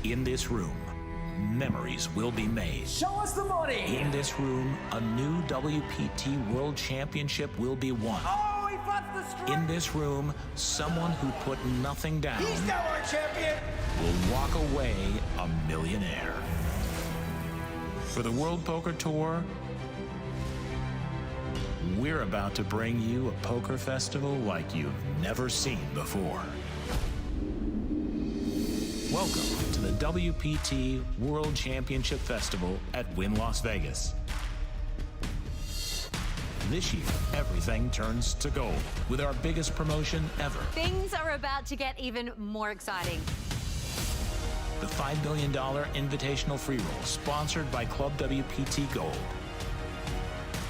In this room, memories will be made. Show us the money! In this room, a new WPT World Championship will be won. Oh, he bought the strike! In this room, someone who put nothing down He's now our champion! will walk away a millionaire. For the World Poker Tour, we're about to bring you a poker festival like you've never seen before. Welcome to the WPT World Championship Festival at Wynn Las Vegas. This year, everything turns to gold with our biggest promotion ever. Things are about to get even more exciting. The $5 million Invitational Freeroll, sponsored by ClubWPT Gold.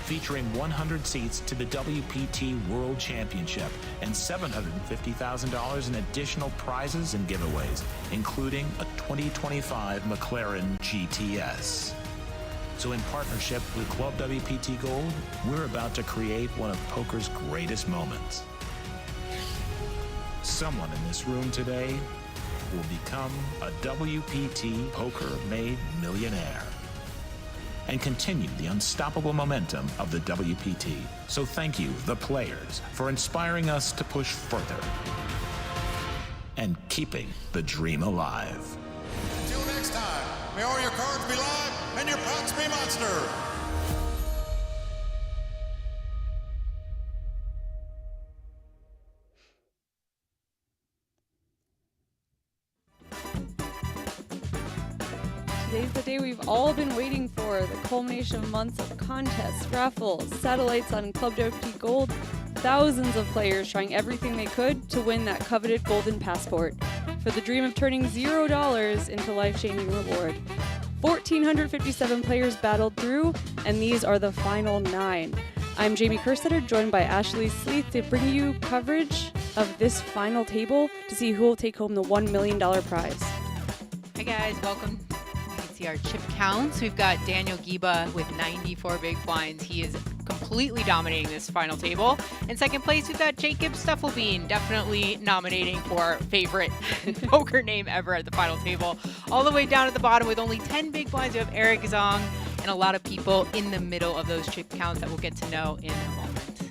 Featuring 100 seats to the WPT World Championship and $750,000 in additional prizes and giveaways, including a 2025 McLaren GTS. So in partnership with ClubWPT Gold, we're about to create one of poker's greatest moments. Someone in this room today will become a WPT poker-made millionaire and continue the unstoppable momentum of the WPT. So thank you, the players, for inspiring us to push further and keeping the dream alive. Until next time, may all your cards be live and your pots be monster. Today's the day we've all been waiting for, the culmination of months of contests, raffles, satellites on ClubWPT Gold, thousands of players trying everything they could to win that coveted golden passport for the dream of turning $0 into life-changing reward. 1,457 players battled through, and these are the final 9. I'm Jamie Kerstetter, joined by Ashley Sleeth to bring you coverage of this final table to see who will take home the $1 million prize. Hi guys, welcome. You can see our chip counts. We've got Daniel Giba with 94 big blinds. He is completely dominating this final table. In second place, we've got Jacob Stufflebean, definitely nominating for favorite poker name ever at the final table. All the way down at the bottom with only 10 big blinds, we have Eric Zong and a lot of people in the middle of those chip counts that we'll get to know in a moment.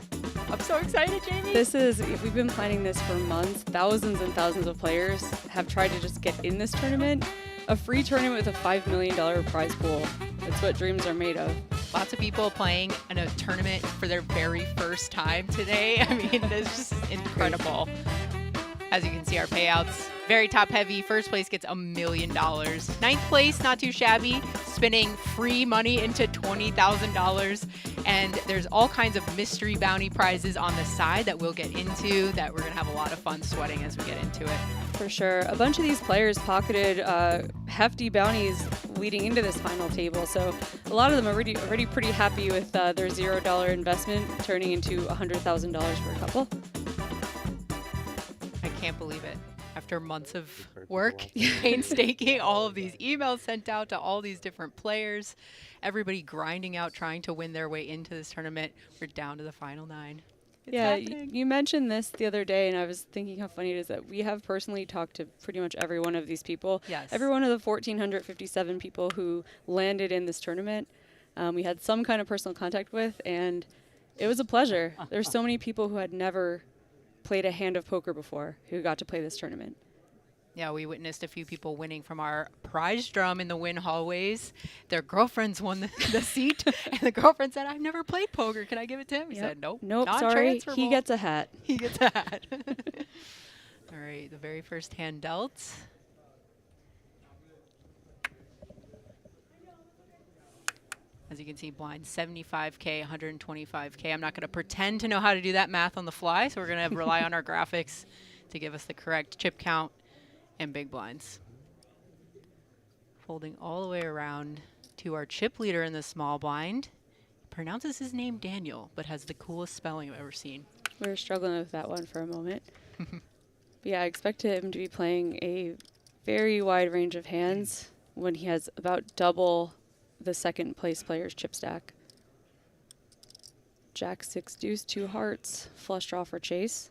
I'm so excited, Jamie. We've been planning this for months. Thousands and thousands of players have tried to just get in this tournament. A free tournament with a $5 million prize pool. That's what dreams are made of. Lots of people playing in a tournament for their very first time today. I mean, it's just incredible. As you can see, our payouts, very top heavy. First place gets $1 million. Ninth place, not too shabby, spinning free money into $20,000. And there's all kinds of mystery bounty prizes on the side that we'll get into that we're going to have a lot of fun sweating as we get into it. For sure. A bunch of these players pocketed hefty bounties leading into this final table. So a lot of them are already pretty happy with their $0 investment turning into $100,000 for a couple. I can't believe it. After months of work, painstaking, all of these emails sent out to all these different players, everybody grinding out, trying to win their way into this tournament. We're down to the final 9. It's happening. You mentioned this the other day, and I was thinking how funny it is that we have personally talked to pretty much every one of these people. Yes. Every one of the 1,457 people who landed in this tournament, we had some kind of personal contact with, and it was a pleasure. There's so many people who had never played a hand of poker before who got to play this tournament. Yeah, we witnessed a few people winning from our prize drum in the Wynn hallways. Their girlfriends won the seat, and the girlfriend said, "I've never played poker. Can I give it to him?" He said, "Nope, sorry. He gets a hat." He gets a hat. All right, the very first hand dealt. As you can see, blind 75K, 125K. I'm not going to pretend to know how to do that math on the fly, so we're going to rely on our graphics to give us the correct chip count and big blinds. Folding all the way around to our chip leader in the small blind. He pronounces his name Daniel, but has the coolest spelling I've ever seen. We were struggling with that one for a moment. But yeah, I expected him to be playing a very wide range of hands when he has about double the second place player's chip stack. Jack, 6 deuce, 2 hearts, flush draw for chase.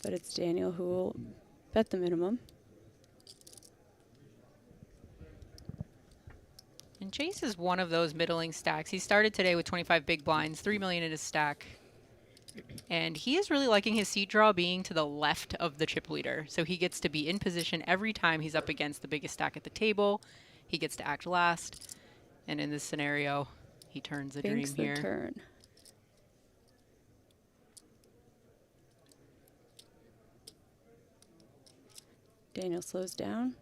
But it's Daniel who will bet the minimum. And Chase is one of those middling stacks. He started today with 25 big blinds, 3 million in his stack. And he is really liking his seat draw being to the left of the chip leader. So he gets to be in position every time he's up against the biggest stack at the table. He gets to act last. And in this scenario, he turns a dream here. Turn. Daniel slows down.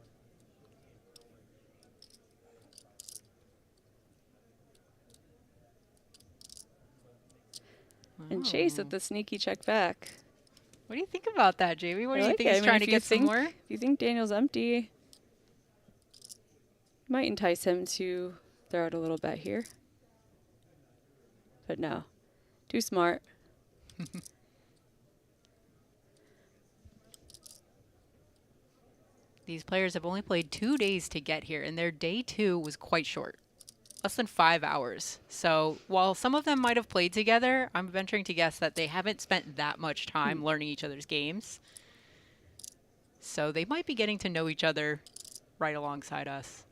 And Chase with the sneaky check back. What do you think about that, Jamie? What do you like think it. he's trying to get some more? If you think Daniel's empty, might entice him to throw out a little bet here. But no, too smart. These players have only played 2 days to get here, and their day 2 was quite short. Less than 5 hours. So while some of them might have played together, I'm venturing to guess that they haven't spent that much time learning each other's games. So they might be getting to know each other right alongside us.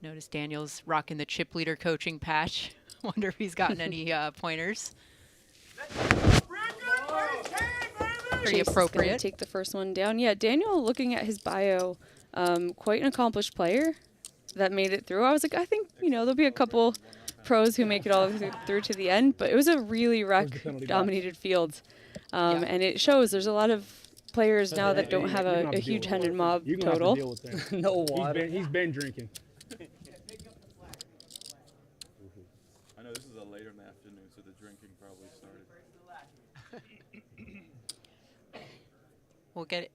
Notice Daniel's rocking the chip leader coaching patch. Wonder if he's gotten any pointers. Pretty Chase appropriate. Is gonna take the first one down. Yeah, Daniel, looking at his bio, quite an accomplished player that made it through. I was like, I think, you know, there'll be a couple pros who make it all through to the end, but it was a really dominated field. And it shows there's a lot of players now that don't have a huge-handed mob total. No water. He's been drinking. I know this is a later in the afternoon, so the drinking probably started. We'll get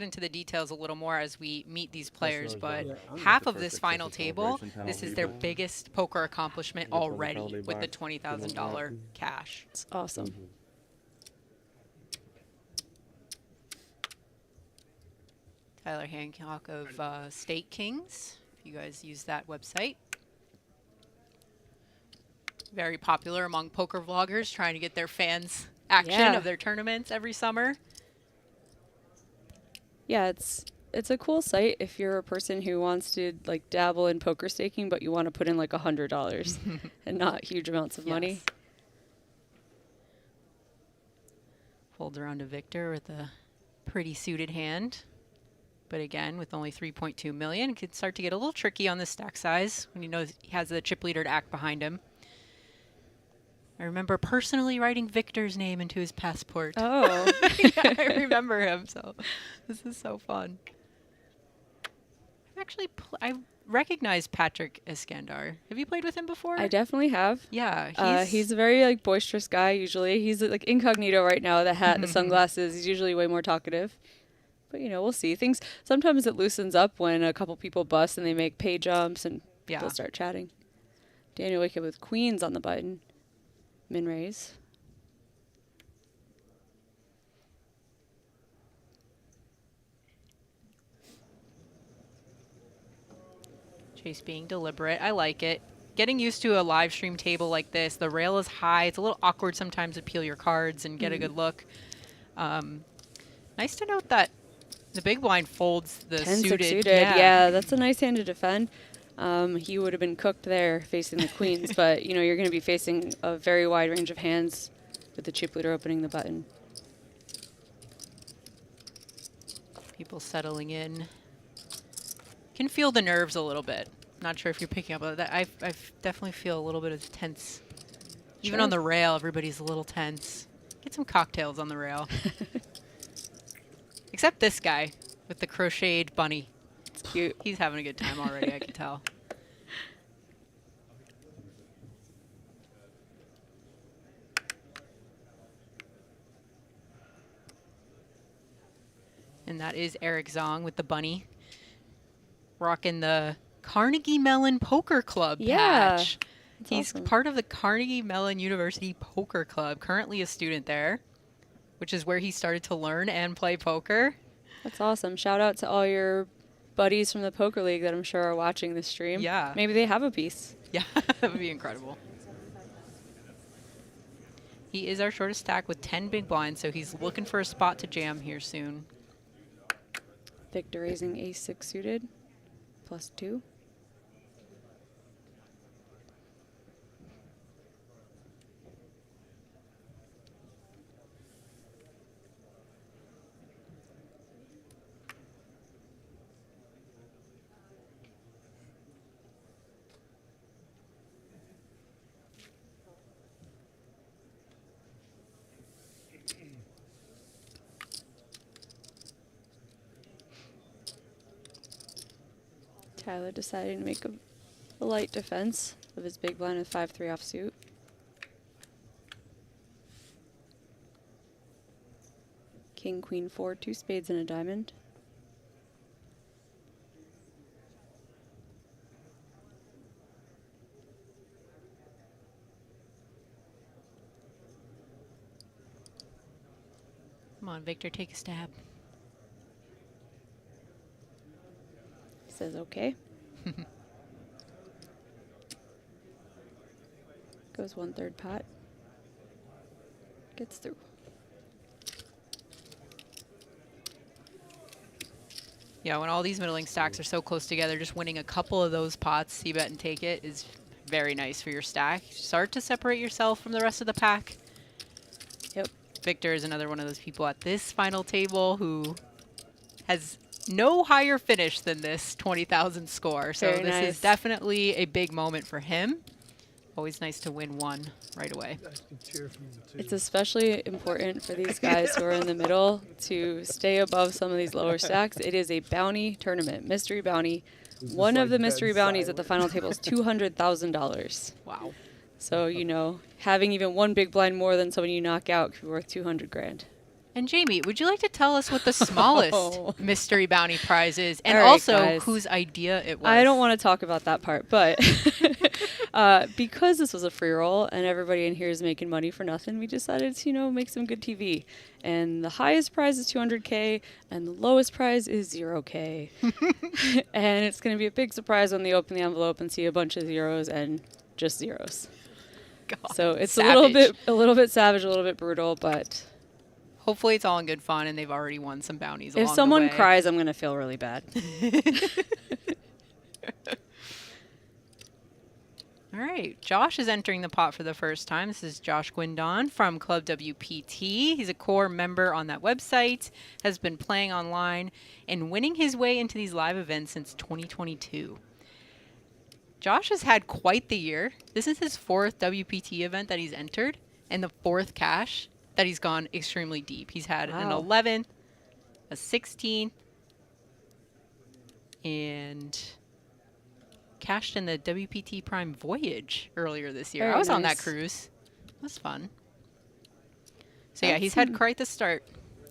into the details a little more as we meet these players, but half of this final table, this is their biggest poker accomplishment already with the $20,000 cash. It's awesome. Tyler Hancock of State Kings, if you guys use that website. Very popular among poker vloggers trying to get their fans action of their tournaments every summer. Yeah, it's a cool site if you're a person who wants to like dabble in poker staking, but you want to put in like $100 and not huge amounts of money. Folds around to Victor with a pretty suited hand. But again, with only 3.2 million, it could start to get a little tricky on the stack size when he knows he has the chip leader to act behind him. I remember personally writing Victor's name into his passport. Oh. Yeah, I remember him, so this is so fun. I recognize Patrick Iskandar. Have you played with him before? I definitely have. Yeah. He's a very like boisterous guy usually. He's like incognito right now, the hat, the sunglasses. He's usually way more talkative. But, you know, we'll see. Sometimes it loosens up when a couple people bust and they make pay jumps and people start chatting. Daniel wake up with queens on the button. Min raise. Chase being deliberate. I like it. Getting used to a live stream table like this. The rail is high. It's a little awkward sometimes to peel your cards and get a good look. Nice to note that the big blind folds the 10-6 suited. Yeah, that's a nice hand to defend. He would have been cooked there facing the queens, but you know you're going to be facing a very wide range of hands with the chip leader opening the button. People settling in. Can feel the nerves a little bit. Not sure if you're picking up on that. I definitely feel a little bit of tense. Even on the rail, everybody's a little tense. Get some cocktails on the rail. Except this guy with the crocheted bunny. It's cute. He's having a good time already, I can tell. And that is Eric Zong with the bunny. Rocking the Carnegie Mellon Poker Club patch. He's part of the Carnegie Mellon University Poker Club, currently a student there, which is where he started to learn and play poker. That's awesome. Shout out to all your buddies from the Poker League that I'm sure are watching this stream. Yeah. Maybe they have a piece. Yeah, that would be incredible. He is our shortest stack with 10 big blinds, so he's looking for a spot to jam here soon. Victor raising ace-6 suited, +2. Tyler deciding to make a light defense of his big blind with 5-3 offsuit. King, queen, 4, 2 spades and a diamond. Come on, Victor, take a stab. Says okay. Goes 1/3 pot. Gets through. Yeah, when all these middling stacks are so close together, just winning a couple of those pots, c-bet and take it, is very nice for your stack. Start to separate yourself from the rest of the pack. Yep. Victor is another one of those people at this final table who has no higher finish than this 20,000 score. So Very this nice. is definitely a big moment for him. Always nice to win one right away. It's especially important for these guys who are in the middle to stay above some of these lower stacks. It is a bounty tournament, mystery bounty. One of the mystery bounties at the final table is $200,000. Wow. So, you know, having even one big blind more than someone you knock out could be worth 200 grand. And Jamie, would you like to tell us what the smallest Oh. mystery bounty prize is, and All right, also guys. whose idea it was? I don't want to talk about that part, but because this was a free roll and everybody in here is making money for nothing, we decided to, you know, make some good TV. And the highest prize is 200K and the lowest prize is 0K. And it's going to be a big surprise when they open the envelope and see a bunch of zeros and just zeros. God, So it's savage. a little bit savage, a little bit brutal, but Hopefully it's all in good fun and they've already won some bounties along if the someone way. cries, I'm going to feel really bad. All right, Josh is entering the pot for the first time. This is Josh Guindon from Club WPT. He's a core member on that website, has been playing online and winning his way into these live events since 2022. Josh has had quite the year. This is his 4th WPT event that he's entered and the 4th cash that he's gone extremely deep. He's had an Wow. 11th, a 16th, and cashed in the WPT Prime Voyage earlier this year. Very I was on that nice. cruise. It was fun. So yeah, That's he's had some- quite the start.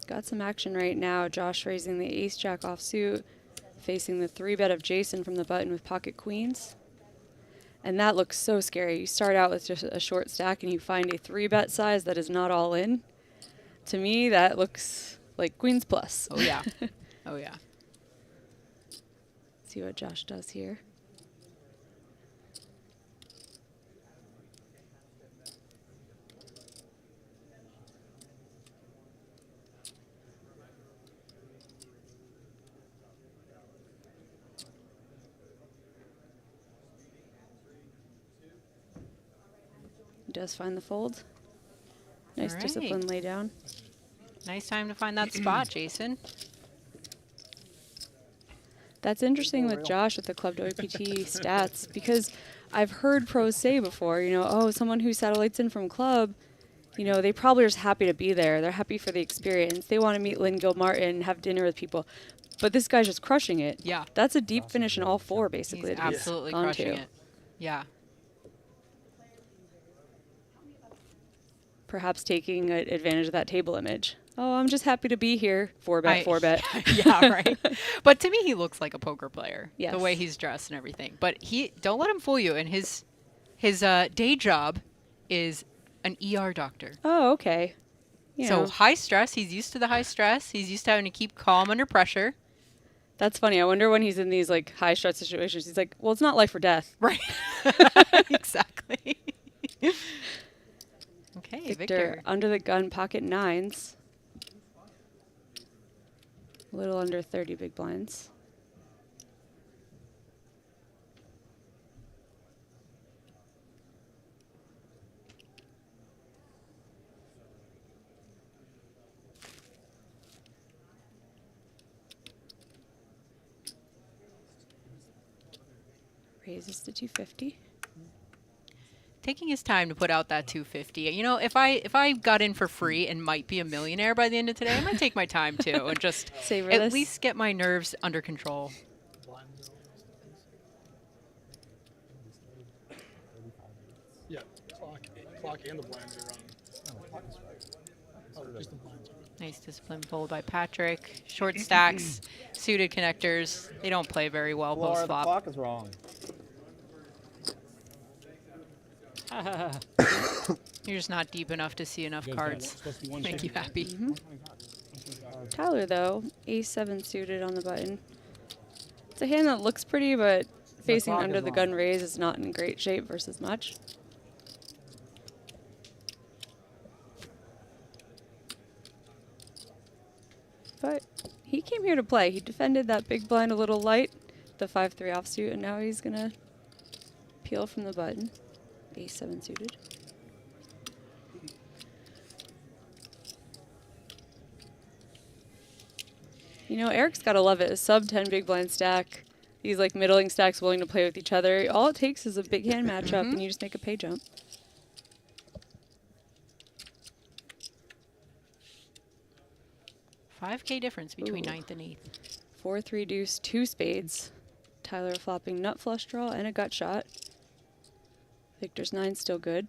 Got some action right now. Josh raising the ace-jack offsuit, facing the 3-bet of Jason from the button with pocket queens. And that looks so scary. You start out with just a short stack and you find a 3-bet size that is not all in. To me, that looks like queens plus. Oh yeah. Oh yeah. See what Josh does here. He does find the fold. Nice All discipline right. lay down. Nice time to find that spot, Jason. That's interesting with Josh with the Club WPT stats because I've heard pros say before, you know, oh, someone who satellites in from club, you know, they probably are just happy to be there. They're happy for the experience. They want to meet Lynn Gilmartin, have dinner with people. But this guy's just crushing it. Yeah. That's a deep finish in all 4, basically. He's that he's absolutely on crushing to. it. Yeah. Perhaps taking advantage of that table image. Oh, I'm just happy to be here. 4-bet, 4-bet. Yeah, right. But to me, he looks like a poker player. Yes. The way he's dressed and everything. But don't let him fool you. And his day job is an ER doctor. Oh, okay. You So know, high stress. He's used to the high stress. He's used to having to keep calm under pressure. that's funny. I wonder when he's in these like high stress situations, he's like, well, it's not life or death. Right. Exactly. Okay, Victor under the gun, pocket nines. A little under 30 big blinds. Raises to 250. Taking his time to put out that 250. You know, if I got in for free and might be a millionaire by the end of today, I might take my time too and just Savor at this. least get my nerves under control. Yeah, clock and the blinds are on. Oh, just the blinds. Nice discipline fold by Patrick. Short stacks, suited connectors. They don't play very well post The flop. clock is wrong. You're just not deep enough to see enough cards. Make you happy. Tyler, though, ace-7 suited on the button. It's a hand that looks pretty, but facing clock under is the wrong. gun raise is not in great shape versus much. But he came here to play. He defended that big blind a little light, the 5-3 offsuit, and now he's going to peel from the button. Ace-7 suited. You know, Eric's got to love it. A sub-10 big blind stack. These like middling stacks willing to play with each other. All it takes is a big hand matchup, and you just make a pay jump. $5K difference between Ooh. 9th and 8th. 4-3 deuce, 2 spades. Tyler flopping nut flush draw and a gut shot. Victor's 9 still good.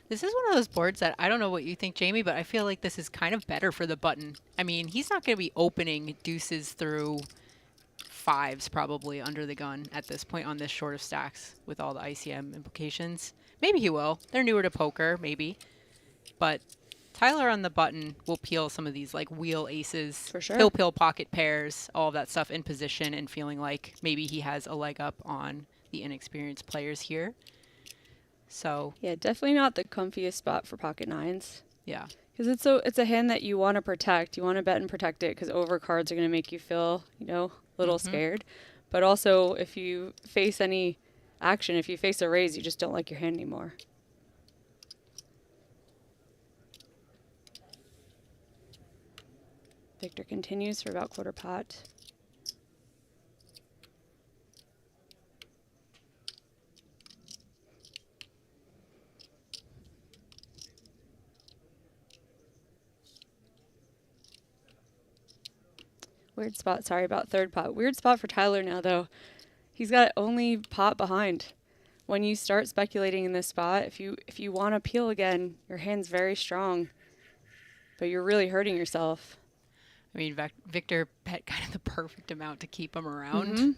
This is one of those boards that I don't know what you think, Jamie, but I feel like this is kind of better for the button. I mean, he's not going to be opening deuces through 5s probably under the gun at this point on this short of stacks with all the ICM implications. Maybe he will. They're newer to poker, maybe. But Tyler on the button will peel some of these like wheel aces. For sure. He'll peel pocket pairs, all of that stuff in position and feeling like maybe he has a leg up on the inexperienced players here. So Yeah, definitely not the comfiest spot for pocket nines. yeah. Because it's a hand that you want to protect. You want to bet and protect it because over cards are going to make you feel, you know, a little scared. But also, if you face any action, if you face a raise, you just don't like your hand anymore. Victor continues for about quarter pot. Weird spot. Sorry about third pot. Weird spot for Tyler now, though. He's got only pot behind. When you start speculating in this spot, if you want to peel again, your hand's very strong, but you're really hurting yourself. I mean, Victor bet kind of the perfect amount to keep him around.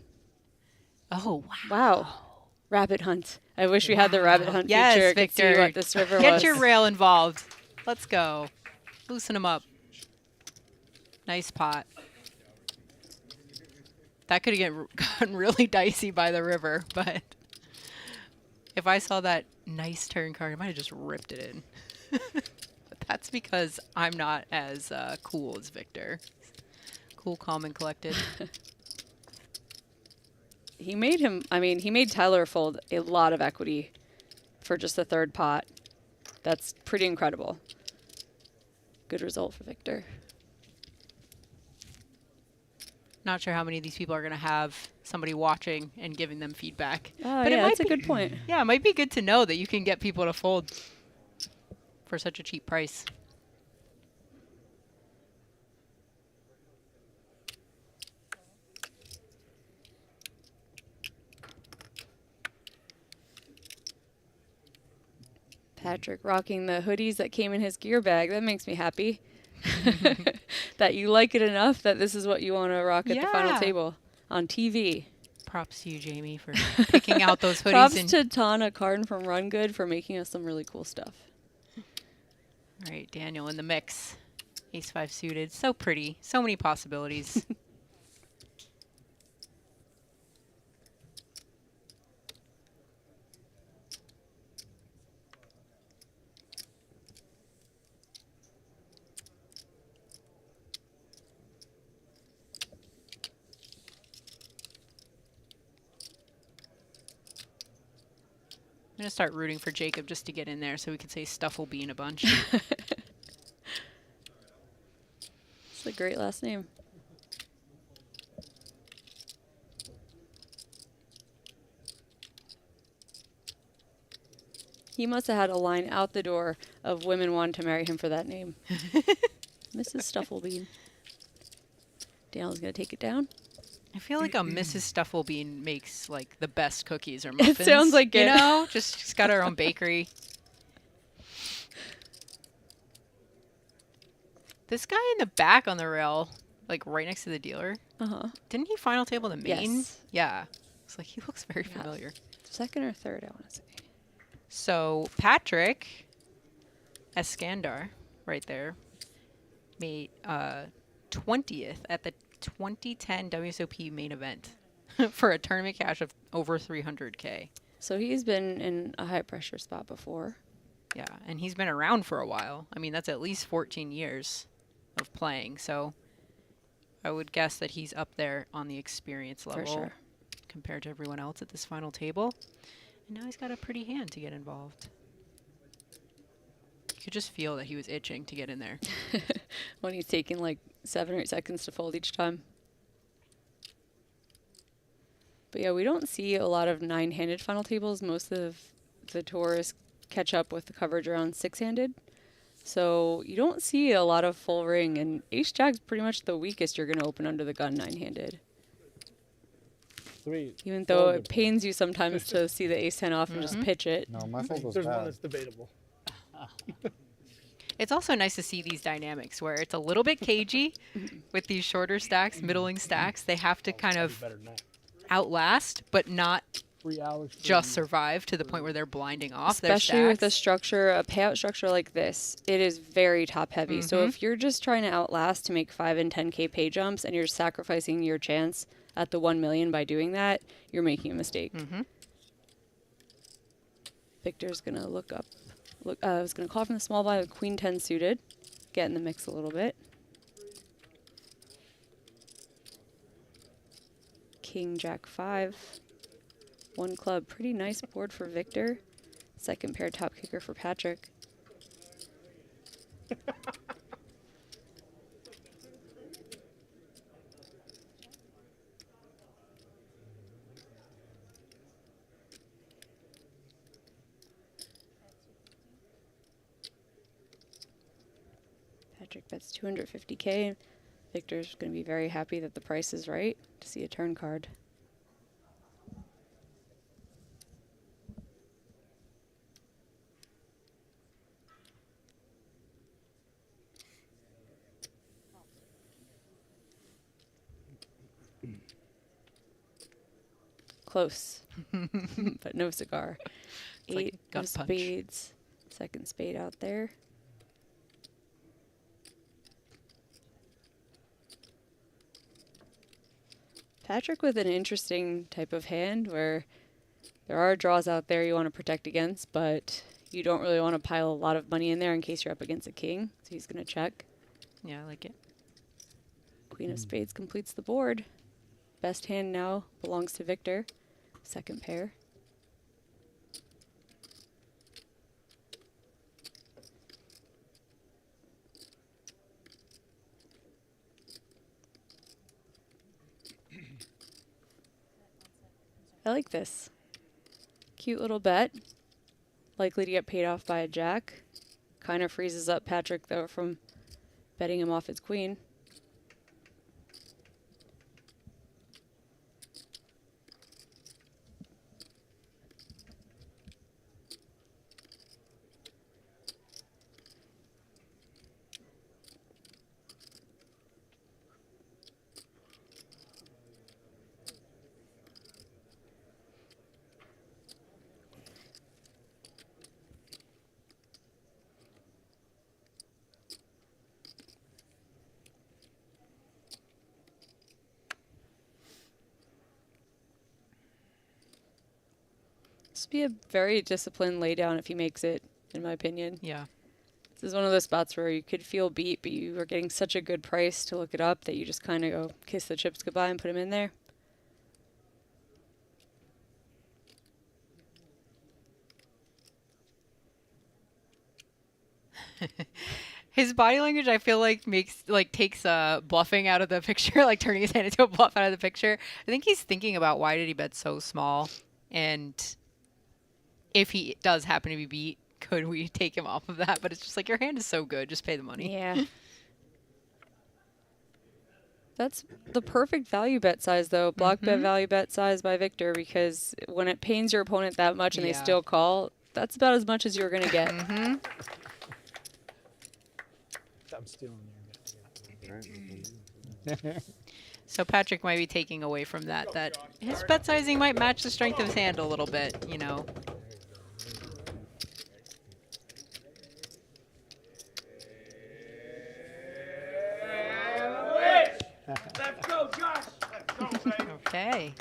Oh, wow. Wow. Rabbit hunt. I wish we had the rabbit hunt Yes, feature. Victor. Could see what this river Get was. your rail involved. Let's go. Loosen him up. Nice pot. That could have gotten really dicey by the river, but if I saw that nice turn card, I might have just ripped it in. But that's because I'm not as cool as Victor. Cool, calm, and collected. He made Tyler fold a lot of equity for just the third pot. That's pretty incredible. Good result for Victor. Not sure how many of these people are going to have somebody watching and giving them feedback. Oh, but yeah, it might that's a be, good point. Yeah, it might be good to know that you can get people to fold for such a cheap price. Patrick rocking the hoodies that came in his gear bag. That makes me happy. That you like it enough that this is what you want to rock at the final Yeah. table on TV. Props to you, Jamie, for picking out those hoodies. Props and to Tana Carden from Run Good for making us some really cool stuff. All right, Daniel in the mix. Ace 5 suited. So pretty. So many possibilities. gonna start rooting for Jacob just to get in there so we can say Stufflebean a bunch. It's a great last name. He must have had a line out the door of women wanting to marry him for that name. Mrs. Stufflebean. Daniel's gonna take it down. I feel like a Mrs. Stufflebean makes like the best cookies or muffins. It sounds like you it. know, just she's got her own bakery. This guy in the back on the rail, like right next to the dealer. Didn't he final table the main? Yes. Yeah. It's like he looks very familiar. Second or third, I want to say. So Patrick Eskandar, right there, made 20th at the 2010 WSOP main event for a tournament cash of over 300K. So he's been in a high pressure spot before. Yeah, and he's been around for a while. I mean, that's at least 14 years of playing. So I would guess that he's up there on the experience level sure. compared to everyone else at this final table. And now he's got a pretty hand to get involved. You could just feel that he was itching to get in there. When he's taking like 7 or 8 seconds to fold each time. But yeah, we don't see a lot of 9-handed final tables. Most of the tours catch up with the coverage around 6-handed. So you don't see a lot of full ring, and ace jack's pretty much the weakest you're going to open under the gun 9-handed. Even though it pains you sometimes to see the ace 10 off and just pitch it. No, my fold was There's one that's debatable. It's also nice to see these dynamics where it's a little bit cagey with these shorter stacks, middling stacks. They have to kind of outlast, but not just survive to the point where they're blinding off their stacks. Especially with a structure, a payout structure like this, it is very top heavy. So if you're just trying to outlast to make 5 and 10K pay jumps and you're sacrificing your chance at the 1 million by doing that, you're making a mistake. Victor's going to look up. I was going to call from the small blind with Queen 10 suited. Get in the mix a little bit. King Jack 5. 1 club. Pretty nice board for Victor. Second pair top kicker for Patrick. Patrick bets 250K. Victor's going to be very happy that the price is right to see a turn card. Close, but no cigar. It's 8 like a gut of punch. spades. Second spade out there. Patrick with an interesting type of hand where there are draws out there you want to protect against, but you don't really want to pile a lot of money in there in case you're up against a king. So he's going to check. Yeah, I like it. Queen of spades completes the board. Best hand now belongs to Victor. Second pair. I like this. Cute little bet. Likely to get paid off by a jack. Kind of freezes up Patrick, though, from betting him off his queen. This would be a very disciplined laydown if he makes it, in my opinion. Yeah. This is one of those spots where you could feel beat, but you are getting such a good price to look it up that you just kind of go kiss the chips goodbye and put him in there. His body language, I feel like takes bluffing out of the picture, like turning his hand into a bluff out of the picture. I think he's thinking about why did he bet so small, and if he does happen to be beat, could we take him off of that? But it's just like, your hand is so good, just pay the money. Yeah. That's the perfect value bet size, though. Block bet value bet size by Victor, because when it pains your opponent that much and they still call, that's about as much as you're going to get. I'm stealing So Patrick might be taking away from that his bet sizing might match the strength of his hand a little bit, you know. Let's go, Josh. Okay.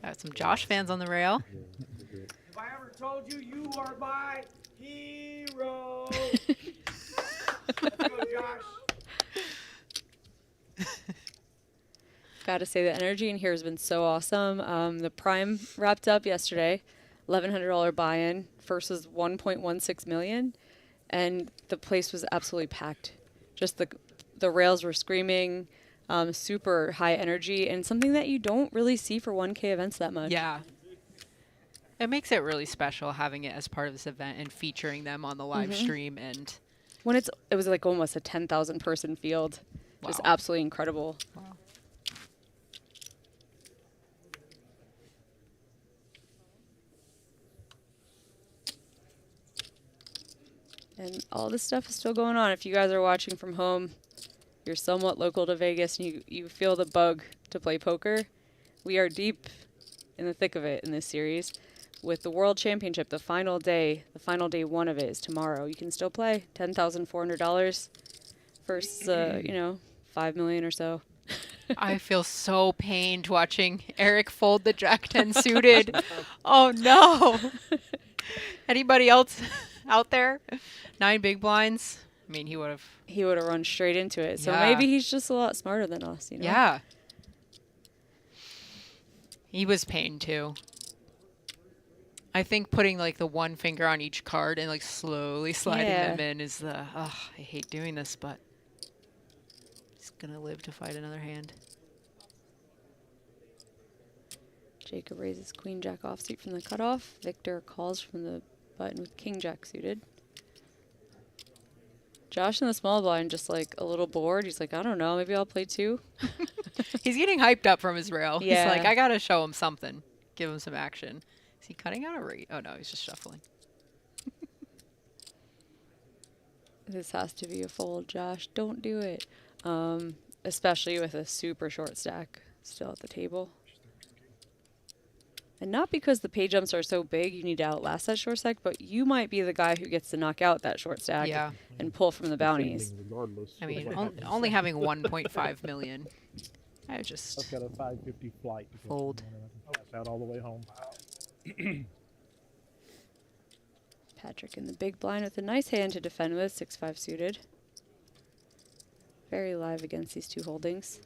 Got some Josh fans on the rail. If I ever told you you are my hero. Let's go, Josh. Gotta say, the energy in here has been so awesome. The Prime wrapped up yesterday, $1,100 buy-in. First was 1.16 million, and the place was absolutely packed. Just the rails were screaming, super high energy, and something that you don't really see for 1K events that much. Yeah. It makes it really special having it as part of this event and featuring them on the live stream. And When it was like almost a 10,000 person field. Just absolutely incredible. Wow. And all this stuff is still going on. If you guys are watching from home, you're somewhat local to Vegas, and you feel the bug to play poker, we are deep in the thick of it in this series. With the World Championship, the final day one of it is tomorrow. You can still play $10,400 versus, $5 million or so. I feel so pained watching Eric fold the Jack 10 suited. Oh no. Anybody else out there? 9 big blinds. I mean, he would have run straight into it. So maybe he's just a lot smarter than us, you know? Yeah. He was pained too. I think putting like the one finger on each card and like slowly sliding them in is I hate doing this, but he's gonna live to fight another hand. Jacob raises Queen Jack offsuit from the cutoff. Victor calls from the button with King Jack suited. Josh in the small blind just like a little bored. He's like, I don't know, maybe I'll play 2. He's getting hyped up from his rail. Yeah. He's like, I gotta show him something. Give him some action. Is he cutting out a rate? Oh no, he's just shuffling. This has to be a fold, Josh. Don't do it. Especially with a super short stack still at the table. And not because the pay jumps are so big you need to outlast that short stack, but you might be the guy who gets to knock out that short stack and pull from the bounties. I mean, only having 1.5 million. I just I've got a 550 flight. Fold. Pass out all the way home. Patrick in the big blind with a nice hand to defend with, 6-5 suited. Very live against these 2 holdings.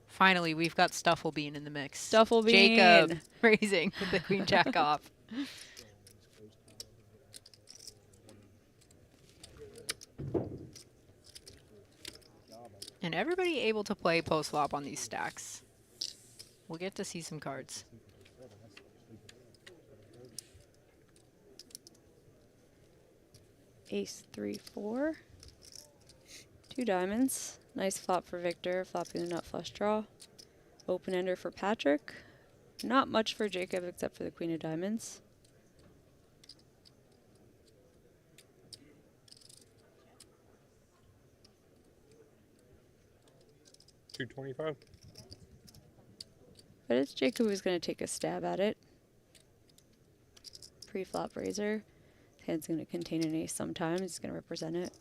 Finally, we've got Stufflebean in the mix. Stufflebean. Jacob raising with the Queen Jack off. And everybody able to play post flop on these stacks. We'll get to see some cards. Ace 3-4. 2 diamonds. Nice flop for Victor, flopping the nut flush draw. Open ender for Patrick. Not much for Jacob except for the Queen of Diamonds. $225. But it's Jacob who's going to take a stab at it. Pre-flop razor. His hand's going to contain an ace sometime. He's going to represent it.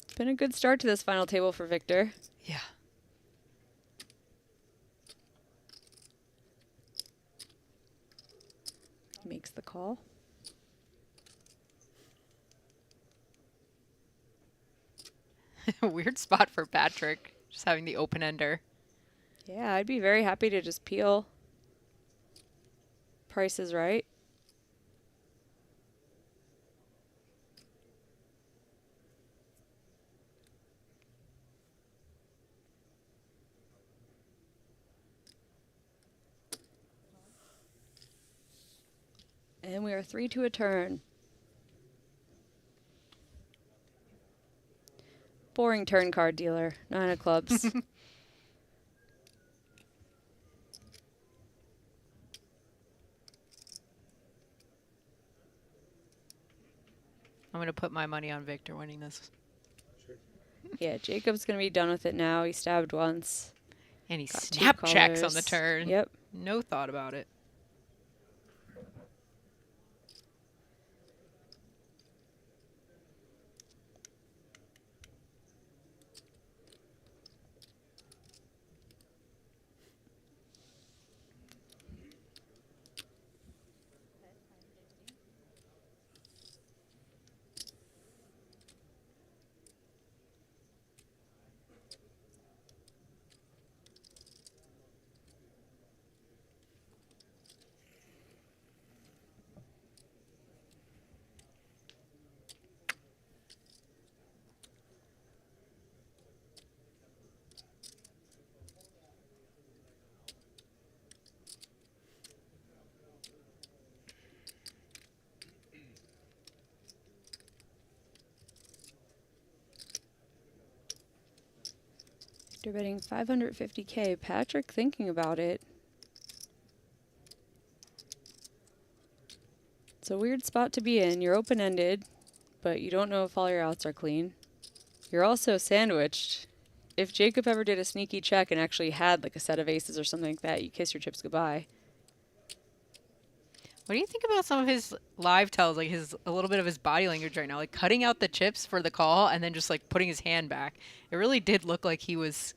It's been a good start to this final table for Victor. Yeah. Makes the call. Weird spot for Patrick. Just having the open ender. Yeah, I'd be very happy to just peel. Price is right. And we are 3 to a turn. Boring turn card dealer. 9 of clubs. I'm going to put my money on Victor winning this. Yeah, Jacob's going to be done with it now. He stabbed once. And he Got 2 snap checks on the colors. turn. Yep. No thought about it. They're betting 550K. Patrick thinking about it. It's a weird spot to be in. You're open-ended, but you don't know if all your outs are clean. You're also sandwiched. If Jacob ever did a sneaky check and actually had like a set of aces or something like that, you kiss your chips goodbye. What do you think about some of his live tells, like a little bit of his body language right now, like cutting out the chips for the call and then just like putting his hand back? It really did look like he was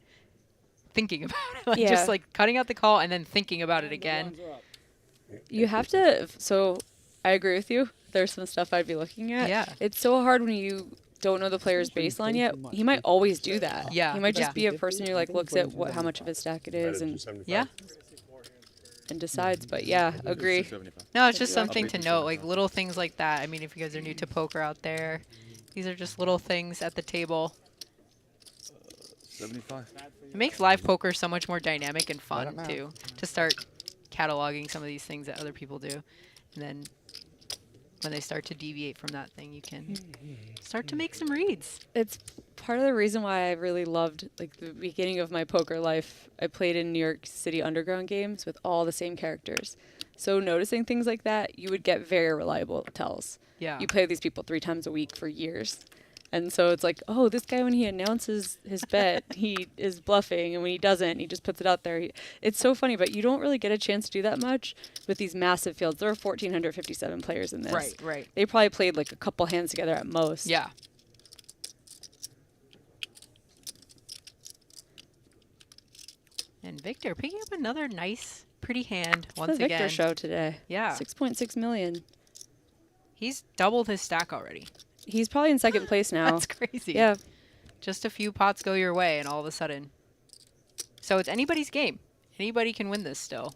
thinking about it, like just like cutting out the call and then thinking about it again. You have to, so I agree with you. There's some stuff I'd be looking at. Yeah. It's so hard when you don't know the player's baseline yet. He might always do that. Yeah. He might just Yeah. be a person who like looks at how much of his stack it is and Yeah. Decides. But yeah, agree. No, it's just something to note, like little things like that. I mean, if you guys are new to poker out there, these are just little things at the table. 75. It makes live poker so much more dynamic and fun too, to start cataloging some of these things that other people do. And then when they start to deviate from that thing, you can start to make some reads. It's part of the reason why I really loved like the beginning of my poker life. I played in New York City underground games with all the same characters. So noticing things like that, you would get very reliable tells. Yeah. You play with these people 3 times a week for years. And so it's like, oh, this guy, when he announces his bet, he is bluffing. And when he doesn't, he just puts it out there. It's so funny, but you don't really get a chance to do that much with these massive fields. There are 1,457 players in this. Right, right. They probably played like a couple hands together at most. Yeah. And Victor picking up another nice, pretty hand It's once the Victor again. show today. Yeah. 6.6 million. He's doubled his stack already. He's probably in second place now. That's crazy. Yeah. Just a few pots go your way, and all of a sudden. So it's anybody's game. Anybody can win this still.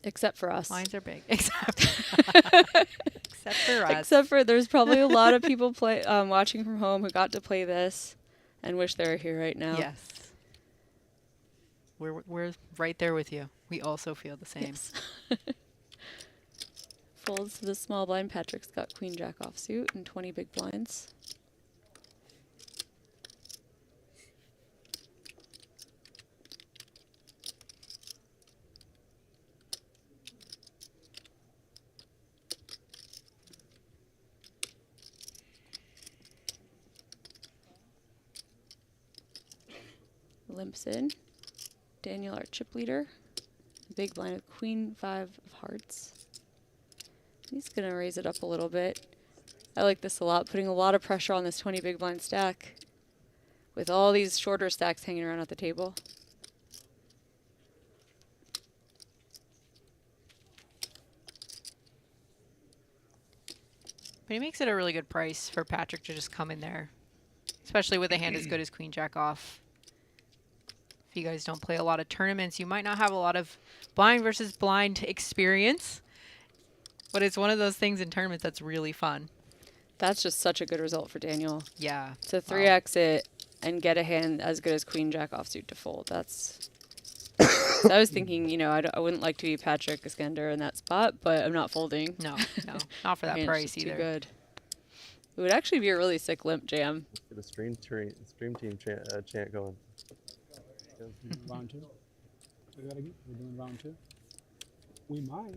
Except for us. Lines are big. Except for us. Except for there's probably a lot of people watching from home who got to play this and wish they were here right now. Yes. We're right there with you. We also feel the same. Yes. Folds to the small blind. Patrick's got queen jack offsuit and 20 big blinds. Limps in. Daniel, our chip leader. Big blind with queen 5 of hearts. He's going to raise it up a little bit. I like this a lot, putting a lot of pressure on this 20 big blind stack with all these shorter stacks hanging around at the table. But he makes it a really good price for Patrick to just come in there, especially with a hand as good as queen jack off. you guys don't play a lot of tournaments, you might not have a lot of blind versus blind experience, but it's one of those things in tournaments that's really fun. That's just such a good result for Daniel. Yeah. To 3x it and get a hand as good as Queen Jack offsuit to fold. That's. So I was thinking, you know, I wouldn't like to be Patrick Iskender in that spot, but I'm not folding. No, not for that Hand's price just either. Too good. It would actually be a really sick limp jam. Get a stream team chant going. Round 2. We're doing round 2. We might.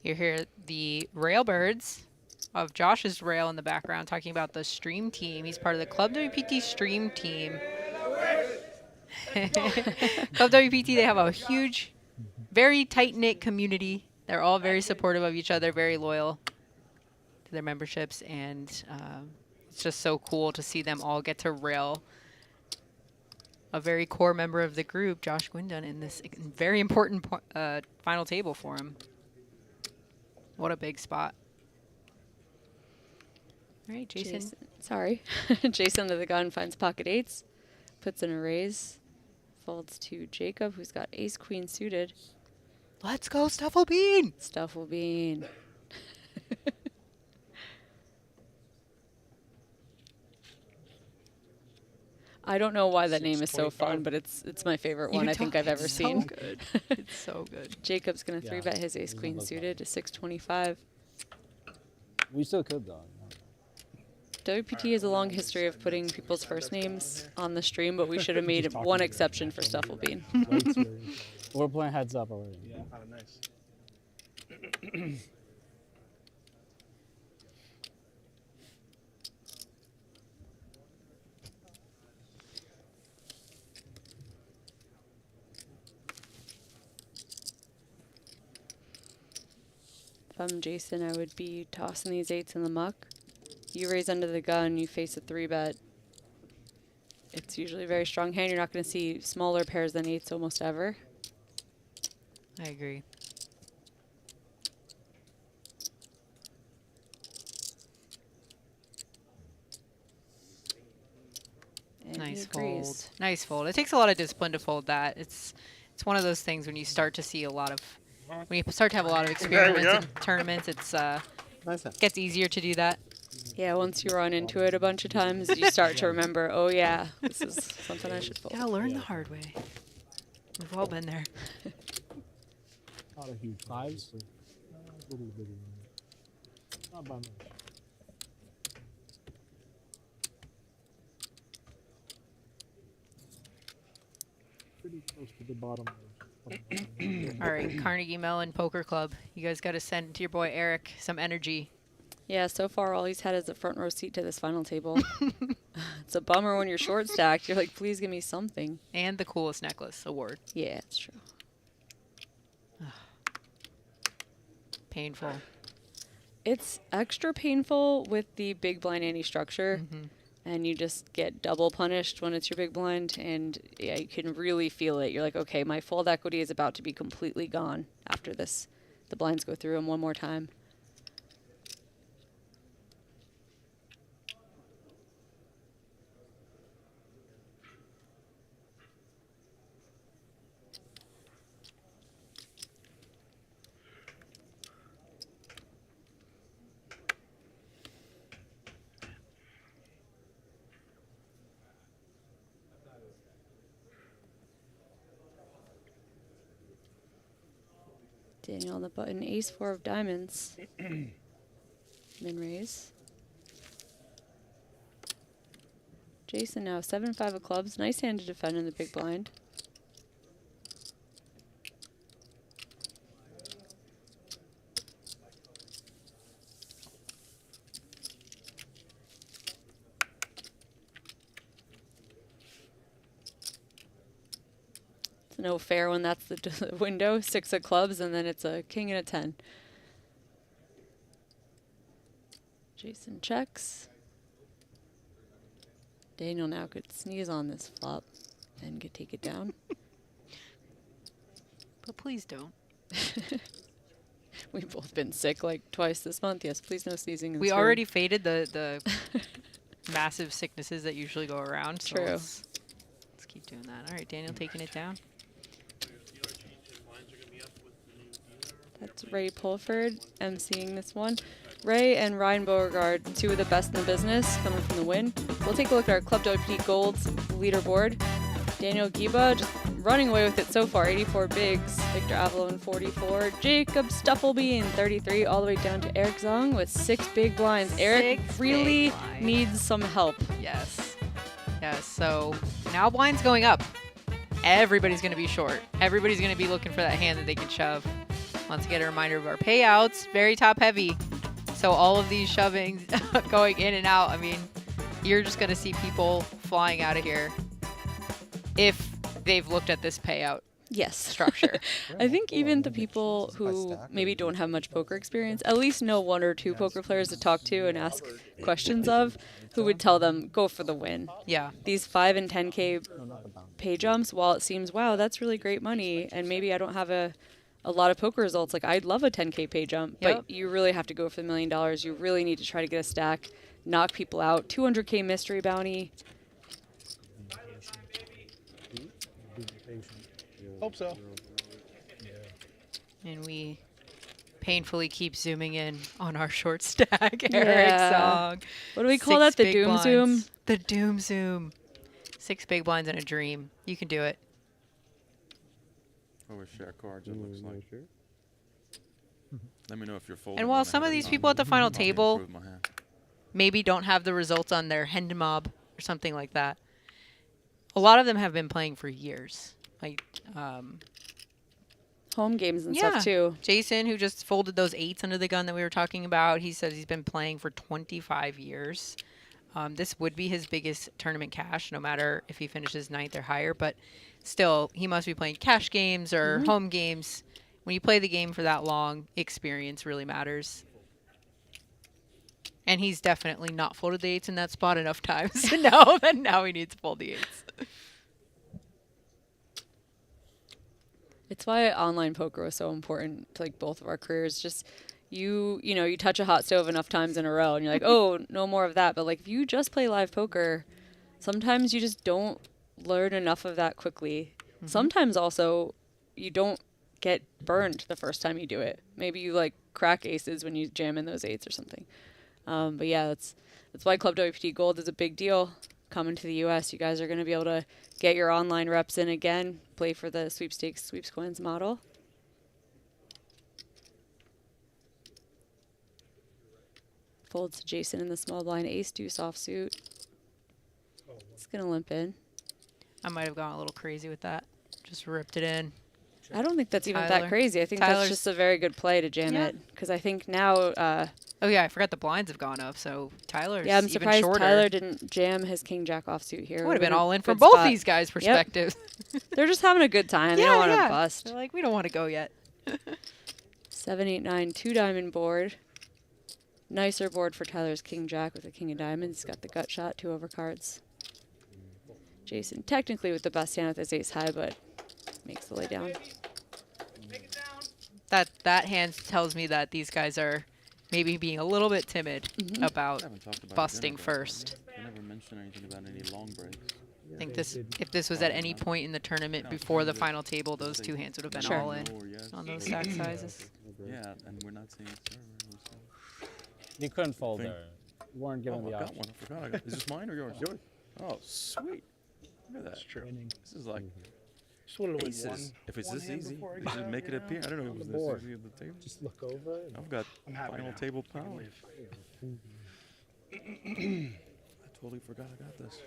You hear the Railbirds of Josh's rail in the background talking about the stream team. He's part of the ClubWPT stream team. ClubWPT, they have a huge, very tight-knit community. They're all very supportive of each other, very loyal to their memberships, and it's just so cool to see them all get to rail a very core member of the group, Josh Gwindon, in this very important final table for him. What a big spot. All right, Jason. Sorry. Jason to the gun finds pocket eights, puts in a raise, folds to Jacob, who's got ace queen suited. Let's go, Stuffle Bean! Stuffle Bean. I don't know why that name is so fun, but it's my favorite one I think I've ever seen. So good. It's so good. Jacob's going to 3-bet his ace queen suited to 625. We still could, though. WPT has a long history of putting people's first names on the stream, but we should have made one exception for Stuffle Bean. We're playing heads up already. Yeah, nice. If I'm Jason, I would be tossing these eights in the muck. You raise under the gun, you face a 3-bet. It's usually a very strong hand. You're not going to see smaller pairs than eights almost ever. I agree. And Nice he agrees. fold. Nice fold. It takes a lot of discipline to fold that. It's one of those things when you start to see a lot of, when you start to have a lot of experiments in tournaments, it's gets easier to do that. Yeah, once you run into it a bunch of times, you start to remember, oh yeah, this is something I should fold. Gotta learn the hard way. We've all been there. Not a huge fives. A little bigger than that. Not by much. Pretty close to the bottom. All right, Carnegie Mellon Poker Club. You guys got to send to your boy Eric some energy. Yeah, so far all he's had is a front row seat to this final table. It's a bummer when you're short stacked. You're like, please give me something. And the coolest necklace award. Yeah, it's true. Painful. It's extra painful with the big blind ante structure. And you just get double punished when it's your big blind. And yeah, you can really feel it. You're like, okay, my fold equity is about to be completely gone after this. The blinds go through them one more time. Daniel on the button, ace 4 of diamonds. Min raise. Jason now 7-5 of clubs. Nice hand to defend in the big blind. It's no fair when that's the window. 6 of clubs, and then it's a king and a 10. Jason checks. Daniel now could sneeze on this flop and could take it down. But please don't. We've both been sick like twice this month. Yes, please no sneezing. In We this already room. faded the massive sicknesses that usually go around. So True. let's keep doing that. All right, Daniel taking it down. That's Ray Pulford emceeing this one. Ray and Ryan Beauregard, two of the best in the business, coming from the win. We'll take a look at our Club WPT Gold's leaderboard. Daniel Giba just running away with it so far, 84 bigs. Victor Avalon, 44. Jacob Stuffleby in 33, all the way down to Eric Zong with 6 big blinds. Eric really needs some help. Yes. Yes, so now blinds going up. Everybody's going to be short. Everybody's going to be looking for that hand that they can shove. Once again, a reminder of our payouts, very top heavy. So all of these shovings going in and out, I mean, you're just going to see people flying out of here if they've looked at this payout structure. I think even the people who maybe don't have much poker experience at least know 1 or 2 poker players to talk to and ask questions of who would tell them, go for the win. Yeah. These 5 and 10K pay jumps, while it seems, wow, that's really great money, and maybe I don't have a lot of poker results, like I'd love a 10K pay jump, but you really have to go for the $1 million. You really need to try to get a stack, knock people out. 200K mystery bounty. Hope so. And we painfully keep zooming in on our short stack. Eric Song. What do we call that? The doom zoom? The doom zoom. 6 big blinds and a dream. You can do it. Over share cards, it looks like. Let me know if you're folding. And while some of these people at the final table maybe don't have the results on their Hand Mob or something like that, a lot of them have been playing for years. Like home games and stuff too. Jason, who just folded those 8s under the gun that we were talking about, he says he's been playing for 25 years. This would be his biggest tournament cash, no matter if he finishes 9th or higher, but still, he must be playing cash games or home games. When you play the game for that long, experience really matters. And he's definitely not folded the 8s in that spot enough times to know that now he needs to fold the 8s. It's why online poker was so important to like both of our careers. Just you know, you touch a hot stove enough times in a row and you're like, oh, no more of that. But like if you just play live poker, sometimes you just don't learn enough of that quickly. Sometimes also you don't get burned the first time you do it. Maybe you like crack aces when you jam in those 8s or something. But yeah, that's why Club WPT Gold is a big deal. Coming to the US, you guys are going to be able to get your online reps in again, play for the sweepstakes sweeps coins model. Folds to Jason in the small blind, ace deuce offsuit. It's going to limp in. I might have gone a little crazy with that. Just ripped it in. I don't think that's even that crazy. I think that's just a very good play to jam it. Because I think now... oh, yeah, I forgot the blinds have gone up, so Tyler's I'm even surprised shorter. Tyler didn't jam his king-jack offsuit here. Would have been all in from both these guys' perspectives. They're just having a good time. They don't want to bust. They're like, we don't want to go yet. 7, 8, 9, 2-diamond board. Nicer board for Tyler's king-jack with a king of diamonds. He's got the gut shot, 2 overcards. Jason technically with the best hand with his ace high, but makes the lay down. That hand tells me that these guys are maybe being a little bit timid about busting first. I never mentioned anything about any long breaks. I think if this was at any point in the tournament before the final table, those 2 hands would have been all in on those stack sizes. Yeah, and we're not seeing server. You couldn't fold there. You weren't given the I got option. one. I forgot. Is this mine or yours? Yours. Oh, sweet. Look at that. That's true. This is like Just want to aces. If it's this hand easy, before I just get make it out, appear. I don't know if it was this easy at the table. Just look over. I've got happy final now. table I can power. leave. I totally forgot I got this.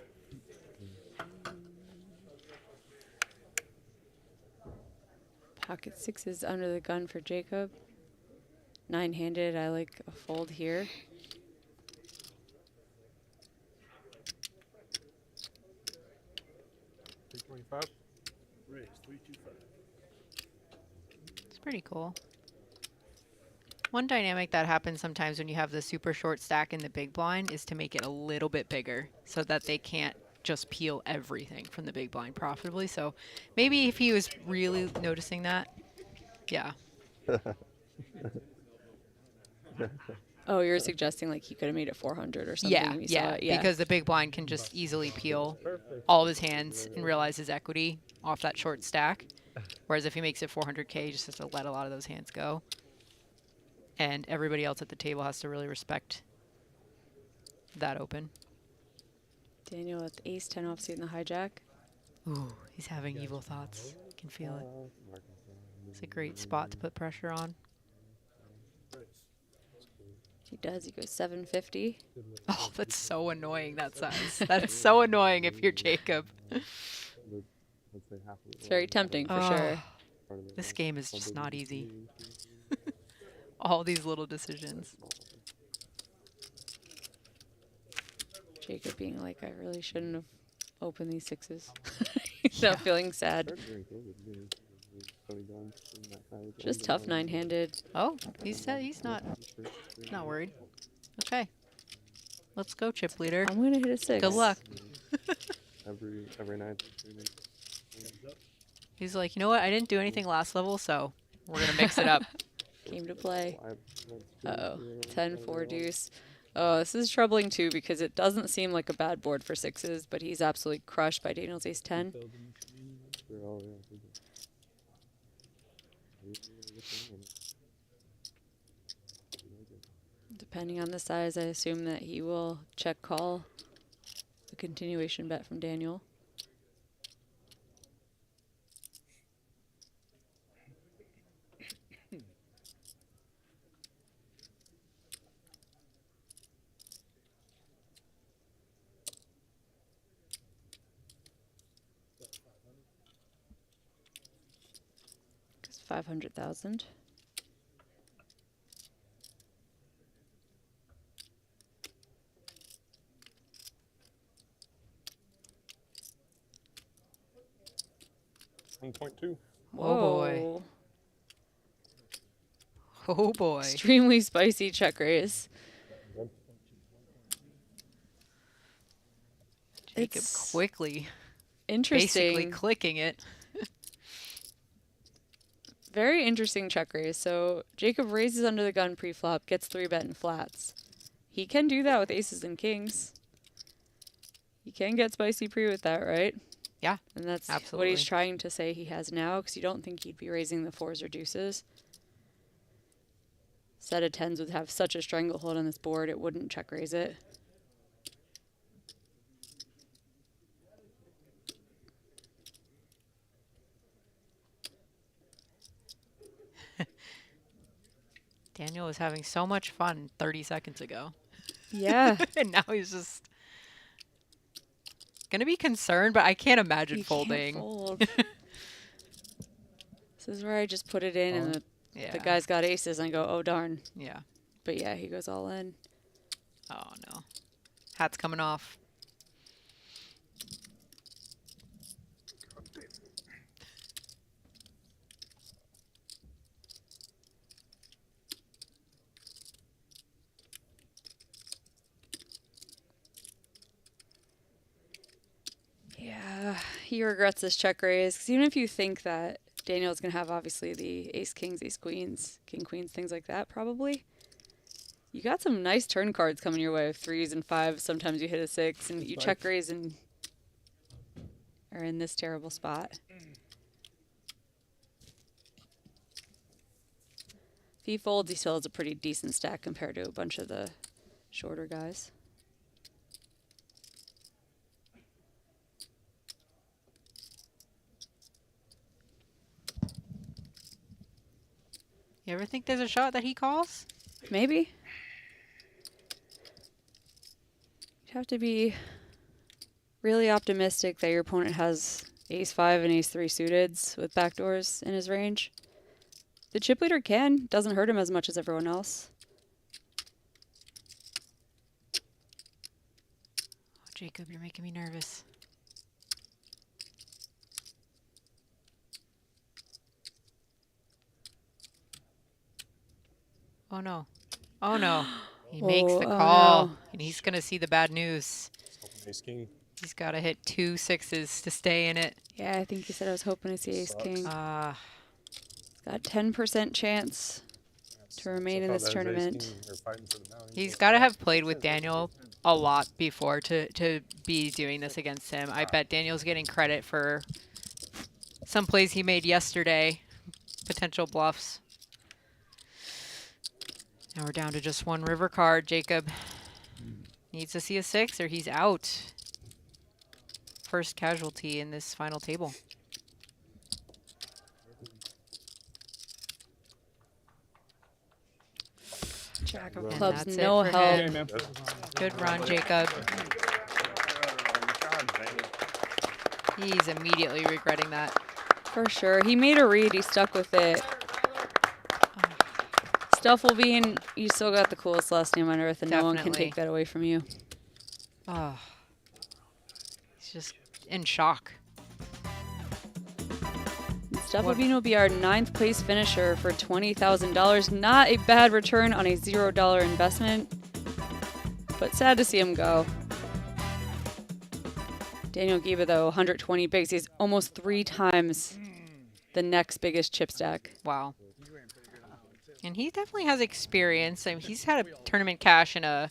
Pocket 6s under the gun for Jacob. 9-handed, I like a fold here. It's pretty cool. One dynamic that happens sometimes when you have the super short stack in the big blind is to make it a little bit bigger so that they can't just peel everything from the big blind profitably. So maybe if he was really noticing that, yeah. Oh, you're suggesting like he could have made it 400 or something. Yeah, We saw it. because the big blind can just easily peel all of his hands and realize his equity off that short stack. Whereas if he makes it 400K, he just has to let a lot of those hands go. And everybody else at the table has to really respect that open. Daniel with ace 10 offsuit in the hijack. Ooh, he's having evil thoughts. You can feel it. It's a great spot to put pressure on. He does. He goes 750. Oh, that's so annoying, that size. That's so annoying if you're Jacob. It's very tempting for sure. This game is just not easy. All these little decisions. Jacob being like, I really shouldn't have opened these sixes. He's not feeling sad. Just tough nine-handed. Oh, he's not worried. Okay. Let's go, chip leader. I'm going to hit a 6. Good luck. every night. He's like, you know what? I didn't do anything last level, so we're going to mix it up. Game to play. Uh-oh. 10-4 deuce. Oh, this is troubling too because it doesn't seem like a bad board for sixes, but he's absolutely crushed by Daniel's ace 10. Depending on the size, I assume that he will check call a continuation bet from Daniel. It's 500,000. $1.2. Oh boy. Oh boy. Extremely spicy check raise. Jacob It's quickly, interesting. basically clicking it. Very interesting check raise. So Jacob raises under the gun pre-flop, gets 3-bet and flats. He can do that with aces and kings. You can get spicy pre with that, right? Yeah, and that's absolutely what he's trying to say he has now, because you don't think he'd be raising the 4s or deuces. Set of 10s would have such a stranglehold on this board, it wouldn't check raise it. Daniel was having so much fun 30 seconds ago. Yeah. And now he's just going to be concerned, but I can't imagine folding. Can't fold. This is where I just put it in and the guy's got aces and I go, oh darn. Yeah. But yeah, he goes all in. Oh no. Hat's coming off. Yeah, he regrets this check raise. Because even if you think that Daniel's going to have, obviously, the ace-kings, ace-queens, king-queens, things like that, probably. You got some nice turn cards coming your way with 3s and 5s. Sometimes you hit a 6, and you check raise and are in this terrible spot. If he folds, he still has a pretty decent stack compared to a bunch of the shorter guys. You ever think there's a shot that he calls? Maybe. You'd have to be really optimistic that your opponent has ace-5 and ace-3 suiteds with backdoors in his range. The chip leader can. Doesn't hurt him as much as everyone else. Oh, Jacob, you're making me nervous. Oh no. Oh no. He makes the call. No. And he's going to see the bad news. Ace king. He's got to hit 2 6s to stay in it. Yeah, I think he said I was hoping to see ace-king. Ah. Got 10% chance to remain in this tournament. He's got to have played with Daniel a lot before to be doing this against him. I bet Daniel's getting credit for some plays he made yesterday, potential bluffs. Now we're down to just one river card. Jacob needs to see a 6 or he's out. First casualty in this final table. Jack of And clubs, that's no it for help. him. Good run, Jacob. He's immediately regretting that. For sure. He made a read. He stuck with it. Stufflebean, you still got the coolest last name on earth, and no one can Definitely. take that away from you. Oh, he's just in shock. Stufflebean will be our 9th place finisher for $20,000. Not a bad return on a $0 investment, but sad to see him go. Daniel Giba, though, 120 bigs. He's almost 3 times the next biggest chip stack. Wow. And he definitely has experience. I mean, he's had a tournament cash in a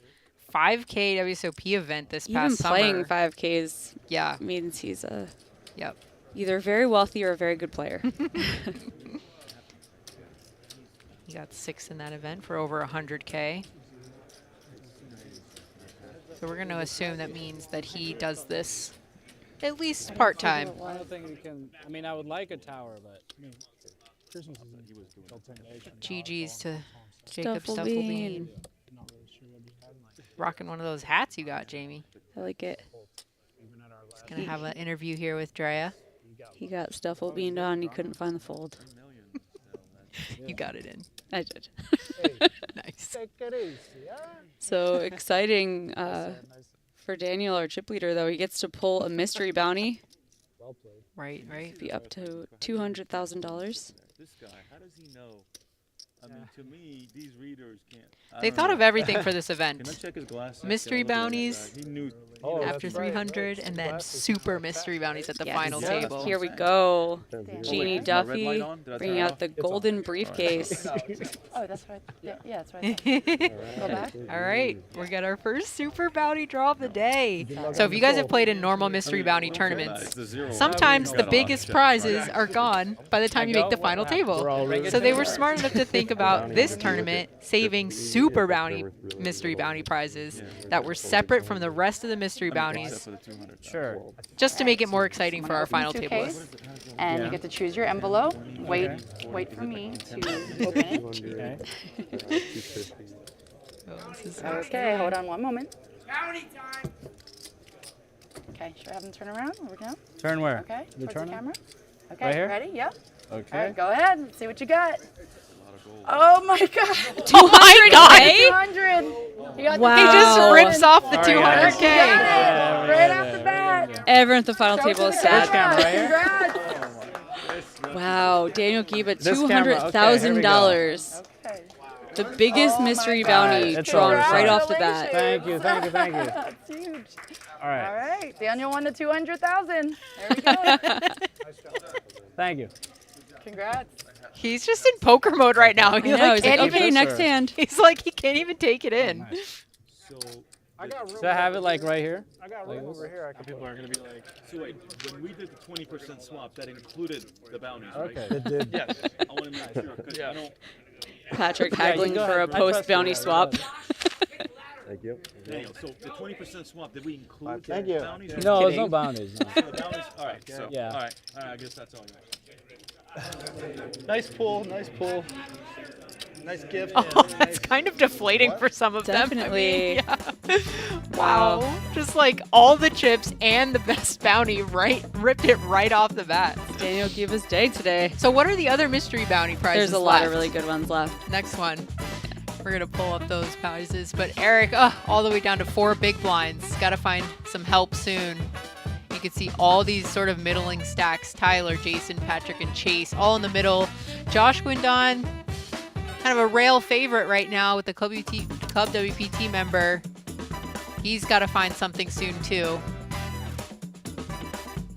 5K WSOP event this past summer. Even playing 5Ks yeah. means he's a Yep. either very wealthy or a very good player. He got 6 in that event for over 100K. So we're going to assume that means that he does this at least part-time. I don't think you can. I mean, I would like a tower, but. GG's to Jacob Stufflebean. Stufflebean. Rocking one of those hats you got, Jamie. I like it. He's going to have an interview here with Drea. He got Stufflebeaned on. He couldn't find the fold. You got it in. I did. Nice. So exciting for Daniel, our chip leader, though. He gets to pull a mystery bounty. Right, right. Be up to $200,000. This guy, how does he know? I mean, to me, these readers can't. They thought of everything for this event. Can I check his glasses? Mystery bounties He knew. after 300, and then super mystery bounties at the final table. Here we go. Jeannie Is my red Duffy light on? Did I bringing turn it out off? the golden briefcase. Oh, that's right. Yeah, that's right. Go back. All right, we got our first super bounty draw of the day. So if you guys have played in normal mystery bounty tournaments, sometimes the biggest prizes are gone by the time you make the final table. So they were smart enough to think about this tournament saving super bounty mystery bounty prizes that were separate from the rest of the mystery bounties, Sure. just to make it more exciting for our final Two table. case, and you get to choose your envelope. Wait for me to open it. Okay, hold on one moment. Bounty time. Okay, should I have them turn around? There we go. Turn where? Okay, The towards the turn? camera. Okay, Right here? ready? Yep. Okay. All right, go ahead. Let's see what you got. Oh my God! Oh my God! 200. You got Wow. He just rips off the Sorry, guys. 200K. right off the bat. Everyone at the final Show table to is the sad. camera right here? Congrats. Wow, Daniel Giba, This camera, okay, $200,000. Okay. The biggest Oh my mystery God. bounty It's drawn over. right off the bat. Thank you, thank you, thank you. That's huge. All right. All right, Daniel won the 200,000. There we go. Thank you. Congrats. He's just in poker mode right now. I know, he's like, okay, next hand. He's like, he can't even take it in. So, Should I have it like right here? I got room over here. people are going to be like, so wait, when we did the 20% swap, that included the bounties, right? Okay. It did. Yes. I want to make sure, because I don't. Patrick Yeah, you haggling go for a ahead. I trust post-bounty you. swap. Thank you. Daniel, so the 20% swap, did we include Thank the you. bounties? or No, there's Kidding. no bounties. No. So the bounties? All right, so, Yeah. all right, I guess that's all you Nice pull. Nice pull. Nice gift. Oh, that's kind of deflating for some of Definitely. them. I mean, yeah. Wow. Just like all the chips and the best bounty ripped it right off the bat. Daniel Giba's day today. So what are the other mystery bounty prizes There's a lot of left? really good ones left. Next one. We're going to pull up those prizes. But Eric, all the way down to 4 big blinds. Got to find some help soon. You can see all these sort of middling stacks. Tyler, Jason, Patrick, and Chase all in the middle. Josh Gwindon, kind of a rail favorite right now with the Club WPT member. He's got to find something soon too.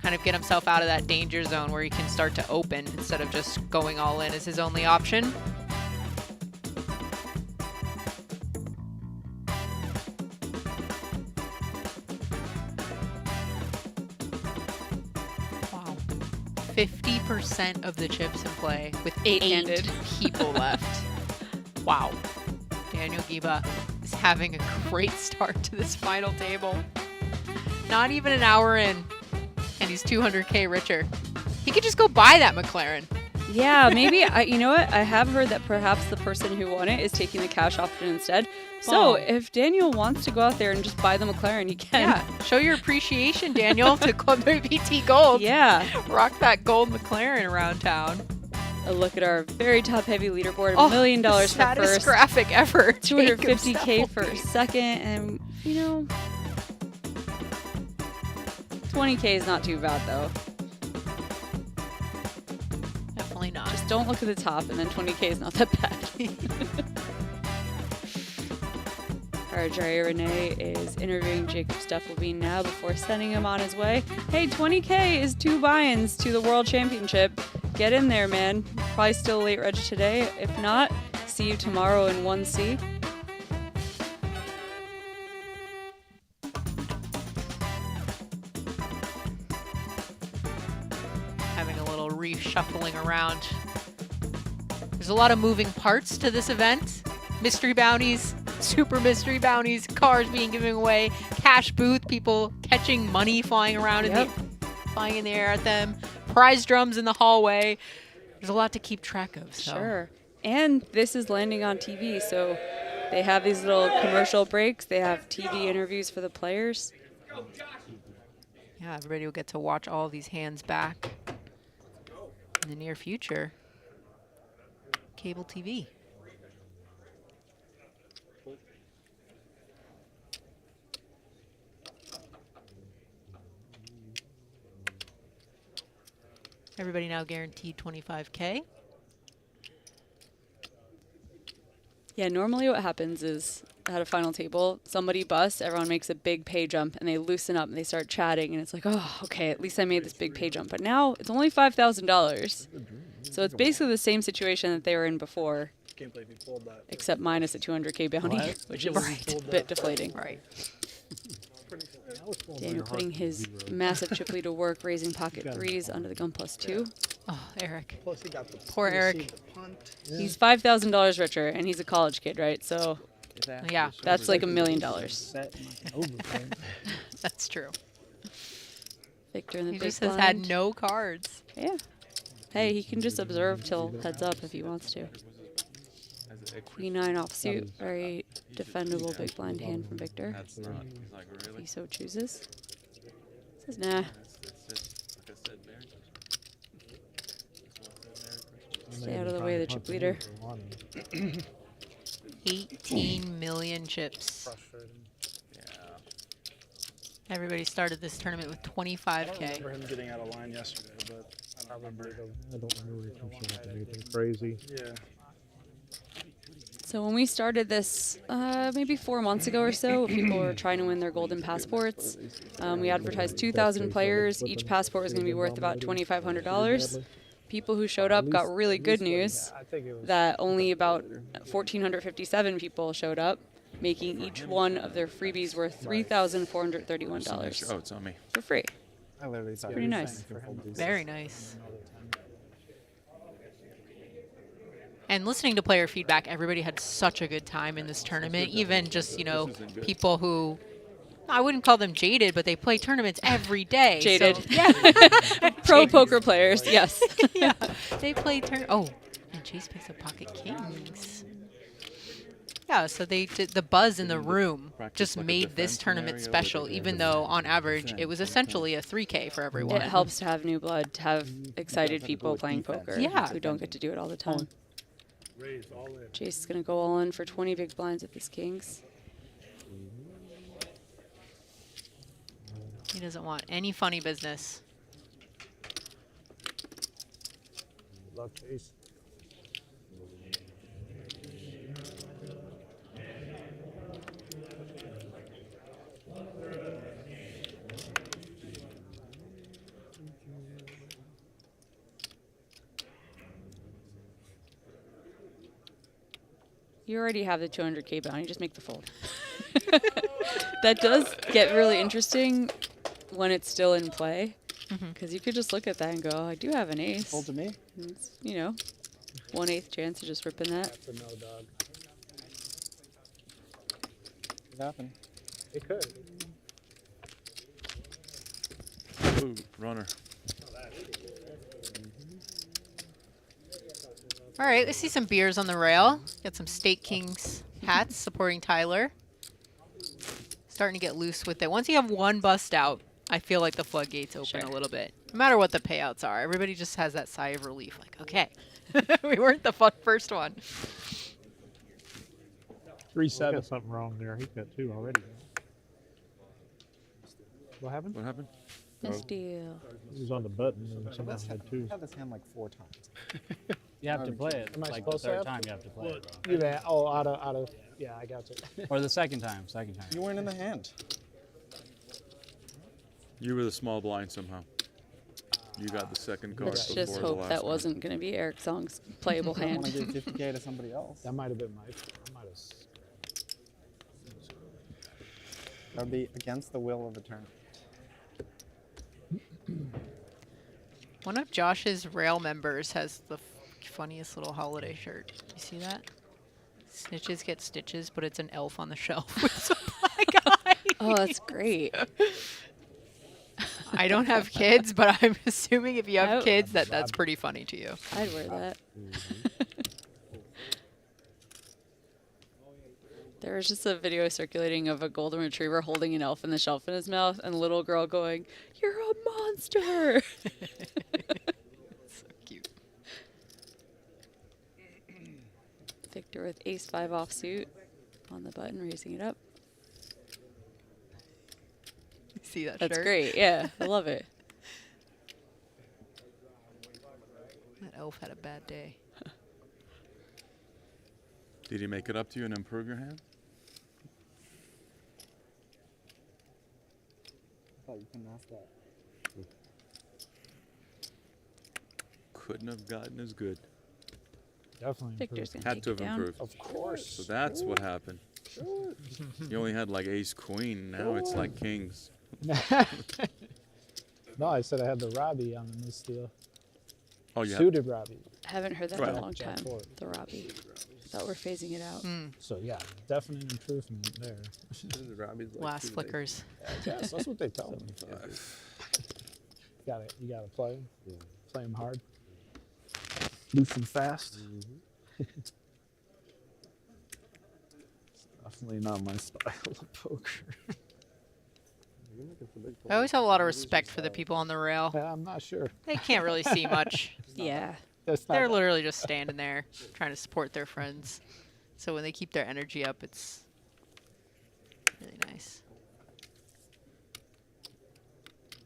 Kind of get himself out of that danger zone where he can start to open instead of just going all in as his only option. 80% of the chips in play with 8-handed. 8 people left. Wow. Daniel Giba is having a great start to this final table. Not even an hour in, and he's 200K richer. He could just go buy that McLaren. Yeah, maybe. You know what? I have heard that perhaps the person who won it is taking the cash option instead. So if Daniel wants to go out there and just buy the McLaren, he can. Yeah, show your appreciation, Daniel, to ClubWPT Gold. Yeah. Rock that gold McLaren around town. A look at our very top-heavy leaderboard. $1 million for first. Saddest graphic ever. 250K for second. And, you know, 20K is not too bad, though. Definitely not. Just don't look at the top, and then 20K is not that bad. Our Jerry Renee is interviewing Jacob Steffelbein now before sending him on his way. Hey, 20K is 2 buy-ins to the World Championship. Get in there, man. Probably still late reg today. If not, see you tomorrow in 1C. Having a little reshuffling around. There's a lot of moving parts to this event. Mystery bounties, super mystery bounties, cars being given away, cash booth, people catching money flying around flying in the air at them, prize drums in the hallway. There's a lot to keep track of. So. Sure. And this is landing on TV, so they have these little commercial breaks. They have TV interviews for the players. Yeah, everybody will get to watch all of these hands back in the near future. Cable TV. Everybody now guaranteed 25K. Yeah, normally what happens is at a final table, somebody busts, everyone makes a big pay jump, and they loosen up and they start chatting, and it's like, oh, okay, at least I made this big pay jump. But now it's only $5,000. So it's basically the same situation that they were in before, Can't believe he pulled that. except minus a 200K bounty, which is a bit deflating. Right. Daniel putting his massive chip lead to work, raising pocket threes under the gun +2. Oh, Eric. Plus he got the Poor Eric. He's $5,000 richer, and he's a college kid, right? So Yeah. that's like $1 million. That's true. Victor in the He big just has blind. had no cards. Yeah. Hey, he can just observe till heads up if he wants to. Queen 9 offsuit, very defendable big blind hand from Victor. That's not, like, If really? he so chooses. Says nah. Stay out of the way of the chip leader. 18 million chips. Yeah. Everybody started this tournament with I don't 25K. remember him getting out of line yesterday, but I don't remember. I don't remember if he showed up with anything crazy. Yeah. So when we started this maybe 4 months ago or so, people were trying to win their golden passports. We advertised 2,000 players. Each passport was going to be worth about $2,500. People who showed up got really good news that only about 1,457 people showed up, making each one of their freebies worth $3,431 Oh, it's on me. for free. I literally thought Pretty nice. Very nice. And listening to player feedback, everybody had such a good time in this tournament. Even just, you know, people who, I wouldn't call them jaded, but they play tournaments every day. Jaded. So, yeah. Pro poker players, yes. Yeah. They play Oh, and Chase picks up pocket kings. Yeah, so they did the buzz in the room just made this tournament special, even though on average it was essentially a 3K for everyone. It helps to have new blood, to have excited people playing poker who don't get to do it all the time. Chase is going to go all in for 20 big blinds with his kings. He doesn't want any funny business. Luck, Chase. You already have the 200K bounty, just make the fold. That does get really interesting when it's still in play. Because you could just look at that and go, oh, I do have an ace. Fold to me. And it's, you know, 1/8 chance of just ripping that. That's a no, dog. Could happen. It could. Ooh, runner. All right, let's see some beers on the rail. Got some State Kings hats supporting Tyler. Starting to get loose with it. Once you have one bust out, I feel like the floodgates open a little bit. No matter what the payouts are, everybody just has that sigh of relief. Like, okay, we weren't the first one. 3-7. Got something wrong there. He's got 2 already. What happened? What happened? Misdeal. He was on the button and somehow had 2. I've had this hand like 4 times. You have to play it. Am I Like the supposed to third have? time you have to play it, bro. You bet. Oh, out of. Yeah, I got you. Or the second time. You weren't in the hand. You were the small blind somehow. You got the second card Let's before just the hope last that one. wasn't going to be Eric Song's playable I don't want hand. to give 50K to somebody else. That might have been my. I might have. That would be against the will of the tournament. One of Josh's rail members has the funniest little holiday shirt. You see that? Snitches get stitches, but it's an elf on the shelf with some black eyes. Oh, that's great. I don't have kids, but I'm assuming if you have I- kids, that's pretty funny to you. I'd wear that. There was just a video circulating of a golden retriever holding an elf in the shelf in his mouth and a little girl going, "You're a monster!" So cute. Victor with ace-5 offsuit on the button, raising it up. You see that That's shirt? great. Yeah, I love it. That elf had a bad day. Did he make it up to you and improve your hand? I thought you couldn't ask that. Couldn't have gotten as good. Definitely. Victor's improved. gonna Had take to it have down. improved. Of course. So that's what happened. You only had like ace queen. Now it's like kings. No, I said I had the Robbie on the misdeal. Oh, yeah. Suited Robbie. Haven't heard that in Right. a long Jack time. forward. The Robbie. Thought we're phasing it out. So yeah, definite improvement there. Last flickers. Yes, that's what they tell me. You gotta play him. Yeah. Play him hard. Loose and fast. Definitely not my style of poker. I always have a lot of respect for the people on the rail. I'm not sure. They can't really see much. Yeah. That's not They're literally just standing there trying to support their friends. So when they keep their energy up, it's really nice.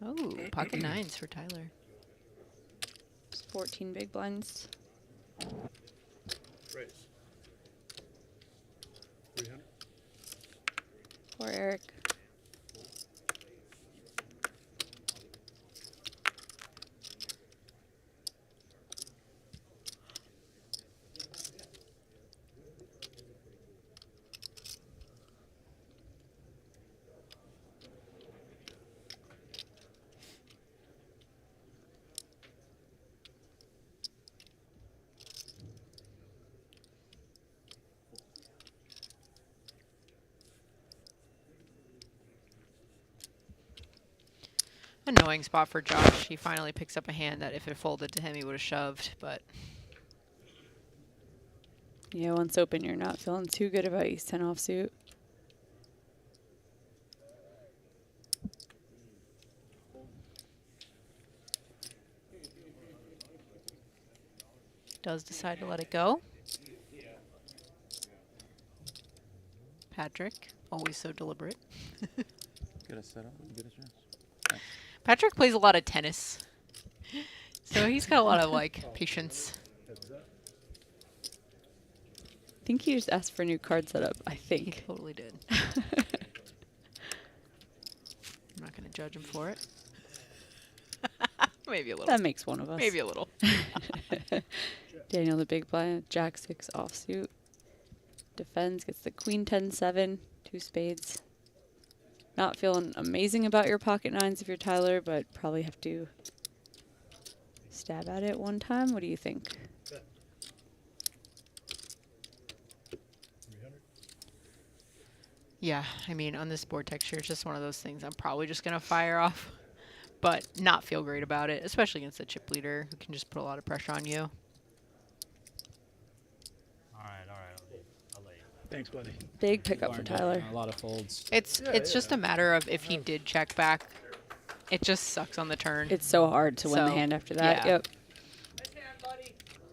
Oh, pocket nines for Tyler. It's 14 big blinds. Raise. 300. Poor Eric. Annoying spot for Josh. He finally picks up a hand that if it folded to him, he would have shoved, but Yeah, once open, you're not feeling too good about ace 10 offsuit. does decide to let it go. Patrick, always so deliberate. Get a setup. Get a chance. Patrick plays a lot of tennis, so he's got a lot of like patience. I think he just asked for a new card setup. I He think. totally did. I'm not going to judge him for it. Maybe a little. That makes one of us. Maybe a little. Daniel the big blind, Jack 6 offsuit. Defends, gets the queen 10-7, 2 spades. Not feeling amazing about your pocket nines if you're Tyler, but probably have to stab at it one time. What do you think? Yeah, I mean, on this board texture, it's just one of those things I'm probably just going to fire off, but not feel great about it, especially against a chip leader who can just put a lot of pressure on you. Thanks, buddy. Big pickup for Tyler. A lot of folds. It's just a matter of if he did check back, it just sucks on the turn. It's so hard to win the hand after that. Yeah. Yep.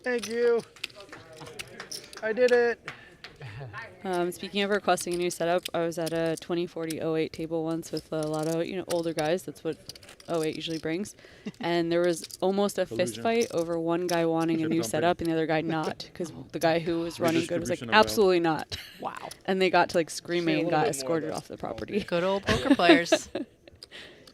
Thank you. I did it. Speaking of requesting a new setup, I was at a 2040-08 table once with a lot of older guys. That's what 08 usually brings. And there was almost a fist fight over one guy wanting a new setup and the other guy not, because the guy who was running good was like, absolutely not. Wow. And they got to like screaming and got escorted off the property. Good old poker players.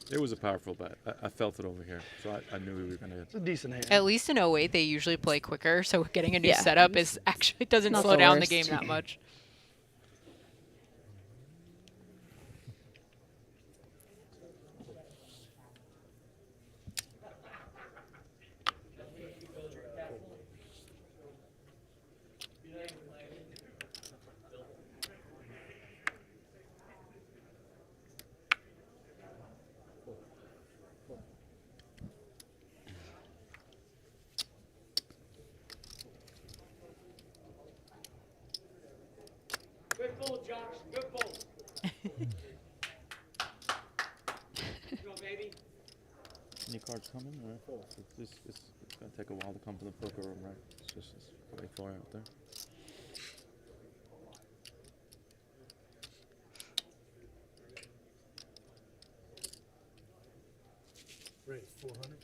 It was a powerful bet. I felt it over here, so I knew we were going to It's a decent hand. At least in 08, they usually play quicker, so getting a new Yeah. setup is actually doesn't Not slow the down the worst. game that much. Good pull, Josh. Good pull. Go, baby. Any cards coming? Or it's going to take a while to come to the poker room, right? It's way far out there. Right, 400.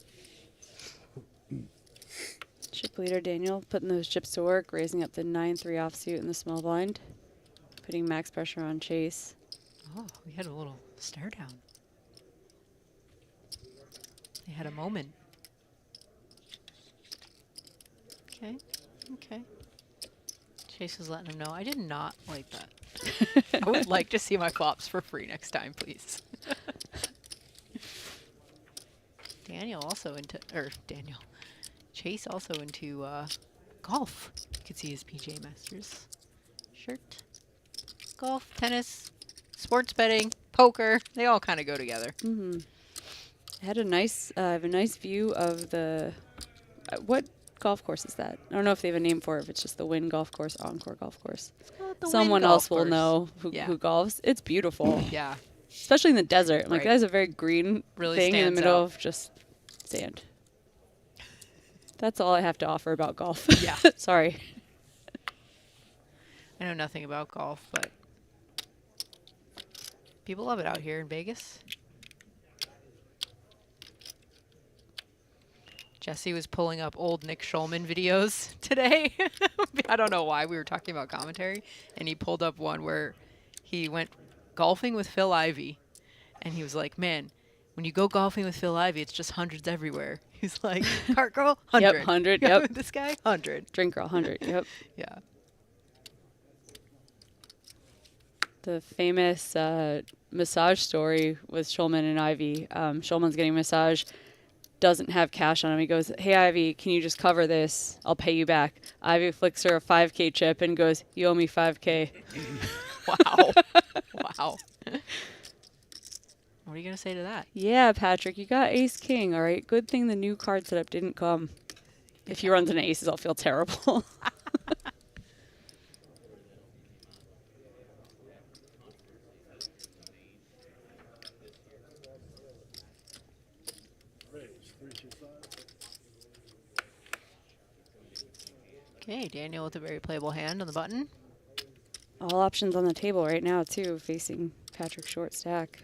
Chip leader Daniel putting those chips to work, raising up the 9-3 offsuit in the small blind, putting max pressure on Chase. Oh, we had a little stare down. They had a moment. Okay, okay. Chase is letting him know. I did not like that. I would like to see my flops for free next time, please. Chase also into golf. You can see his PJ Masters shirt. Golf, tennis, sports betting, poker, they all kind of go together. Mm-hmm. I had a nice, I have a nice view of the, what golf course is that? I don't know if they have a name for it, if it's just the Wynn Golf Course, Encore Golf Course. The Someone Wynn else Golf will Course. know who golfs. It's beautiful. Yeah. Especially in the desert. I'm like, Right. that is a very green Really thing in the stands middle out. of just sand. That's all I have to offer about golf. Yeah. Sorry. I know nothing about golf, but people love it out here in Vegas. Jesse was pulling up old Nick Schulman videos today. I don't know why we were talking about commentary, and he pulled up one where he went golfing with Phil Ivey, and he was like, "Man, when you go golfing with Phil Ivey, it's just hundreds everywhere." He's like, "Cart girl, 100. Yep, 100. Yep. This guy, 100. Drink girl, 100. Yep. Yeah. The famous massage story with Schulman and Ivy. Schulman's getting a massage, doesn't have cash on him. He goes, "Hey, Ivy, can you just cover this? I'll pay you back." Ivy flicks her a 5K chip and goes, "You owe me 5K. Wow. Wow. What are you going to say to that? Yeah, Patrick, you got ace king. All right. Good thing the new card setup didn't come. If he runs into aces, I'll feel terrible. Okay, Daniel with a very playable hand on the button. All options on the table right now, too, facing Patrick's short stack.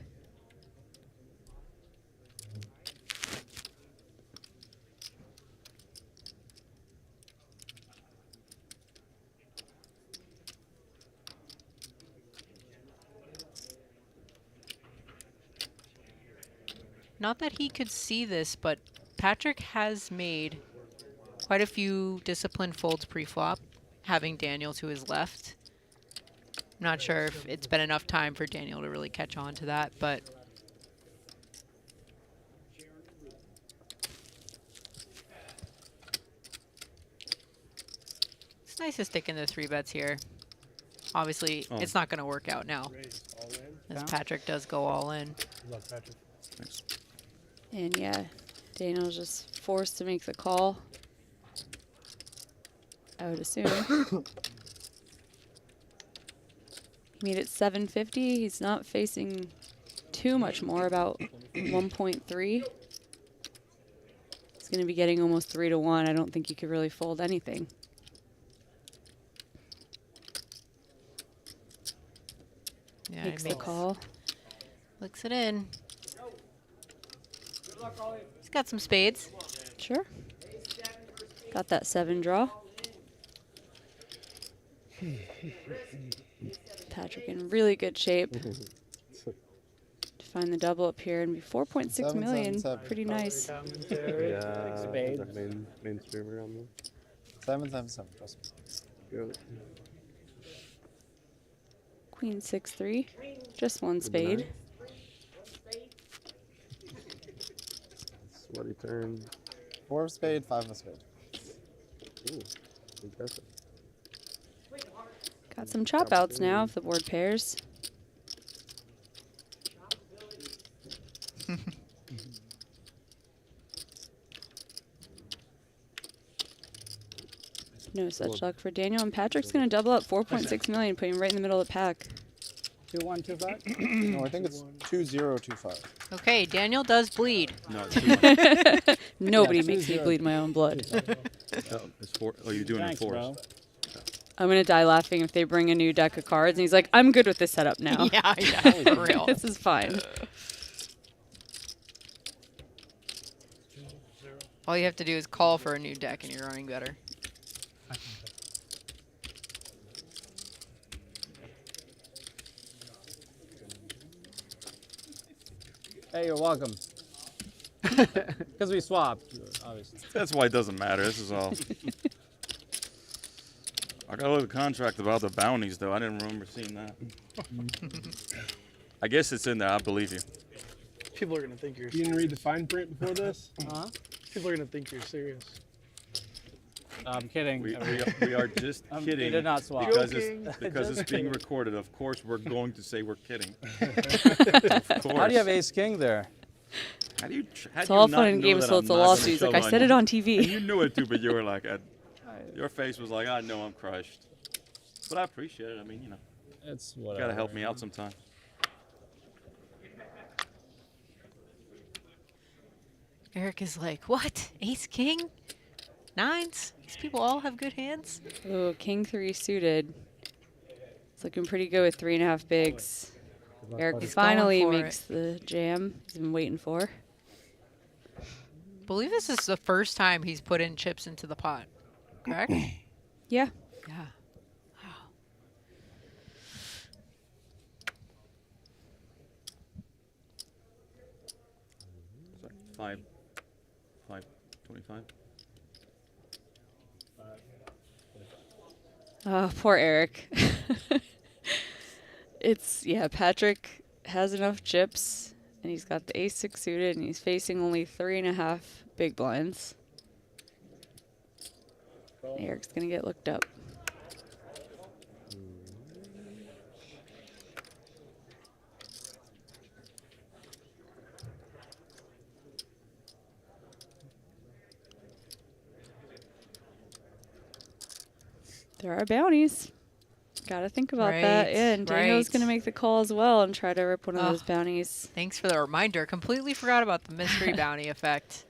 Not that he could see this, but Patrick has made quite a few disciplined folds pre-flop, having Daniel to his left. I'm not sure if it's been enough time for Daniel to really catch on to that, but it's nice to stick in the 3-bets here. Obviously, it's not going to work out now, as Patrick does go all in. Love Patrick. Thanks. And yeah, Daniel's just forced to make the call, I would assume. He made it 750. He's not facing too much more, about 1.3. He's going to be getting almost 3 to 1. I don't think you could really fold anything. Yeah, Makes the call. Looks it in. He's got some spades. Sure. Got that 7 draw. Patrick in really good shape to find the double up here and be 4.6 million. Pretty nice. Yeah. Spades. Mainstream around there. 777. Queen 6-3. Just one spade. Sweaty turn. 4 of spade, 5 of spade. Ooh, impressive. Got some chop outs now if the board pairs. No such luck for Daniel, and Patrick's going to double up 4.6 million, putting him right in the middle of the pack. 2125. No, I think it's 2025. Okay, Daniel does bleed. No, Nobody makes me bleed my own blood. it's 4. Oh, you're doing it in 4s. I'm going to die laughing if they bring a new deck of cards, and he's like, I'm good with this setup now. Yeah, for real. This is fine. All you have to do is call for a new deck and you're running better. Hey, you're welcome. Because we swapped, obviously. That's why it doesn't matter. This is all. I got a little contract about the bounties, though. I didn't remember seeing that. I guess it's in there. I believe you. People are gonna think you're. You didn't read the fine print before this? People are gonna think you're serious. I'm kidding. We are just kidding. We did not swap. Because it's being recorded. Of course, we're going to say we're kidding. Of course. How do you have ace king there? How do you? It's all fun and games till it's a lawsuit. He's like, I said it on TV. You knew it too, but you were like, your face was like, I know I'm crushed. But I appreciate it. I mean, you know, it's you whatever. gotta help me out sometime. Eric is like, what? Ace king? 9s? These people all have good hands? Oh, king 3 suited. It's looking pretty good with 3.5 bigs. Eric finally makes the jam he's been waiting for. I believe this is the first time he's put in chips into the pot, correct? Yeah. Yeah. Wow. Sorry, 5.25. Oh, poor Eric. Yeah, Patrick has enough chips, and he's got the ace-6 suited, and he's facing only 3.5 big blinds. Eric's going to get looked up. There are bounties. Got to think about that. Yeah, and Daniel's going to make the call as well and try to rip one of those bounties. Thanks for the reminder. Completely forgot about the mystery bounty effect.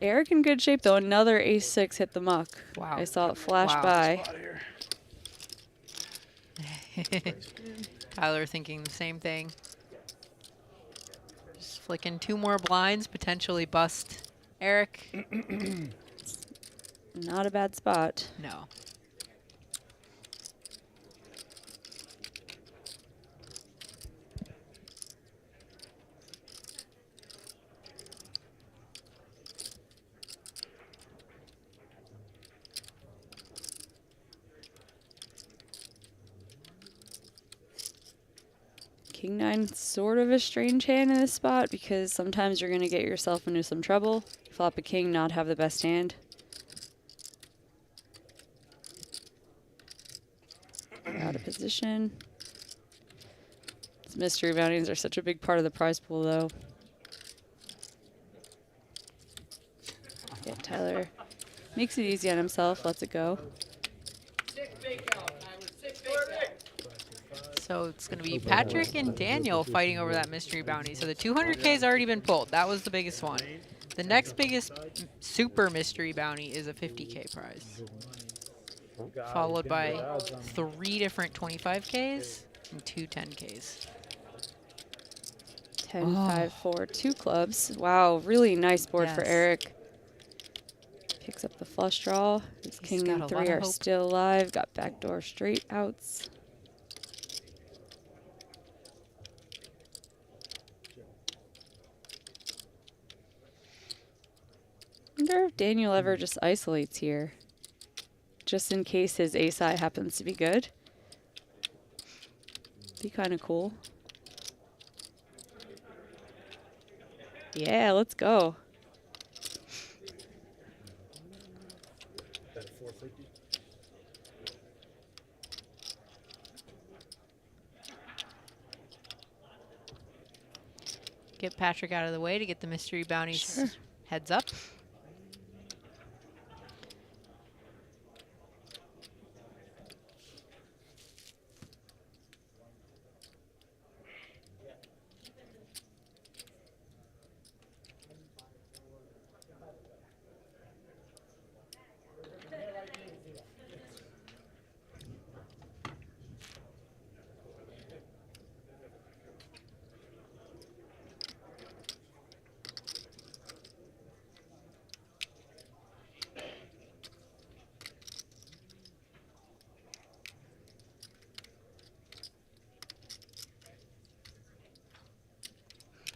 Eric in good shape, though. Another ace-6 hit the muck. Wow. I saw it flash by. Tyler thinking the same thing. Just flicking 2 more blinds, potentially bust Eric. Not a bad spot. No. King 9, sort of a strange hand in this spot because sometimes you're going to get yourself into some trouble. Flop a king, not have the best hand. Out of position. These mystery bounties are such a big part of the prize pool, though. Yeah, Tyler makes it easy on himself, lets it go. So it's going to be Patrick and Daniel fighting over that mystery bounty. So the 200K has already been pulled. That was the biggest one. The next biggest super mystery bounty is a 50K prize, followed by 3 different 25Ks and 2 10Ks. 10, 5, 4, 2 clubs. Wow, really nice board for Eric. Picks up the flush draw. His king and 3 are still alive. Got backdoor straight outs. I wonder if Daniel ever just isolates here, just in case his ace-high happens to be good. Be kind of cool. Yeah, let's go. Get Patrick out of the way to get the mystery bounties heads up.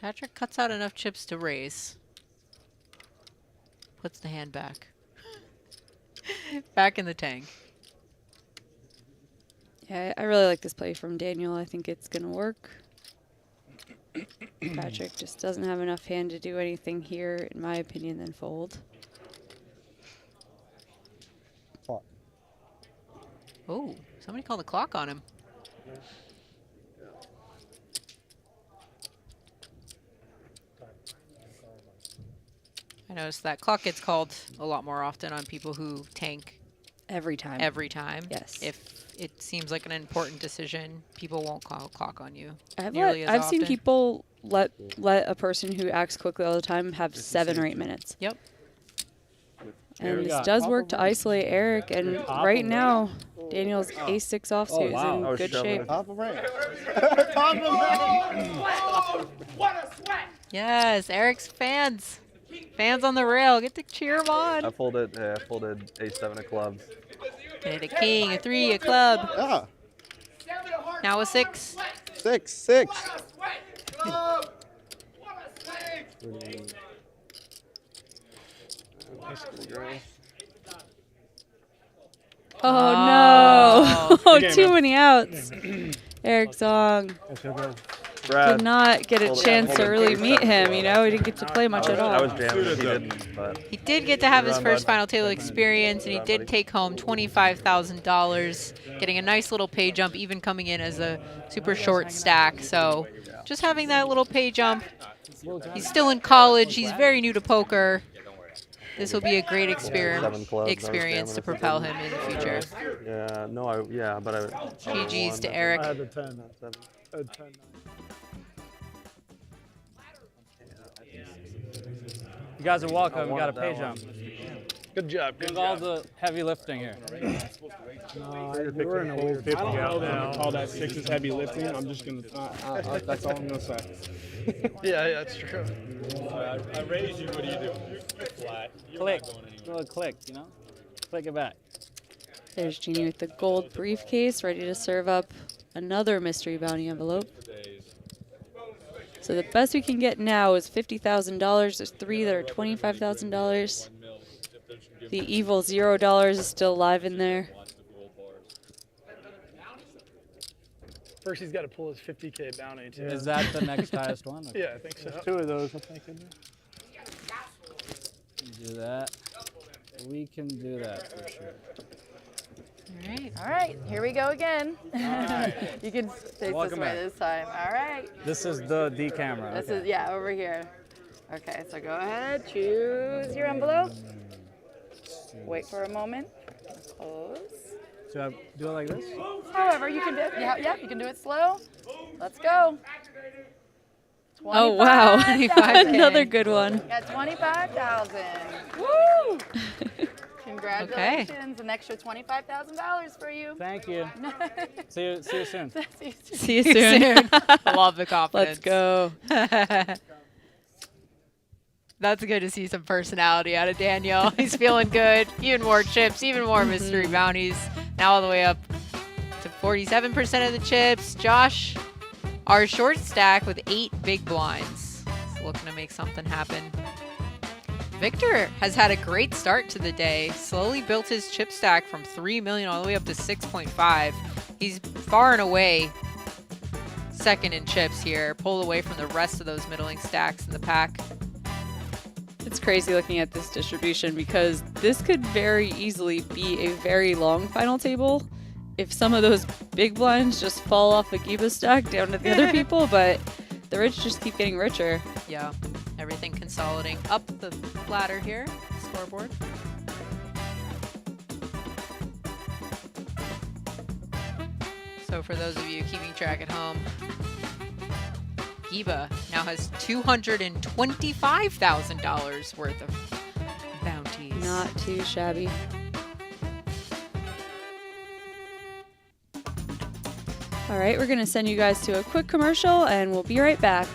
Patrick cuts out enough chips to raise. Puts the hand back. Back in the tank. Yeah, I really like this play from Daniel. I think it's going to work. Patrick just doesn't have enough hand to do anything here, in my opinion, than fold. Oh, somebody called the clock on him. I noticed that clock gets called a lot more often on people who tank every time. Every time. Yes. If it seems like an important decision, people won't call clock on you. I've seen people let a person who acts quickly all the time have 7 or 8 minutes. Yep. And this does work to isolate Eric, and right now, Daniel's ace-6 offsuit is in good shape. Yes, Eric's fans. Fans on the rail. Get to cheer him on. I folded a7 of clubs. And a king, a 3, a club. Yeah. Now a 6. 6. Oh no! Too many outs. Eric Song did not get a chance to really meet him. You know, he didn't get to play much at all. I was jamming. He didn't, but He did get to have his first final table experience, and he did take home $25,000, getting a nice little pay jump, even coming in as a super short stack. So just having that little pay jump. He's still in college. He's very new to poker. This will be a great experience to propel him in the future. Yeah, no, but I. GG's to Eric. I had a 10. I had 10. You guys are welcome. We got a pay jump. Good job. Doing all the heavy lifting here. We're in a weird 50 out now. Call that 6 is heavy lifting. I'm just going to, that's all I'm going to say. Yeah, that's true. I raise you. What do you do? Flat. Click. Do a click, you know? Click it back. There's Jeannie with the gold briefcase, ready to serve up another mystery bounty envelope. So the best we can get now is $50,000. There's 3 that are $25,000. The evil $0 is still alive in there. First, he's got to pull his 50K bounty, too. Is that the next highest one? Okay. Yeah, I think so. There's 2 of those, I think, in there. Do that. We can do that for sure. All right, here we go again. right. You can face Welcome this way back. this time. All right. This is the D camera. This okay. is, yeah, over here. Okay, so go ahead, choose your envelope. Wait for a moment. Close. So I do it like this? However, you can do it. Yeah, you can do it slow. Let's go. Oh, wow. 25,000. Another good one. Got 25,000. Woo! Congratulations. An extra $25,000 for you. Thank you. See you soon. See you soon. Love the confidence. Let's go. That's good to see some personality out of Daniel. He's feeling good. Even more chips, even more mystery bounties. Now all the way up to 47% of the chips. Josh, our short stack with 8 big blinds. He's looking to make something happen. Victor has had a great start to the day. Slowly built his chip stack from 3 million all the way up to 6.5. He's far and away second in chips here. Pulled away from the rest of those middling stacks in the pack. It's crazy looking at this distribution because this could very easily be a very long final table if some of those big blinds just fall off the Giba stack down to the other people, but the rich just keep getting richer. Yeah, everything consolidating up the ladder here, scoreboard. So for those of you keeping track at home, Giba now has $225,000 worth of bounties. Not too shabby. All right, we're going to send you guys to a quick commercial and we'll be right back.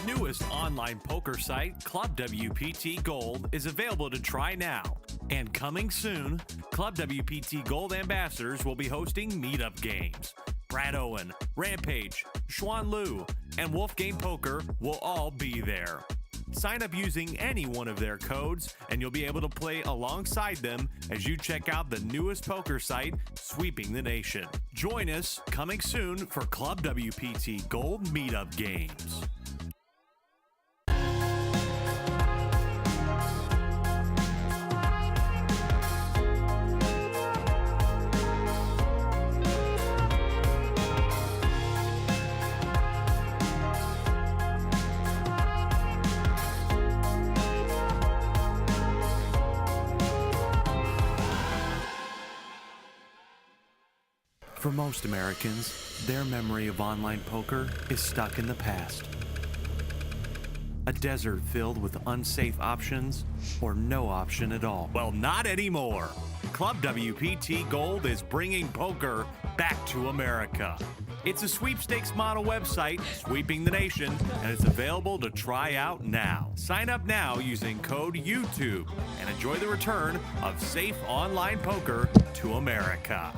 Newest online poker site, ClubWPT Gold, is available to try now. And coming soon, ClubWPT Gold ambassadors will be hosting meetup games. Brad Owen, Rampage, Xuan Liu, and Wolfgame Poker will all be there. Sign up using any one of their codes, and you'll be able to play alongside them as you check out the newest poker site, sweeping the nation. Join us coming soon for ClubWPT Gold Meetup Games. For most Americans, their memory of online poker is stuck in the past. A desert filled with unsafe options or no option at all. Well, not anymore. ClubWPT Gold is bringing poker back to America. It's a sweepstakes model website, sweeping the nation, and it's available to try out now. Sign up now using code YouTube and enjoy the return of safe online poker to America.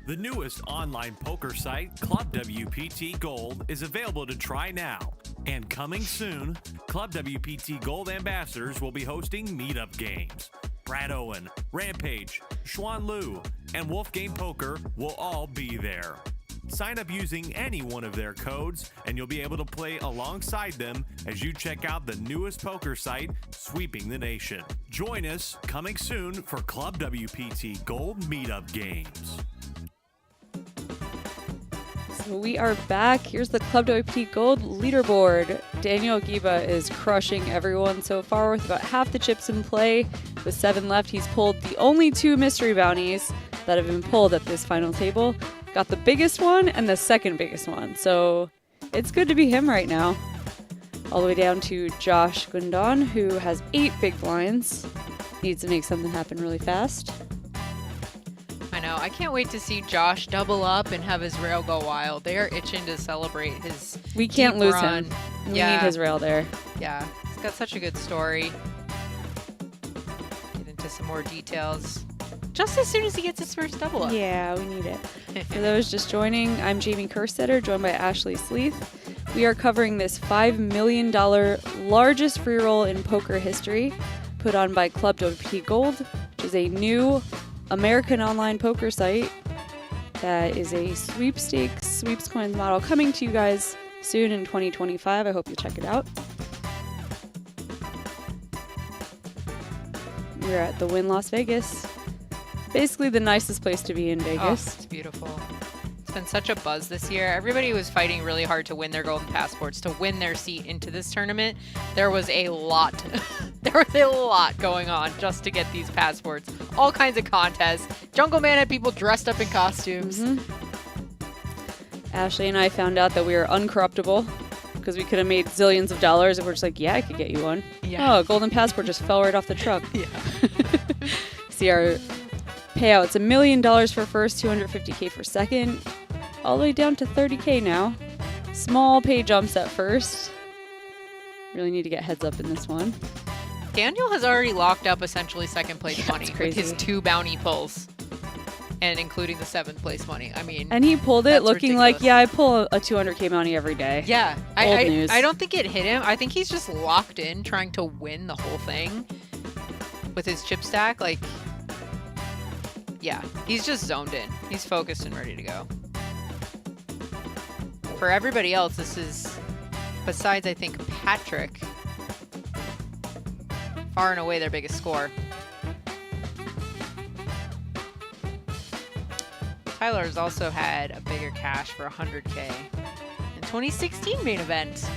The newest online poker site, ClubWPT Gold, is available to try now. And coming soon, ClubWPT Gold ambassadors will be hosting meetup games. Brad Owen, Rampage, Xuan Liu, and Wolfgame Poker will all be there. Sign up using any one of their codes, and you'll be able to play alongside them as you check out the newest poker site, sweeping the nation. Join us coming soon for ClubWPT Gold Meetup Games. So we are back. Here's the ClubWPT Gold leaderboard. Daniel Giba is crushing everyone so far with about half the chips in play. With 7 left, he's pulled the only 2 mystery bounties that have been pulled at this final table. Got the biggest one and the second biggest one. So it's good to be him right now. All the way down to Josh Gundon, who has 8 big blinds. Needs to make something happen really fast. I know. I can't wait to see Josh double up and have his rail go wild. They are itching to celebrate his We can't deep lose run. him. We need his rail there. Yeah. He's got such a good story. Get into some more details just as soon as he gets his first double up. Yeah, we need it. For those just joining, I'm Jamie Kerstetter, joined by Ashley Sleeth. We are covering this $5 million largest free roll in poker history, put on by ClubWPT Gold, which is a new American online poker site. That is a sweepstakes, sweeps coins model coming to you guys soon in 2025. I hope you check it out. We're at the Wynn Las Vegas. Basically the nicest place to be in Vegas. Oh, it's beautiful. It's been such a buzz this year. Everybody was fighting really hard to win their golden passports, to win their seat into this tournament. There was a lot. There was a lot going on just to get these passports. All kinds of contests. Jungle Man had people dressed up in costumes. Ashley and I found out that we were uncorruptible because we could have made zillions of dollars, and we're just like, yeah, I could get you one. Yeah. Oh, golden passport just fell right off the truck. Yeah. See our payouts: $1 million for first, $250K for second, all the way down to $30K now. Small pay jumps at first. Really need to get heads up in this one. Daniel has already locked up essentially second place money with crazy. his 2 bounty pulls, and including the 7th place money. I mean, And he pulled it that's looking ridiculous. like, yeah, I pull a 200K bounty every day. Yeah, Old news. I don't think it hit him. I think he's just locked in trying to win the whole thing with his chip stack. Like, yeah, he's just zoned in. He's focused and ready to go. For everybody else, this is, besides I think Patrick, far and away their biggest score. Tyler has also had a bigger cash for 100K in 2016 main event.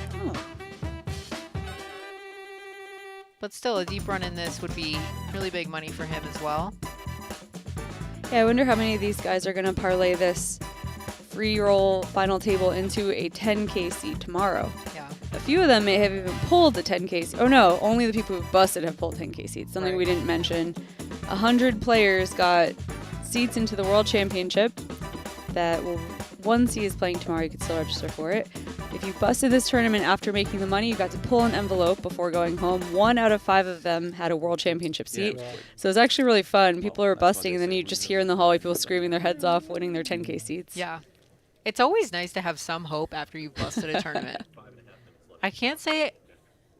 But still, a deep run in this would be really big money for him as well. Yeah, I wonder how many of these guys are going to parlay this free roll final table into a 10K seat tomorrow. Yeah. A few of them may have even pulled the 10K seat. Oh no, only the people who've busted have pulled 10K seats. Something we didn't mention. 100 players got seats into the World Championship that will, one seat is playing tomorrow. You can still register for it. If you busted this tournament after making the money, you got to pull an envelope before going home. 1 out of 5 of them had a World Championship seat. So it's actually really fun. People are busting, and then you just hear in the hallway people screaming their heads off, winning their 10K seats. Yeah. It's always nice to have some hope after you've busted a tournament. I can't say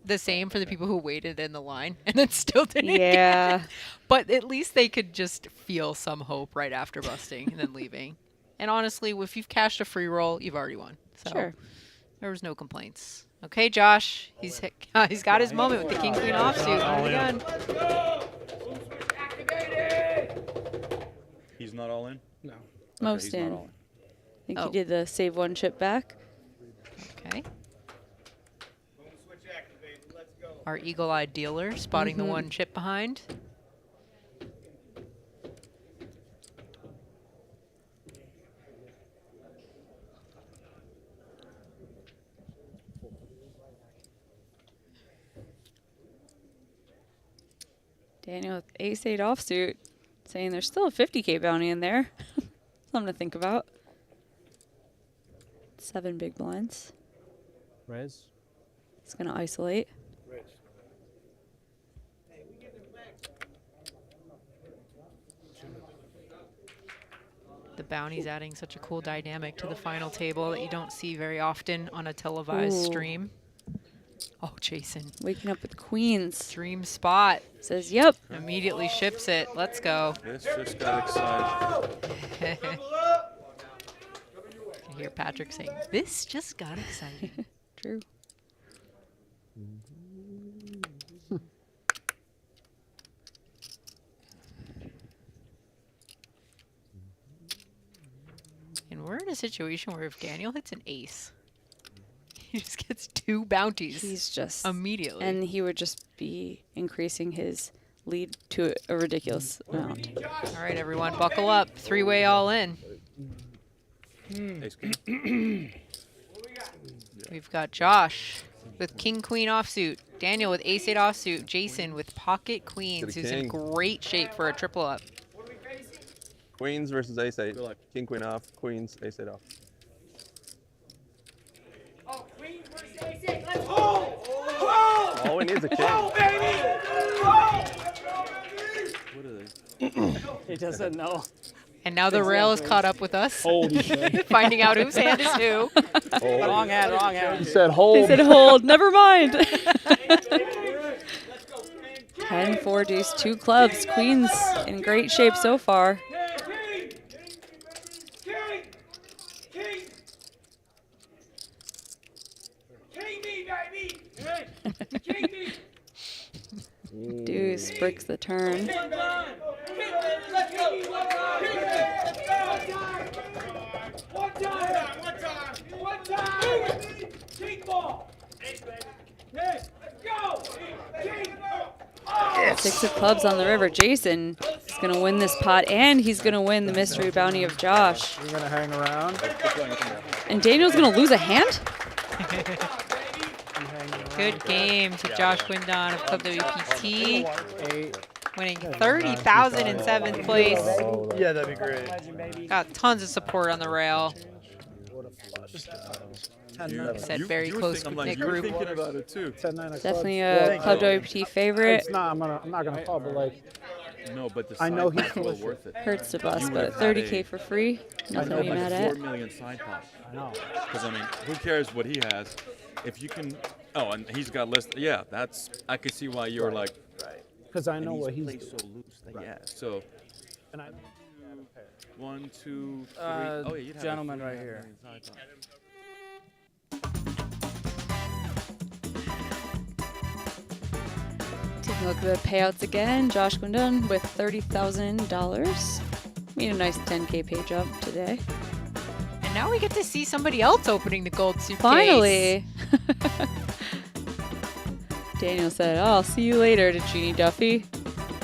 the same for the people who waited in the line and then still didn't Yeah. get it. But at least they could just feel some hope right after busting and then leaving. And honestly, if you've cashed a free roll, you've already won. So Sure. there was no complaints. Okay, Josh, he's got his moment with the King Queen offsuit. All Again. He's not all in? No. Most he's not in. all in. I think he did the save 1 chip back. Okay. Our eagle-eyed dealer spotting the 1 chip behind. Daniel with ace-8 offsuit, saying there's still a 50K bounty in there. Something to think about. 7 big blinds. Raise. It's going to isolate. The bounty's adding such a cool dynamic to the final table that you don't see very often on a televised stream. Oh, Jason. Waking up with queens. Dream spot. Says, yep. Immediately ships it. Let's go. This just got excited. I hear Patrick saying, this just got exciting. True. And we're in a situation where if Daniel hits an ace, he just gets 2 bounties. He's just immediately. And he would just be increasing his lead to a ridiculous amount. All right, everyone, buckle up. 3-way all in. Ace king. We've got Josh with King Queen offsuit, Daniel with Ace-8 offsuit, Jason with Pocket Queens, who's in great shape for a triple up. Queens versus ace-8. King, queen off. Queens, ace-8 off. Oh, queen versus ace-8. Let's go! Oh! All we need is a king. Oh, baby! What are they? He doesn't know. And now the rail is caught up with us, Hold, he said. finding out whose hand is who. Wrong hand, wrong hand. He said hold. He said hold. Never mind. 10, 4, deuce, 2 clubs. Queens in great shape so far. Deuce breaks the turn. Six of clubs on the river. Jason is going to win this pot, and he's going to win the mystery bounty of Josh. You're going to hang around. And Daniel's going to lose a hand? Good game to Josh Windon of Club WPT, winning 30,000 in 7th place. Yeah, that'd be great. Got tons of support on the rail. Said very close knit group. About it too. Definitely a Club WPT favorite. It's not. I'm not gonna call, but like. No, but the I know side he's pot's well worth it. Hurts to bust, You but would've had 30K for free. Nothing to be mad like at. 4 million side pot. I know. Because I mean, who cares what he has? If you can, oh, and he's got list. Yeah, that's. I could see why you're like. Right. Because I know and what he's he's played doing. so loose. That, yeah. So. And I. 1, 2, 3. Oh yeah, you'd have Gentleman right here. Taking a look at the payouts again. Josh Gwendon with $30,000. Made a nice 10K pay jump today. And now we get to see somebody else opening the gold suitcase. Finally! Daniel said, oh, I'll see you later to Jeannie Duffy.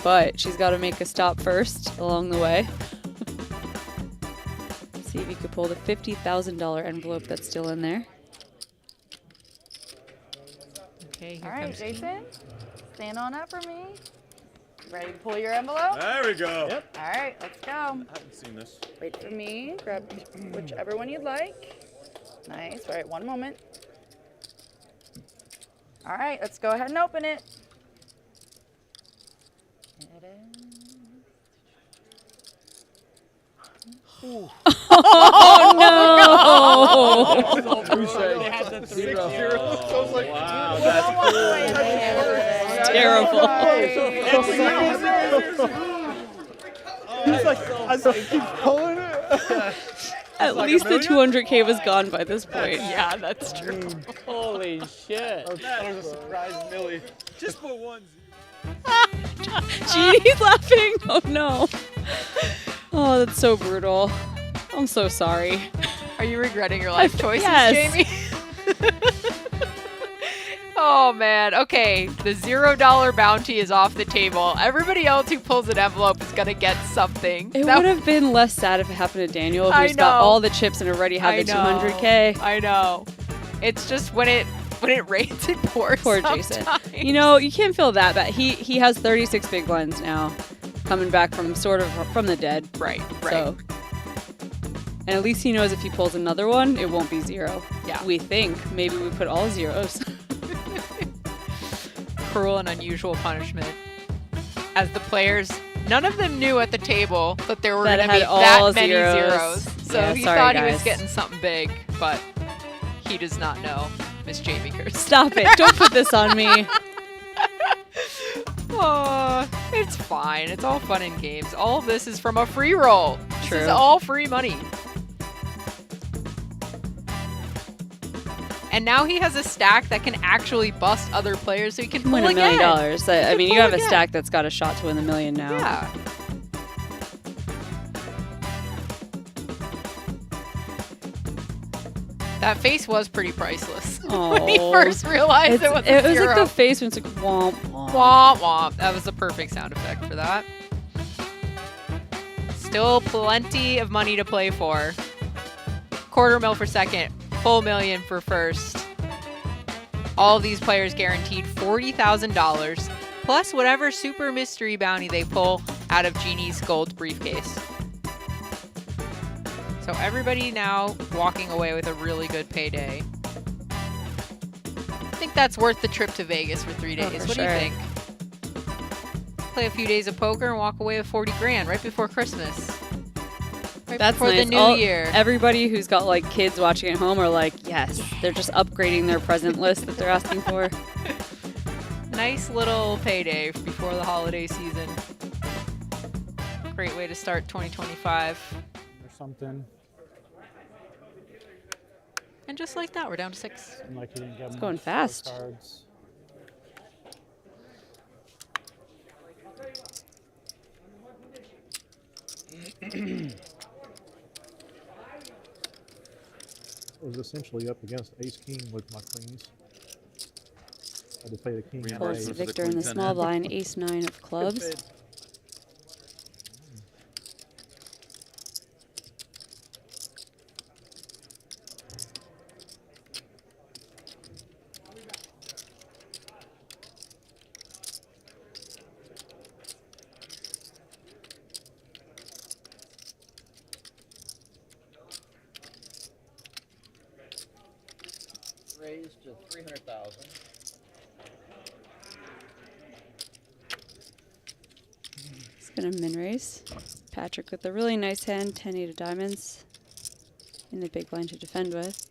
But she's got to make a stop first along the way. See if you could pull the $50,000 envelope that's still in there. Okay, All right, Jason, stand on up for me. Ready to pull your envelope? There we go. Yep. All right, let's go. I haven't seen this. Wait for me. Grab whichever one you'd like. Nice. All right, one moment. All right, let's go ahead and open it. Oh, no! Wow, that's terrible. He's like, I keep pulling it. At least the 200K was gone by this point. Yeah, that's true. Holy shit. That was a surprise, Millie. Just for one. Jeannie's laughing. Oh no. Oh, that's so brutal. I'm so sorry. Are you regretting your life choices, yes. Jamie? Oh man. Okay, the $0 bounty is off the table. Everybody else who pulls an envelope is gonna get something. It would have been less sad if it happened to Daniel, who's got all the chips and already had the 200K. I know. It's just when it rains, it pours. Poor sometimes. Jason. You know, you can't feel that bad. He has 36 big blinds now, coming back from sort of from the dead. Right. So, and at least he knows if he pulls another one, it won't be zero. Yeah. We think maybe we put all zeros. Cruel and unusual punishment. As the players, none of them knew at the table that there were going to be that many zeros. So yeah, he sorry, thought guys. he was getting something big, but he does not know. Miss Jamie Kurtz. Stop it. Don't put this on me. Oh, it's fine. It's all fun and games. All of this is from a free roll. True. This is all free money. And now he has a stack that can actually bust other players, so he can pull Win $1 again. million. I mean, you pull have a again. stack that's got a shot to win the million now. Yeah. That face was pretty priceless when he first realized it was a It was zero. like the face when it's like womp womp. Womp womp. That was the perfect sound effect for that. Still plenty of money to play for. $250,000 for second, full million for first. All of these players guaranteed $40,000 plus whatever super mystery bounty they pull out of Jeannie's gold briefcase. So everybody now walking away with a really good payday. I think that's worth the trip to Vegas for 3 days. for What do you sure. think? Play a few days of poker and walk away with 40 grand right before Christmas. Right That's before nice. the new year. Everybody who's got like kids watching at home are like, yes, they're just upgrading their present list that they're asking for. Nice little payday before the holiday season. Great way to start 2025. Or something. And just like that, we're down to 6. And like he didn't get It's going fast. cards. I was essentially up against ace king with my queens. I had to play the king. Folds to Victor in the small blind, ace 9 of clubs. Raised to 300,000. He's going to min raise. Patrick with a really nice hand, 10-8 of diamonds in the big blind to defend with.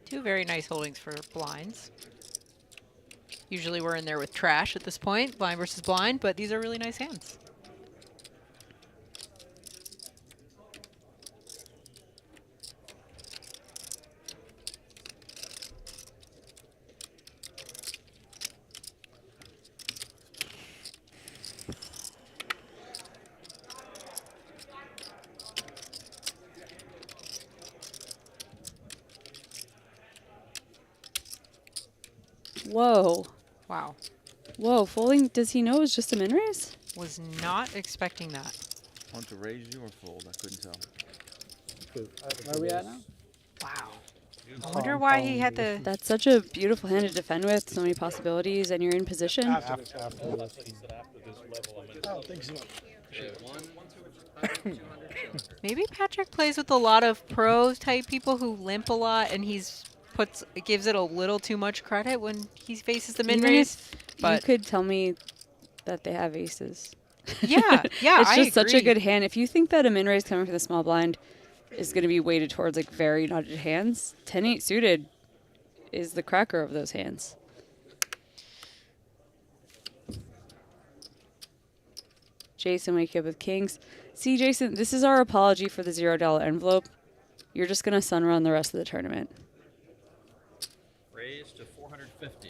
Two very nice holdings for blinds. Usually we're in there with trash at this point, blind versus blind, but these are really nice hands. Whoa. Wow. Whoa, folding, does he know it was just a min raise? Was not expecting that. Want to raise you or fold? I couldn't tell. Where are we at now? Wow. I wonder why he had the... That's such a beautiful hand to defend with, so many possibilities, and you're in position. After this level, I don't think so. Maybe Patrick plays with a lot of pro type people who limp a lot, and gives it a little too much credit when he faces the min raise. But you could tell me that they have aces. Yeah, yeah, it's just such a agree. good hand. If you think that a min raise coming from the small blind is going to be weighted towards like very knotted hands, 10-8 suited is the cracker of those hands. Jason waking up with kings. See, Jason, this is our apology for the $0 envelope. You're just going to sun run the rest of the tournament. Raised to 450.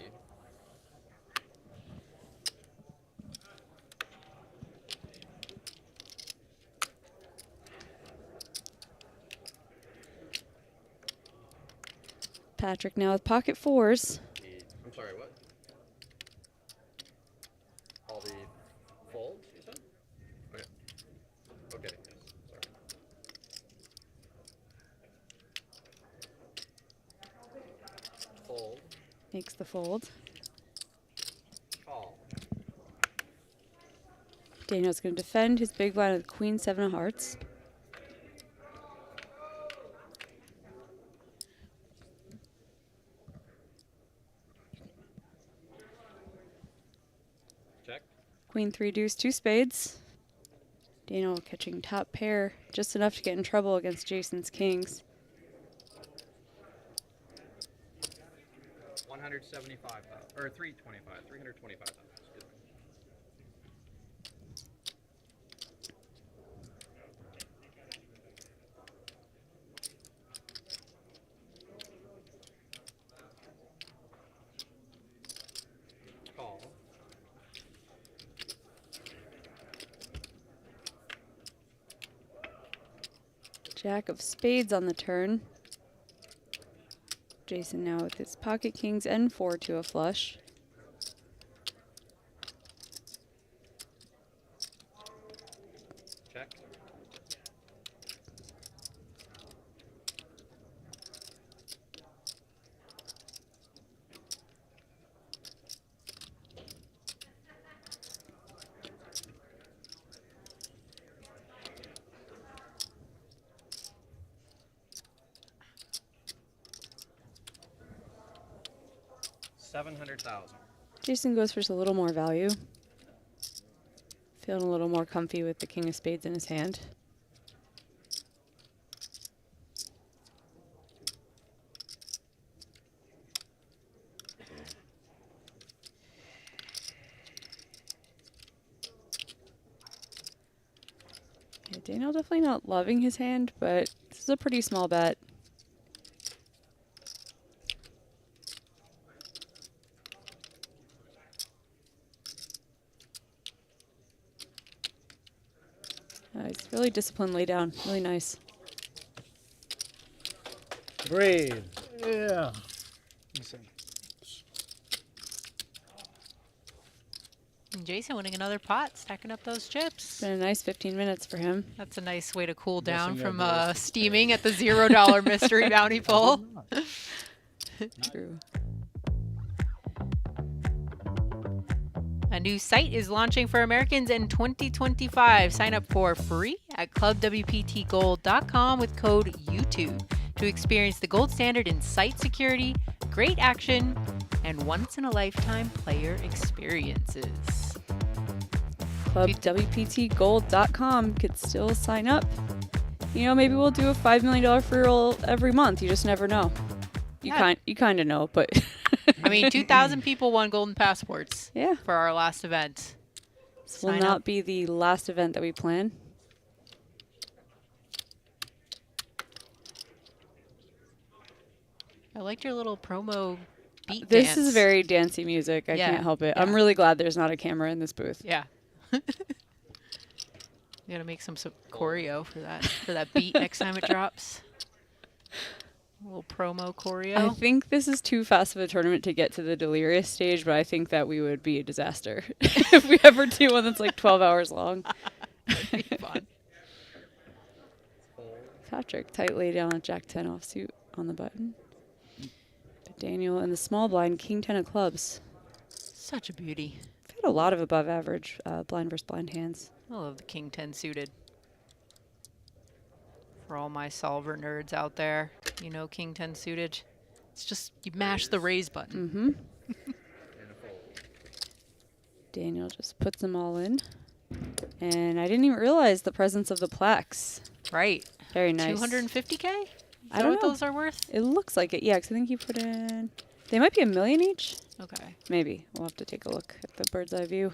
Patrick now with pocket fours. I'm sorry, what? All the folds, you said? Okay. Okay, yes, sorry. Fold. Makes the fold. Call. Daniel's going to defend his big blind with queen 7 of hearts. Check. Queen 3 deuce 2 spades. Daniel catching top pair, just enough to get in trouble against Jason's kings. 175,000 or 325,000. Excuse me. Call. Jack of spades on the turn. Jason now with his pocket kings and 4 to a flush. Check. $700,000. Jason goes for a little more value. Feeling a little more comfy with the king of spades in his hand. Yeah, Daniel definitely not loving his hand, but this is a pretty small bet. Really disciplined laydown. Really nice. Breathe. Yeah. And Jason winning another pot, stacking up those chips. It's been a nice 15 minutes for him. That's a nice way to cool down Guessing from that there's- steaming at the $0 mystery bounty pull. True. A new site is launching for Americans in 2025. Sign up for free at clubwptgold.com with code YouTube to experience the gold standard in site security, great action, and once-in-a-lifetime player experiences. ClubWPTGold.com could still sign up. You know, maybe we'll do a $5 million free roll every month. You just never know. You kind of know, but I mean, 2,000 people won golden passports. Yeah. For our last event. This will Sign not up. be the last event that we plan. I liked your little promo beat This dance. is very dancey music. I Yeah, can't help it. yeah. I'm really glad there's not a camera in this booth. Yeah. You gotta make some choreo for that beat next time it drops. A little promo choreo. I think this is too fast of a tournament to get to the delirious stage, but I think that we would be a disaster if we ever do one that's like 12 hours long. That'd be fun. Patrick, tight lay down with Jack 10 offsuit on the button. But Daniel in the small blind, King 10 of clubs. Such a beauty. I've had a lot of above average blind versus blind hands. I love the King 10 suited. For all my solver nerds out there, you know King 10 suited. It's just, you mash the raise button. Mm-hmm. Daniel just puts them all in. And I didn't even realize the presence of the plaques. Right. Very nice. 250K? I Is don't that what know. those are worth? It looks like it, yeah, because I think you put in... They might be $1 million each. Okay. Maybe. We'll have to take a look at the bird's eye view.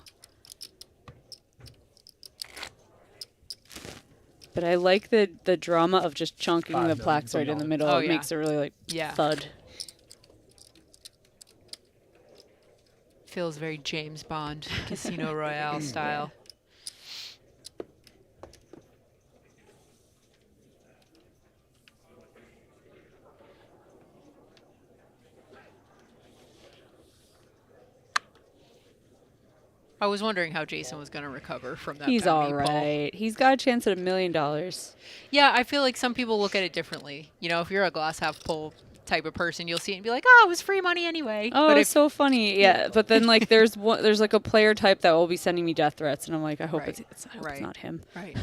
But I like the drama of just chunking the plaques right in the middle. Oh, It yeah. makes it really like thud. Feels very James Bond, Casino Royale style. I was wondering how Jason was going to recover from that. He's bounty all pull. right. He's got a chance at $1 million. Yeah, I feel like some people look at it differently. You know, if you're a glass half full type of person, you'll see it and be like, "Oh, it was free money anyway." Oh, but it's so funny. Yeah, but then like there's like a player type that will be sending me death threats, and I'm like, I hope Right. it's I hope Right. it's not him. Right.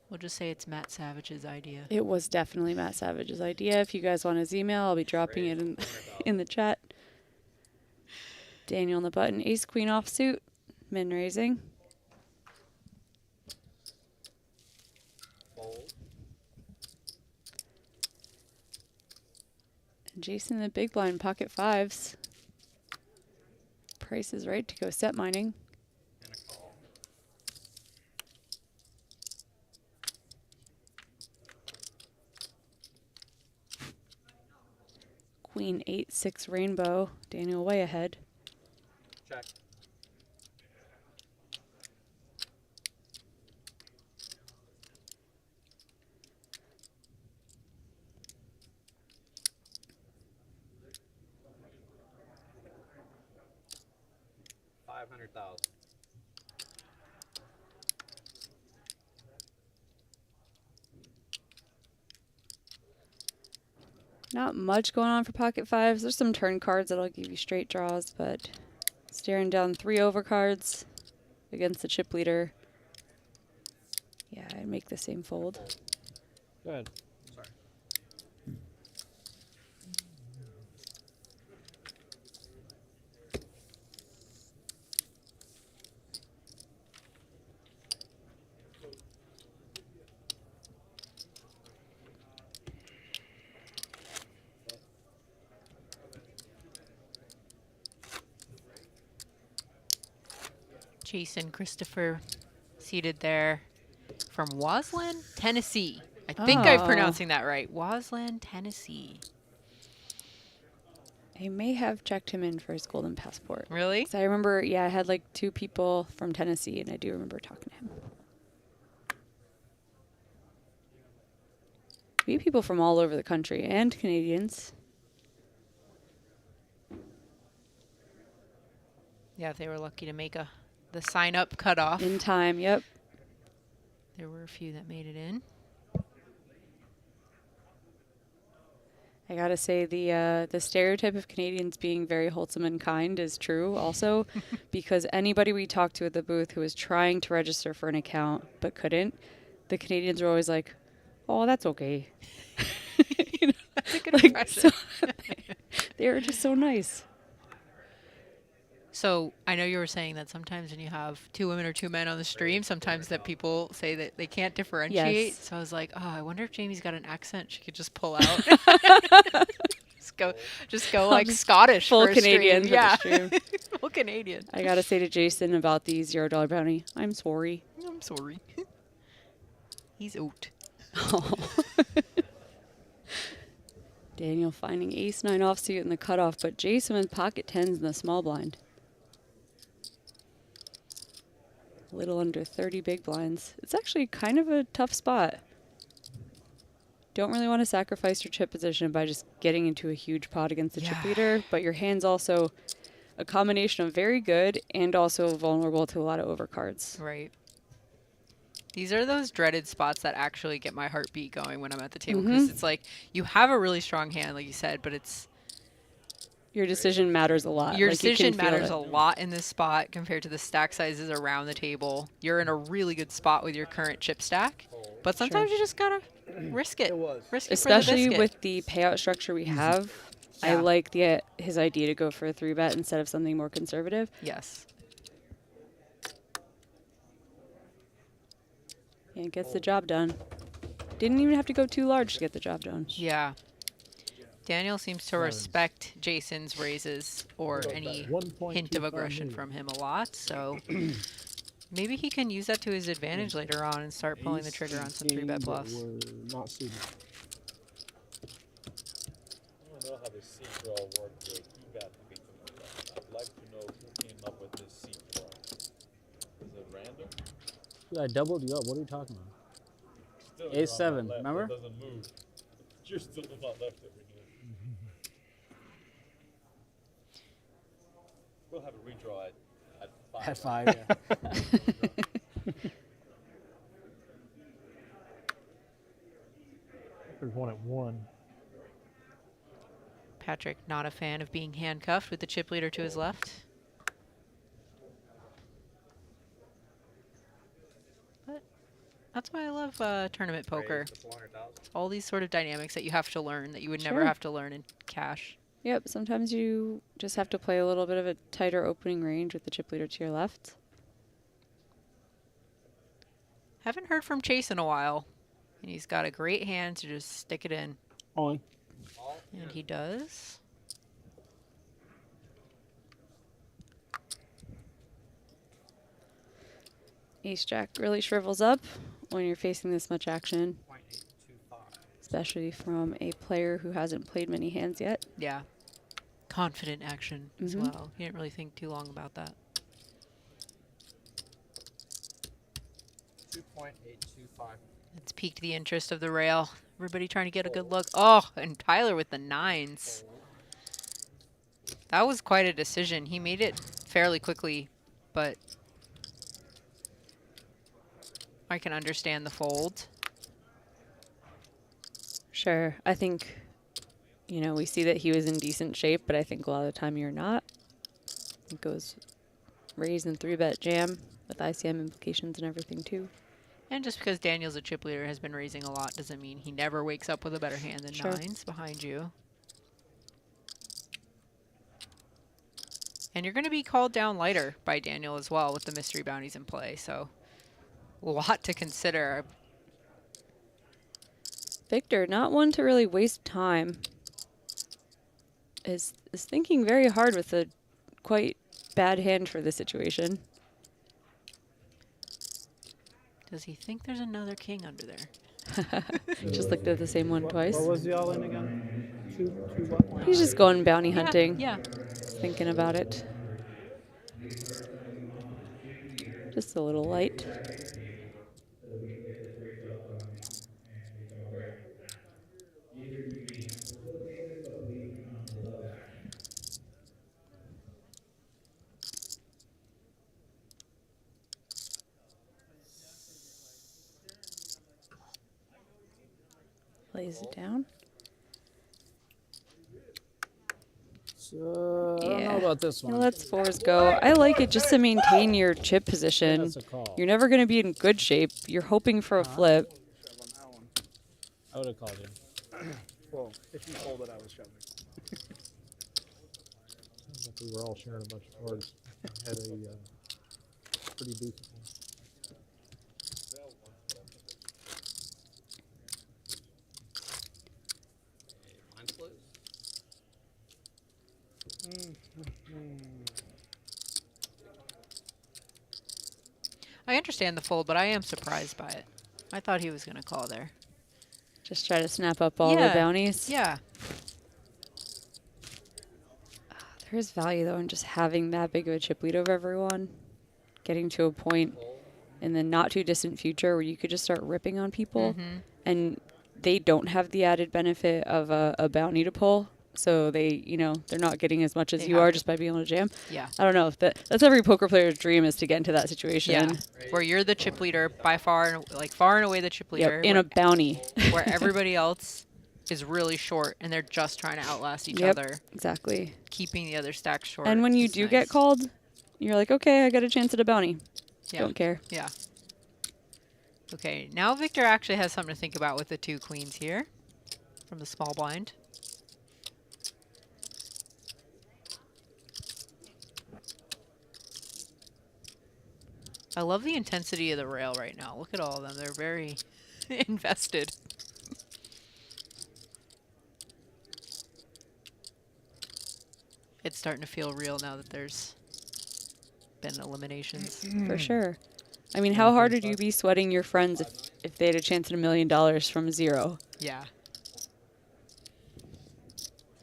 We'll just say it's Matt Savage's idea. It was definitely Matt Savage's idea. If you guys want his email, I'll be dropping it in the chat. Daniel on the button, ace queen offsuit, min raising. And Jason in the big blind, pocket fives. Price is right to go set mining. Queen 8-6 rainbow. Daniel way ahead. Check. $500,000. Not much going on for pocket fives. There's some turn cards that'll give you straight draws, but staring down 3 overcards against the chip leader. Yeah, I'd make the same fold. Good. Sorry. Jason Christopher seated there from Waslin, Tennessee. I think I'm pronouncing that right. Wasland, Tennessee. I may have checked him in for his golden passport. Really? So I remember, yeah, I had like 2 people from Tennessee, and I do remember talking to him. We have people from all over the country and Canadians. Yeah, they were lucky to make the sign up cutoff. In time, yep. There were a few that made it in. I gotta say the stereotype of Canadians being very wholesome and kind is true also, because anybody we talked to at the booth who was trying to register for an account but couldn't, the Canadians were always like, "Oh, that's okay." You know, that's a good impression. So they were just so nice. So I know you were saying that sometimes when you have 2 women or 2 men on the stream, sometimes that people say that they can't differentiate. Yes. So I was like, oh, I wonder if Jamie's got an accent she could just pull out. just go like Scottish full for a Canadian. stream. Yeah, stream. full Canadian. I gotta say to Jason about the $0 bounty, I'm sorry. I'm sorry. He's out. Oh. Daniel finding ace-9 offsuit in the cutoff, but Jason with pocket 10s in the small blind. A little under 30 big blinds. It's actually kind of a tough spot. Don't really want to sacrifice your chip position by just getting into a huge pot against the chip leader, but your hand's also a combination of very good and also vulnerable to a lot of overcards. Right. These are those dreaded spots that actually get my heartbeat going when I'm at the table, because it's like you have a really strong hand, like you said, but it's your decision matters a lot. Your like decision matters a lot in this spot compared to the stack sizes around the table. You're in a really good spot with your current chip stack, but sometimes you just gotta risk it. Risk it especially for the with the payout structure we have. I like his idea to go for a 3-bet instead of something more conservative. Yes. Yeah, it gets the job done. Didn't even have to go too large to get the job done. Yeah. Daniel seems to respect Jason's raises or any hint of aggression from him a lot, so maybe he can use that to his advantage later on and start pulling the trigger on some 3-bet plus. Not suited. I don't know how this seat draw worked with 2-bet to be 2-bet. I'd like to know who came up with this seat draw. Is it random? I doubled you up. What are you talking about? Still A7, remember? It doesn't move. You're still on my left over here. We'll have a redraw at 5. At 5, yeah. There's one at 1. Patrick, not a fan of being handcuffed with the chip leader to his left. But that's why I love tournament poker. All these sort of dynamics that you have to learn that you would never have to learn in cash. Yep, sometimes you just have to play a little bit of a tighter opening range with the chip leader to your left. Haven't heard from Chase in a while, and he's got a great hand to just stick it in. On. And he does. Ace-Jack really shrivels up when you're facing this much action, especially from a player who hasn't played many hands yet. Yeah. Confident action as well. You didn't really think too long about that. 2.825. It's piqued the interest of the rail. Everybody trying to get a good look. Oh, and Tyler with the 9s. That was quite a decision. He made it fairly quickly, but I can understand the fold. Sure. I think, you know, we see that he was in decent shape, but I think a lot of the time you're not. It goes raise and 3-bet jam with ICM implications and everything too. And just because Daniel's a chip leader has been raising a lot doesn't mean he never wakes up with a better hand than 9s behind you. And you're going to be called down lighter by Daniel as well with the mystery bounties in play, so a lot to consider. Victor, not one to really waste time, is thinking very hard with a quite bad hand for this situation. Does he think there's another king under there? Just looked at the same one twice. What was the all in again? Two what? He's just going bounty Yeah, hunting. yeah. Thinking about it. Just a little light. Lays it down. So, I don't know about this one. Let's fours go. I like it just to maintain your chip position. That's a call. You're never going to be in good shape. You're hoping for a flip. I would have called him. Well, if you folded, I was shoving. Sounds like we were all sharing a bunch of cards. I had a pretty decent one. I understand the fold, but I am surprised by it. I thought he was going to call there. Just try to snap up all the bounties. Yeah. There is value, though, in just having that big of a chip lead over everyone. Getting to a point in the not-too-distant future where you could just start ripping on people. And they don't have the added benefit of a bounty to pull. So they, you know, they're not getting as much as you are just by being able to jam. Yeah. I don't know if that's every poker player's dream is to get into that situation. Yeah. Where you're the chip leader by far, like far and away the chip leader. Yep, in a bounty. Where everybody else is really short and they're just trying to outlast each other. Exactly. Keeping the other stacks short. And when you do get called, you're like, okay, I got a chance at a bounty. Yeah. Don't care. Yeah. Okay, now Victor actually has something to think about with the two queens here from the small blind. I love the intensity of the rail right now. Look at all of them. They're very invested. It's starting to feel real now that there's been eliminations. For sure. I mean, how hard would you be sweating your friends if they had a chance at $1 million from 0? Yeah.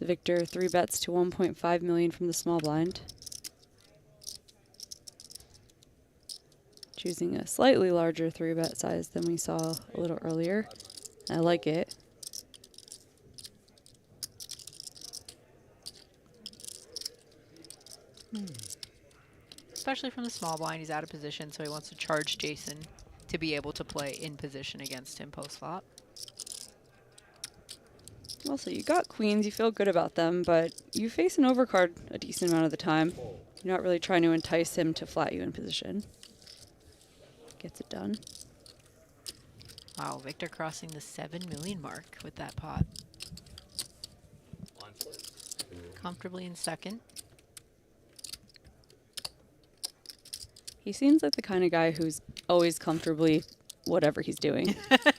Victor 3 bets to 1.5 million from the small blind. Choosing a slightly larger 3 bet size than we saw a little earlier. I like it. Especially from the small blind, he's out of position, so he wants to charge Jason to be able to play in position against him post-flop. Also, you got queens, you feel good about them, but you face an overcard a decent amount of the time. You're not really trying to entice him to flat you in position. Gets it done. Wow, Victor crossing the 7 million mark with that pot. Comfortably in second. He seems like the kind of guy who's always comfortably whatever he's doing.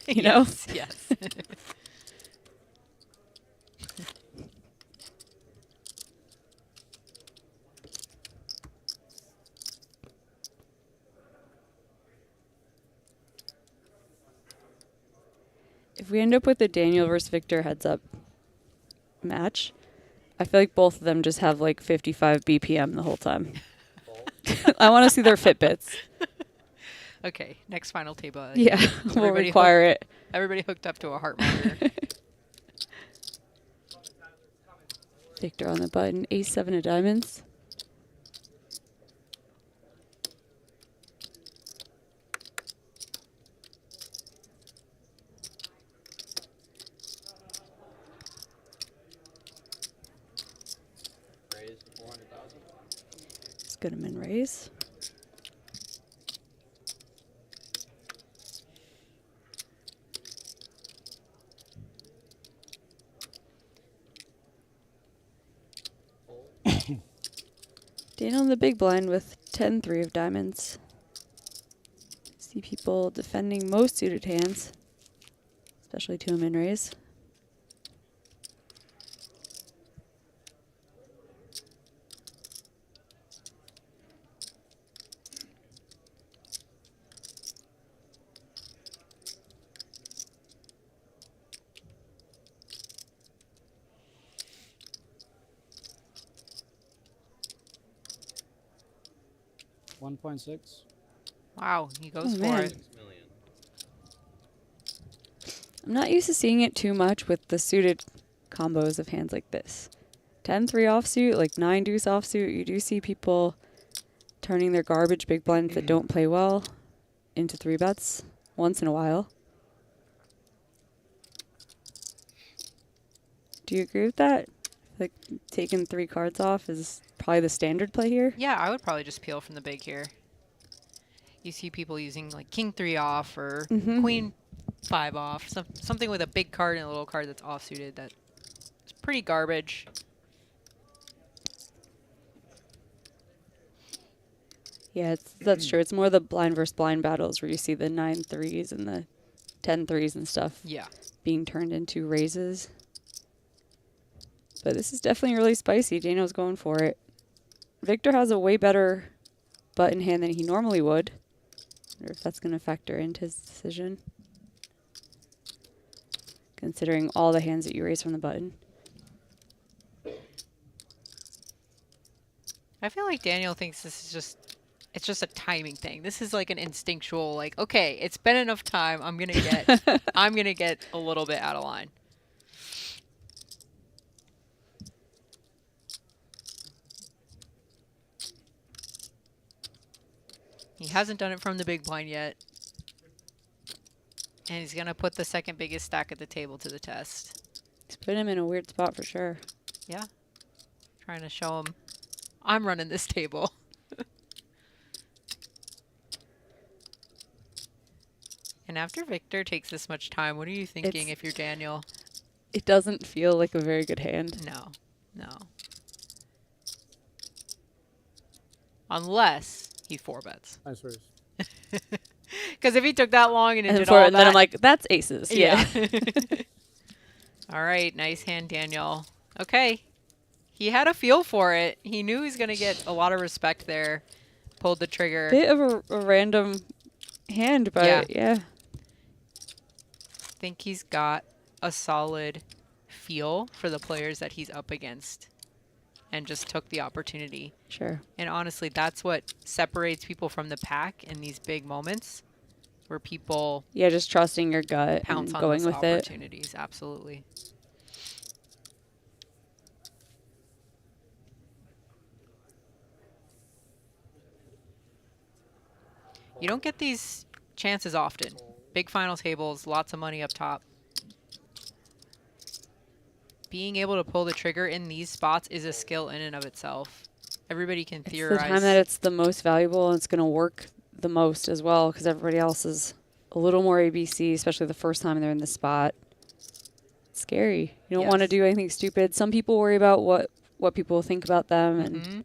You know? Yes. If we end up with a Daniel versus Victor heads-up match, I feel like both of them just have like 55 BPM the whole time. I want to see their Fitbits. Okay, next final table. Yeah, we'll require it. Everybody hooked up to a heart monitor. Victor on the button, ace-7 of diamonds. Raise to 400,000. Let's get him in raise. Daniel in the big blind with 10-3 of diamonds. See people defending most suited hands, especially to him in raise. 1.6. Wow, he goes Oh, for man. it. I'm not used to seeing it too much with the suited combos of hands like this. 10-3 offsuit, like 9 deuce offsuit, you do see people turning their garbage big blinds that don't play well into 3 bets once in a while. Do you agree with that? Like taking 3 cards off is probably the standard play here? Yeah, I would probably just peel from the big here. You see people using like king 3 off or queen 5 off, something with a big card and a little card that's offsuited. That's pretty garbage. Yeah, that's true. It's more the blind versus blind battles where you see the 9 threes and the 10 threes and stuff Yeah. being turned into raises. But this is definitely really spicy. Daniel's going for it. Victor has a way better button hand than he normally would. I wonder if that's going to factor into his decision. Considering all the hands that you raise from the button. I feel like Daniel thinks this is it's just a timing thing. This is like an instinctual, like, okay, it's been enough time. I'm gonna get a little bit out of line. He hasn't done it from the big blind yet. And he's gonna put the second biggest stack at the table to the test. He's putting him in a weird spot for sure. Yeah. Trying to show him I'm running this table. And after Victor takes this much time, what are you thinking if you're Daniel? It doesn't feel like a very good hand. No, no. Unless he 4-bets. Nice raise. Because if he took that long and it did four, all and that, then I'm like, that's aces. Yeah. All right, nice hand, Daniel. Okay. He had a feel for it. He knew he was going to get a lot of respect there. Pulled the trigger. Bit of a random hand, but yeah. I think he's got a solid feel for the players that he's up against and just took the opportunity. Sure. And honestly, that's what separates people from the pack in these big moments where people just trusting your gut pounce and on going those with it. opportunities. Absolutely. You don't get these chances often. Big final tables, lots of money up top. Being able to pull the trigger in these spots is a skill in and of itself. Everybody can theorize. It's the time that it's the most valuable and it's going to work the most as well because everybody else is a little more ABC, especially the first time they're in the spot. It's scary. You don't want to do anything stupid. Some people worry about what people will think about them. And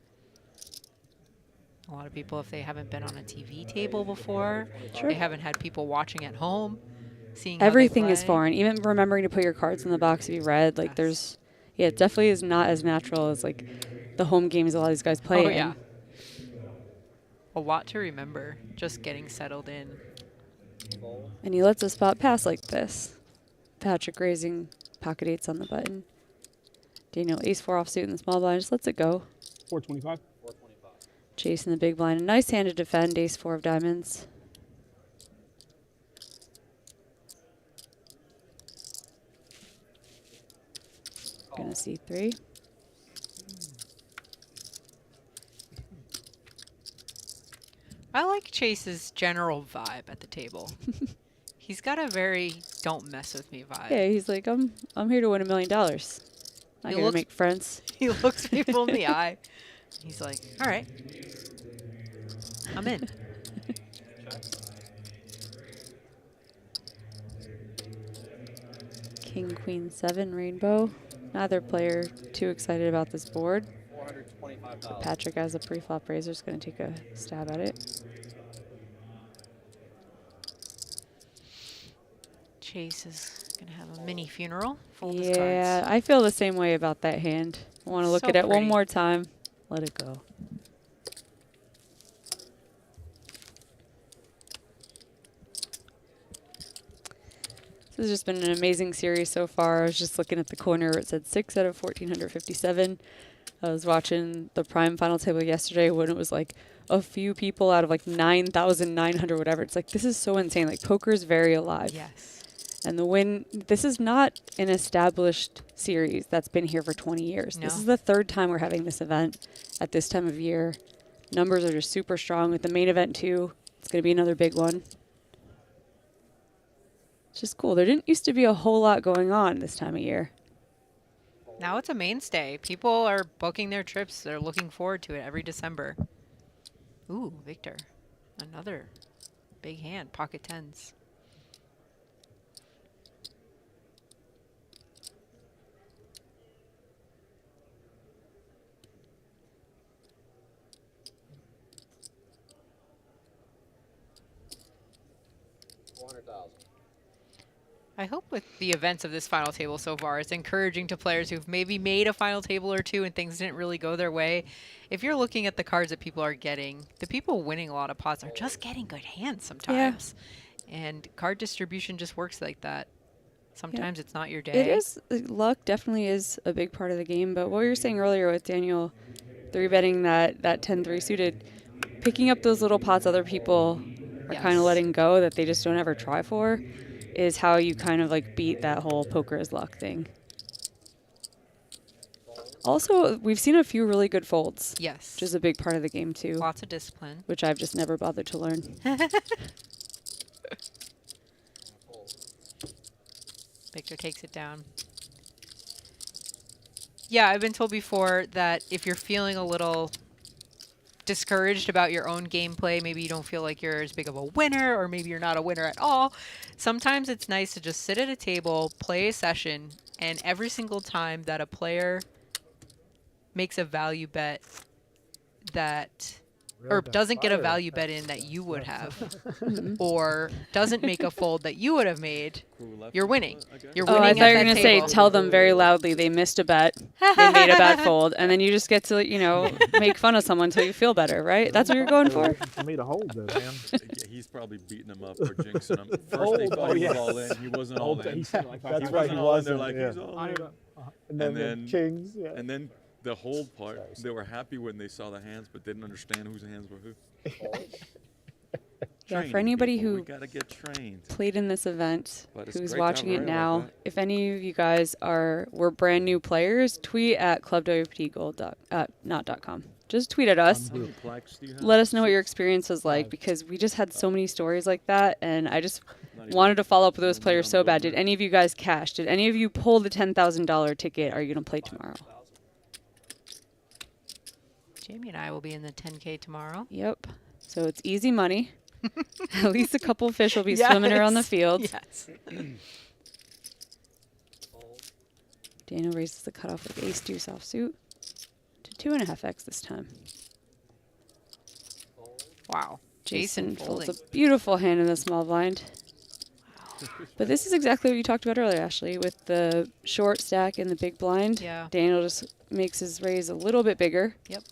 a lot of people, if they haven't been on a TV table before, Sure. they haven't had people watching at home, seeing everything is how they play. foreign. Even remembering to put your cards in the box if you read. Like there's, it definitely is not as natural as like the home games a lot of these guys play in. Yeah. A lot to remember, just getting settled in. And he lets a spot pass like this. Patrick raising pocket eights on the button. Daniel ace-4 offsuit in the small blind, just lets it go. 425. Chasing the big blind. A nice hand to defend, ace-4 of diamonds. Gonna see 3. I like Chase's general vibe at the table. He's got a very don't mess with me vibe. Yeah, he's like, I'm here to win $1 million. Not here to make friends. He looks people in the eye. He's like, all right, I'm in. King, queen, 7, rainbow. Neither player too excited about this board. $425. Patrick, as a pre-flop raiser, is going to take a stab at it. Chase is going to have a mini funeral. Fold his Yeah, cards. I feel the same way about that hand. I want to look So at it one pretty. more time. Let it go. This has just been an amazing series so far. I was just looking at the corner where it said 6 out of 1,457. I was watching the prime final table yesterday when it was like a few people out of like 9,900 whatever. It's like, this is so insane. Like, poker is very alive. Yes. And this is not an established series that's been here for 20 years. No. This is the third time we're having this event at this time of year. Numbers are just super strong with the main event too. It's going to be another big one. It's just cool. There didn't used to be a whole lot going on this time of year. Now it's a mainstay. People are booking their trips. They're looking forward to it every December. Ooh, Victor. Another big hand. Pocket tens. I hope with the events of this final table so far, it's encouraging to players who've maybe made a final table or two and things didn't really go their way. If you're looking at the cards that people are getting, the people winning a lot of pots are just getting good hands sometimes. Yeah. And card distribution just works like that. Sometimes it's not your day. It is. Luck definitely is a big part of the game. But what you were saying earlier with Daniel 3-betting that 10-3 suited, picking up those little pots other people are kind of letting go that they just don't ever try for, is how you kind of like beat that whole poker is luck thing. Also, we've seen a few really good folds. Yes. Which is a big part of the game too. Lots of discipline. Which I've just never bothered to learn. Victor takes it down. Yeah, I've been told before that if you're feeling a little discouraged about your own gameplay, maybe you don't feel like you're as big of a winner, or maybe you're not a winner at all, sometimes it's nice to just sit at a table, play a session, and every single time that a player makes a value bet that or doesn't get a value bet in that you would have, or doesn't make a fold that you would have made, you're winning. You're winning. I thought you were going to say tell them very loudly they missed a bet, they made a bad fold, and then you just get to, you know, make fun of someone until you feel better, right? That's what you're going for? For me to hold this, man. Yeah, he's probably beating him up or jinxing him. First they thought he was all in. He wasn't all in. That's right, he wasn't. They're like, he's all in. And then kings, yeah. And then the hold part, they were happy when they saw the hands, but didn't understand whose hands were who. Yeah, for anybody people, who we gotta get trained. played in this event, But it's who's great to watching have it a rail now, like that. if any of you guys were brand new players, tweet at ClubWPT Gold, not.com. Just tweet at us. How many plaques do you have? Let us know what your experience was like, because we just had so many stories like that, and I just wanted to follow up with those players so bad. Did any of you guys cash? Did any of you pull the $10,000 ticket? Are you going to play tomorrow? Jamie and I will be in the 10K tomorrow. Yep. So it's easy money. At least a couple fish will be swimming around the field. Yes. Daniel raises the cutoff with ace deuce offsuit to 2.5x this time. Wow. Jason folding. folds a beautiful hand in the small blind. But this is exactly what you talked about earlier, Ashley, with the short stack and the big blind. Yeah. Daniel just makes his raise a little bit bigger. Yep.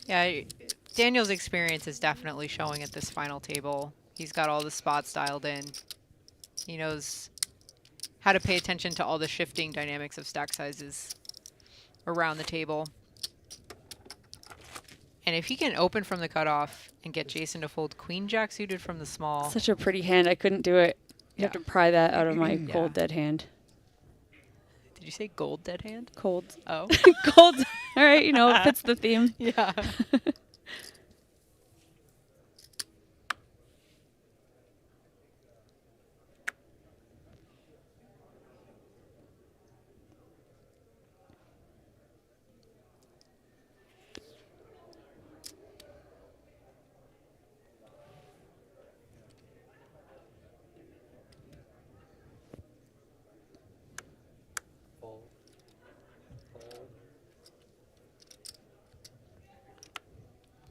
Yeah, Daniel's experience is definitely showing at this final table. He's got all the spots dialed in. He knows how to pay attention to all the shifting dynamics of stack sizes around the table. And if he can open from the cutoff and get Jason to fold queen jack suited from the small. Such a pretty hand. I couldn't do it. You have to pry that out of my Yeah. cold dead hand. Did you say gold dead hand? Cold. Oh. Cold. All right, you know, it fits the theme. Yeah.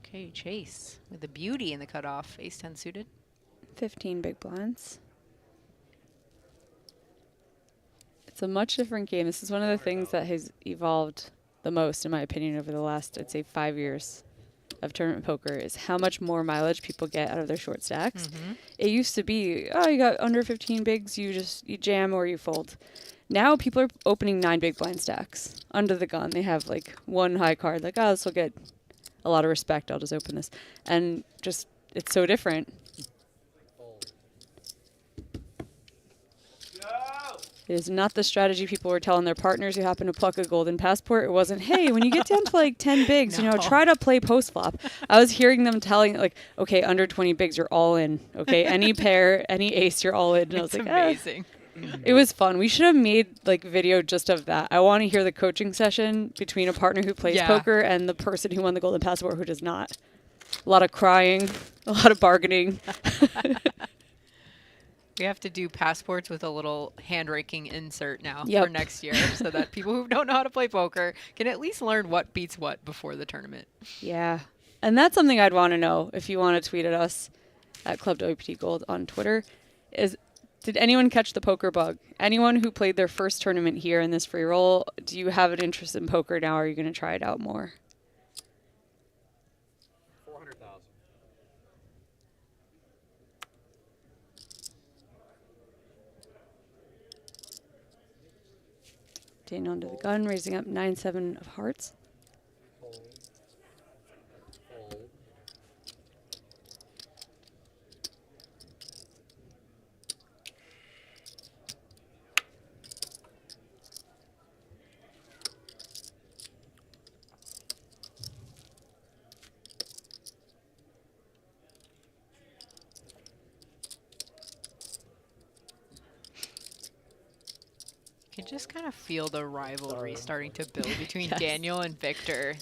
Okay, Chase with the beauty in the cutoff. Ace 10 suited. 15 big blinds. It's a much different game. This is one of the things that has evolved the most, in my opinion, over the last, I'd say, 5 years of tournament poker, is how much more mileage people get out of their short stacks. It used to be, oh, you got under 15 bigs, you jam or you fold. Now people are opening 9 big blind stacks under the gun. They have like one high card, like, oh, this will get a lot of respect. I'll just open this. And just, it's so different. It is not the strategy people were telling their partners who happen to pluck a golden passport. It wasn't, hey, when you get down to like 10 bigs, you know, try to play post flop. I was hearing them telling, like, okay, under 20 bigs, you're all in. Okay, any pair, any ace, you're all in. And I was like, amazing. It was fun. We should have made like video just of that. I want to hear the coaching session between a partner who plays poker and the person who won the golden passport who does not. A lot of crying, a lot of bargaining. We have to do passports with a little hand-raking insert now Yep. for next year so that people who don't know how to play poker can at least learn what beats what before the tournament. Yeah. And that's something I'd want to know if you want to tweet at us at ClubWPT Gold on Twitter is, did anyone catch the poker bug? Anyone who played their first tournament here in this free roll, do you have an interest in poker now? Or are you going to try it out more? 400,000. Daniel under the gun, raising up 9-7 of hearts. Fold. Fold. You can just kind of feel the rivalry starting to build between Daniel and Victor.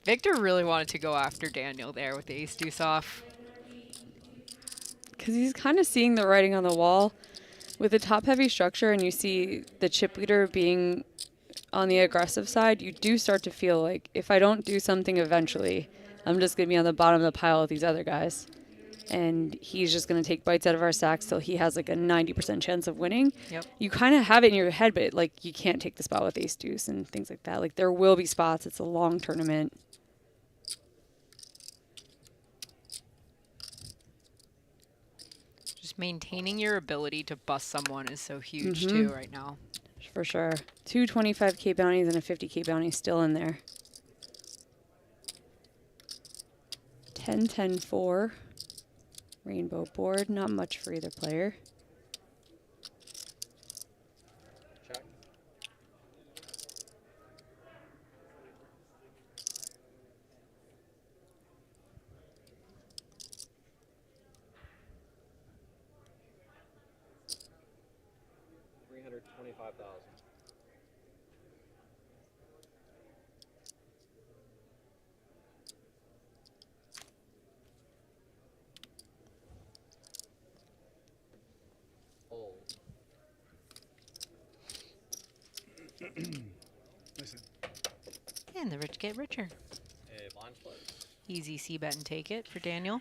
Victor really wanted to go after Daniel there with the ace deuce off. Because he's kind of seeing the writing on the wall. With a top-heavy structure and you see the chip leader being on the aggressive side, you do start to feel like, if I don't do something eventually, I'm just going to be on the bottom of the pile with these other guys. And he's just going to take bites out of our stacks till he has like a 90% chance of winning. Yep. You kind of have it in your head, but like you can't take the spot with ace deuce and things like that. Like there will be spots. It's a long tournament. Just maintaining your ability to bust someone is so huge too right now. For sure. 2 25K bounties and a 50K bounty still in there. 10-10-4. Rainbow board, not much for either player. Check. $325,000. And the rich get richer. A blind split. Easy C bet and take it for Daniel.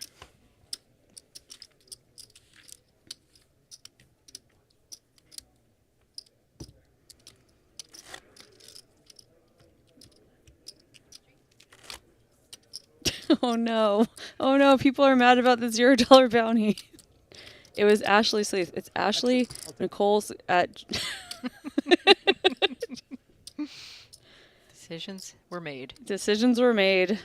Oh no. Oh no, people are mad about the $0 bounty. It was Ashley Sleeth. It's Ashley Nicole's at Decisions were made. Decisions were made.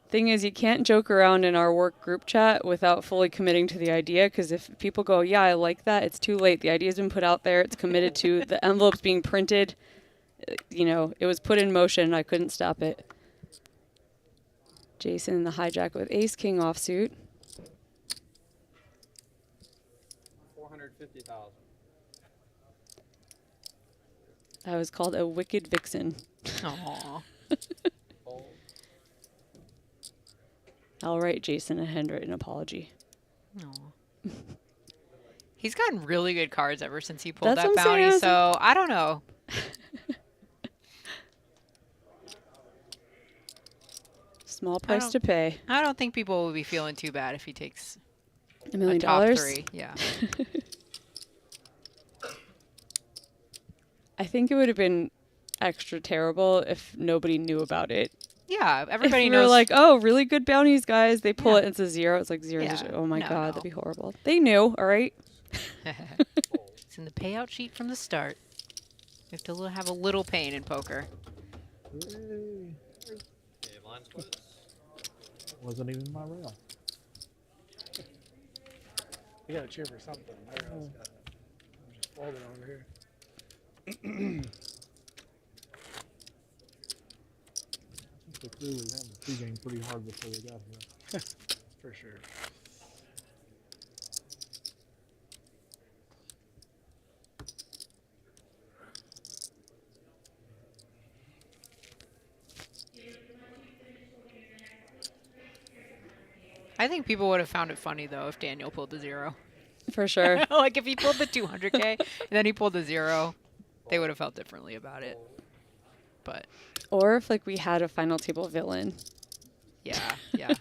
Thing is, you can't joke around in our work group chat without fully committing to the idea, because if people go, yeah, I like that, it's too late. The idea's been put out there. It's committed to. The envelope's being printed. You know, it was put in motion. I couldn't stop it. Jason in the hijack with ace-king offsuit. 450,000. That was called a wicked vixen. Aww. I'll write Jason a handwritten apology. Aww. He's gotten really good cards ever since he pulled That's that what I'm bounty, saying. so I don't know. Small price to pay. I don't think people will be feeling too bad if he takes $1 million. top 3. Yeah. I think it would have been extra terrible if nobody knew about it. Yeah, everybody if knows. We're like, oh, really good bounties, guys. They pull it, and it's a 0. It's like 0. Yeah. Oh my No, God, no. that'd be horrible. They knew, all right? It's in the payout sheet from the start. You have to have a little pain in poker. Yay. Okay, line quiz. Wasn't even my rail. You gotta cheer for something. I'm just folding over here. I think the crew was having the pregame pretty hard before they got here. For sure. I think people would have found it funny, though, if Daniel pulled the 0. For sure. Like, if he pulled the 200K and then he pulled the 0, they would have felt differently about it. But. Or if, like, we had a final table villain. Yeah, yeah.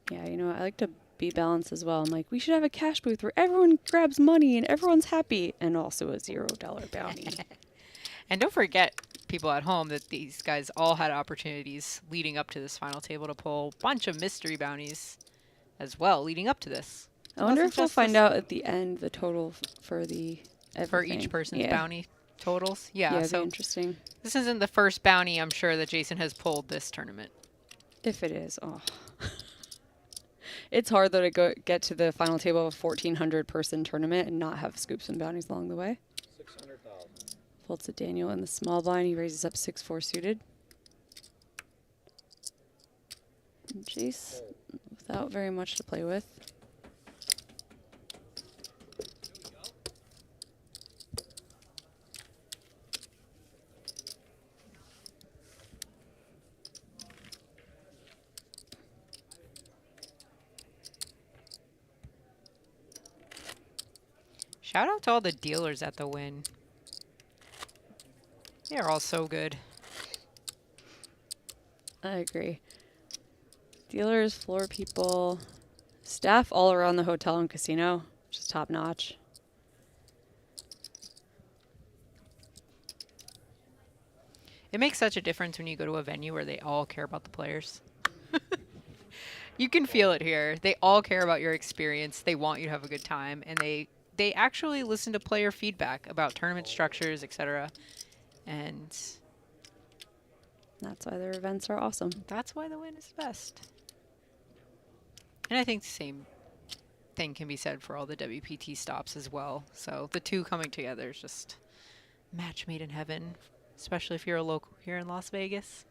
Yeah, you know, I like to be balanced as well. I'm like, we should have a cash booth where everyone grabs money and everyone's happy, and also a $0 bounty. And don't forget, people at home, that these guys all had opportunities leading up to this final table to pull a bunch of mystery bounties as well leading up to this. I wonder if we'll find out at the end the total for the everything. For each person's bounty totals. Yeah, it'd so be interesting. This isn't the first bounty, I'm sure, that Jason has pulled this tournament. If it is, oh. It's hard, though, to get to the final table of a 1,400 person tournament and not have scoops and bounties along the way. 600,000. Folds to Daniel in the small blind. He raises up 6-4 suited. And Jace, without very much to play with. Shout out to all the dealers at the Win. They're all so good. I agree. Dealers, floor people, staff all around the hotel and casino, just top notch. It makes such a difference when you go to a venue where they all care about the players. You can feel it here. They all care about your experience. They want you to have a good time, and they actually listen to player feedback about tournament structures, etc. And that's why their events are awesome. That's why the Win is the best. And I think the same thing can be said for all the WPT stops as well. So the two coming together is just match made in heaven, especially if you're a local here in Las Vegas.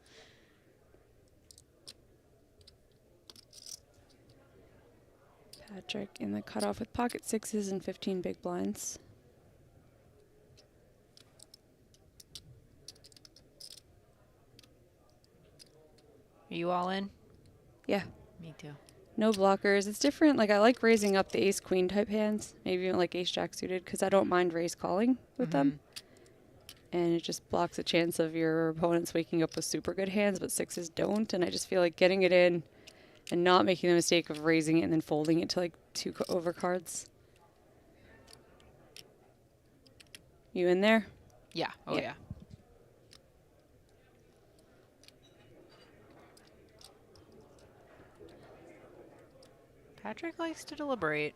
Patrick in the cutoff with pocket sixes and 15 big blinds. Are you all in? Yeah. Me too. No blockers. It's different. Like, I like raising up the ace-queen type hands. Maybe even like ace-jack suited, because I don't mind raise calling with them. And it just blocks a chance of your opponents waking up with super good hands, but sixes don't. And I just feel like getting it in and not making the mistake of raising it and then folding it to like two overcards. You in there? Yeah. Oh, yeah. Patrick likes to deliberate.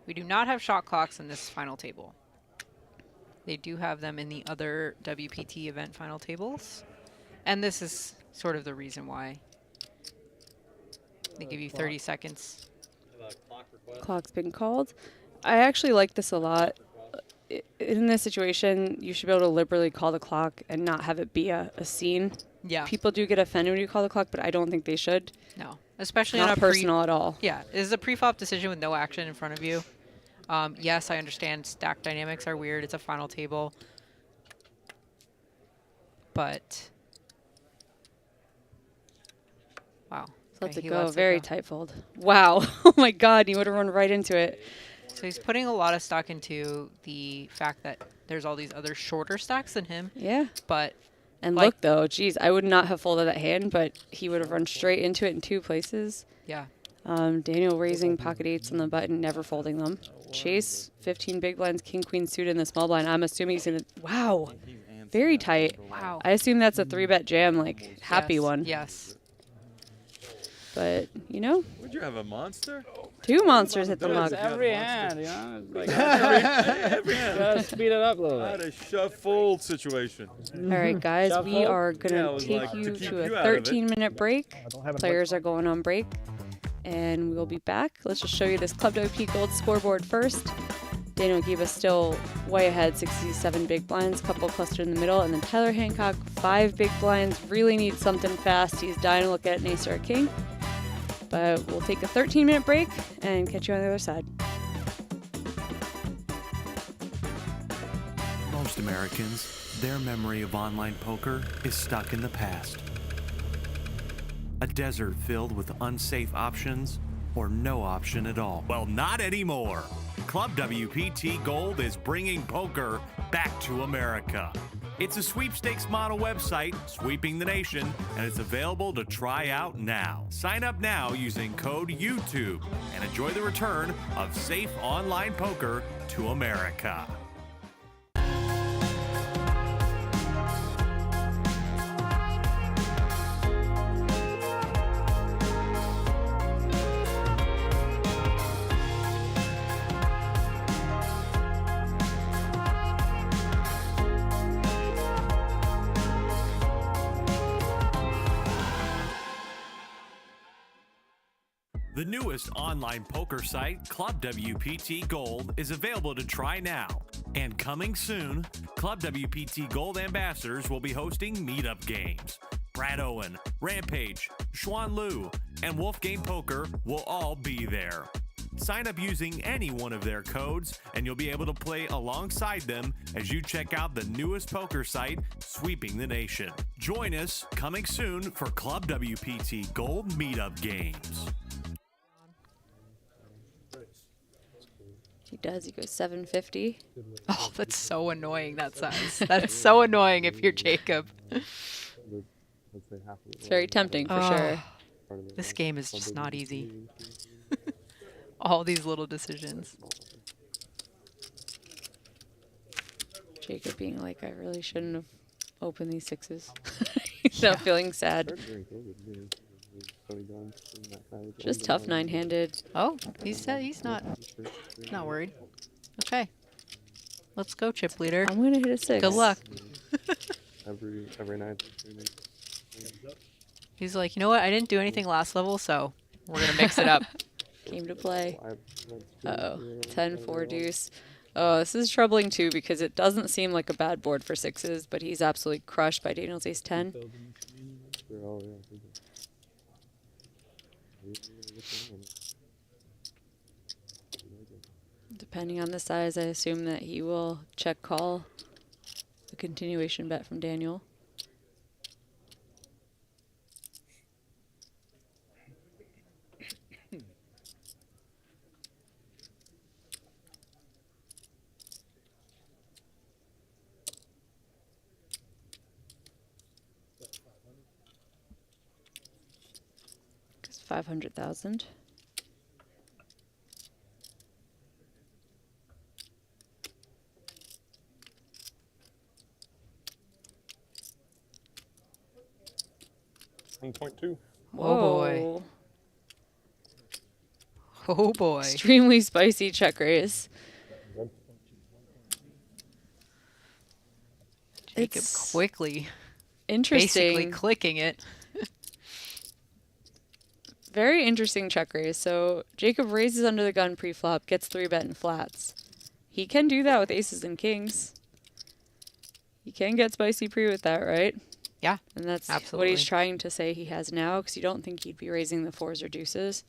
We do not have shot clocks in this final table. They do have them in the other WPT event final tables. And this is sort of the reason why. They give you 30 seconds. Clock's been called. I actually like this a lot. In this situation, you should be able to liberally call the clock and not have it be a scene. Yeah. People do get offended when you call the clock, but I don't think they should. No. Especially not on a personal at all. Yeah. It is a pre-flop decision with no action in front of you. Yes, I understand stack dynamics are weird. It's a final table. But wow. Lets Okay, it go. Very tight fold. Wow. Oh my God. You would have run right into it. So he's putting a lot of stock into the fact that there's all these other shorter stacks than him. Yeah. But And Like- look, though, geez, I would not have folded that hand, but he would have run straight into it in 2 places. Yeah. Daniel raising pocket 8s on the button, never folding them. Chase, 15 big blinds, king, queen suited in the small blind. I'm assuming he's going to, wow, very tight. Wow. I assume that's a 3-bet jam, like, happy Yes, one. Yes. But, you know, Would you have a monster? 2 monsters hit the It's mug. every hand, you know? It's like, gotta speed it up a little I bit. had a shuffle situation. All right, guys, we Shuffle? are going Yeah, it to was take like, to you keep to you a out of it. 13-minute break. don't have it Players are going on break, and we'll be back. Let's just show you this Club WP Gold scoreboard first. Daniel Giba still way ahead, 67 big blinds, couple clustered in the middle, and then Tyler Hancock, 5 big blinds, really needs something fast. He's dying to look at an ace or a king. But we'll take a 13-minute break and catch you on the other side. Most Americans, their memory of online poker is stuck in the past. A desert filled with unsafe options or no option at all. Well, not anymore. Club WPT Gold is bringing poker back to America. It's a sweepstakes model website, sweeping the nation, and it's available to try out now. Sign up now using code YouTube and enjoy the return of safe online poker to America. The newest online poker site, Club WPT Gold, is available to try now. And coming soon, Club WPT Gold ambassadors will be hosting meetup games. Brad Owen, Rampage, Xuan Liu, and Wolfgame Poker will all be there. Sign up using any one of their codes, and you'll be able to play alongside them as you check out the newest poker site, sweeping the nation. Join us coming soon for Club WPT Gold meetup games. He does. He goes 750. Oh, that's so annoying, that size. That's so annoying if you're Jacob. It's very tempting for sure. This game is just not easy. All these little decisions. Jacob being like, I really shouldn't have opened these 6s. He's not feeling sad. Just tough 9-handed. Oh, he's not worried. Okay. Let's go, chip leader. I'm gonna hit a 6. Good luck. every night. He's like, you know what? I didn't do anything last level, so we're gonna mix it up. Game to play. Uh-oh. 10-4 deuce. Oh, this is troubling too because it doesn't seem like a bad board for 6s, but he's absolutely crushed by Daniel's ace 10. Depending on the size, I assume that he will check call a continuation bet from Daniel. It's 500,000. $1.2. Oh boy. Oh boy. Extremely spicy check raise. Jacob It's quickly. interesting. Basically clicking it. Very interesting check raise. So Jacob raises under the gun pre-flop, gets 3-bet in flats. He can do that with aces and kings. He can get spicy pre with that, right? Yeah, and that's absolutely what he's trying to say he has now, because you don't think he'd be raising the 4s or deuces.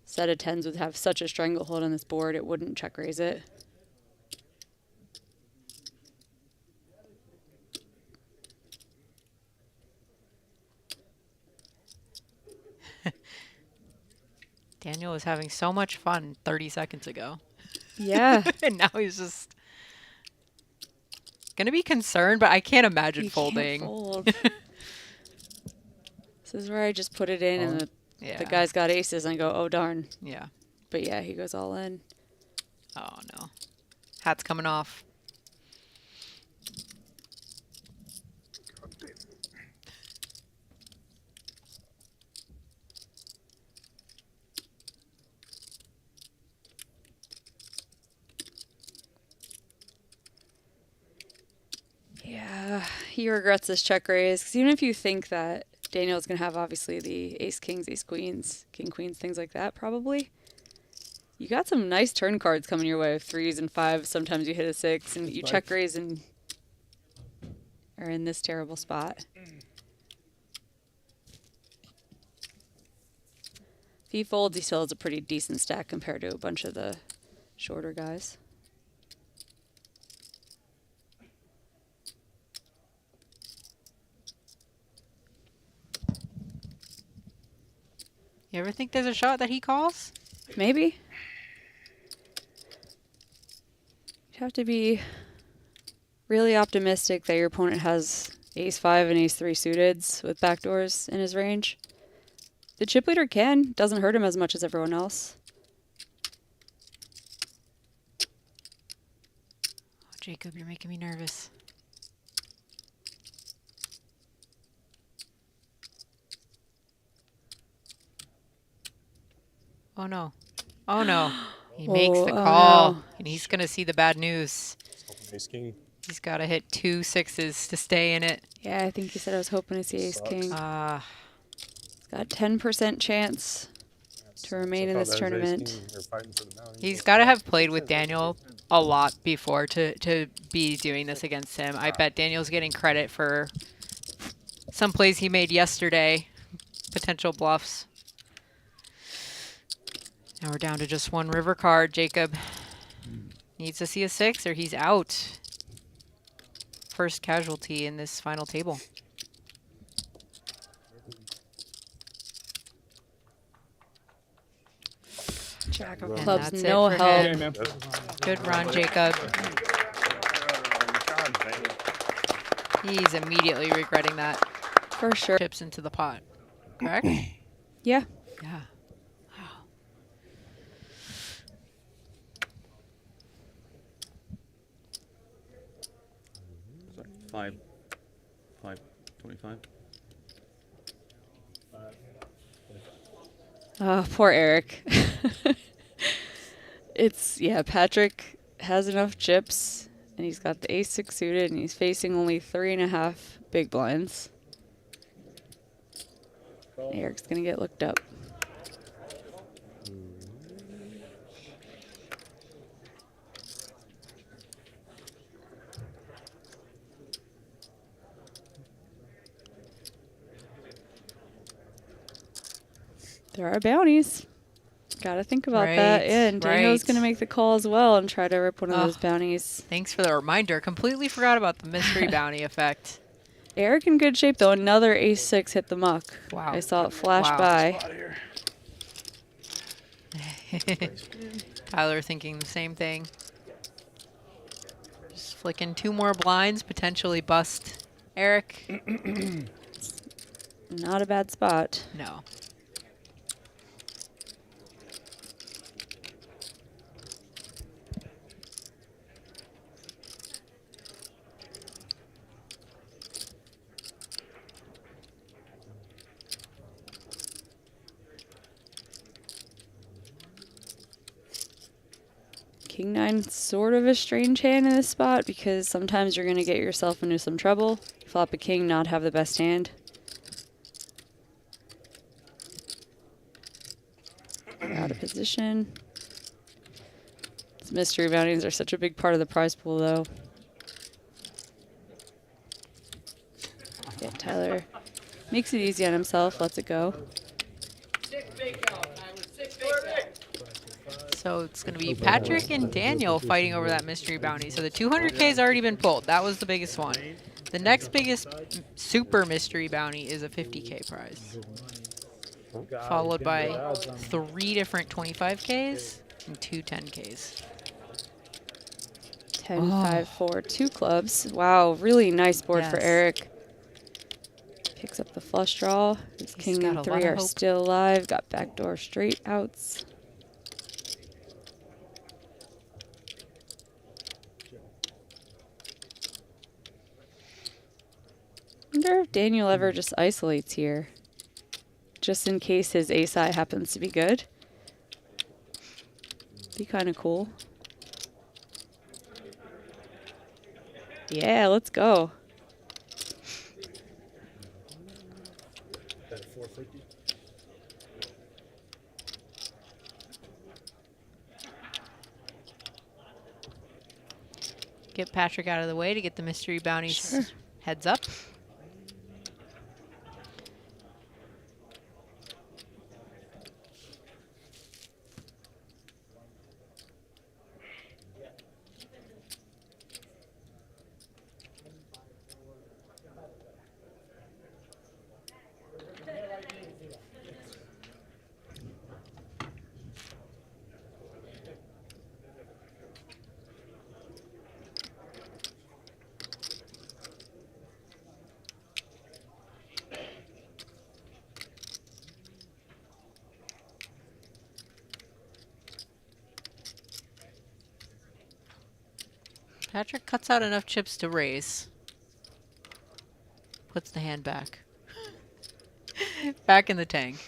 Set of 10s would have such a stranglehold on this board, it wouldn't check raise it. Daniel was having so much fun 30 seconds ago. Yeah. And now he's just... Gonna be concerned, but I can't imagine You folding. can't fold. This is where I just put it in, and the Yeah. guy's got aces, and I go, oh darn. Yeah. But yeah, he goes all in. Oh no. Hat's coming off. Yeah, he regrets this check raise, because even if you think that Daniel's going to have obviously the ace kings, ace queens, king queens, things like that probably, you got some nice turn cards coming your way with 3s and 5s. Sometimes you hit a 6 and you check raise and are in this terrible spot. If he folds, he still has a pretty decent stack compared to a bunch of the shorter guys. You ever think there's a shot that he calls? Maybe. You have to be really optimistic that your opponent has ace-5 and ace-3 suiteds with backdoors in his range. The chip leader can. Doesn't hurt him as much as everyone else. Oh, Jacob, you're making me nervous. Oh no. Oh no. He makes the call. No. And he's going to see the bad news. Ace king. He's got to hit 2 6s to stay in it. Yeah, I think he said I was hoping to see ace-king. He's Ah. got 10% chance to remain in this tournament. He's got to have played with Daniel a lot before to be doing this against him. I bet Daniel's getting credit for some plays he made yesterday. Potential bluffs. Now we're down to just one river card. Jacob needs to see a 6 or he's out. First casualty in this final table. Jack of And clubs, that's no it for help. him. Good run, Jacob. He's immediately regretting that. For sure. Chips into the pot. Correct? Yeah. Yeah. Sorry, 5.25. Oh, poor Eric. Yeah, Patrick has enough chips, and he's got the ace-6 suited, and he's facing only 3.5 big blinds. Eric's going to get looked up. There are bounties. Gotta think about that. Right, Yeah, and Daniel's right. gonna make the call as well and try to rip one of those bounties. Thanks for the reminder. Completely forgot about the mystery bounty effect. Eric in good shape though. Another ace-6 hit the muck. Wow. I saw it flash Wow. by. Tyler thinking the same thing. Just flicking 2 more blinds, potentially bust Eric. Not a bad spot. No. King 9's sort of a strange hand in this spot because sometimes you're going to get yourself into some trouble. Flop a king, not have the best hand. Out of position. These mystery bounties are such a big part of the prize pool though. Yeah, Tyler makes it easy on himself, lets it go. So it's going to be Patrick and Daniel fighting over that mystery bounty. So the 200K has already been pulled. That was the biggest one. The next biggest super mystery bounty is a 50K prize, followed by 3 different 25Ks and 2 10Ks. 10, 5, 4, 2 clubs. Wow, really nice board for Yes. Eric. Picks up the flush draw. His king got and a 3 lot of are hope. still alive. Got backdoor straight outs. Wonder if Daniel ever just isolates here, just in case his ace-high happens to be good. Be kind of cool. Yeah, let's go. Bet 450. Get Patrick out of the way to get the mystery bounties heads up. Patrick cuts out enough chips to raise. Puts the hand back. Back in the tank.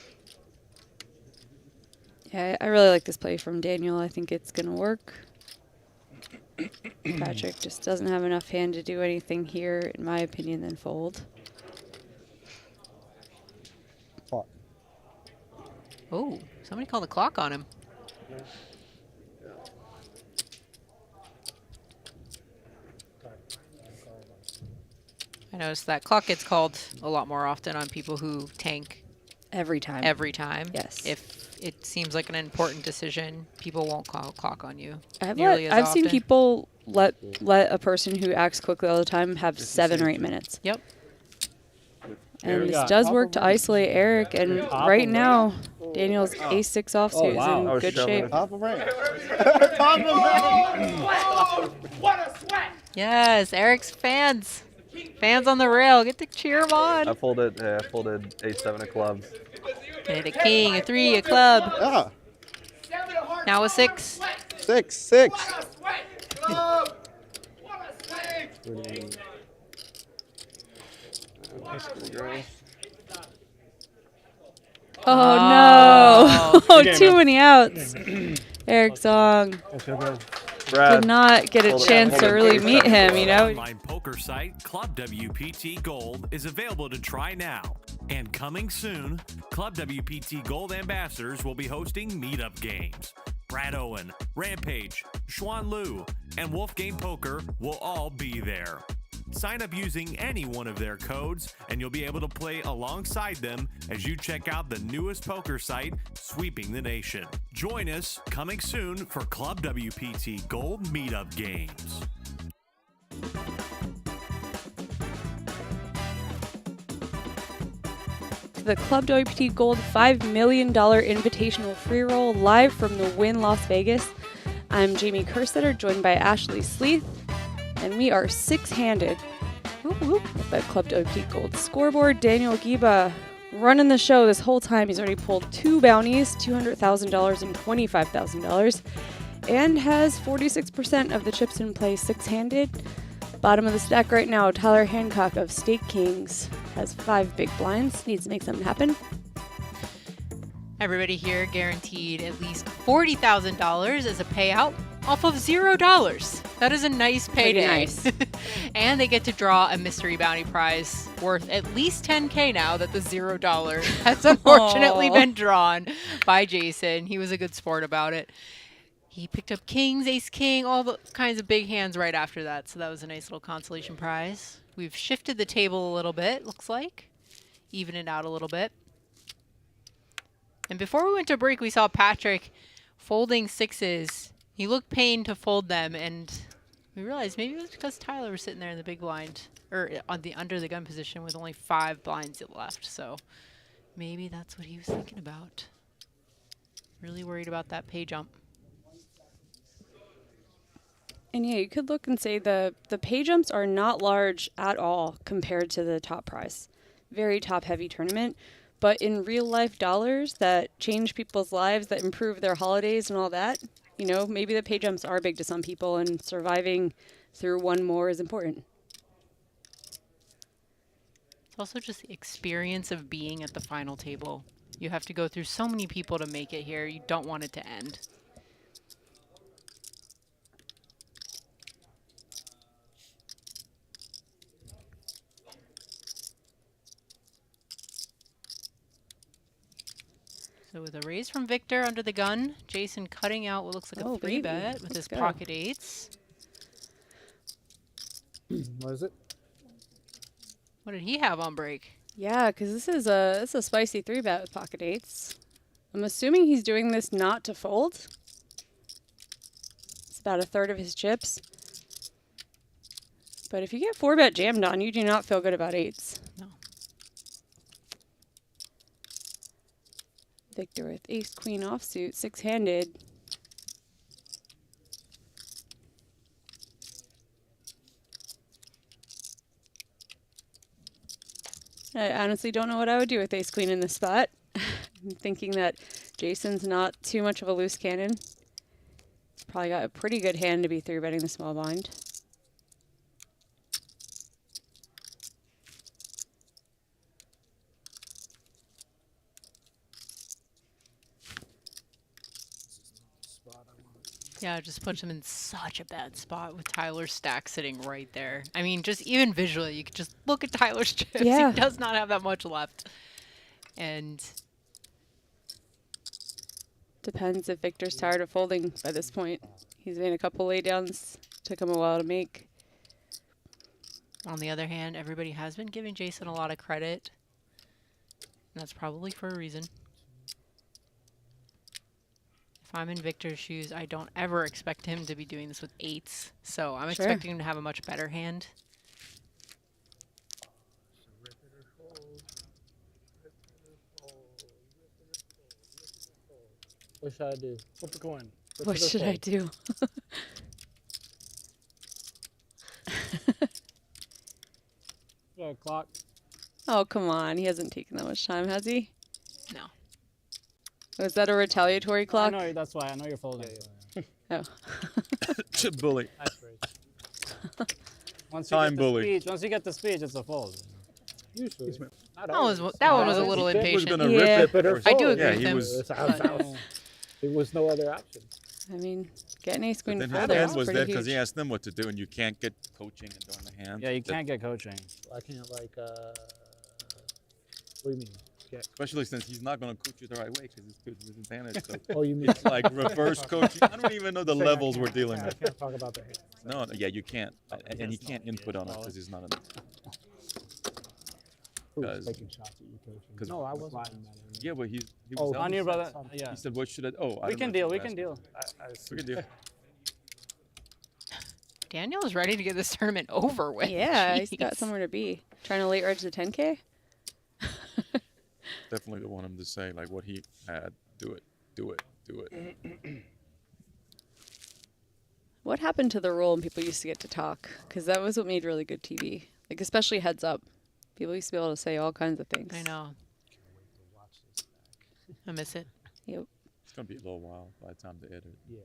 Yeah, I really like this play from Daniel. I think it's going to work. Patrick just doesn't have enough hand to do anything here, in my opinion, than fold. Oh, somebody called the clock on him. I noticed that clock gets called a lot more often on people who tank every time. Every time. Yes. If it seems like an important decision, people won't call clock on you. I've seen people let a person who acts quickly all the time have 7 or 8 minutes. Yep. And this does work to isolate Eric, and right now, Daniel's ace-6 offsuit is in good shape. Top of range. What a sweat! Yes, Eric's fans. Fans on the rail. Get to cheer him on. I folded a7 of clubs. And a king, a 3, a club. Yeah. Now a 6. 6, 6. Oh no! Too many outs. Eric Song did not get a chance to really meet him, you know? Online poker site ClubWPT Gold is available to try now. And coming soon, ClubWPT Gold ambassadors will be hosting meetup games. Brad Owen, Rampage, Xuan Liu, and Wolfgame Poker will all be there. Sign up using any one of their codes, and you'll be able to play alongside them as you check out the newest poker site sweeping the nation. Join us coming soon for ClubWPT Gold Meetup Games. The ClubWPT Gold $5 million Invitational free roll live from the Wynn Las Vegas. I'm Jamie Kerstetter, joined by Ashley Sleeth, and we are 6-handed at the ClubWPT Gold scoreboard. Daniel Giba running the show this whole time. He's already pulled 2 bounties, $200,000 and $25,000, and has 46% of the chips in play 6-handed. Bottom of the stack right now, Tyler Hancock of State Kings has 5 big blinds. Needs to make something happen. Everybody here guaranteed at least $40,000 as a payout off of $0. That is a nice payday. Nice. And they get to draw a mystery bounty prize worth at least $10K now that the $0 has unfortunately been drawn by Jason. He was a good sport about it. He picked up kings, ace king, all the kinds of big hands right after that. So that was a nice little consolation prize. We've shifted the table a little bit, looks like. Even it out a little bit. And before we went to break, we saw Patrick folding 6s. He looked pained to fold them, and we realized maybe it was because Tyler was sitting there in the big blind, or on the under the gun position with only 5 blinds left. So maybe that's what he was thinking about. Really worried about that pay jump. And yeah, you could look and say the pay jumps are not large at all compared to the top prize. Very top heavy tournament. But in real life dollars that change people's lives, that improve their holidays and all that, you know, maybe the pay jumps are big to some people and surviving through one more is important. It's also just the experience of being at the final table. You have to go through so many people to make it here. You don't want it to end. So with a raise from Victor under the gun, Jason cutting out what looks like a free bet with his pocket eights. What is it? What did he have on break? Yeah, because this is a spicy 3-bet with pocket eights. I'm assuming he's doing this not to fold. It's about a third of his chips. But if you get 4-bet jammed on, you do not feel good about eights. No. Victor with ace queen offsuit, 6-handed. I honestly don't know what I would do with ace queen in this spot. I'm thinking that Jason's not too much of a loose cannon. He's probably got a pretty good hand to be 3-betting the small blind. Yeah, it just puts him in such a bad spot with Tyler's stack sitting right there. I mean, just even visually, you could just look at Tyler's chips. Yeah. He does not have that much left. And depends if Victor's tired of folding by this point. He's made a couple laydowns. Took him a while to make. on the other hand, everybody has been giving Jason a lot of credit. And that's probably for a reason. If I'm in Victor's shoes, I don't ever expect him to be doing this with eights. So I'm expecting him to have a much better hand. What should I do? Flip a coin. What should I do? Clock. Oh, come on. He hasn't taken that much time, has he? No. Was that a retaliatory clock? I know, that's why. I know you're folding. Oh. Chip bully. Once Time bully. Once you get the speech, it's a fold. Usually. That one was a little impatient. Was gonna rip it. I do agree Yeah, with he him. was. There was no other option. I mean, getting ace queen Then four his there hand is was pretty dead because huge. he asked them what to do, and you can't get coaching and doing the hand. Yeah, you can't get coaching. I can't like. What do you mean? Especially since he's not going to coach you the right way because it's good with advantage. So Oh, you mean it's like reverse coaching. I don't even know the levels we're dealing I with. can't talk about the hand. No, yeah, you can't, and you can't input on it because he's not. Who was taking shots at you, coach? No, I wasn't. Yeah, but he Oh, was on your brother. Yeah. He said, "What should I?" Oh, We can deal. We can deal. We can deal. Daniel is ready to get this tournament over with. Yeah, he's got Jeez. somewhere to be. Trying to late edge the 10K? Definitely don't want him to say like what he had. Do it. Do it. Do it. What happened to the rule when people used to get to talk? Because that was what made really good TV. Like, especially heads up. People used to be able to say all kinds of things. I know. I miss it. Yep. It's gonna be a little while by the time to edit. Yeah.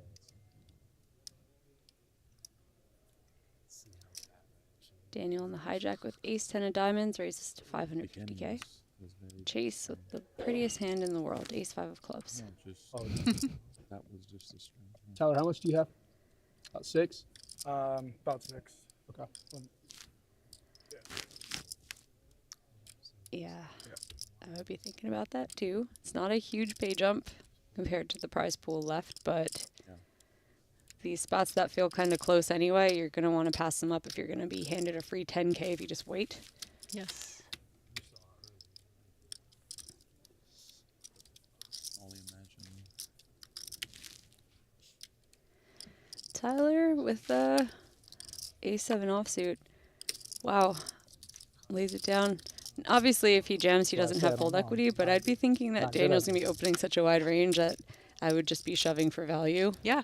Daniel on the hijack with ace 10 of diamonds raises to 550K. Chase with the prettiest hand in the world, ace 5 of clubs. No, just, that was just a strange one. Tyler, how much do you have? About 6? About 6. Okay. Yeah, I would be thinking about that too. It's not a huge pay jump compared to the prize pool left, but these spots that feel kind of close anyway, you're going to want to pass them up if you're going to be handed a free 10K if you just wait. Yes. Only imagine. Tyler with the A7 offsuit. Wow. Lays it down. And obviously, if he jams, he doesn't have fold equity, but I'd be thinking that Daniel's going to be opening such a wide range that I would just be shoving for value. Yeah.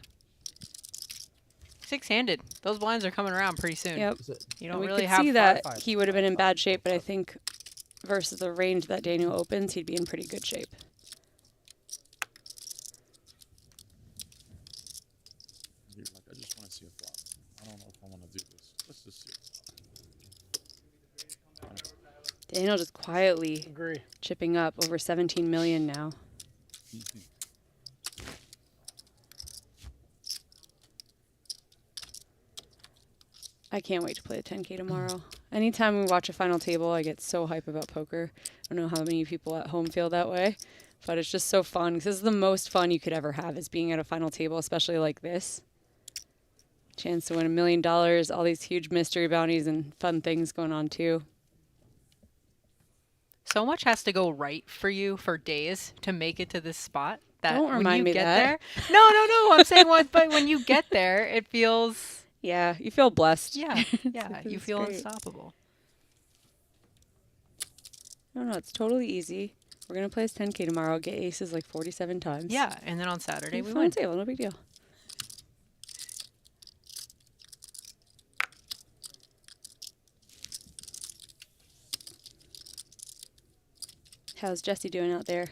six-handed. Those blinds are coming around pretty soon. Yep. You And don't we really could have see that he would have been in bad shape, but I think versus the range that Daniel opens, he'd be in pretty good shape. You're like, I just want to see a flop. I don't know if I want to do this. Let's just see. Daniel just quietly chipping up over 17 million now. I can't wait to play the 10K tomorrow. Anytime we watch a final table, I get so hype about poker. I don't know how many people at home feel that way, but it's just so fun. This is the most fun you could ever have, is being at a final table, especially like this. Chance to win $1 million, all these huge mystery bounties and fun things going on too. So much has to go right for you for days to make it to this spot. That Don't when remind you me get that. there, no. I'm saying but when you get there, it feels. Yeah, you feel blessed. Yeah, yeah, you It's feel great. unstoppable. No, it's totally easy. We're gonna play this 10K tomorrow. Get aces like 47 times. Yeah, and then on Saturday we Final win. table, no big deal. How's Jesse doing out there?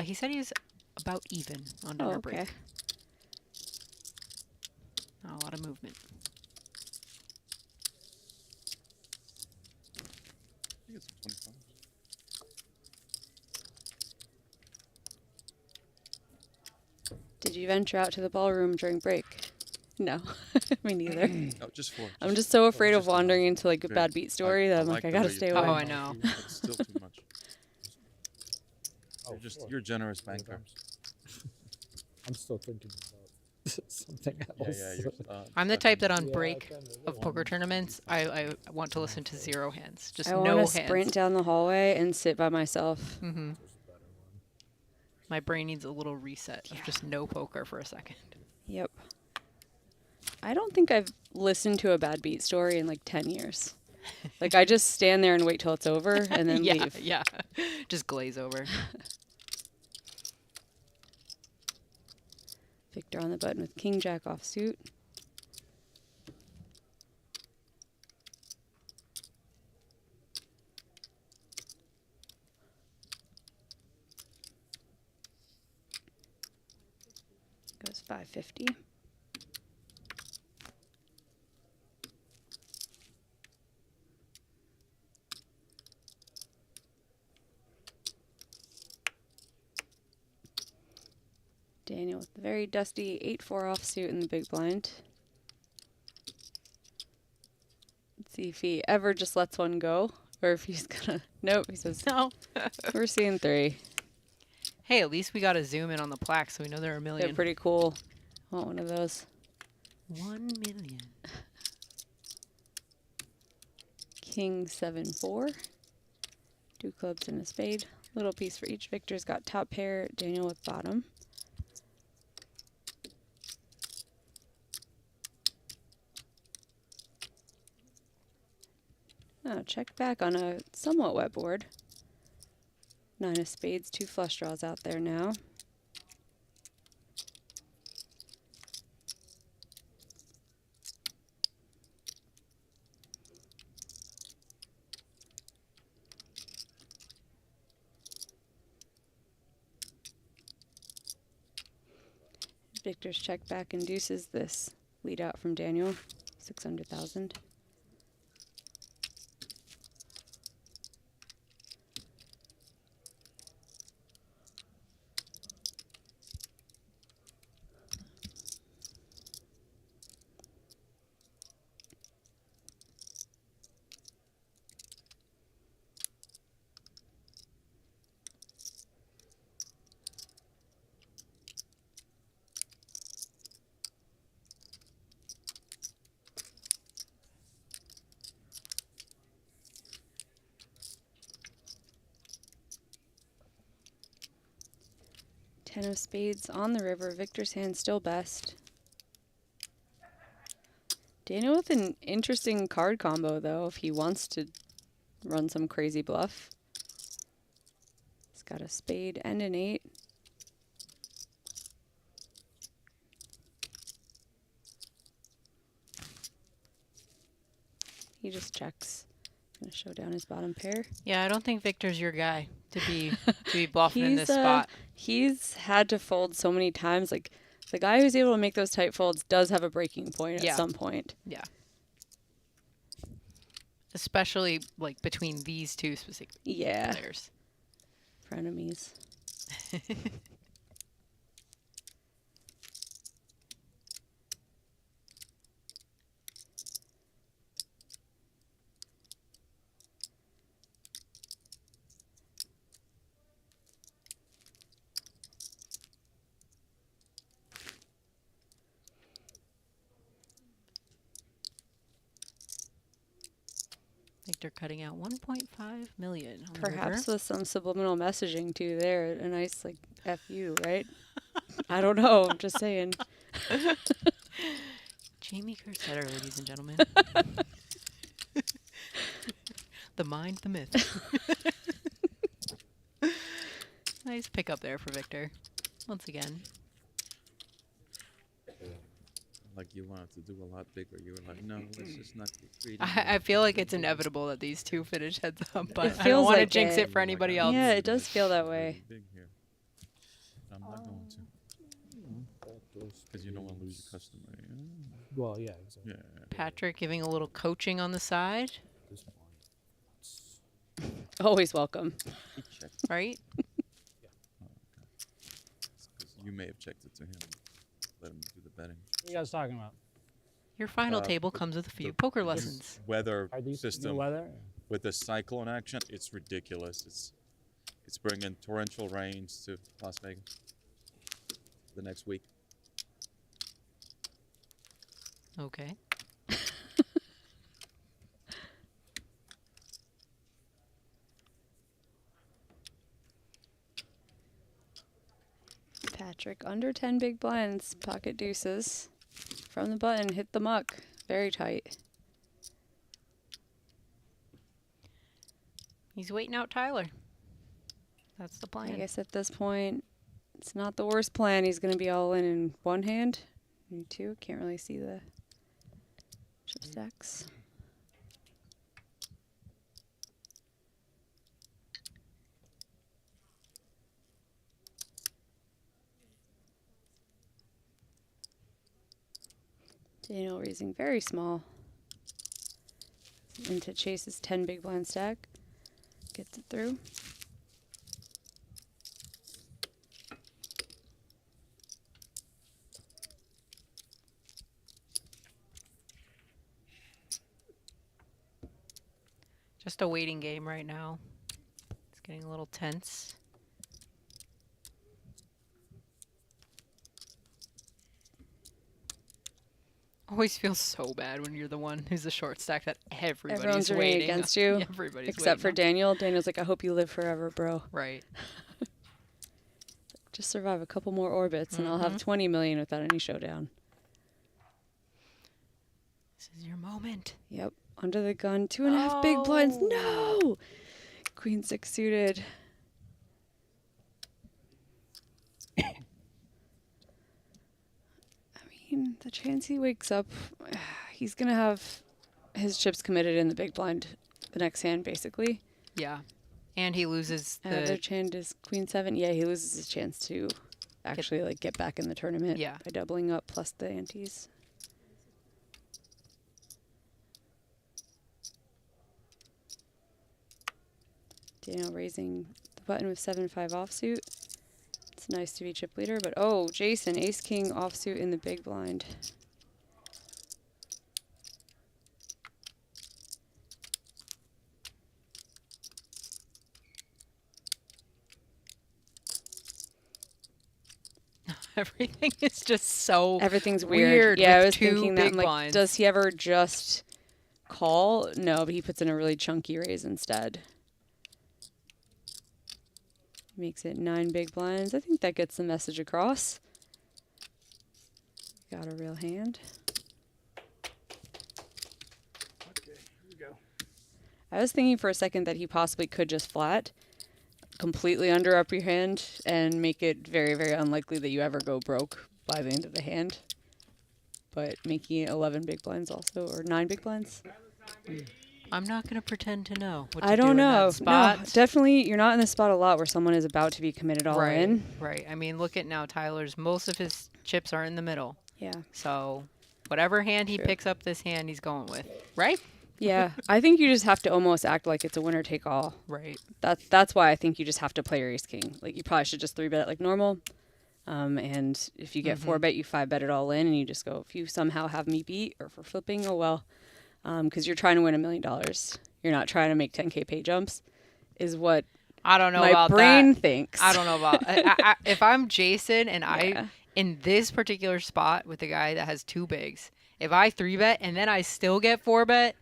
He said he's about even on dinner break. Okay. Not a lot of movement. I think it's 25. Did you venture out to the ballroom during break? No, me neither. No, just 4. I'm just so afraid of wandering into like a bad beat story that I'm like, I the gotta way you stay play. away. Oh, I know. It's still too much. You're a generous banker. I'm still thinking about something else. I'm the type that on break of poker tournaments, I want to listen to zero hands, just I no want hands. to sprint down the hallway and sit by myself. Mm-hmm. My brain needs a little reset of just no poker for a second. Yep. I don't think I've listened to a bad beat story in like 10 years. Like I just stand there and wait till it's over and then leave. Yeah, just glaze over. Victor on the button with King Jack offsuit. Goes 550. Daniel with the very dusty 8-4 offsuit in the big blind. Let's see if he ever just lets one go, or if he's gonna. Nope, he says no. We're seeing 3. Hey, at least we got to zoom in on the plaque so we know there are a million. They're pretty cool. I want one of those. 1 million. King 7-4. 2 clubs and a spade. Little piece for each. Victor's got top pair. Daniel with bottom. Oh, check back on a somewhat wet board. 9 of spades, 2 flush draws out there now. Victor's check back induces this lead out from Daniel, 600,000. Ten of spades on the river. Victor's hand still best. Daniel with an interesting card combo, though, if he wants to run some crazy bluff. He's got a spade and an 8. He just checks. Gonna show down his bottom pair. Yeah, I don't think Victor's your guy to be bluffing in this spot. He's had to fold so many times. Like the guy who's able to make those tight folds does have a breaking point at some point. Yeah. Especially like between these two specific players. Frenemies. Victor cutting out 1.5 million. On Perhaps with some subliminal messaging too there. A nice like F you, right? I don't know. I'm just saying. Jamie Cursetter, ladies and gentlemen. The mind, the myth. Nice pickup there for Victor. Once again. Like you wanted to do a lot bigger. You were like, no, let's just not get greedy. I feel like it's inevitable that these two finish heads up, but I don't feels want to like jinx it. it for anybody else. Yeah, it does feel that way. Big here. I'm not going to. Because you don't want to lose a customer. Yeah. Well, yeah, exactly. Yeah. Patrick giving a little coaching on the side. Always welcome. Right? You may have checked it to him. Let him do the betting. What are you guys talking about? Your final table comes with a few poker lessons. Weather Are these system new weather? with the cyclone action, it's ridiculous. It's bringing torrential rains to Las Vegas the next week. Okay. Patrick under 10 big blinds, pocket deuces. From the button, hit the muck. Very tight. He's waiting out Tyler. That's the plan. I guess at this point, it's not the worst plan. He's going to be all in one hand. Me too. Can't really see the chip stacks. Daniel raising very small into Chase's 10 big blind stack. Gets it through. Just a waiting game right now. It's getting a little tense. Always feels so bad when you're the one who's the short stack that everybody's rooting waiting against you. Everybody's except for waiting Daniel. Daniel's like, I hope you live forever, bro. Right. Just survive a couple more orbits and I'll have 20 million without any showdown. This is your moment. Yep. Under the gun. 2.5 big blinds. No! Queen 6 suited. The chance he wakes up, he's going to have his chips committed in the big blind the next hand, basically. Yeah. And he loses the... Other hand is Queen 7. Yeah, he loses his chance to actually like get back in the tournament by doubling up plus the antes. Daniel raising the button with 7-5 offsuit. It's nice to be chip leader, but oh, Jason, ace-king offsuit in the big blind. Everything is just so Everything's weird. Yeah, I was thinking that. I'm like, blinds. does he ever just call? No, but he puts in a really chunky raise instead. Makes it 9 big blinds. I think that gets the message across. Got a real hand. Okay, here we go. I was thinking for a second that he possibly could just flat, completely under upper hand, and make it very, very unlikely that you ever go broke by the end of the hand. But making it 11 big blinds also, or 9 big blinds. I'm not going to pretend to know what to I do don't in know. that spot. No, definitely, you're not in the spot a lot where someone is about to be committed all Right, in. right. I mean, look at now Tyler's. Most of his chips are in the middle. Yeah. So whatever hand he picks up this hand, he's going with. Right? Yeah, I think you just have to almost act like it's a winner take all. Right. That's why I think you just have to play your ace king. Like you probably should just 3-bet it like normal. And if you get 4-bet, you 5-bet it all in, and you just go, if you somehow have me beat or for flipping, oh well. Because you're trying to win $1 million. You're not trying to make 10K pay jumps, is what I don't know my about brain that. thinks. I don't know about if I'm Jason and I in this particular spot with the guy that has 2 bigs, if I 3-bet and then I still get 4-bet,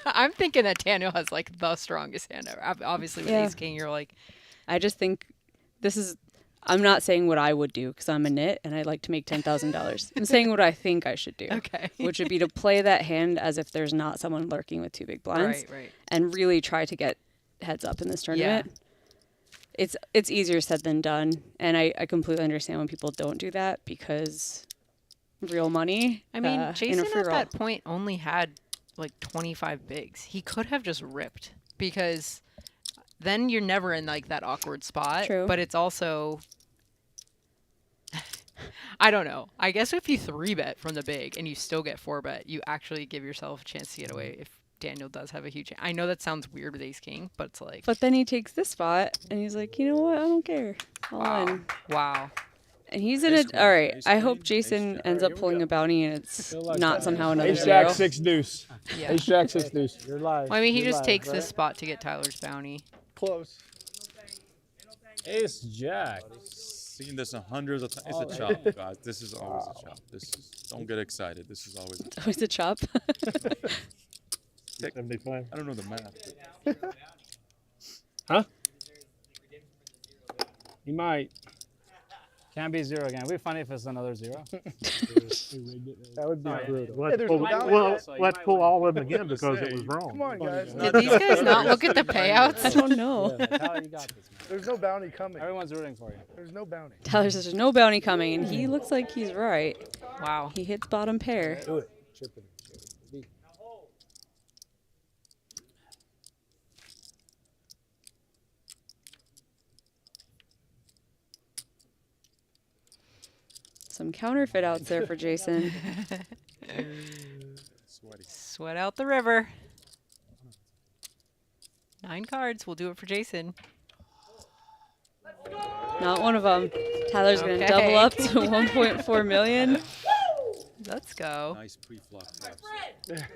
I'm thinking that Daniel has like the strongest hand ever. Obviously with ace king, you're like, I just think this is. I'm not saying what I would do because I'm a nit and I'd like to make $10,000. I'm saying what I think I should do. Okay. Which would be to play that hand as if there's not someone lurking with 2 big blinds. Right. And really try to get heads up in this tournament. Yeah. It's easier said than done. And I completely understand when people don't do that because real money. I mean, Jason in a at that point only had like 25 bigs. He could have just ripped because then you're never in like that awkward spot. True. But it's also, I don't know. I guess if you 3-bet from the big and you still get 4-bet, you actually give yourself a chance to get away if Daniel does have a huge. I know that sounds weird with ace king, but it's like. But then he takes this spot and he's like, you know what? I don't care. I'll win. Wow. And he's in it. All right. I hope Jason ends up pulling a bounty and it's not somehow another Ace zero. jack 6 deuce. Yeah. Ace jack 6 deuce. You're live. Well, I mean, he You're just live, takes right? this spot to get Tyler's bounty. Close. Ace jack. Seen this hundreds of times. It's a chop, guys. This is always a chop. Don't get excited. This is always. It's always a chop. 75. I don't know the math. But Huh? He might. Can't be 0 again. It'd be funny if it's another 0. That would be brutal. Yeah, there's no bounty. Let's pull all of them again because it was wrong. Come on, guys. Did these guys not look at the payouts? I don't know. Tyler, you got this, man. There's no bounty coming. Everyone's rooting for you. There's no bounty. Tyler says there's no bounty coming, and he looks like he's right. Wow. He hits bottom pair. Do it. Chip it. Some counterfeit outs there for Jason. Sweat out the river. 9 cards. We'll do it for Jason. Not one of them. Tyler's going to Okay. double up to 1.4 million. Let's go. nice pre-flop.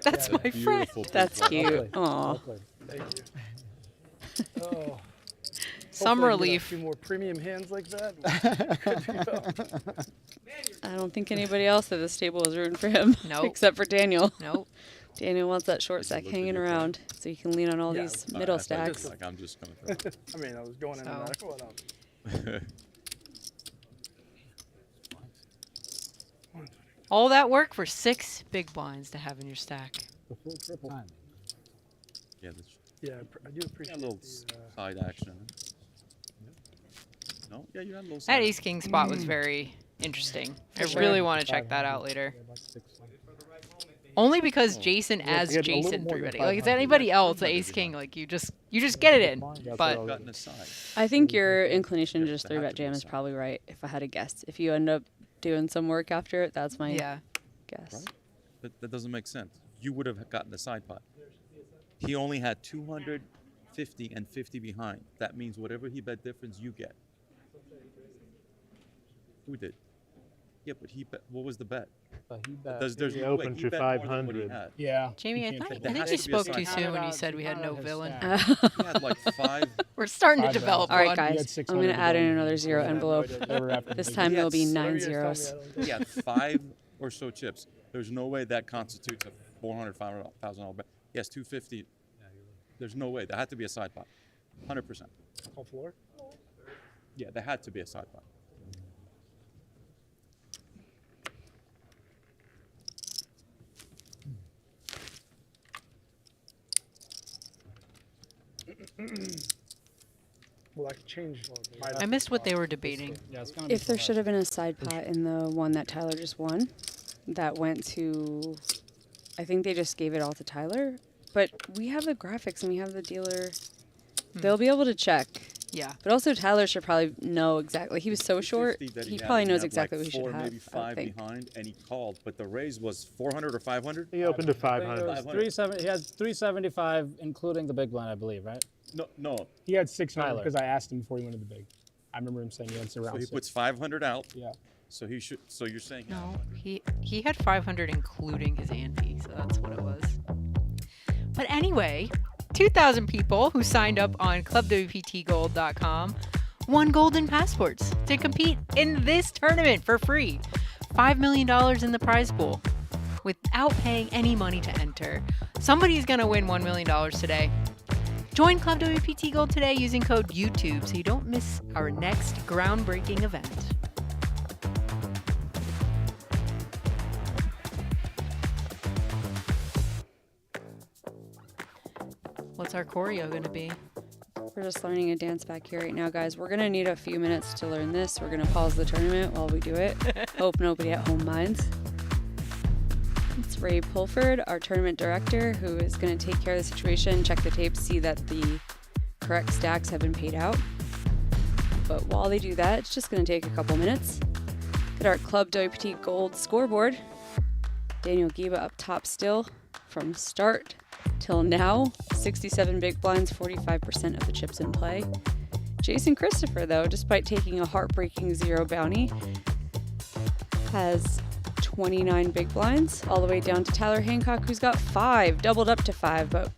That's my friend. That's cute. Aw. Well played. Thank you. Oh. Some Hopefully I get relief. A few more premium hands like that. Good to go. I don't think anybody else at this table is rooting for him. Nope. Except for Daniel. Nope. Daniel wants that short stack hanging around so he can lean on all these middle stacks. Like I'm just gonna throw. I mean, I was going in and So. out. What else? All that work for 6 big blinds to have in your stack. The full triple. Yeah, Yeah, I do appreciate a little the, side action. No, yeah, you had a little. That Side ace king spot was very interesting. I really want to check that out later. Only because Jason as he had a little Jason more than 3-betting. Like it's 500. anybody else, the ace king, like you just get it in. But Gotten aside. I think your inclination to just 3-bet jam is probably right, if I had to guess. If you end up doing some work after it, that's my guess. Right? That doesn't make sense. You would have gotten the side pot. He only had 250 and 50 behind. That means whatever he bet difference, you get. Who did? Yeah, but he bet. What was the bet? But he bet. There's He no way. opened He you bet more than what he 500. had. Yeah. Jamie, I can't think take that. has you to be a spoke too side soon when you pot. said we had no villain. He had like 5. We're starting to 5 develop All right, one. guys. I'm going to add in another 0 envelope. This time there'll be 9 zeros. He had 5 or so chips. There's no way that constitutes a $400,000, $500,000 bet. He has 250. There's no way. There had to be a side pot. 100%. Whole floor? Yeah, there had to be a side pot. Well, I could change. I missed what they were debating. Yeah, it's gonna be If there should have been a side pot in the one that Tyler just won, that went to I think they just gave it all to Tyler. But we have the graphics and we have the dealer. They'll be able to check. Yeah. But also Tyler should probably know exactly. He was so short. That He had, probably and knows had exactly like what he should four, have. maybe five behind, and he called. But the raise was 400 or 500. He opened to I think 500. it was 370. He has 375, including the big blind, I believe, right? No. He had 600 Tyler. because I asked him before he went to the big. I remember him saying he had around So he 6. puts 500 out. Yeah. So he should. So you're saying No, he had 500 including his ante, so that's what it was. But anyway, 2,000 people who signed up on ClubWPTGold.com won golden passports to compete in this tournament for free. $5 million in the prize pool without paying any money to enter. Somebody's going to win $1 million today. Join Club WPT Gold today using code YouTube so you don't miss our next groundbreaking event. What's our choreo going to be? We're just learning a dance back here right now, guys. We're going to need a few minutes to learn this. We're going to pause the tournament while we do it. Hope nobody at home minds. It's Ray Pulford, our tournament director, who is going to take care of the situation, check the tape, see that the correct stacks have been paid out. But while they do that, it's just going to take a couple minutes. Get our Club WPT Gold scoreboard. Daniel Giba up top still from start till now. 67 big blinds, 45% of the chips in play. Jason Christopher, though, despite taking a heartbreaking 0 bounty, has 29 big blinds, all the way down to Tyler Hancock, who's got 5, doubled up to 5. But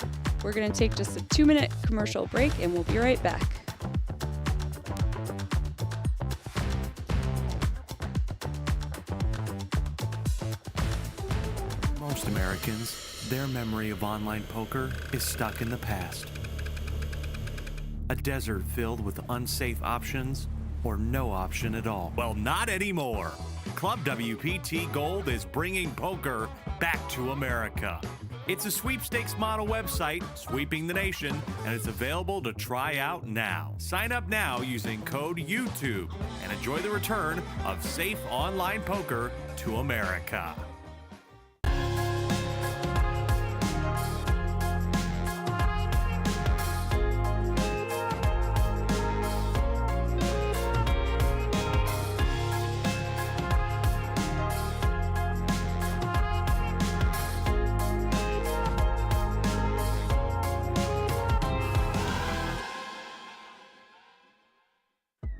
we're going to take just a 2-minute commercial break, and we'll be right back. Most Americans, their memory of online poker is stuck in the past. A desert filled with unsafe options or no option at all. Well, not anymore. Club WPT Gold is bringing poker back to America. It's a sweepstakes model website sweeping the nation, and it's available to try out now. Sign up now using code YouTube and enjoy the return of safe online poker to America.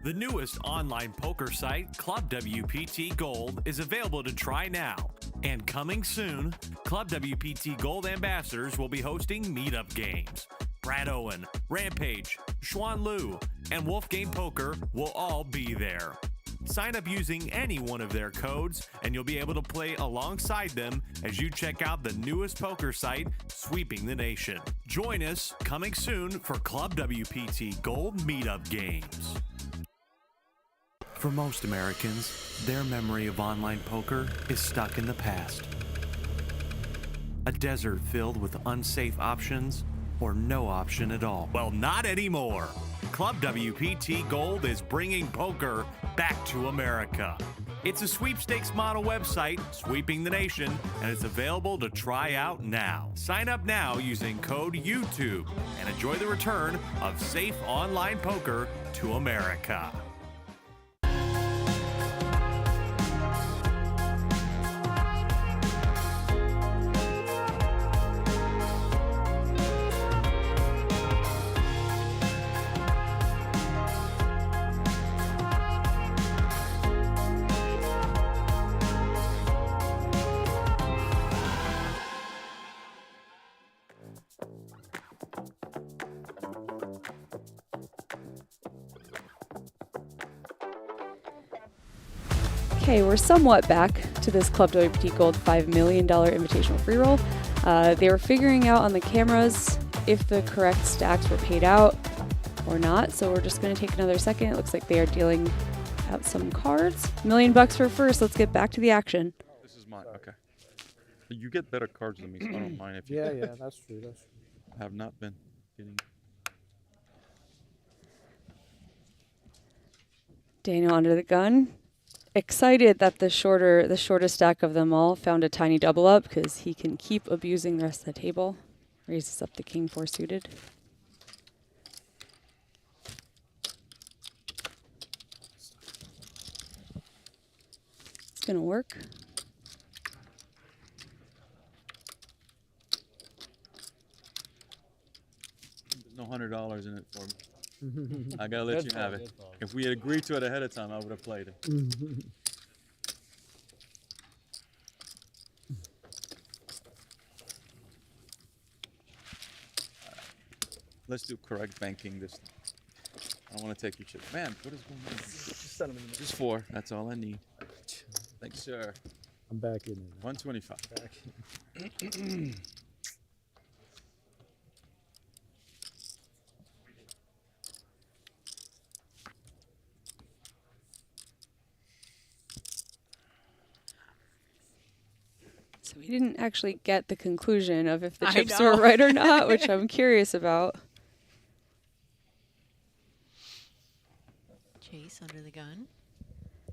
The newest online poker site, Club WPT Gold, is available to try now. And coming soon, Club WPT Gold ambassadors will be hosting meetup games. Brad Owen, Rampage, Xuan Liu, and Wolfgame Poker will all be there. Sign up using any one of their codes, and you'll be able to play alongside them as you check out the newest poker site sweeping the nation. Join us coming soon for Club WPT Gold meetup games. For most Americans, their memory of online poker is stuck in the past. A desert filled with unsafe options or no option at all. Well, not anymore. Club WPT Gold is bringing poker back to America. It's a sweepstakes model website sweeping the nation, and it's available to try out now. Sign up now using code YouTube and enjoy the return of safe online poker to America. Okay, we're somewhat back to this Club WPT Gold $5 million invitational free roll. They were figuring out on the cameras if the correct stacks were paid out or not, so we're just going to take another second. It looks like they are dealing out some cards. $1 million for first. Let's get back to the action. This is mine. Okay. You get better cards than me, so I don't mind if you. Yeah, that's true. That's true. I have not been getting. Daniel under the gun. excited that the shortest stack of them all found a tiny double up because he can keep abusing the rest of the table. Raises up the king 4 suited. It's gonna work. No $100 in it for me. I gotta let you have it. If we had agreed to it ahead of time, I would have played it. Let's do correct banking this time. I want to take your chip. Man, what is going on? Just 4. That's all I need. Thanks, sir. I'm back in it. 125. So we didn't actually get the conclusion of if the chips were right or not, which I'm curious about. Chase under the gun.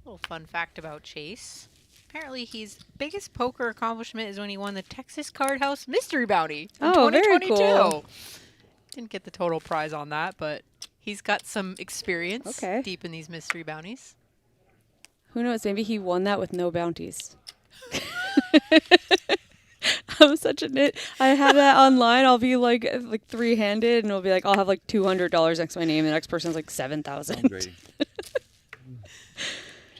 Little fun fact about Chase. Apparently, his biggest poker accomplishment is when he won the Texas Card House Mystery Bounty in 2022. Very cool. Didn't get the total prize on that, but he's got some experience deep in these mystery bounties. Who knows? Maybe he won that with no bounties. I'm such a nit. I have that online. I'll be like 3-handed, and it'll be like I'll have like $200 next to my name. The next person's like 7,000.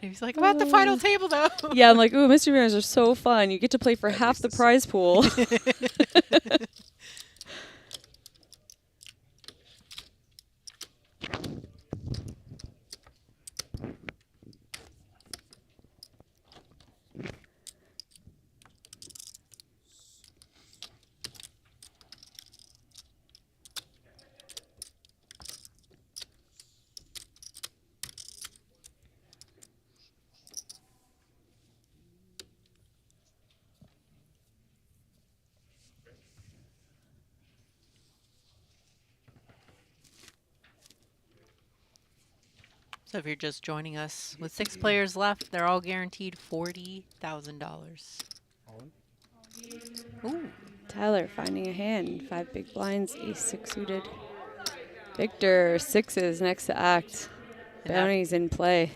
He's like, I'm at the final table though. Yeah, I'm like, ooh, mystery bounties are so fun. You get to play for half the prize pool. So if you're just joining us, with 6 players left, they're all guaranteed $40,000. Ooh. Tyler finding a hand. 5 big blinds, ace 6 suited. Victor, 6s next to act. Bounties in play.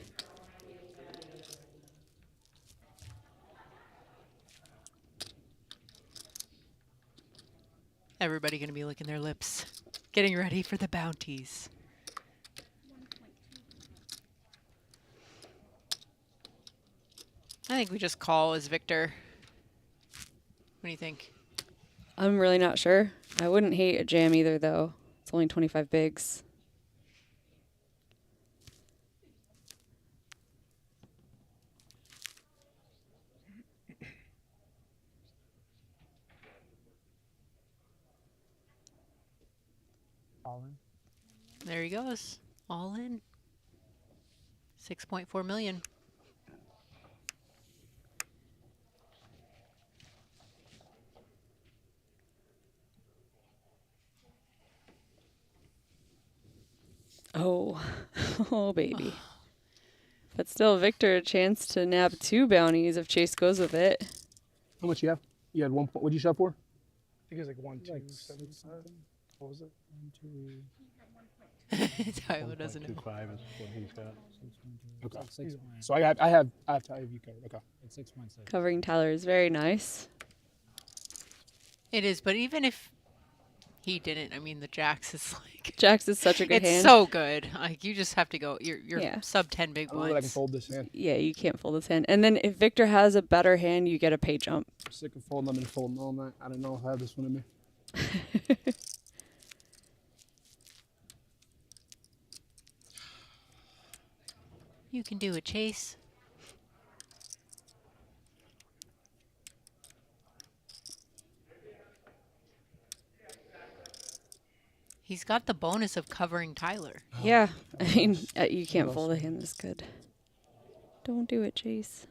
Everybody going to be licking their lips, getting ready for the bounties. I think we just call as Victor. What do you think? I'm really not sure. I wouldn't hate a jam either, though. It's only 25 bigs. All in. There he goes. All in. 6.4 million. Oh, oh baby. But still, Victor, a chance to nab 2 bounties if Chase goes with it. How much you have? You had 1 point. What'd you shove for? I think it was like 1, 2, 7, something. What was it? 1, 2. Tyler doesn't know. 1.25 is what he's got. Okay. So I have Tyler you covered. Okay. It's 6.6. Covering Tyler is very nice. It is, but even if he didn't, I mean, the Jacks is like... Jacks is such a good hand. It's so good. Like, you just have to go... You're sub 10 big I don't know blinds. that I can fold this hand. Yeah, you can't fold this hand. And then if Victor has a better hand, you get a pay jump. I'm sick of folding them and folding all night. I don't know if I have this one in me. You can do it, Chase. He's got the bonus of covering Tyler. Yeah, I mean, you can't fold a hand this good. Don't do it, Chase.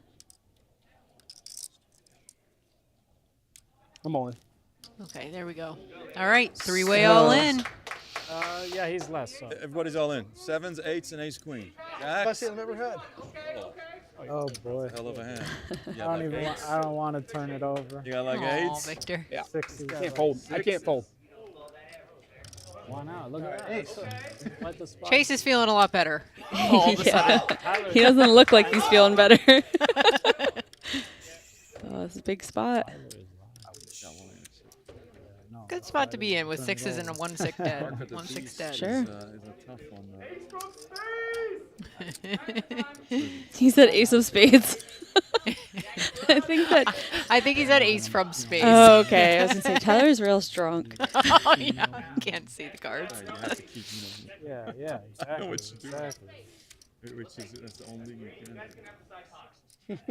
I'm all in. Okay, there we go. All right, 3-way all in. Yeah, he's less. So. Everybody's all in. 7s, 8s, and ace queen. Best Jacks. hand I've ever had. Oh, Oh boy. Hell of a hand. I don't want to turn it over. You got like eights? Victor. Yeah. Sixes. Can't fold. I can't fold. Why not? Look at that. Ace. Let the spot. Chase is feeling a lot better. All of a sudden. He doesn't look like he's feeling better. Oh, it's a big spot. Good spot to be in with sixes and a 1-6 dead. 1-6 dead. Sure. Is a tough one, though. He said ace of spades. I think he's at ace from spades. Oh, okay. I was gonna say Tyler's real strong. Oh, yeah. Can't see the cards. You have to keep, Yeah, exactly. I know what you do. Exactly. Which is that's the only you can.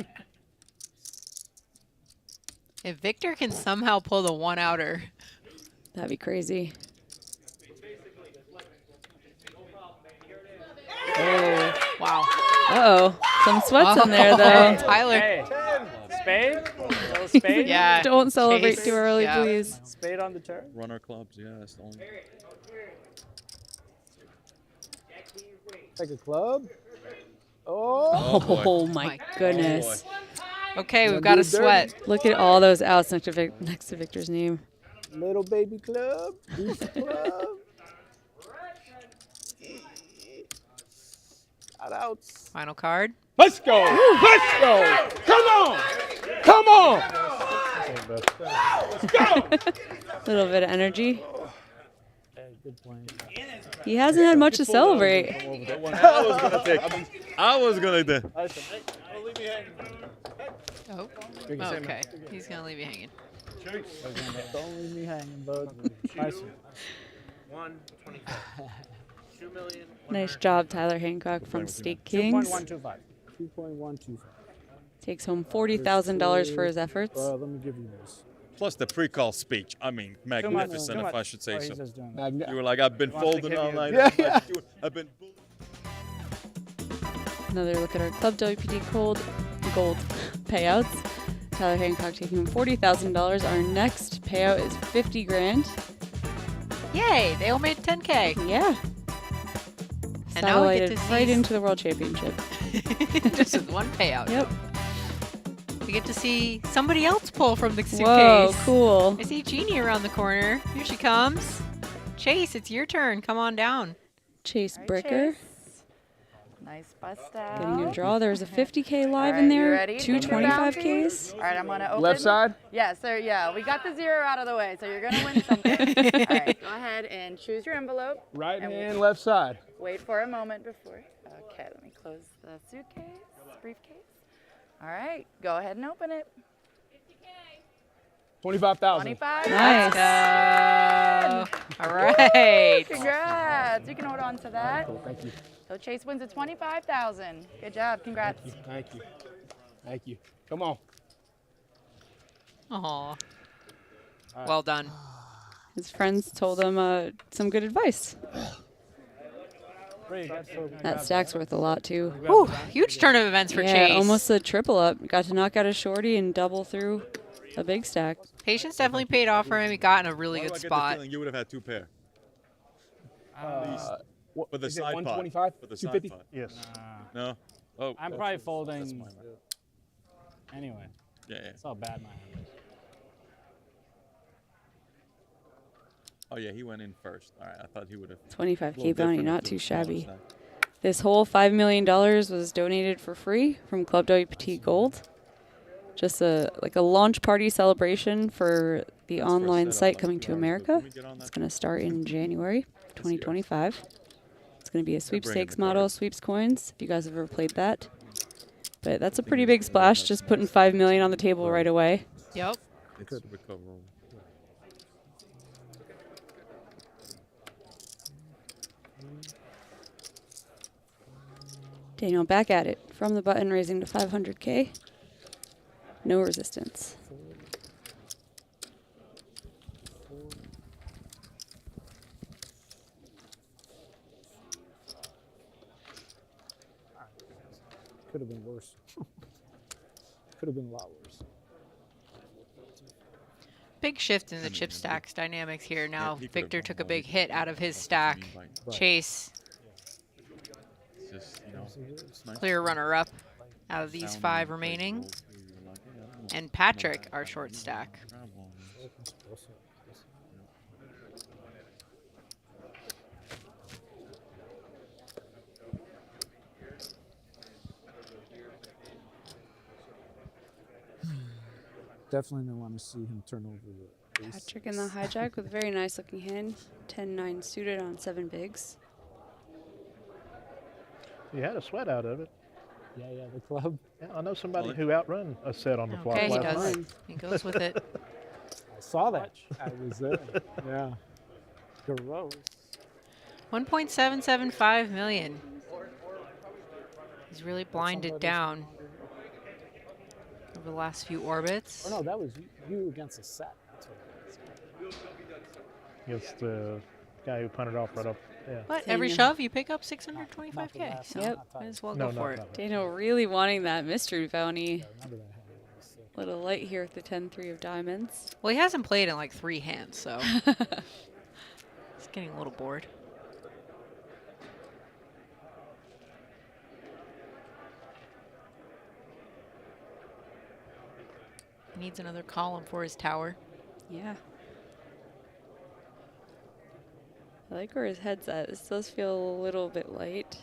If Victor can somehow pull the 1-outer. That'd be crazy. Oh, wow. Uh-oh. Some sweats in there, though. Tyler. Hey. Spade? Little spade? Yeah. Don't celebrate Chase. too early, Yeah. please. Spade on the turn? Runner clubs, yeah, that's the only. Take a club. Oh, my goodness. Okay, we've got a sweat. Look at all those outs next to Victor's name. Little baby club. Deuce club. Outs. Final card. Let's go. Let's go. Come on. Come on. Let's go. Little bit of energy. Hey, good playing. He hasn't had much to celebrate. I was gonna do. Oh, okay. He's going to leave you hanging. Don't leave me hanging, bud. Nice. 125. 2 million. Nice job, Tyler Hancock from Stake Kings. 2.125. 2.125. Takes home $40,000 for his efforts. Let me give you this. Plus the pre-call speech. I mean, magnificent, if I should say so. He's just doing that. You were like, I've been folding all night. Yeah. I've been. Another look at our Club WPT gold payouts. Tyler Hancock taking home $40,000. Our next payout is $50,000. Yay, they all made 10K. Yeah. And now we get Satellited to see right into the World Championship. Just with one payout. Yep. We get to see somebody else pull from the suitcase. Whoa, cool. I see Jeannie around the corner. Here she comes. Chase, it's your turn. Come on down. Chase Bricker. Nice bust out. Getting a draw. There's a 50K live All in right, you there. ready? Two Take your 25Ks. All right, I'm going to open. Left side? Yeah, so we got the 0 out of the way, so you're going to win something. All right, go ahead and choose your envelope. Right and hand, left side. Wait for a moment before. Okay, let me close the suitcase, briefcase. All right, go ahead and open it. 25,000. 25. Nice. Go. All right. Congrats. You can hold on to that. Cool, thank you. So Chase wins at 25,000. Good job. Congrats. Thank you. Thank you. Come on. Aw. Well done. His friends told him some good advice. That stack's worth a lot, too. Whew, huge turn of events for Yeah, Chase. almost a triple up. Got to knock out a shorty and double through a big stack. Patience definitely paid off for him. He got in a really good I get the spot. feeling you would have had two pair. At least. For the Is it side pot. 125? For the side 250? pot. Yes. No? Oh. I'm oh, probably that's folding. my bad. Anyway. Yeah. That's how bad my hand is. Oh, yeah, he went in first. All right, I thought he would have. 25K bounty, not too shabby. This whole $5 million was donated for free from Club WPT Gold. Just a launch party celebration for the online site coming to America. It's going to start in January 2025. It's going to be a sweepstakes model, sweeps coins, if you guys have ever played that. But that's a pretty big splash, just putting $5 million on the table right away. Yep. It's recoverable. Daniel back at it from the button, raising to 500K. No resistance. Could have been worse. Could have been a lot worse. Big shift in the chip stacks dynamics here. Now Victor took a big hit out of his stack. Chase, It's just, you know, clear runner-up. out of these 5 remaining. And Patrick, our short stack. Definitely don't want to see him turn over the ace. Patrick in the hijack with a very nice looking hand. 10-9 suited on 7 bigs. He had a sweat out of it. Yeah, the club. Yeah, I know somebody who outrun a set on the flop Okay, he last does. night. He goes with it. I saw that. I was there. Yeah. Gross. 1.775 million. He's really blinded down over the last few orbits. Oh no, that was you against a set. That's what it was. Against the guy who punted off right up. Yeah. What? Every shove you pick up 625K. So Yep. might as well go for it. Daniel really wanting that mystery bounty. A little light here with the 10-3 of diamonds. Well, he hasn't played in like 3 hands, so he's getting a little bored. He needs another column for his tower. Yeah. I like where his head's at. This does feel a little bit light.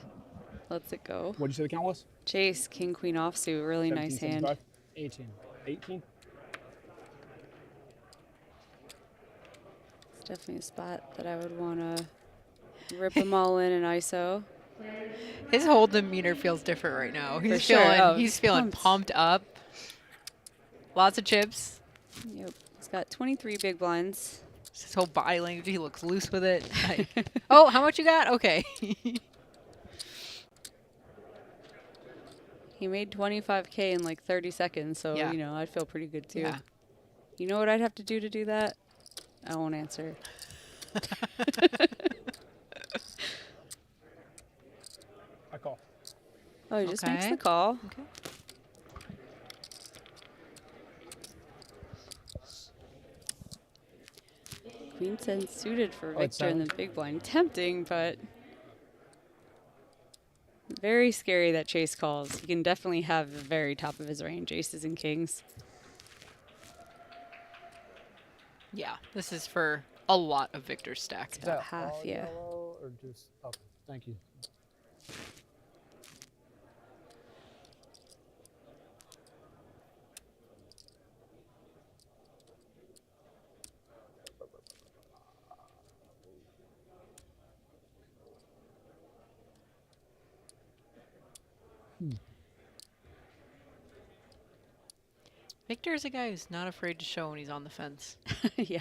Lets it go. What did you say the count was? Chase, king, queen offsuit. Really nice hand. 18. 18? It's definitely a spot that I would want to rip them all in an ISO. His whole demeanor feels different right now. For He's sure. feeling Oh, he's feeling pumped up. Lots of chips. Yep. He's got 23 big blinds. His whole body language, he looks loose with it. Like, oh, how much you got? Okay. He made 25K in like 30 seconds, so, Yeah. you know, I'd feel pretty good too. Yeah. You know what I'd have to do that? I won't answer. I call. Oh, he just makes Okay. the call. Okay. Queen 10 suited for Oh, it's Victor in the silent. big blind. Tempting, but very scary that Chase calls. He can definitely have the very top of his range, aces and kings. Yeah, this is for a lot of Victor's stack. About half, all yeah. yellow or just okay. Thank you. Victor is a guy who's not afraid to show when he's on the fence. Yeah.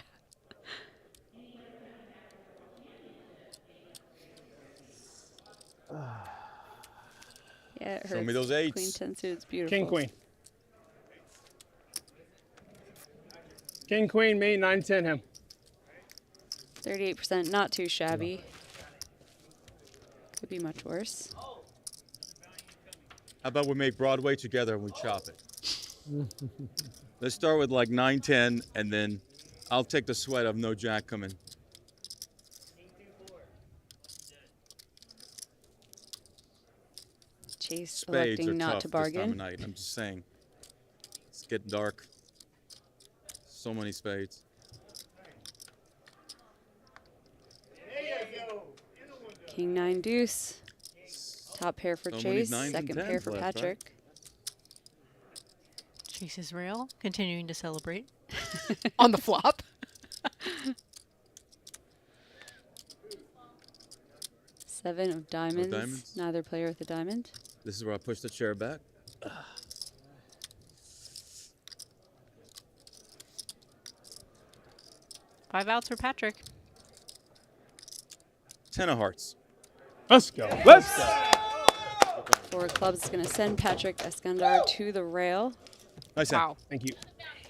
Yeah, it hurts. Show me those eights. Queen 10 suited's beautiful. King, queen. King, queen, me, 9, 10, him. 38%, not too shabby. Could be much worse. How about we make Broadway together and we chop it? Let's start with like 9, 10, and then I'll take the sweat of no jack coming. Chase Spades are electing not tough to this time of bargain. night. I'm just saying. It's getting dark. So many spades. King 9 deuce. Top pair for So many Chase, nines and second pair tens for left, right? Patrick. Chase's rail, continuing to celebrate on the flop. 7 of diamonds. diamonds? Neither player with a diamond. This is where I push the chair back. 5 outs for Patrick. 10 of hearts. Let's go. Let's go. 4 clubs is going to send Patrick Eskandar to the rail. Nice Wow. Thank you.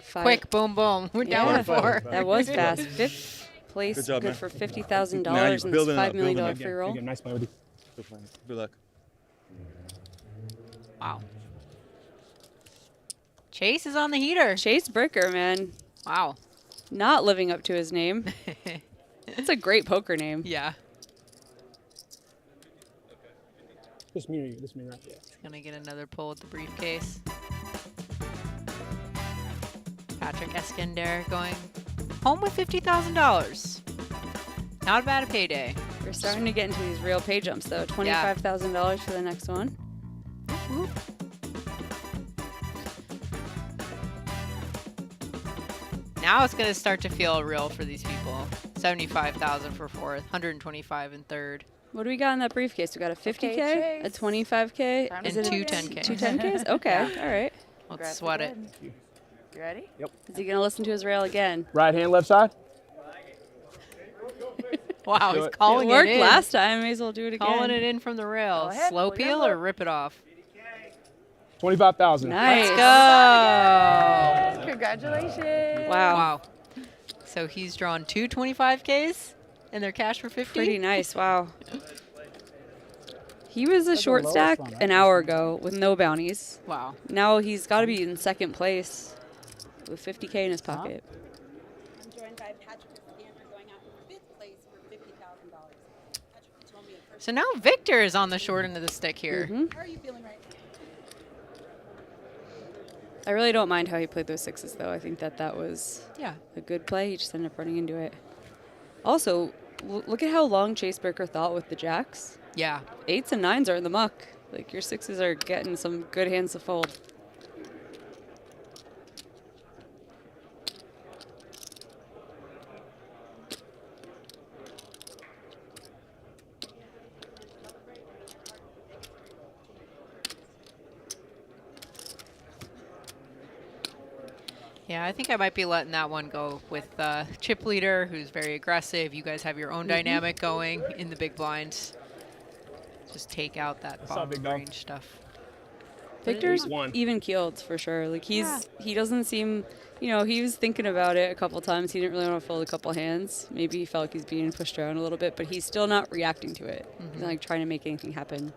5. Quick, boom, boom. We're down to 4. That was fast. 5th place, Good job, man. for $50,000 Now you're in this building $5 up, million building up. free roll. Again, nice play with you. Good luck. Wow. Chase is on the heater. Chase Bricker, man. Wow. Not living up to his name. It's a great poker name. Yeah. This me or you? This me, right? Yeah. Gonna get another pull with the briefcase. Patrick Eskender going home with $50,000. Not bad a payday. We're starting to get into these real pay jumps, though. $25,000 for the next one. Whoop. Now it's gonna start to feel real for these people. 75,000 for fourth, 125 in third. What do we got in that briefcase? We got a 50K, Okay, a 25K, Time is to it two a 10K. Two 10Ks? Okay, all right. Let's Congrats sweat it. again. You ready? Yep. Is he gonna listen to his rail again? Right hand, left side. Wow, Do he's it. calling It worked in. last time. May as well do it again. Calling it in from the rail. Go ahead, Slow pull your peel or envelope. rip it off? 25,000. Nice. Let's go. Congratulations. Wow. So he's drawn two 25Ks and they're cash for 50. Pretty nice. Wow. He was a That's the short lowest stack one, right? an hour ago with no bounties. Wow. Now he's got to be in second place with 50K in his pocket. I'm joined by Patrick Eskender going out in 5th place for $50,000. Patrick told me at first. So now Victor is on the short end of the stick here. Mhm. How are you feeling right now? I really don't mind how he played those sixes, though. I think that was Yeah. a good play. He just ended up running into it. Also, look at how long Chase Breaker thought with the jacks. Yeah. 8s and 9s are in the muck. Like, your 6s are getting some good hands to fold. Yeah, I think I might be letting that one go with Chip Leader, who's very aggressive. You guys have your own dynamic going in the big blinds. Just take out that bottom range stuff. Victor's even keeled for sure. Like he doesn't seem, he was thinking about it a couple times. He didn't really want to fold a couple hands. Maybe he felt like he's being pushed around a little bit, but he's still not reacting to it. He's not like trying to make anything happen.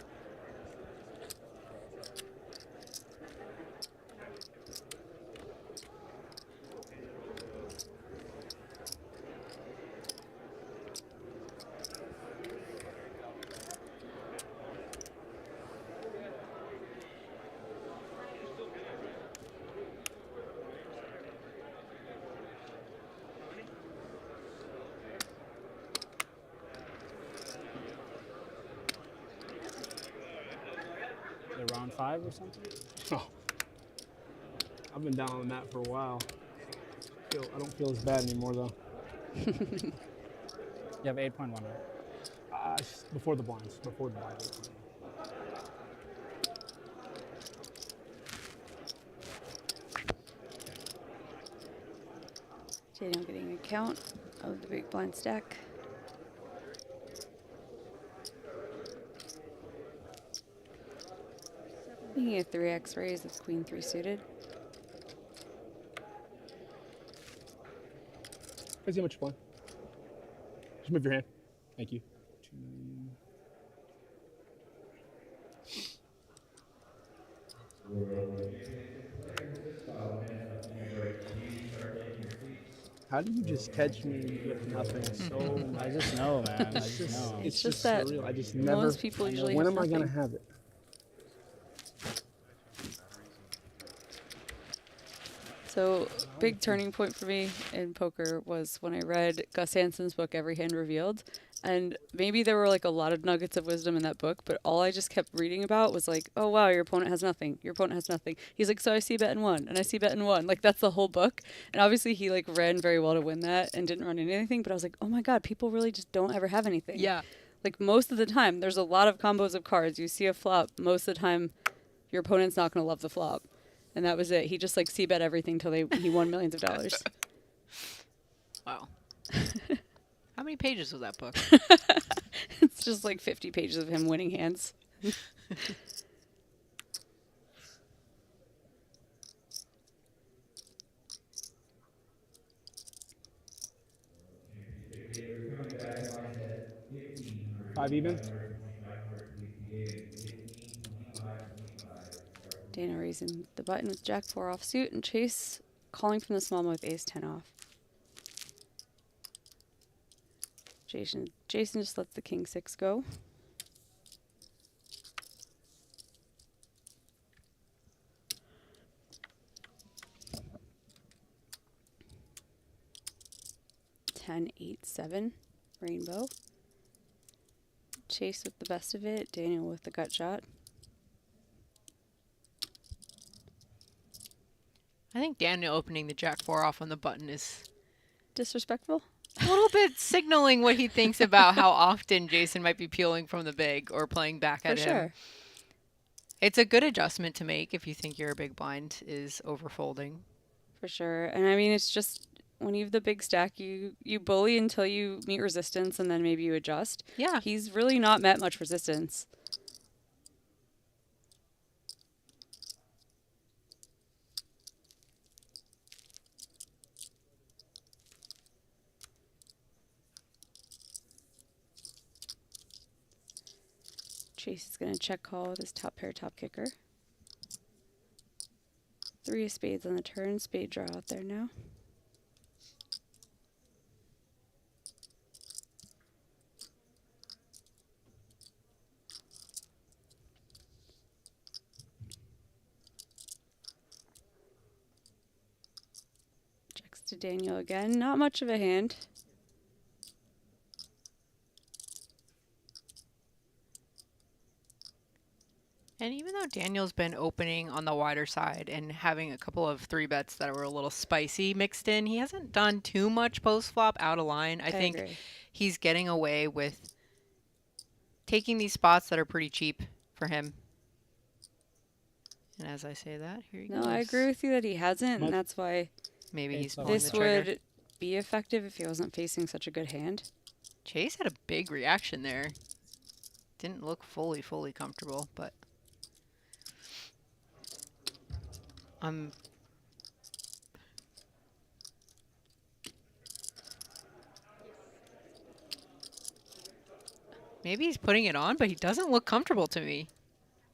Round 5 or something? Oh. I've been down on the mat for a while. I don't feel as bad anymore, though. You have 8.1, right? Before the blinds. Before the blinds. Daniel getting a count of the big blind stack. Making a 3x raise with queen 3 suited. Let's see how much you play. Just move your hand. Thank you. How do you just catch me with nothing? So I just know, man. I just know. It's just just that surreal. I just never. most people usually When have am I gonna nothing. have it? So, big turning point for me in poker was when I read Gus Hansen's book, Every Hand Revealed. And maybe there were like a lot of nuggets of wisdom in that book, but all I just kept reading about was like, oh wow, your opponent has nothing. Your opponent has nothing. He's like, so I see bet in 1, and I see bet in 1. Like, that's the whole book. And obviously he like ran very well to win that and didn't run into anything, but I was like, oh my God, people really just don't ever have anything. Yeah. Like, most of the time, there's a lot of combos of cards. You see a flop, most of the time, your opponent's not going to love the flop. And that was it. He just like c-bet everything till he won millions of dollars. Wow. How many pages was that book? It's just like 50 pages of him winning hands. Five even. Dana raising the button with Jack 4 offsuit, and Chase calling from the small with Ace 10 off. Jason just lets the King 6 go. 10, 8, 7. Rainbow. Chase with the best of it. Daniel with the gut shot. I think Daniel opening the Jack 4 off on the button is disrespectful. A little bit signaling what he thinks about how often Jason might be peeling from the big or playing back at him. Sure. It's a good adjustment to make if you think your big blind is overfolding. For sure. And I mean, it's just when you have the big stack, you bully until you meet resistance and then maybe you adjust. Yeah. He's really not met much resistance. Chase is going to check call with his top pair top kicker. 3 of spades on the turn. Spade draw out there now. Checks to Daniel again. Not much of a hand. And even though Daniel's been opening on the wider side and having a couple of 3-bets that were a little spicy mixed in, he hasn't done too much post-flop out of line. I think agree. He's getting away with taking these spots that are pretty cheap for him. And as I say that, here he goes. No, I agree with you that he hasn't, and that's why maybe he's pulling this the trigger. would be effective if he wasn't facing such a good hand. Chase had a big reaction there. Didn't look fully comfortable, but... Maybe he's putting it on, but he doesn't look comfortable to me.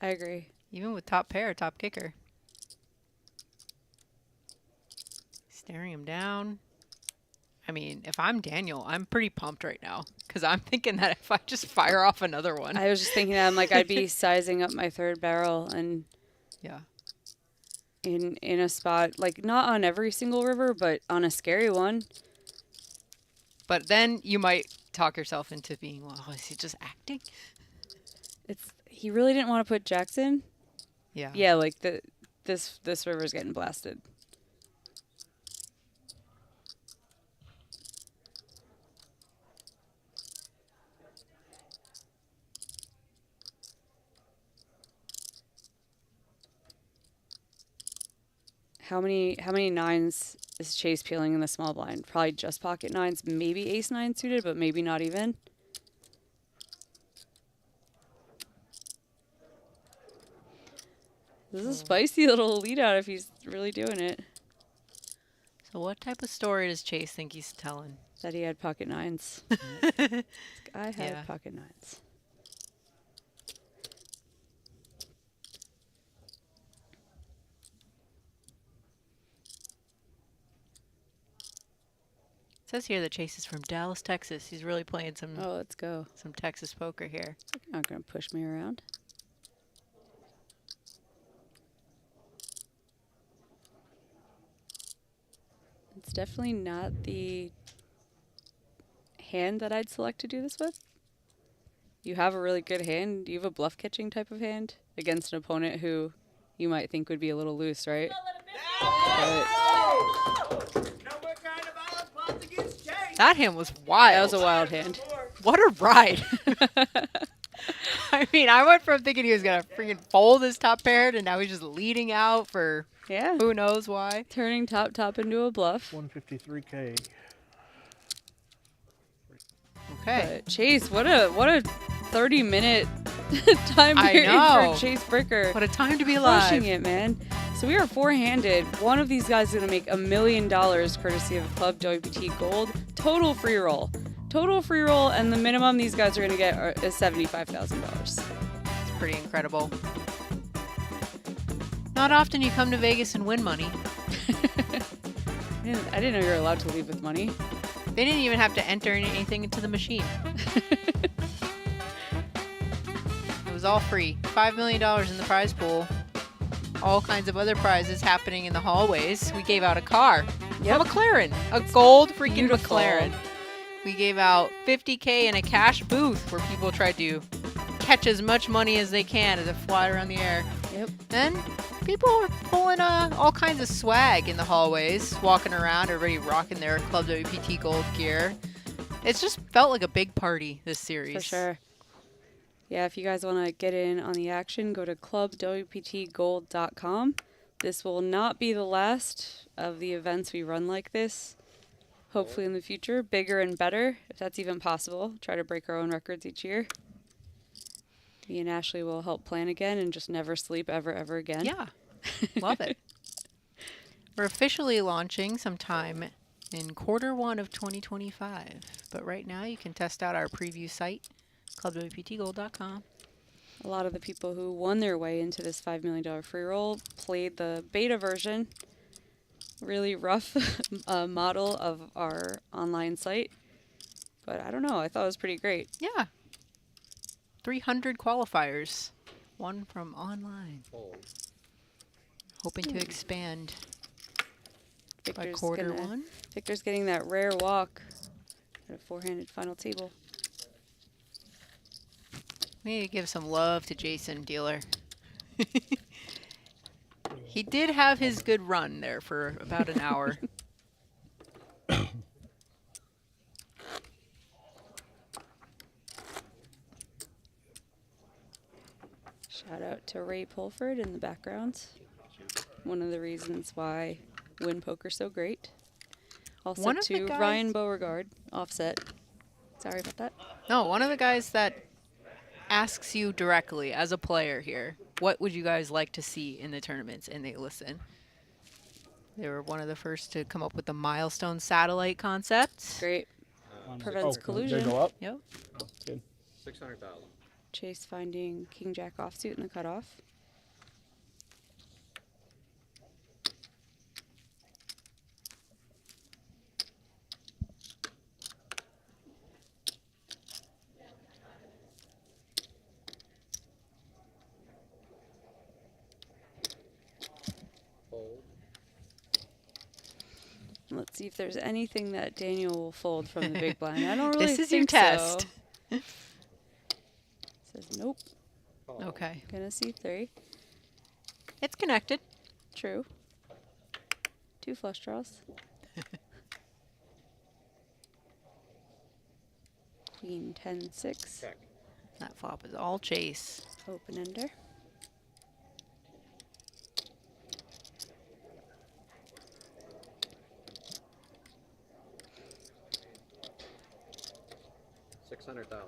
I agree. Even with top pair, top kicker. Staring him down. I mean, if I'm Daniel, I'm pretty pumped right now because I'm thinking that if I just fire off another one. I was just thinking that I'm like, I'd be sizing up my third barrel and yeah. In a spot, like not on every single river, but on a scary one. But then you might talk yourself into being, well, is he just acting? He really didn't want to put jacks in. Yeah. Yeah, like this river's getting blasted. How many 9s is Chase peeling in the small blind? Probably just pocket 9s, maybe ace 9 suited, but maybe not even. This is a spicy little lead out if he's really doing it. So what type of story does Chase think he's telling? That he had pocket 9s. I had pocket 9s. It says here that Chase is from Dallas, Texas. He's really playing some. Oh, let's go. Some Texas poker here. You're not going to push me around. It's definitely not the hand that I'd select to do this with. You have a really good hand. You have a bluff catching type of hand against an opponent who you might think would be a little loose, right? That hand was wild. That was a wild hand. What a ride. I mean, I went from thinking he was going to freaking fold his top pair to now he's just leading out for who knows why. Turning top into a bluff. 153K. Okay. But Chase, what a 30-minute time period for Chase Bricker. What a time to be alive. Crushing it, man. So we are 4-handed. One of these guys is going to make $1 million courtesy of Club WPT Gold. Total free roll. Total free roll, and the minimum these guys are going to get is $75,000. It's pretty incredible. Not often you come to Vegas and win money. I didn't know you were allowed to leave with money. They didn't even have to enter anything into the machine. It was all free. $5 million in the prize pool. All kinds of other prizes happening in the hallways. We gave out a car. Yep. A McLaren. A gold freaking McLaren. we gave out $50K in a cash booth where people tried to catch as much money as they can as it fly around the air. Yep. And people were pulling all kinds of swag in the hallways, walking around, everybody rocking their Club WPT Gold gear. It's just felt like a big party this series. For sure. Yeah, if you guys want to get in on the action, go to ClubWPTGold.com. This will not be the last of the events we run like this. Hopefully in the future, bigger and better, if that's even possible. Try to break our own records each year. Me and Ashley will help plan again and just never sleep ever again. Yeah, love it. We're officially launching sometime in Q1 of 2025. But right now you can test out our preview site, ClubWPTGold.com. A lot of the people who won their way into this $5 million free roll played the beta version. Really rough model of our online site. But I don't know, I thought it was pretty great. Yeah. 300 qualifiers, one from online. Hoping to expand by Q1. Victor's getting that rare walk at a four-handed final table. We need to give some love to Jason Dealer. He did have his good run there for about an hour. Shout out to Ray Pulford in the background. One of the reasons why Win Poker's so great. Also One of to the guys- Ryan Beauregard, offset. Sorry about that. No, one of the guys that asks you directly as a player here, what would you guys like to see in the tournaments? And they listen. They were one of the first to come up with the milestone satellite concept. Great. Prevents collusion. They go up? Yep. Oh, good. 600,000. Chase finding King Jack offsuit in the cutoff. Let's see if there's anything that Daniel will fold from the big blind. I don't really This is think your test. So. Says nope. Okay. Gonna see three. It's connected. True. Two flush draws. Queen 10-6. Check. That flop is all chase. Open ender. $600,000.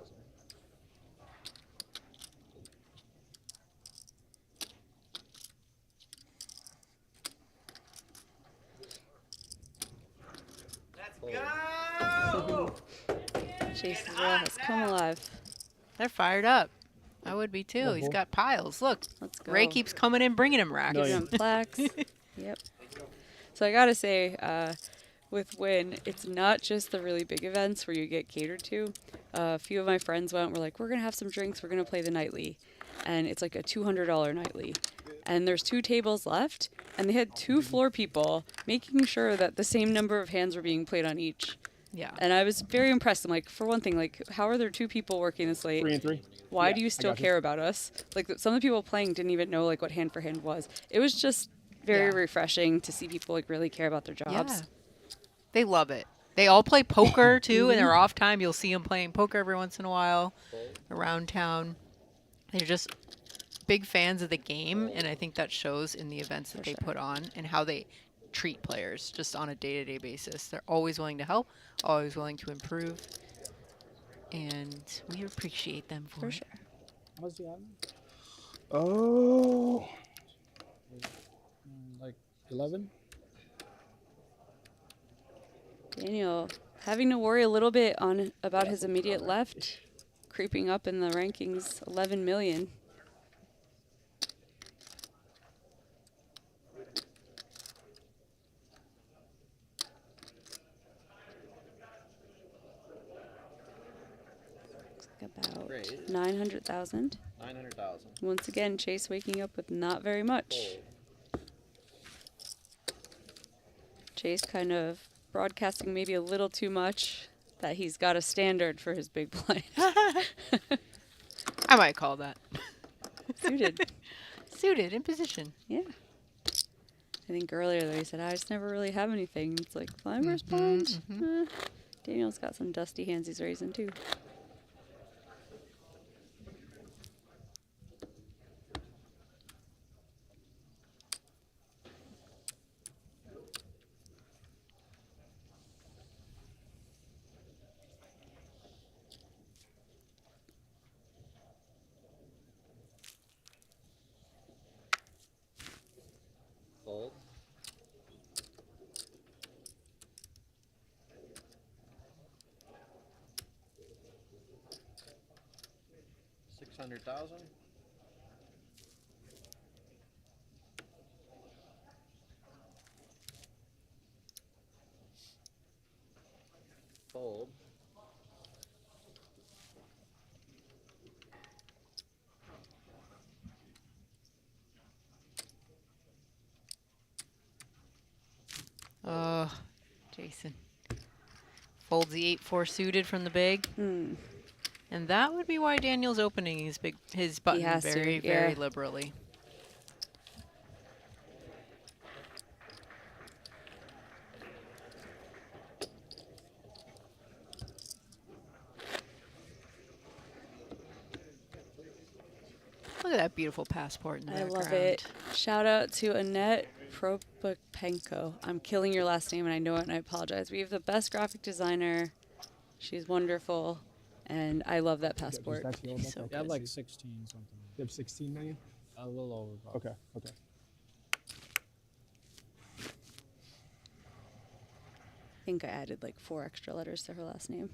Chase as well has come alive. They're fired up. I would be too. He's got piles. Look, Let's go. Ray keeps coming in, bringing him racks. Giving him plaques. Yep. So I gotta say, with Win, it's not just the really big events where you get catered to. A few of my friends went. We're like, we're gonna have some drinks. We're gonna play the nightly, and it's like a $200 nightly. And there's 2 tables left, and they had 2 floor people making sure that the same number of hands were being played on each. Yeah. And I was very impressed. I'm like, for one thing, like, how are there 2 people working this late? 3 and 3. Why Yeah, do you I still got you. care about us? Like, some of the people playing didn't even know, like, what hand for hand was. It was just very refreshing to see people, like, really care about their jobs. Yeah. They love it. They all play poker, too, in their off time. You'll see them playing poker every once in a while around town. They're just big fans of the game, and I think that shows in the events that they put on and how they treat players just on a day-to-day basis. They're always willing to help, always willing to improve, and we appreciate them for it. How much do you have? Oh. Like 11? Daniel having to worry a little bit about his immediate left, creeping up in the rankings, 11 million. About Great. 900,000. 900,000. Once again, Chase waking up with not very much. Chase kind of broadcasting maybe a little too much that he's got a standard for his big blind. I might call that. Suited. Suited, in position. Yeah. I think earlier though he said, I just never really have anything. It's like blind versus blind. Daniel's got some dusty hands he's raising too. Fold. $600,000. Fold. Oh, Jason. Folds the 8-4 suited from the big. And that would be why Daniel's opening his button has very, to, very yeah. liberally. Look at that beautiful passport in the I background. love it. Shout out to Annette Propapenko. I'm killing your last name and I know it and I apologize. We have the best graphic designer. She's wonderful. And I love that passport. She's so I have good. like 16 something. You have 16 million? A little over. Probably. Okay, okay. I think I added like 4 extra letters to her last name.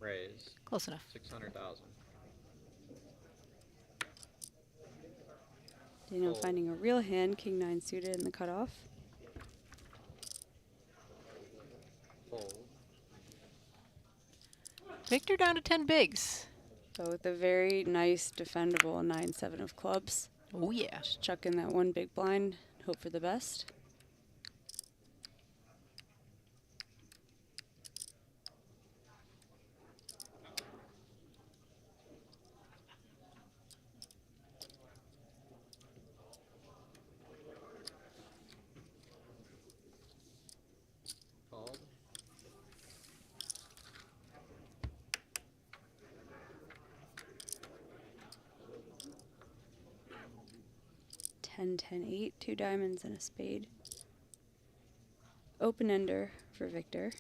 Raise. Close enough. 600,000. Daniel finding a real hand, King 9 suited in the cutoff. Fold. Victor down to 10 bigs. So with a very nice, defendable 9-7 of clubs. Oh yeah. Just chuck in that one big blind, hope for the best. Called. Ten, 10-8, 2 diamonds and a spade. Open ender for Victor.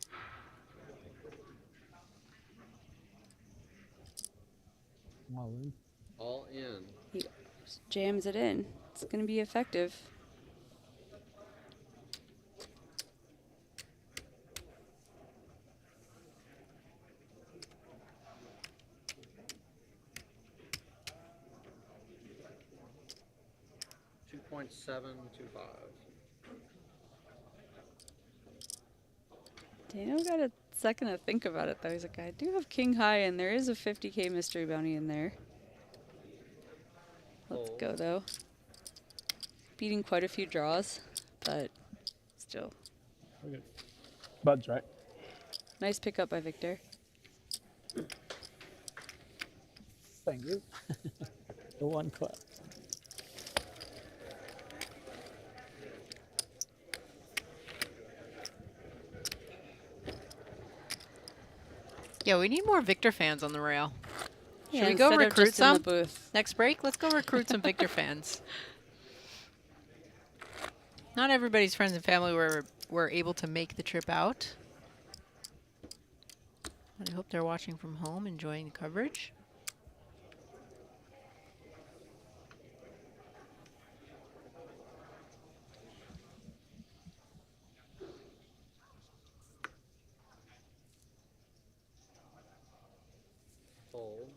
All in. All in. He jams it in. It's going to be effective. $2.725. Daniel got a second to think about it though. He's like, I do have king high and there is a 50K mystery bounty in there. Let's go though. Beating quite a few draws, but still. Okay. Buds, right? Nice pickup by Victor. Thank you. The one clap. Yeah, we need more Victor fans on the rail. Yeah, Should we go instead of recruit just in the some? booth. Next break, let's go recruit some Victor fans. Not everybody's friends and family were able to make the trip out. But I hope they're watching from home, enjoying the coverage. Fold.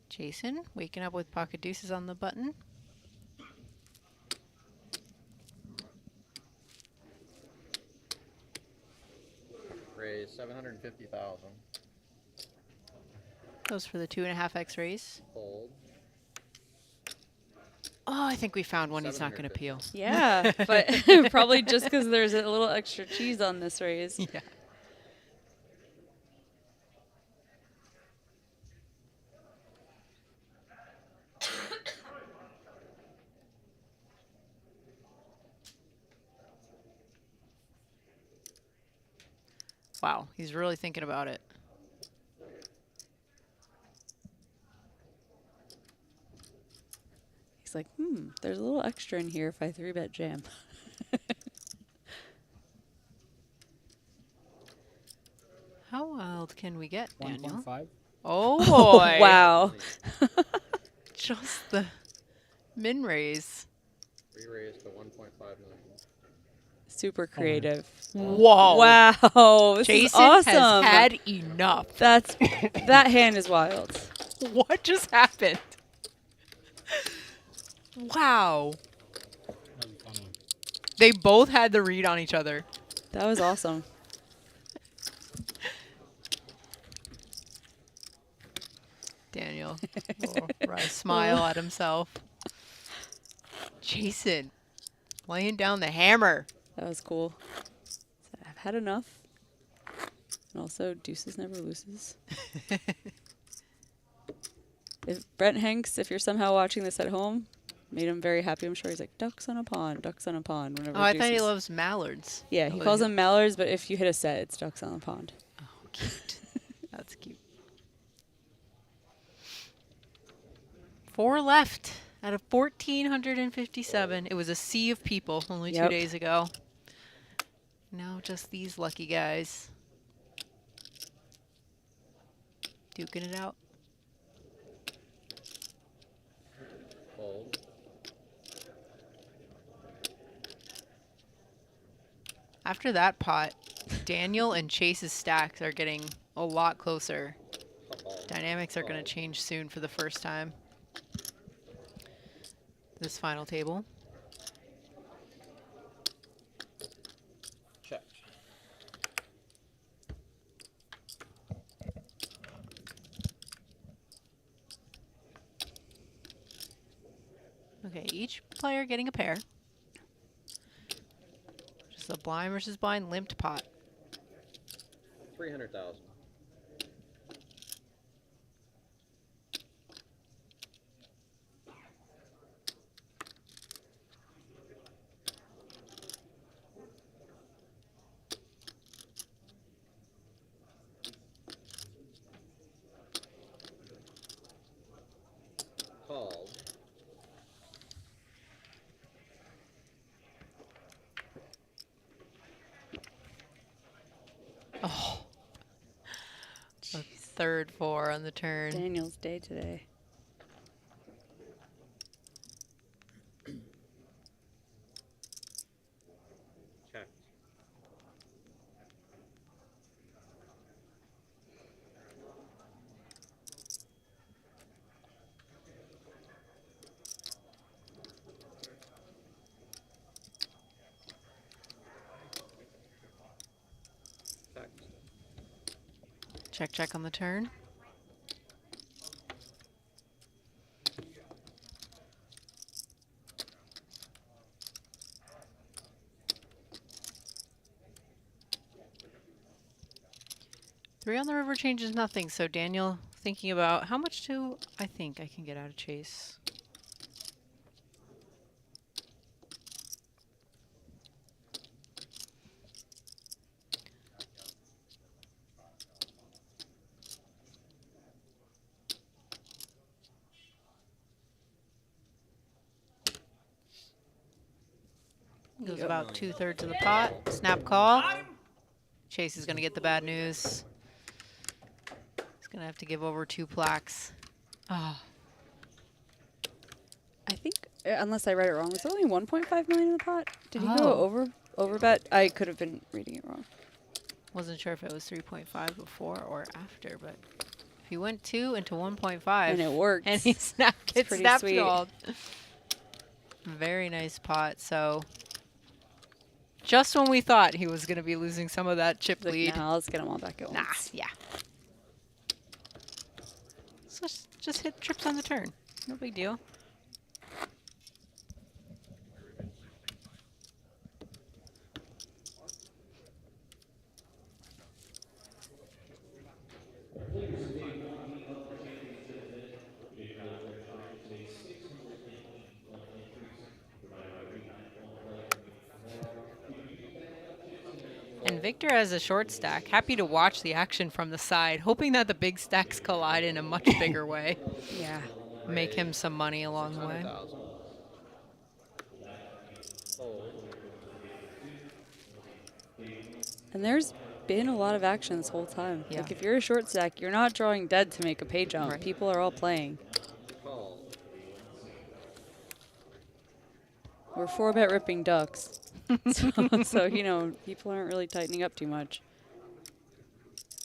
Jason, waking up with pocket deuces on the button. Raise 750,000. Goes for the 2.5x raise. Fold. I think we found one he's not going to peel. Yeah, but probably just because there's a little extra cheese on this raise. Yeah. Wow, he's really thinking about it. He's like, there's a little extra in here if I 3-bet jam. How wild can we get, Daniel? 1.5. Oh boy! Wow. Just the min raise. Re-raise to 1.5 million. Super creative. Whoa! Wow, this is Jason awesome. has had enough. That hand is wild. What just happened? Wow. They both had the read on each other. That was awesome. Daniel, wry smile at himself. Jason, laying down the hammer. That was cool. So I've had enough. And also, deuces never loses. If Brent Hanks, if you're somehow watching this at home, made him very happy. I'm sure he's like, ducks on a pond, ducks on a pond. Whenever Oh, I thought he deuces. loves mallards. Yeah, he calls them mallards, but if you hit a set, it's ducks on a pond. Oh, cute. That's cute. 4 left out of 1,457. It was a sea of people only 2 days ago. Now just these lucky guys. Duking it out. Fold. After that pot, Daniel and Chase's stacks are getting a lot closer. Dynamics are going to change soon for the first time. This final table. Check. Okay, each player getting a pair. Just a blind versus blind limped pot. 300,000. Called. Oh. A third 4 on the turn. Daniel's day today. Check. Check, check on the turn. Three on the river changes nothing, so Daniel thinking about how much do I think I can get out of Chase. Goes about 2/3 of the pot. Snap call. Chase is going to get the bad news. He's going to have to give over 2 plaques. Oh. I think, unless I read it wrong, was it only 1.5 million in the pot? Did he go over bet? I could have been reading it wrong. Wasn't sure if it was 3.5 before or after, but if he went 2 into 1.5 and it worked, and he gets pretty snap sweet. called. Very nice pot. So just when we thought he was going to be losing some of that chip lead. Nah, let's get them all back at once. Yeah. So just hit trips on the turn. No big deal. And Victor has a short stack. Happy to watch the action from the side, hoping that the big stacks collide in a much bigger way. Yeah. Make him some money along the way. 600,000. Fold. And there's been a lot of action this whole time. Yeah. Like if you're a short stack, you're not drawing dead to make a pay jump. Right. People are all playing. Call. We're 4-bet ripping ducks. so, you know, people aren't really tightening up too much.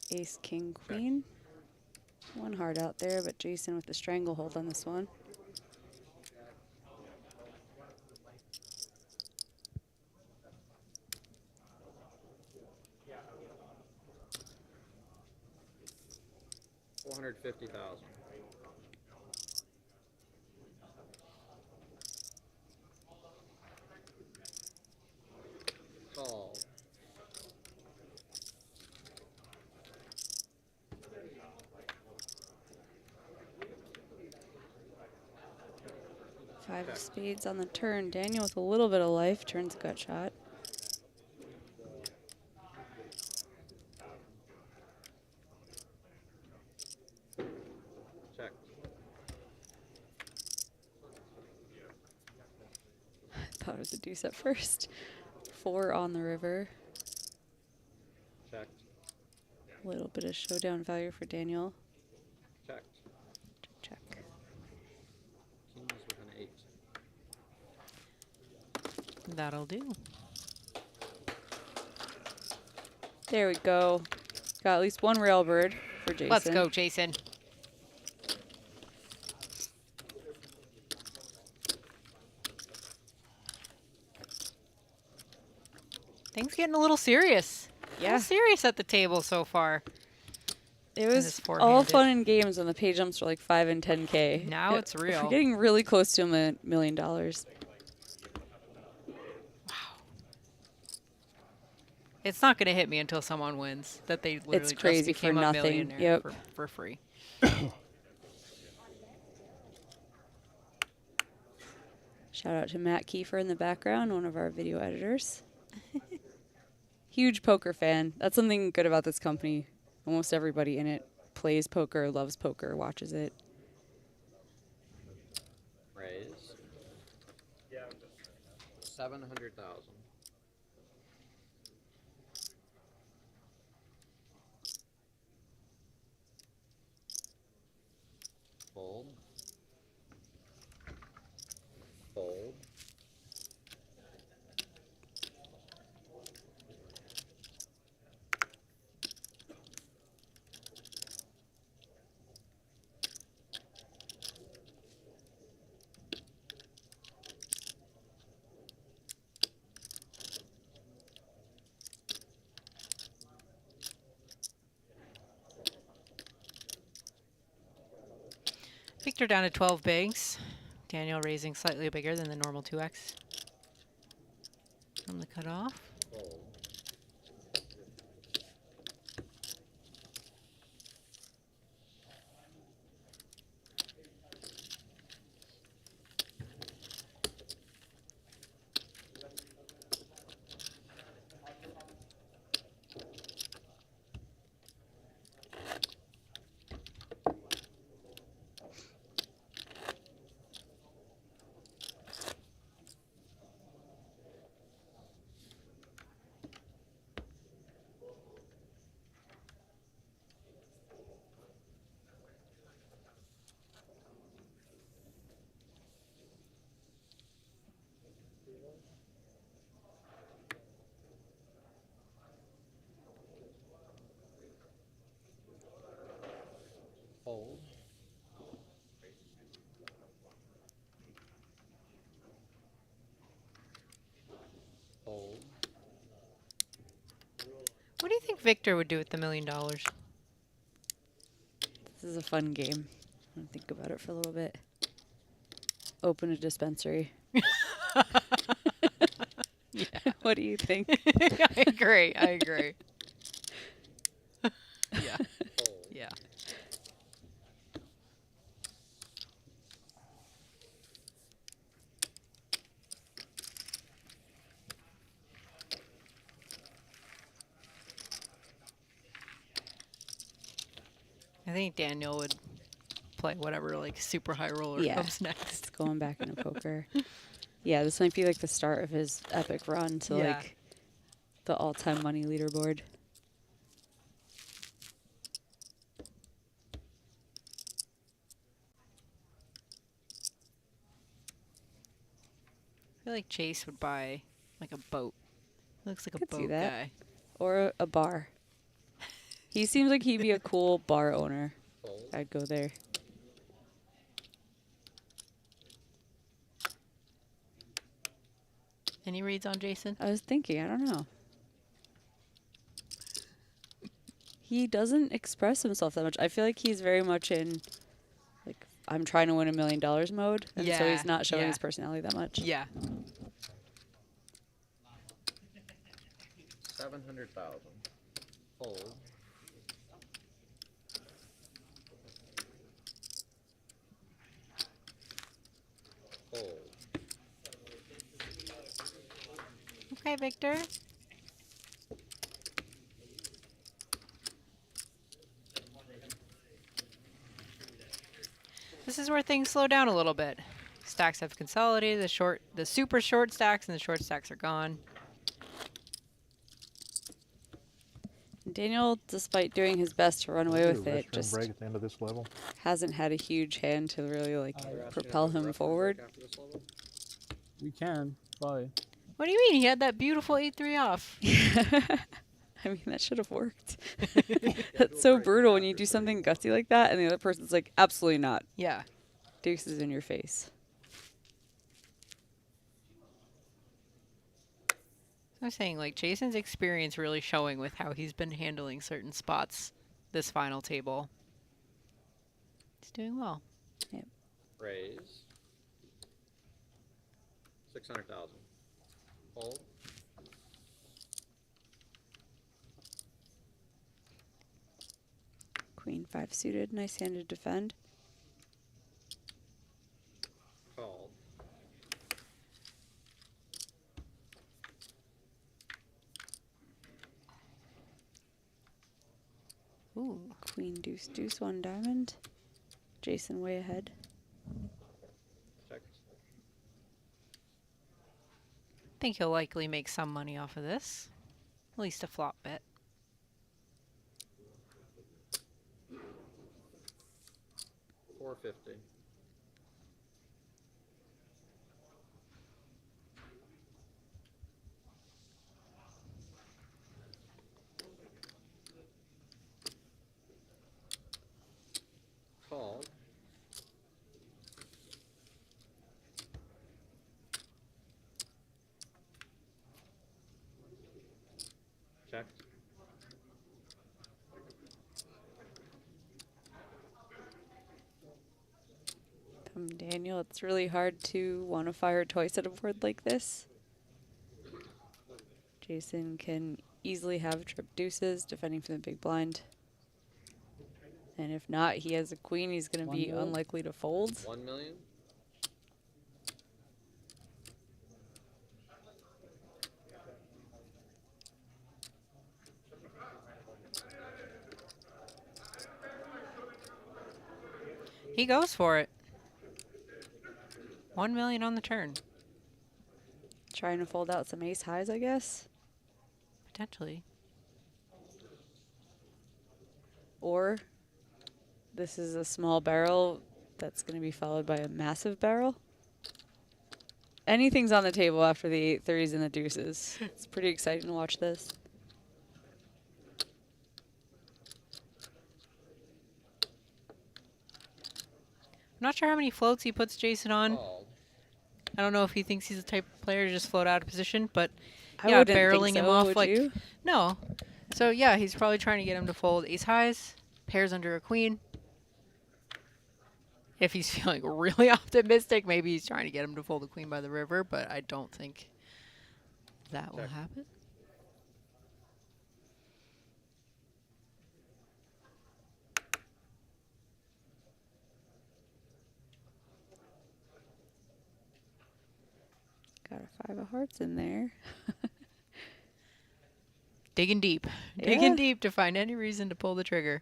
Ace, king, queen. One heart out there, but Jason with the stranglehold on this one. $450,000. Call. Five of spades on the turn. Daniel with a little bit of life turns gut shot. Check. Thought it was a deuce at first. 4 on the river. Check. A little bit of showdown value for Daniel. Check. Check. Kings with an 8. That'll do. There we go. Got at least one railbird for Jason. Let's go, Jason. Things getting a little serious. Yeah. A little serious at the table so far. It was all fun and games when the pay jumps were like 5 and 10K. Now it's real. We're getting really close to $1 million. It's not going to hit me until someone wins. That they literally It's crazy just became for a nothing. millionaire Yep. for free. Shout out to Matt Kiefer in the background, one of our video editors. Huge poker fan. That's something good about this company. Almost everybody in it plays poker, loves poker, watches it. Raise. 700,000. Fold. Fold. Victor down to 12 bigs. Daniel raising slightly bigger than the normal 2x. From the cutoff. Fold. Fold. What do you think Victor would do with the $1 million? This is a fun game. I'm gonna think about it for a little bit. Open a dispensary. Yeah. What do you think? I agree. I agree. Yeah. Yeah. I think Daniel would play whatever like super high roller Yeah, comes next. it's going back into poker. Yeah, this might be like the start of his epic run to Yeah. like the all-time money leaderboard. I feel like Chase would buy like a boat. Looks like a Could see boat that. guy. Or a bar. He seems like he'd be a cool bar owner. I'd go there. Any reads on Jason? I was thinking, I don't know. He doesn't express himself that much. I feel like he's very much in, like, I'm trying to win $1 million mode. And so he's not showing his personality that much. Yeah. 700,000. Fold. Fold. Okay, Victor. This is where things slow down a little bit. Stacks have consolidated. The super short stacks and the short stacks are gone. Daniel, despite doing his best to run away with it, Restroom just break at the end of this level. hasn't had a huge hand to really like propel him forward. We can, probably. What do you mean? He had that beautiful 8-3 off. I mean, that should have worked. That's so brutal when you do something gutsy like that and the other person's like, absolutely not. Yeah. Deuces in your face. I'm saying, like, Jason's experience really showing with how he's been handling certain spots this final table. He's doing well. Yep. Raise. 600,000. Fold. Queen 5 suited, nice hand to defend. Called. Ooh, Queen deuce deuce 1 diamond. Jason way ahead. Check. I think he'll likely make some money off of this. At least a flop bet. $450. Called. Check. Daniel, it's really hard to want to fire twice at a board like this. Jason can easily have trip deuces defending from the big blind. And if not, he has a queen, he's going to be unlikely to fold. 1 million. He goes for it. 1 million on the turn. Trying to fold out some ace highs, I guess. Potentially. Or this is a small barrel that's going to be followed by a massive barrel. Anything's on the table after the 8-3s and the deuces. It's pretty exciting to watch this. I'm not sure how many floats he puts Jason on. I don't know if he thinks he's the type of player to just float out of position, but I yeah, wouldn't think barreling him so, off would like you? no. So yeah, he's probably trying to get him to fold ace highs, pairs under a queen. If he's feeling really optimistic, maybe he's trying to get him to fold a queen by the river, but I don't think that will happen. Got a 5 of hearts in there. Digging deep. Yeah. Digging deep to find any reason to pull the trigger.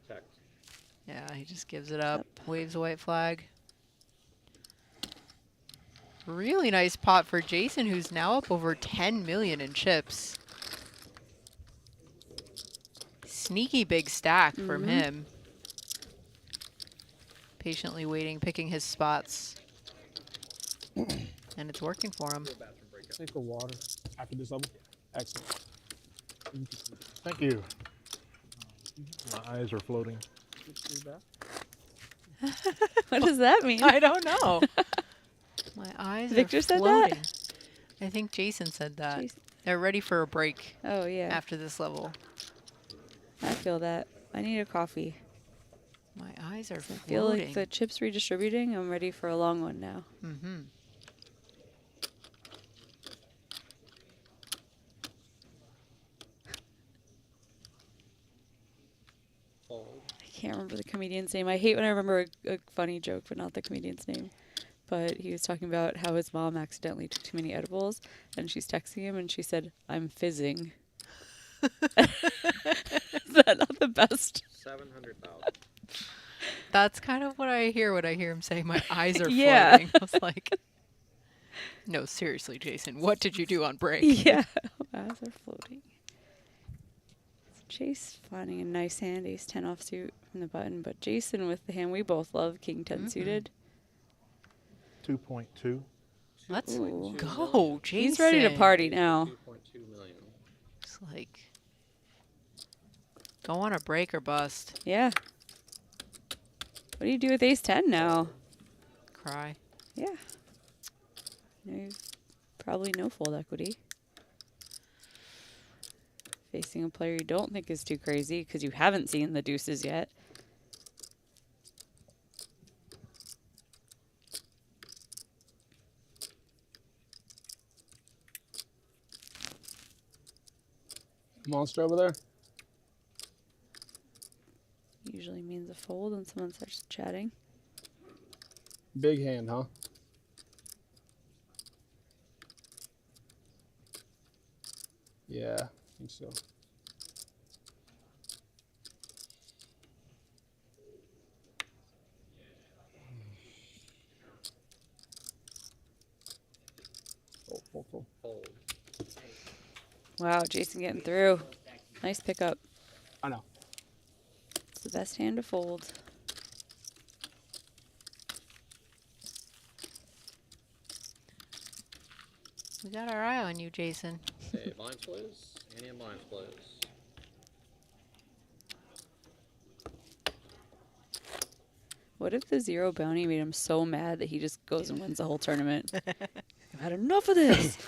Check. Yeah, he just gives it up, waves a white flag. Really nice pot for Jason, who's now up over 10 million in chips. Sneaky big stack from him. Patiently waiting, picking his spots. And it's working for him. Take a water after this level. Excellent. Thank you. My eyes are floating. What does that mean? I don't know. My eyes Victor are said floating. that? I think Jason said that. Jason. They're ready for a break. Oh, yeah. After this level. I feel that. I need a coffee. My eyes are I floating. feel like the chips redistributing. I'm ready for a long one now. Mm-hmm. I can't remember the comedian's name. I hate when I remember a funny joke, but not the comedian's name. But he was talking about how his mom accidentally took too many edibles, and she's texting him, and she said, "I'm fizzing." Is that not the best? 700,000. That's kind of what I hear when I hear him say, "My eyes are Yeah. floating." I was like, no, seriously, Jason, what did you do on break? Yeah, my eyes are floating. Chase finding a nice hand, ace 10 offsuit from the button, but Jason with the hand we both love, king 10 suited. 2.2. Let's Ooh. go, Jason. He's ready to party now. 2.2 million. It's like, go on a break or bust. Yeah. What do you do with ace 10 now? Cry. Yeah. No, probably no fold equity. Facing a player you don't think is too crazy because you haven't seen the deuces yet. Monster over there. Usually means a fold when someone starts chatting. Big hand, huh? Yeah, I think so. Fold. Wow, Jason getting through. Nice pickup. I know. It's the best hand to fold. We got our eye on you, Jason. Okay, blinds plays. Any blinds plays. What if the zero bounty made him so mad that he just goes and wins the whole tournament? I've had enough of this.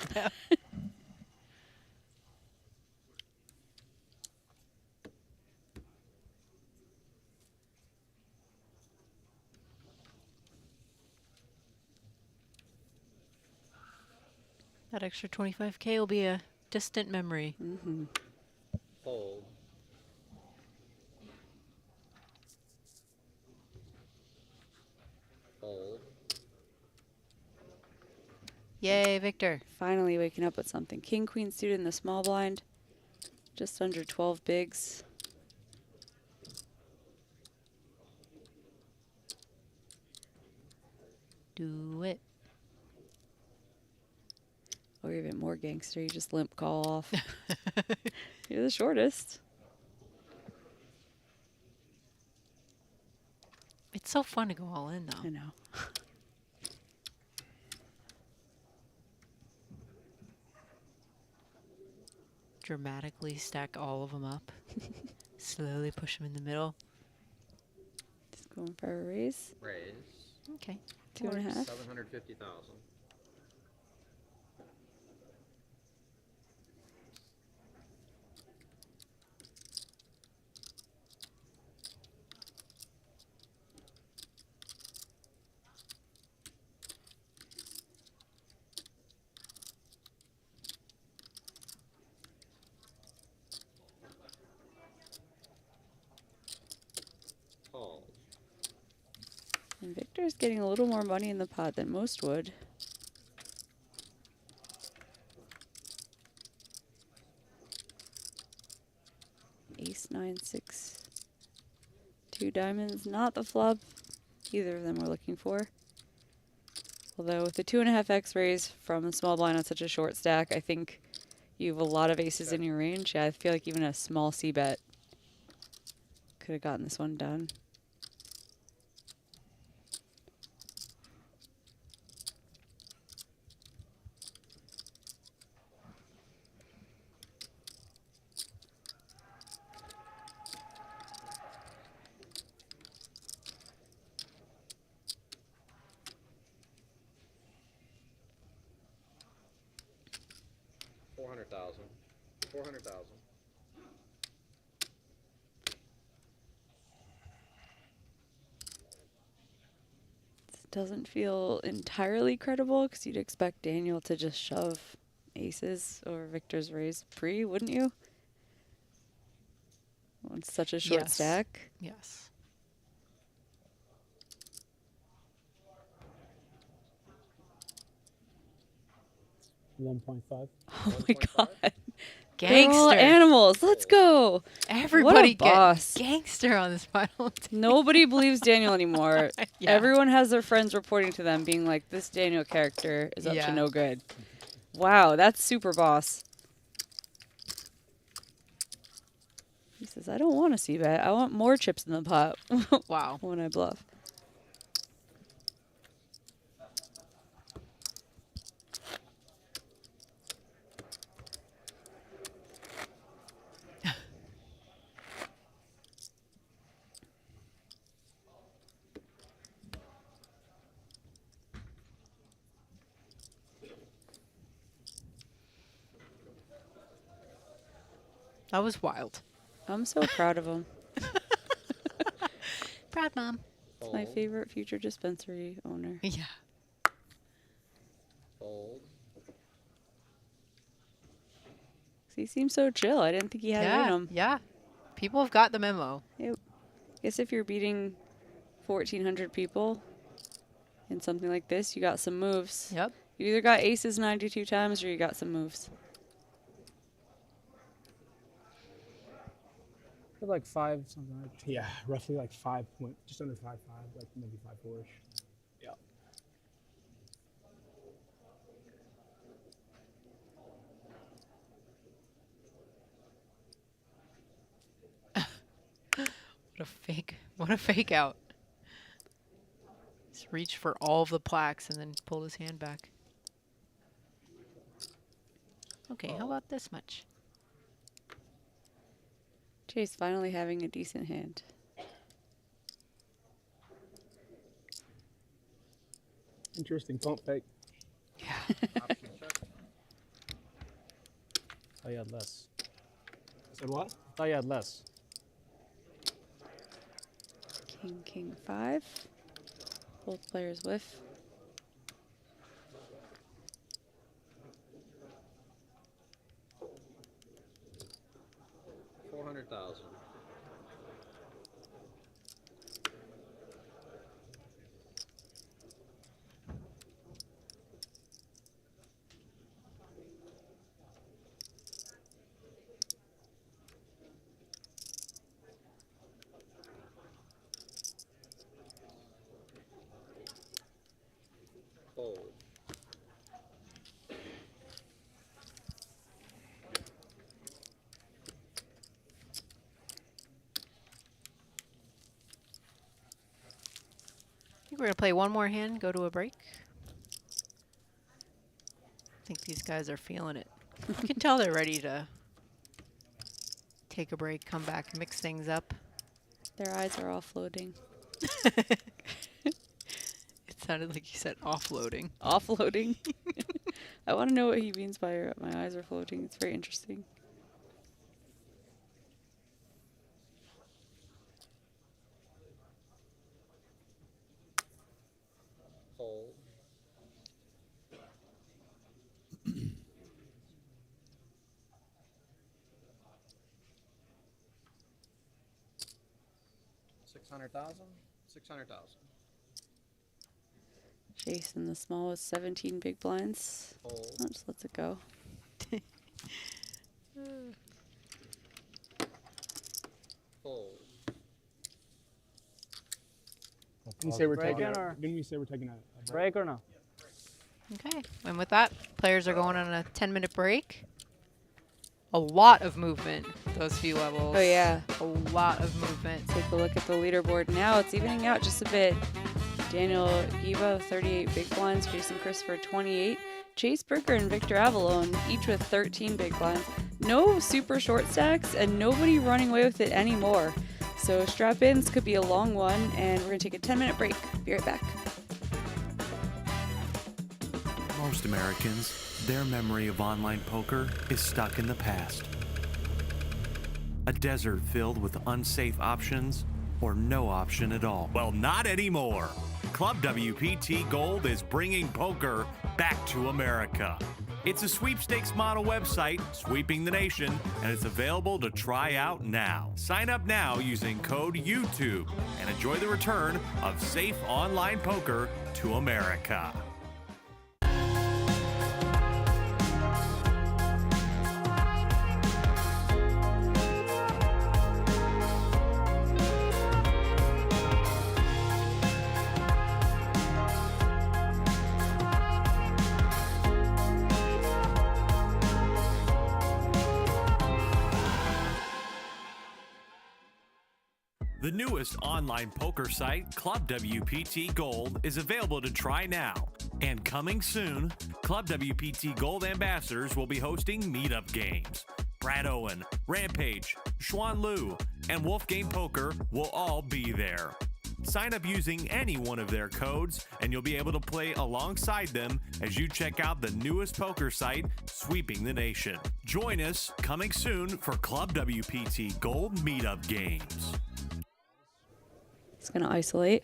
That extra 25K will be a distant memory. Mm-hmm. Fold. Fold. Yay, Victor. Finally waking up with something. King, queen suited in the small blind. Just under 12 bigs. Do it. Or even more gangster, you just limp call off. You're the shortest. It's so fun to go all in, though. I know. Dramatically stack all of them up. Slowly push them in the middle. Just going for a raise. Raise. Okay. 2.5. 750,000. Call. And Victor's getting a little more money in the pot than most would. Ace 9 6 2 diamonds, not the flop either of them were looking for. Although with the 2.5x raise from a small blind on such a short stack, I think you have a lot of aces in your range. Yeah, I feel like even a small c-bet could have gotten this one done. $400,000. 400,000. This doesn't feel entirely credible because you'd expect Daniel to just shove aces or Victor's raise pre, wouldn't you? On such a short stack. Yes. $1.5. Oh my god. Gangster. They're all animals. Let's go. Everybody what a boss. get gangster on this final table. Nobody believes Daniel anymore. Yeah. Everyone has their friends reporting to them being like, this Daniel character is up Yeah. to no good. Wow, that's super boss. He says, I don't want to see that. I want more chips in the pot. Wow. When I bluff. That was wild. I'm so proud of him. Proud mom. It's my favorite future dispensary owner. Yeah. Fold. He seems so chill. I didn't think he had it in him. Yeah. People have got the memo. Yep. Guess if you're beating 1,400 people in something like this, you got some moves. Yep. You either got aces 92 times or you got some moves. Like 5, something like yeah, roughly like 5 point, just under 5.5, like maybe 5.4ish. Yeah. What a fake out. Just reached for all of the plaques and then pulled his hand back. Okay, how about this much? Jay's finally having a decent hand. Interesting pump fake. I had less. Said what? I had less. King, king, 5. Both players whiff. $400,000. Fold. I think we're going to play one more hand, go to a break. I think these guys are feeling it. You can tell they're ready to take a break, come back, mix things up. Their eyes are all floating. It sounded like you said offloading. Offloading? I want to know what he means by my eyes are floating. It's very interesting. Fold. $600,000. 600,000. Jason, the small was 17 big blinds. Fold. Oh, just lets it go. Fold. Didn't say we're Break taking in a, or- didn't we say we're taking a Break or no? Okay, and with that, players are going on a 10-minute break. A lot of movement, those few levels. Oh, yeah. A lot of movement. Take a look at the leaderboard now. It's evening out just a bit. Daniel Giba, 38 big blinds. Jason Christopher, 28. Chase Bricker and Victor Avalone, each with 13 big blinds. No super short stacks and nobody running away with it anymore. So strap-ins could be a long one, and we're going to take a 10-minute break. Be right back. Most Americans, their memory of online poker is stuck in the past. A desert filled with unsafe options or no option at all. Well, not anymore. Club WPT Gold is bringing poker back to America. It's a sweepstakes model website, sweeping the nation, and it's available to try out now. Sign up now using code YouTube and enjoy the return of safe online poker to America. The newest online poker site, ClubWPT Gold, is available to try now. And coming soon, ClubWPT Gold ambassadors will be hosting meetup games. Brad Owen, Rampage, Xuan Liu, and Wolf Game Poker will all be there. Sign up using any one of their codes, and you'll be able to play alongside them as you check out the newest poker site, sweeping the nation. Join us coming soon for ClubWPT Gold meetup games. It's going to isolate.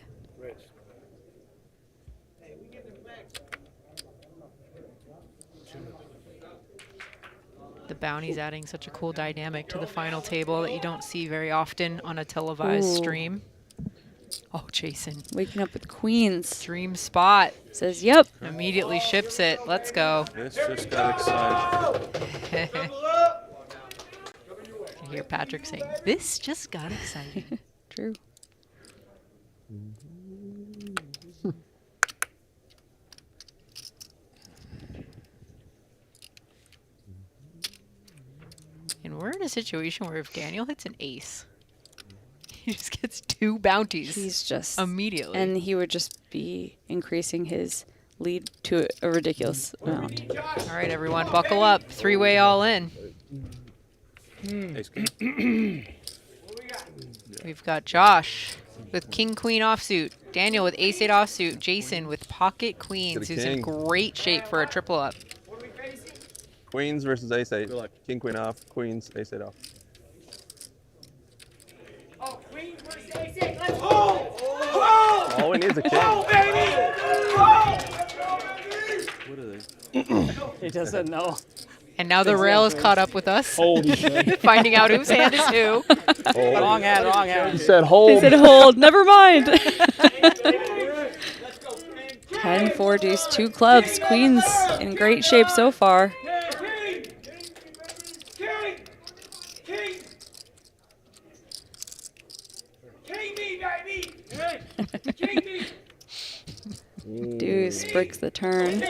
The bounties adding such a cool dynamic to the final table that you don't see very often on a televised stream. Oh, Jason. Waking up with queens. Dream spot. Says, yep. Immediately ships it. Let's go. This just got excited. I hear Patrick saying, this just got exciting. True. And we're in a situation where if Daniel hits an ace, he just gets 2 bounties. He's just immediately. And he would just be increasing his lead to a ridiculous amount. All right, everyone, buckle up. 3-way all in. We've got Josh with King Queen offsuit, Daniel with Ace 8 offsuit, Jason with Pocket Queens, who's in great shape for a triple up. Queens versus Ace 8. King Queen off, Queens Ace 8 off. Oh, Queens versus Ace 8. Let's go! All we need is a king. Oh, baby! What are they? He doesn't know. And now the rail is caught up with us. Holy shit. Finding out whose hand is who. Wrong hand, wrong hand. He said hold. He said hold. Never mind. 10-4 deuce, 2 clubs. Queens in great shape so far. Deuce breaks the turn.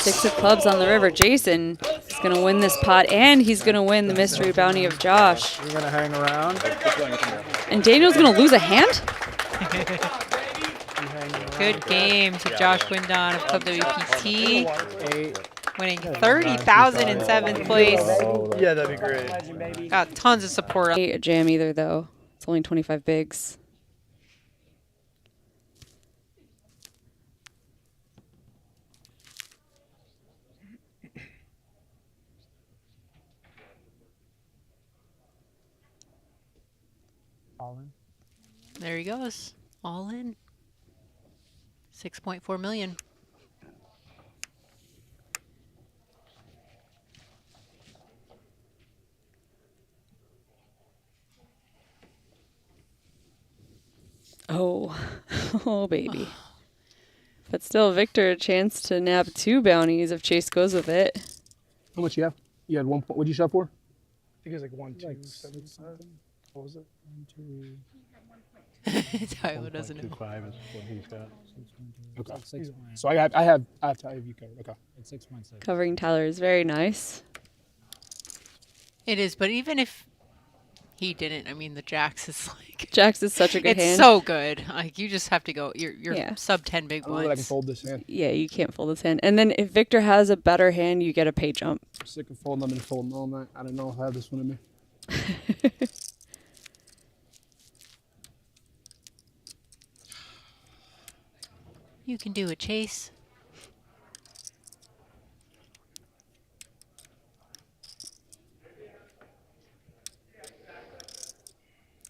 Six of clubs on the river. Jason is going to win this pot, and he's going to win the mystery bounty of Josh. You're going to hang around. And Daniel's going to lose a hand? Good game to Josh Windon of ClubWPT, winning 30,000 in 7th place. Yeah, that'd be great. Got tons of support. A jam either, though. It's only 25 bigs. All in. There he goes. All in. 6.4 million. Oh, oh baby. But still, Victor a chance to nab 2 bounties if Chase goes with it. How much you have? You had 1 point. What'd you shove for? I think it was like 1, 2, 7 something. What was it? 1, 2. Tyler doesn't know. 2.5 is what he's got. Okay. So I have Tyler you covered. Okay. It's 6.6. Covering Tyler is very nice. It is, but even if he didn't, I mean, the Jacks is like... Jacks is such a good hand. It's so good. Like, you just have to go... You're Yeah. sub 10 big I don't know that I can blinds. fold this hand. Yeah, you can't fold this hand. And then if Victor has a better hand, you get a pay jump. I'm sick of folding. I've been folding all night. I don't know if I have this one in me. You can do it, Chase.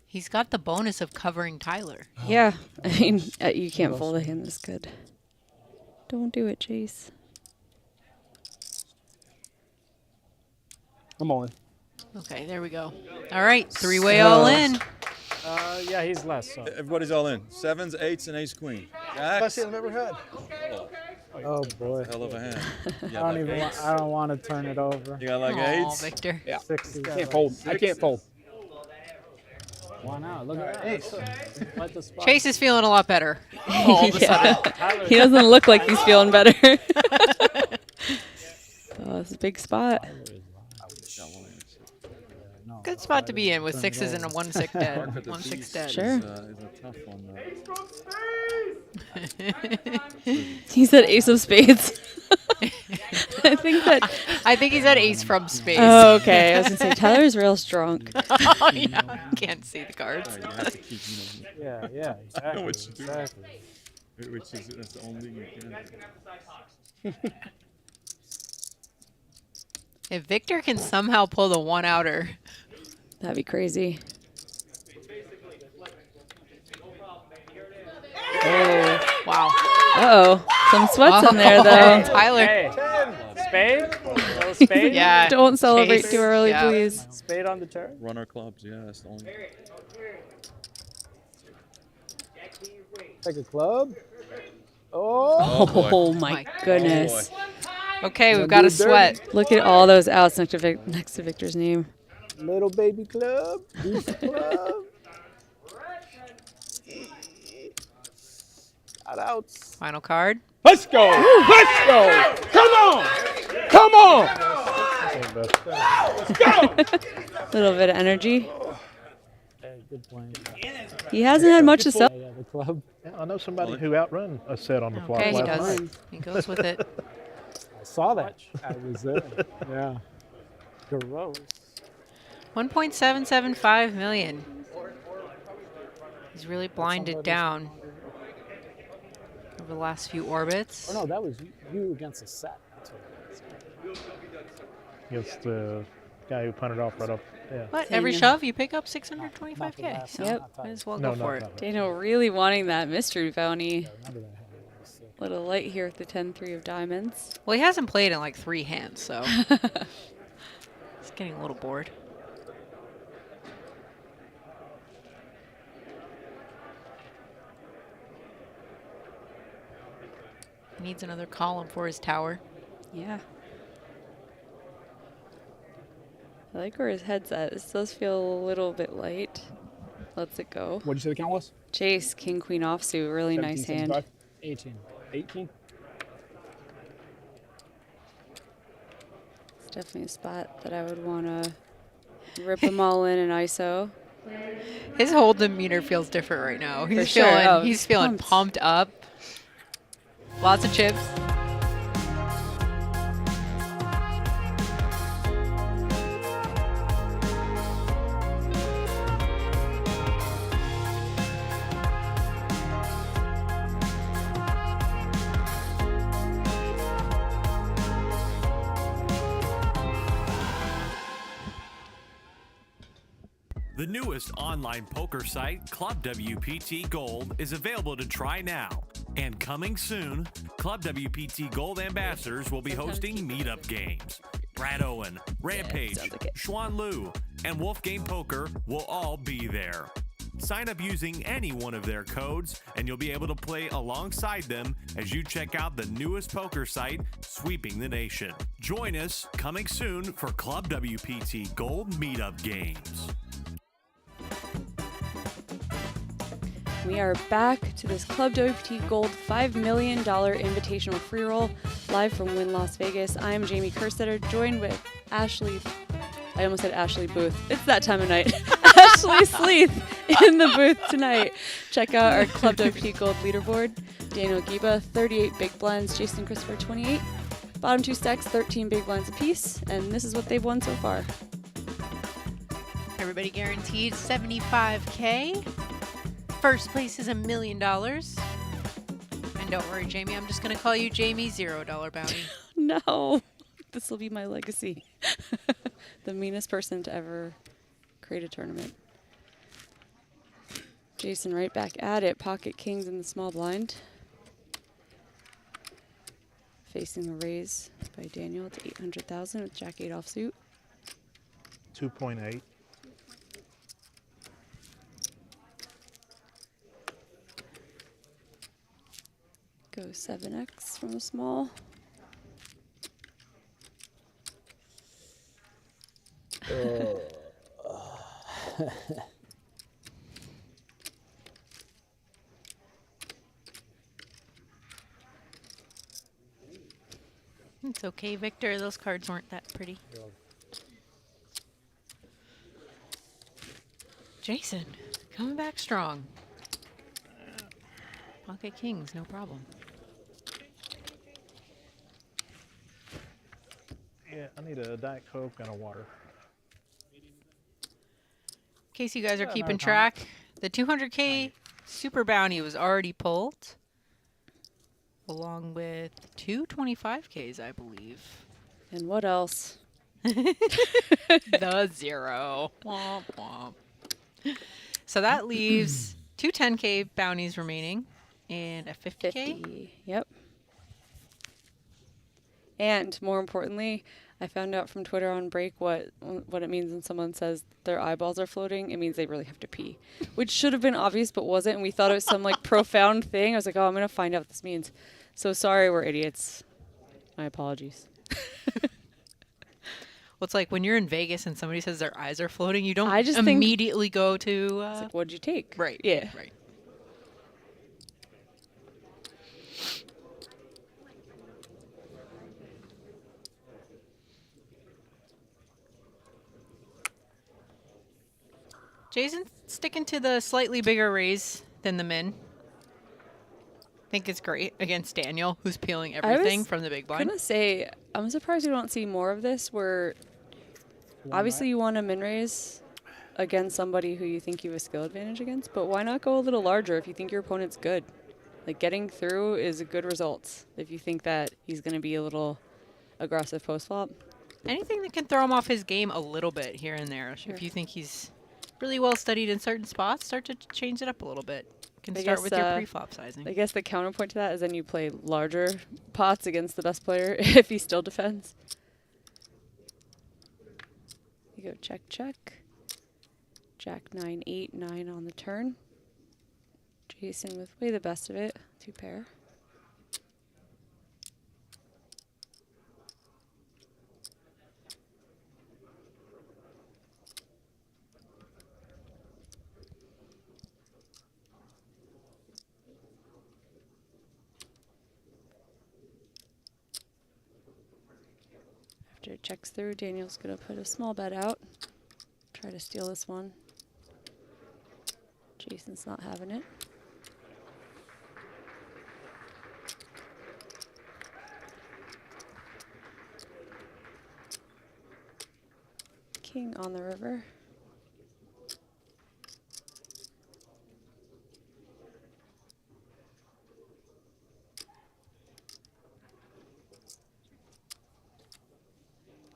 He's got the bonus of covering Tyler. Yeah, I mean, you can't fold a hand this good. Don't do it, Chase. I'm all in. Okay, there we go. All right, 3-way all in. Yeah, he's less. So. Everybody's all in. 7s, 8s, and ace queen. Jacks. Best hand I've ever had. Oh boy. Hell of a hand. You I got don't even. eights. I don't want to turn it over. You got like Aw, 8s. Victor. Yeah. 6s. Can't fold. I can't fold. Why not? Look at that. Let the spot. Chase is feeling a lot better. All of a sudden. He doesn't look like he's feeling better. Oh, it's a big spot. Good spot to be in with 6s and a 1-6 dead. 1-6 dead. Sure. Is a tough one, He said ace of spades. I think he's at ace from spades. Oh, okay. I was gonna say Tyler's real strong. Oh, yeah. I can't see the cards. You have to keep, Yeah, yeah, I know exactly. what you do. Exactly. Which is that's the only thing you can. If Victor can somehow pull the 1-outer. That'd be crazy. Oh, wow. Uh-oh. Some sweats in there, though. Tyler. Hey, spade? Little spade? Yeah. Don't celebrate Chase. too early, Yeah. please. Spade on the turn? Runner clubs, yeah, that's the only. Take a club. Oh, boy. Oh my goodness. Okay, we've got a sweat. Look at all those outs next to Victor's name. Little baby club. Goose club. Outs. Final card. Let's go. Let's go. Come on. Come on. Let's go. Little bit of energy. Hey, good playing. He hasn't had much to sell. Yeah, the club. Yeah, I know somebody who outrun a set on the flop Okay, he last does. night. He goes with it. I saw that. I was there. Yeah. Gross. 1.775 million. He's really blinded down over the last few orbits. Oh no, that was you against a set. That's what it was. Against the guy who punted off right off. Yeah. What? Every shove you pick up 625K. So Yep. might as well No, go for not it. Daniel really wanting that mystery bounty. Yeah, remember that hand. It was sick. Little light here with the 10-3 of diamonds. Well, he hasn't played in like 3 hands, so he's getting a little bored. He needs another column for his tower. Yeah. I like where his head's at. This does feel a little bit light. Lets it go. What'd you say the count was? Chase, king, queen offsuit. Really nice hand. 17, 18. 18. It's definitely a spot that I would want to rip them all in an ISO. His whole demeanor feels different right now. He's sure. feeling Oh, he's feeling pumped up. Lots of chips. The newest online poker site, ClubWPT Gold, is available to try now. And coming soon, ClubWPT Gold ambassadors will be hosting meetup games. Brad Owen, Rampage, Xuan Liu, and Wolf Game Poker will all be there. Sign up using any one of their codes, and you'll be able to play alongside them as you check out the newest poker site sweeping the nation. Join us coming soon for Club WPT Gold Meetup Games. We are back to this Club WPT Gold $5 million invitational free roll live from Wynn, Las Vegas. I am Jamie Kerstetter, joined with Ashley. I almost said Ashley Booth. It's that time of night. Ashley Sleeth in the booth tonight. Check out our Club WPT Gold leaderboard. Daniel Giba, 38 big blinds. Jason Christopher, 28. Bottom two stacks, 13 big blinds apiece. And this is what they've won so far. Everybody guaranteed $75K. First place is $1 million. And don't worry, Jamie, I'm just going to call you Jamie $0 bounty. No, this will be my legacy. The meanest person to ever create a tournament. Jason right back at it. Pocket kings in the small blind. Facing the raise by Daniel to 800,000 with Jack 8 offsuit. 2.8. Go 7x from the small. It's okay, Victor. Those cards weren't that pretty. Jason, coming back strong. Pocket kings, no problem. Yeah, I need a Diet Coke and a water. In case you guys are keeping track, the 200K super bounty was already pulled, along with two 25Ks, I believe. And what else? The zero. Womp womp. So that leaves two 10K bounties remaining and a 50K. 50. Yep. And more importantly, I found out from Twitter on break what it means when someone says their eyeballs are floating. It means they really have to pee, which should have been obvious but wasn't. And we thought it was some like profound thing. I was like, oh, I'm gonna find out what this means. So sorry, we're idiots. My apologies. Well, it's like when you're in Vegas and somebody says their eyes are floating, you don't I just immediately go to. It's like, what'd you take? Right. Yeah. Right. Jason's sticking to the slightly bigger raise than the min. I think it's great against Daniel, who's peeling everything from the big blind. I'm gonna say, I'm surprised we don't see more of this where obviously you want a min raise against somebody who you think you have a skill advantage against, but why not go a little larger if you think your opponent's good? Like getting through is a good result if you think that he's gonna be a little aggressive post flop. Anything that can throw him off his game a little bit here and there. Sure. If you think he's really well studied in certain spots, start to change it up a little bit. You can start with your pre-flop sizing. I guess the counterpoint to that is then you play larger pots against the best player if he still defends. You go check, check. Jack 9, 8, 9 on the turn. Jason with way the best of it. 2 pair. After it checks through, Daniel's going to put a small bet out. Try to steal this one. Jason's not having it. King on the river.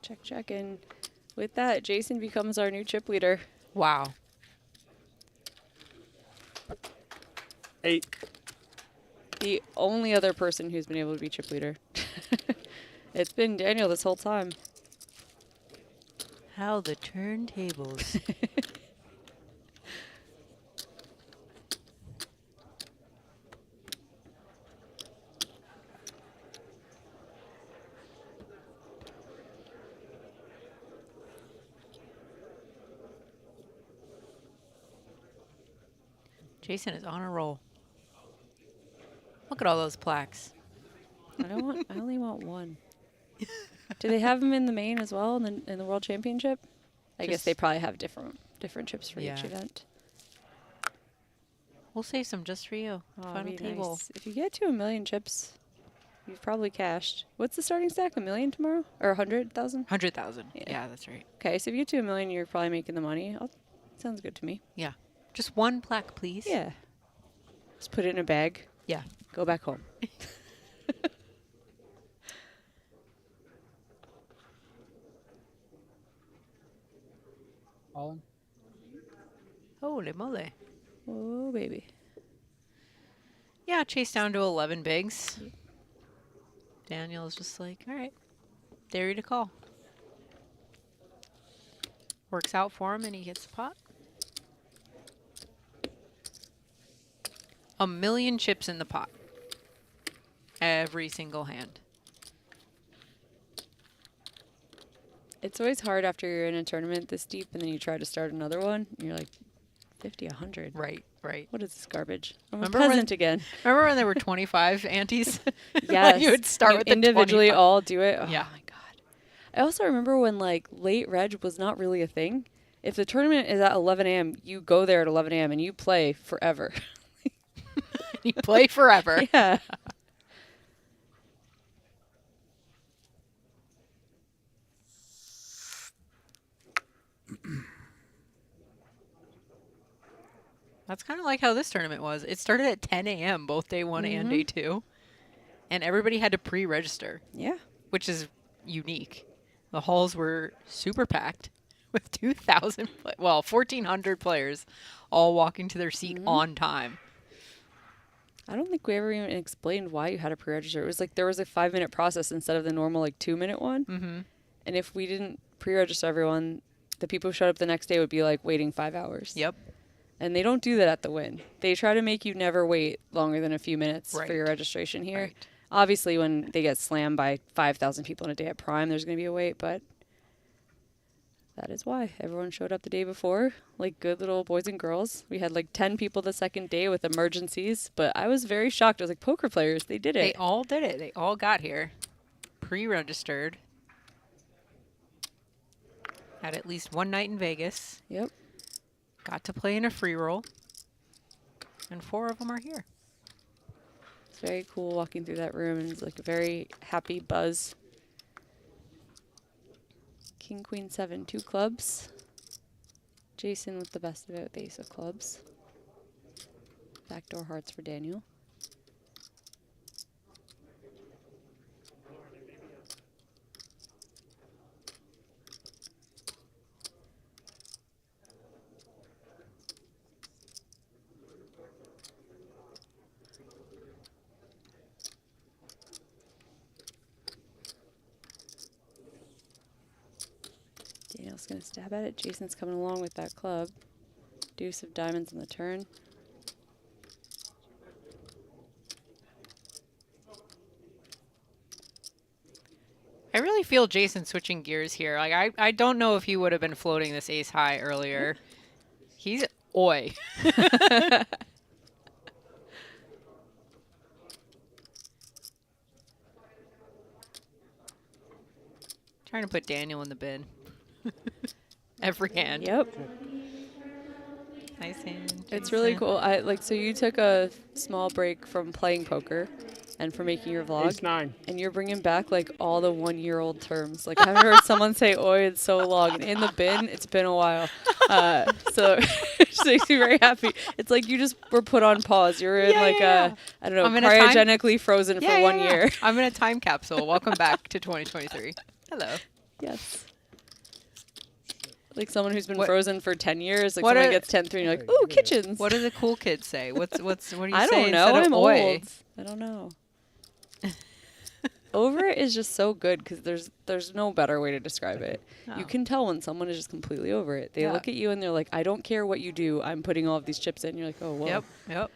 Check, check, and with that, Jason becomes our new chip leader. Wow. 8. The only other person who's been able to be chip leader. It's been Daniel this whole time. How the turntables. Jason is on a roll. Look at all those plaques. I only want one. Do they have them in the main as well in the World Championship? I guess they probably have different chips for each event. We'll save some just for you. Final table. Nice. If you get to 1 million chips, you've probably cashed. What's the starting stack? 1 million tomorrow? Or 100,000? 100,000. Yeah, that's right. Okay, so if you get to 1 million, you're probably making the money. Sounds good to me. Yeah. Just one plaque, please. Yeah. Just put it in a bag. Yeah. Go back home. All in? Holy moly. Oh, baby. Yeah, chase down to 11 bigs. Daniel is just like, all right, dare you to call. Works out for him, and he hits the pot. 1 million chips in the pot. Every single hand. It's always hard after you're in a tournament this deep and then you try to start another one. And you're like, 50, 100. Right, right. What is this garbage? I'm Remember a peasant again. Remember when there were 25 antes? Yes. You would start with the individually 25. all do it. Oh Yeah. my God. I also remember when like late reg was not really a thing. If the tournament is at 11 a.m., you go there at 11 a.m. and you play forever. You play forever. Yeah. That's kind of like how this tournament was. It started at 10 a.m. both day one and day two. And everybody had to pre-register. Yeah. Which is unique. The halls were super packed with 1,400 players all walking to their seat on time. I don't think we ever even explained why you had to pre-register. It was like there was a 5-minute process instead of the normal like 2-minute one. Mm-hmm. And if we didn't pre-register everyone, the people who showed up the next day would be like waiting 5 hours. Yep. And they don't do that at the Win. They try to make you never wait longer than a few minutes Right. for your registration here. Right. Obviously, when they get slammed by 5,000 people in a day at Prime, there's going to be a wait, but that is why everyone showed up the day before, like good little boys and girls. We had like 10 people the second day with emergencies, but I was very shocked. I was like, poker players, they did it. They all did it. They all got here. Pre-registered. Had at least one night in Vegas. Yep. Got to play in a free roll. And 4 of them are here. It's very cool walking through that room, and it's like a very happy buzz. King, Queen, 7, 2 clubs. Jason with the best of it with the ace of clubs. Backdoor hearts for Daniel. Daniel's going to stab at it. Jason's coming along with that club. Deuce of diamonds on the turn. I really feel Jason switching gears here. Like I don't know if he would have been floating this ace high earlier. He's oi. Trying to put Daniel in the bin. Every hand. Yep. Nice hand. It's really Jason. cool. So you took a small break from playing poker and from making your vlog. Ace 9. And you're bringing back like all the 1-year-old terms. Like I haven't heard someone say oi in so long. And in the bin, it's been a while. So it just makes me very happy. It's like you just were put on pause. You're in I don't know, cryogenically frozen for 1 year. I'm in a time capsule. Welcome back to 2023. Hello. Yes. Like someone who's been frozen for 10 years. Like What someone are- gets 10-3 and you're like, ooh, kitchens. What do the cool kids say? What do you I say don't know. instead of I'm oi? old. I don't know. Over it is just so good because there's no better way to describe it. No. You can tell when someone is just completely over it. They Yeah. look at you and they're like, I don't care what you do. I'm putting all of these chips in. You're like, oh, whoa. Yep, yep.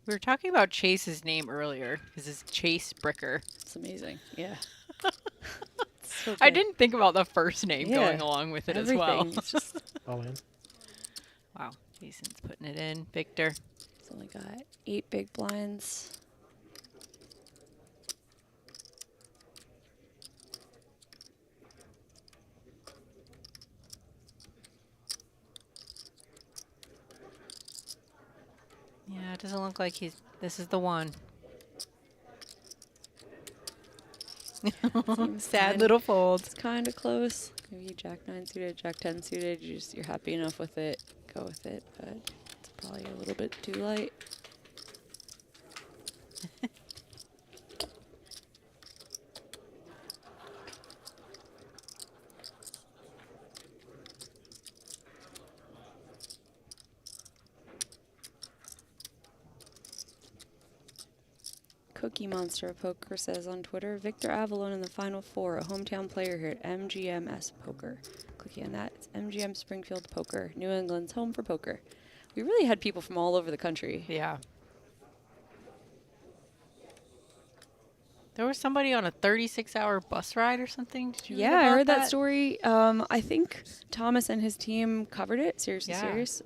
We were talking about Chase's name earlier. This is Chase Bricker. It's amazing. Yeah. So I good. didn't think about the first name Yeah, going along with it as well. everything. It's just All in. Wow. Jason's putting it in. Victor. it's only got 8 big blinds. Yeah, it doesn't look like this is the one. Sad little fold. It's kind of close. Maybe Jack 9 suited, Jack 10 suited. You're happy enough with it. Go with it, but it's probably a little bit too light. Cookie Monster of Poker says on Twitter, Victor Avalon in the Final Four, a hometown player here at MGMS Poker. Clicking on that, it's MGM Springfield Poker, New England's home for poker. We really had people from all over the country. Yeah. There was somebody on a 36-hour bus ride or something. Did you read Yeah, I about heard that story. I think Thomas and his team covered it. Seriously, Yeah. serious.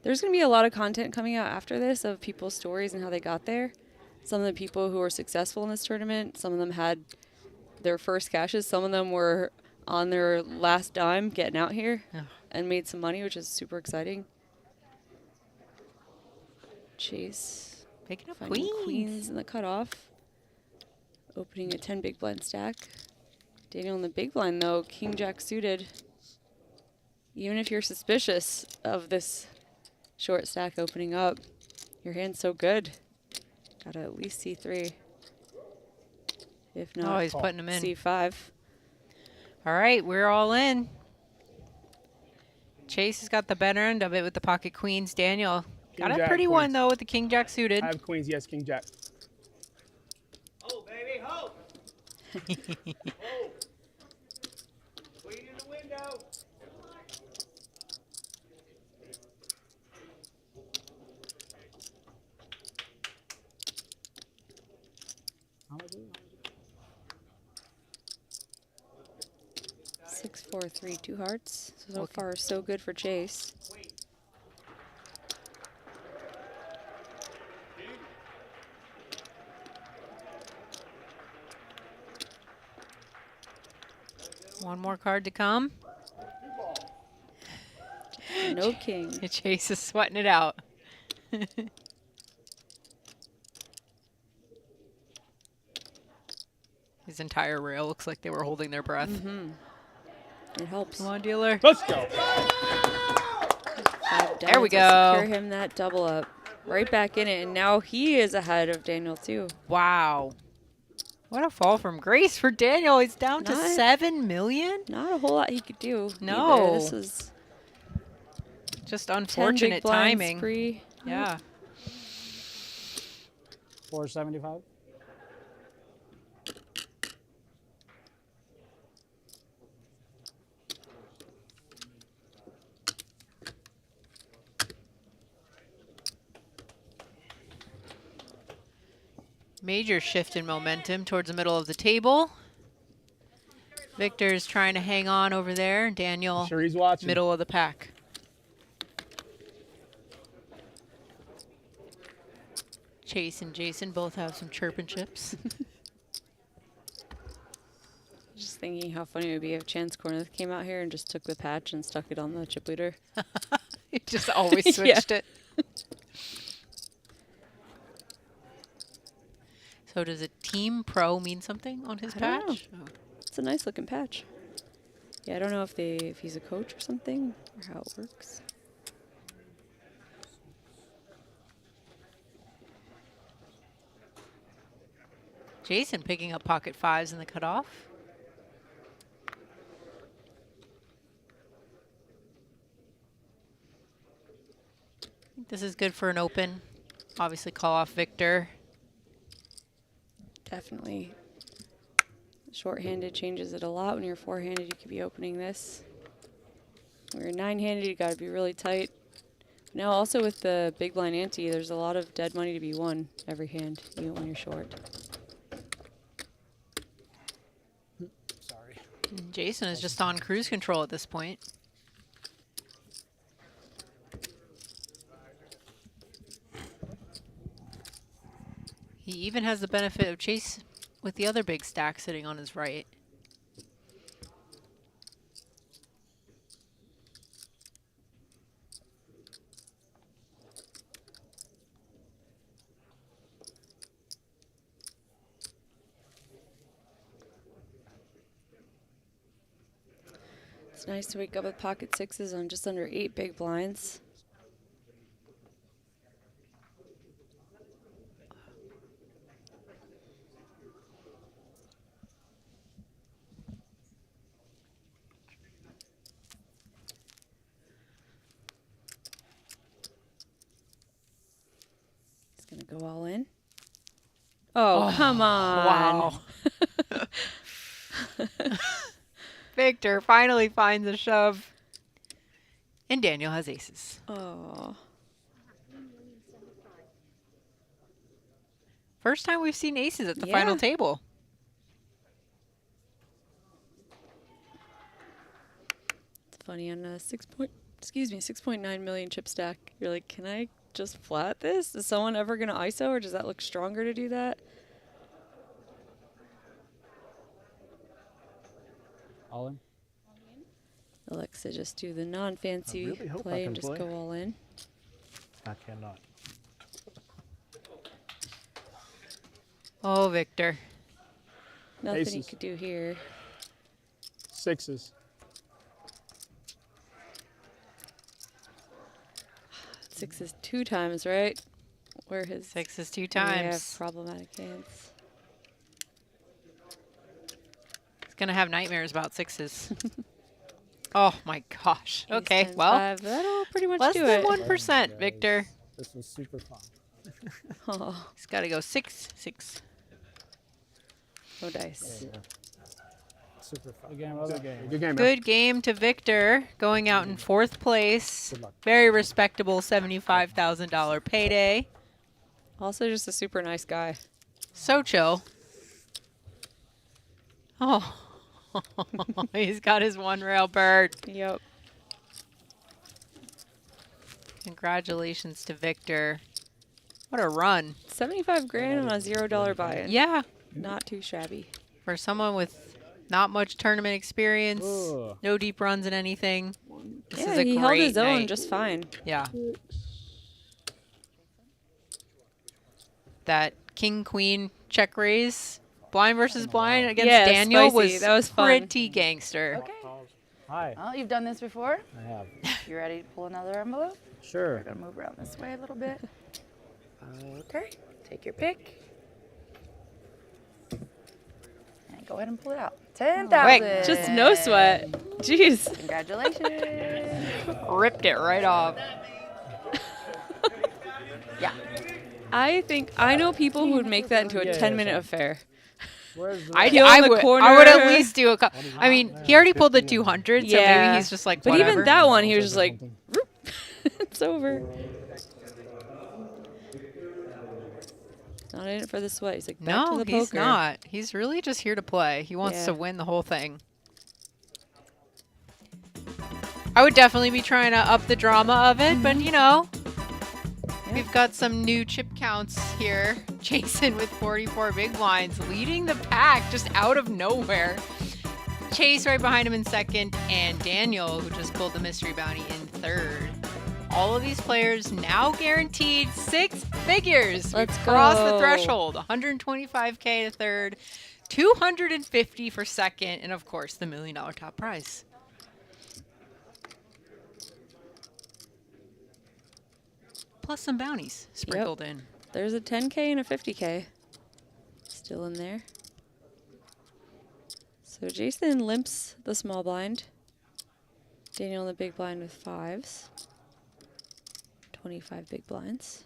There's going to be a lot of content coming out after this of people's stories and how they got there. Some of the people who were successful in this tournament, some of them had their first cashes. Some of them were on their last dime getting out here and made some money, which is super exciting. Chase. Picking up finding queens in the cutoff. Opening a 10 big blind stack. Daniel in the big blind, though, King Jack suited. Even if you're suspicious of this short stack opening up, your hand's so good. Gotta at least C3. If not, he's putting them in. C5. All right, we're all in. Chase has got the better end of it with the pocket queens. Daniel got a Jack, pretty queens. one, though, with the King Jack suited. I have queens, yes, King Jack. Oh, baby, ho! Ho! Queen in the window. Six, 4, 3, 2 hearts. So far, so good for Chase. One more card to come. No king. Chase is sweating it out. His entire rail looks like they were holding their breath. It helps. Come on, dealer. Let's go. There we Secure go. him that double up. Right back in it, and now he is ahead of Daniel, too. Wow. What a fall from grace for Daniel. He's down to 7 million? Not a whole lot he could do. No. Either. This was just 10 unfortunate big blind timing. spree. Yeah. 475. Major shift in momentum towards the middle of the table. Victor's trying to hang on over there. Daniel, Sure he's watching. middle of the pack. Chase and Jason both have some chirping chips. Just thinking how funny it would be if Chance Corneth came out here and just took the patch and stuck it on the chip leader. He just always switched it. So does a Team Pro mean something on his I don't patch? know. It's a nice looking patch. Yeah, I don't know if he's a coach or something or how it works. Jason picking up pocket fives in the cutoff. I think this is good for an open. Obviously call off Victor. Definitely. Short-handed changes it a lot. When you're four-handed, you could be opening this. When you're nine-handed, you got to be really tight. Now also with the big blind ante, there's a lot of dead money to be won every hand, even when you're short. Sorry. Jason is just on cruise control at this point. He even has the benefit of Chase with the other big stack sitting on his right. It's nice to wake up with pocket sixes on just under 8 big blinds. He's going to go all in. Oh, come on. Wow. Victor finally finds a shove. And Daniel has aces. Oh. First time we've seen aces at the Yeah. final table. It's funny on a 6.9 million chip stack. You're like, can I just flat this? Is someone ever going to ISO, or does that look stronger to do that? All in? Alexa, just do the non-fancy really hope I play can and just play. go all in. I cannot. Oh, Victor. Nothing he Aces. could do here. Sixes. Sixes 2 times, right? Where his Sixes 2 Yeah, times. problematic hands. He's going to have nightmares about sixes. Oh, my gosh. Ace Okay, 10, well. 5. That'll pretty much Less do than it. 1%, Victor. This was super fun. Oh, He's got to go 6, 6. no dice. Super fun. Good game, brother. Good game, man. Good game to Victor, going out in 4th place. Good luck. Very respectable $75,000 payday. Also just a super nice guy. So chill. Oh, he's got his one rail bird. Yep. Congratulations to Victor. What a run. 75 grand on a $0 buy-in. Yeah. Not too shabby. For someone with not much tournament experience, Ugh. no deep runs in anything. This Yeah, is a he great held his own night. just fine. Yeah. That king-queen check raise, blind versus blind against Yeah, Daniel spicy. That was fun. pretty gangster. Okay. Hi. Well, you've done this before. I have. You ready to pull another envelope? Sure. We're gonna move around this way a little bit. Okay. Take your pick. And go ahead and pull it out. 10,000. Just no sweat. Jeez. Congratulations. Ripped it right off. Yeah. I know people who would make that into a 10-minute affair. I Peel in the would corner. at least do a couple. I mean, he already pulled the 200, so Yeah. maybe he's just like, But whatever. even that one, he was just like, "Roop." It's over. Not in it for the sweat. He's like, back No, to the he's poker. not. He's really just here to play. He wants Yeah. to win the whole thing. I would definitely be trying to up the drama of it, but you know, we've got some new chip counts here. Jason with 44 big blinds leading the pack just out of nowhere. Chase right behind him in 2nd, and Daniel, who just pulled the mystery bounty, in 3rd. All of these players now guaranteed 6 figures. Let's We've crossed the go. threshold. 125K to 3rd, 250 for 2nd, and of course the $1 million top prize. Plus some bounties sprinkled in. There's a 10K and a 50K still in there. So Jason limps the small blind. Daniel in the big blind with 5s. 25 big blinds.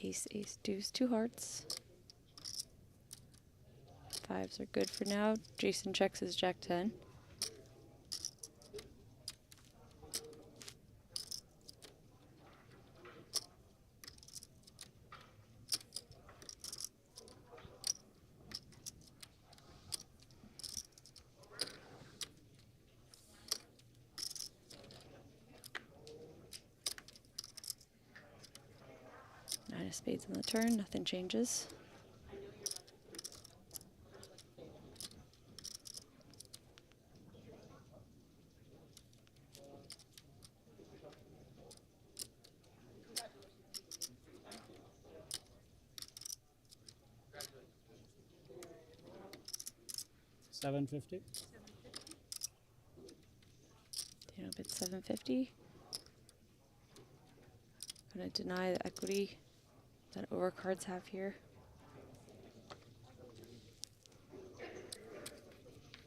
Ace, ace, deuce, 2 hearts. 5s are good for now. Jason checks his jack 10. Nine of spades on the turn, nothing changes. $750. Daniel bid 750. Gonna deny the equity that overcards have here.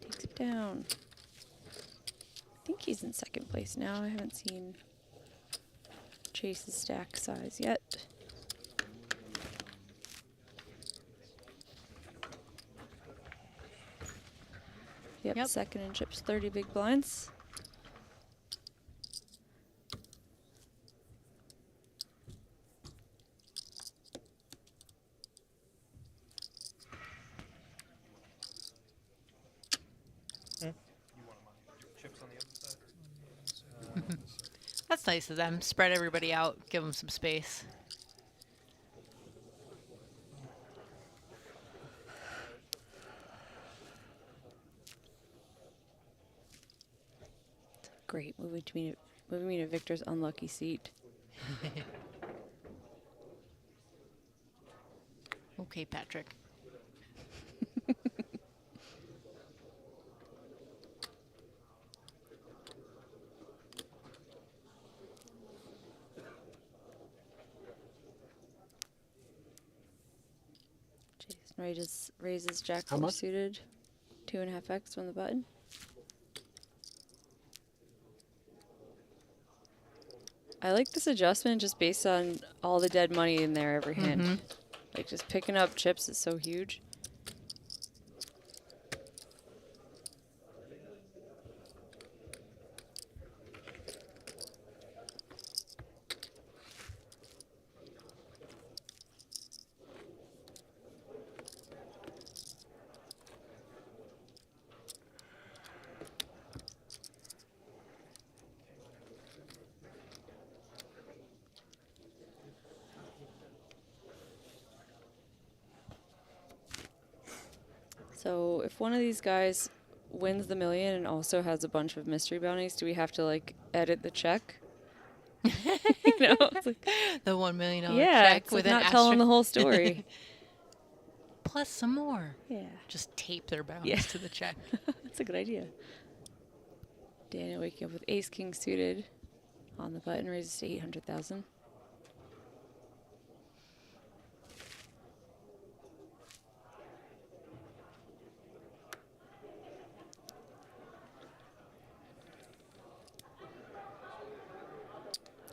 Takes it down. I think he's in second place now. I haven't seen Chase's stack size yet. Yep, second and chips 30 big blinds. That's nice of them. Spread everybody out. Give them some space. Great, moving me to Victor's unlucky seat. Okay, Patrick. Jason raises jack How 4 much? suited, 2.5x from the button. I like this adjustment just based on all the dead money in there every hand. Like just picking up chips is so huge. So if one of these guys wins the million and also has a bunch of mystery bounties, do we have to like edit the check? You know, it's like, the $1 million yeah, check it's with like an not telling the asterisk. whole story. Plus some more. Yeah. Just tape their bounties to the check. That's a good idea. Daniel waking up with ace king suited on the button, raises to 800,000.